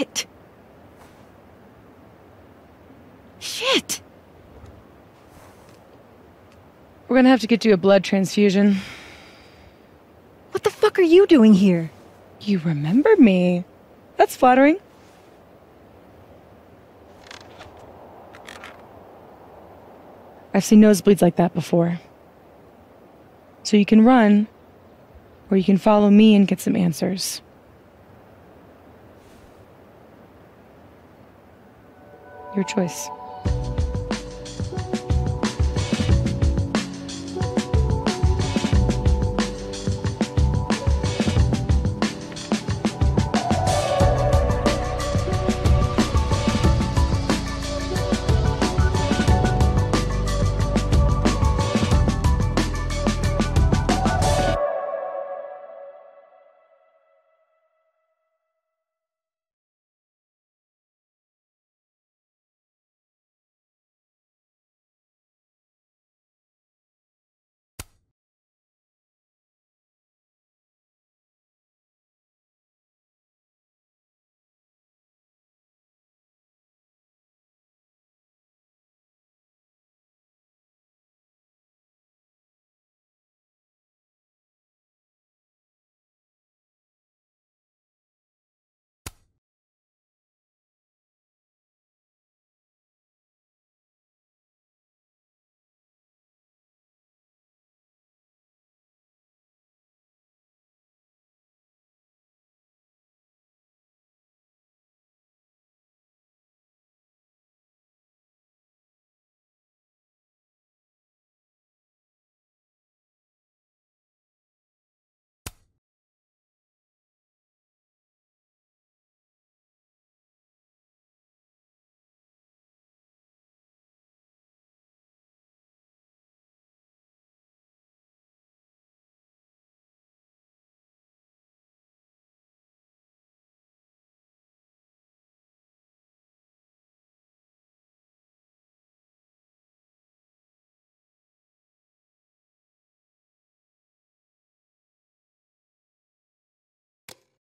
Shit. Shit! We're gonna have to get you a blood transfusion. What the fuck are you doing here? You remember me. That's flattering. I've seen nosebleeds like that before. So you can run, or you can follow me and get some answers. Your choice.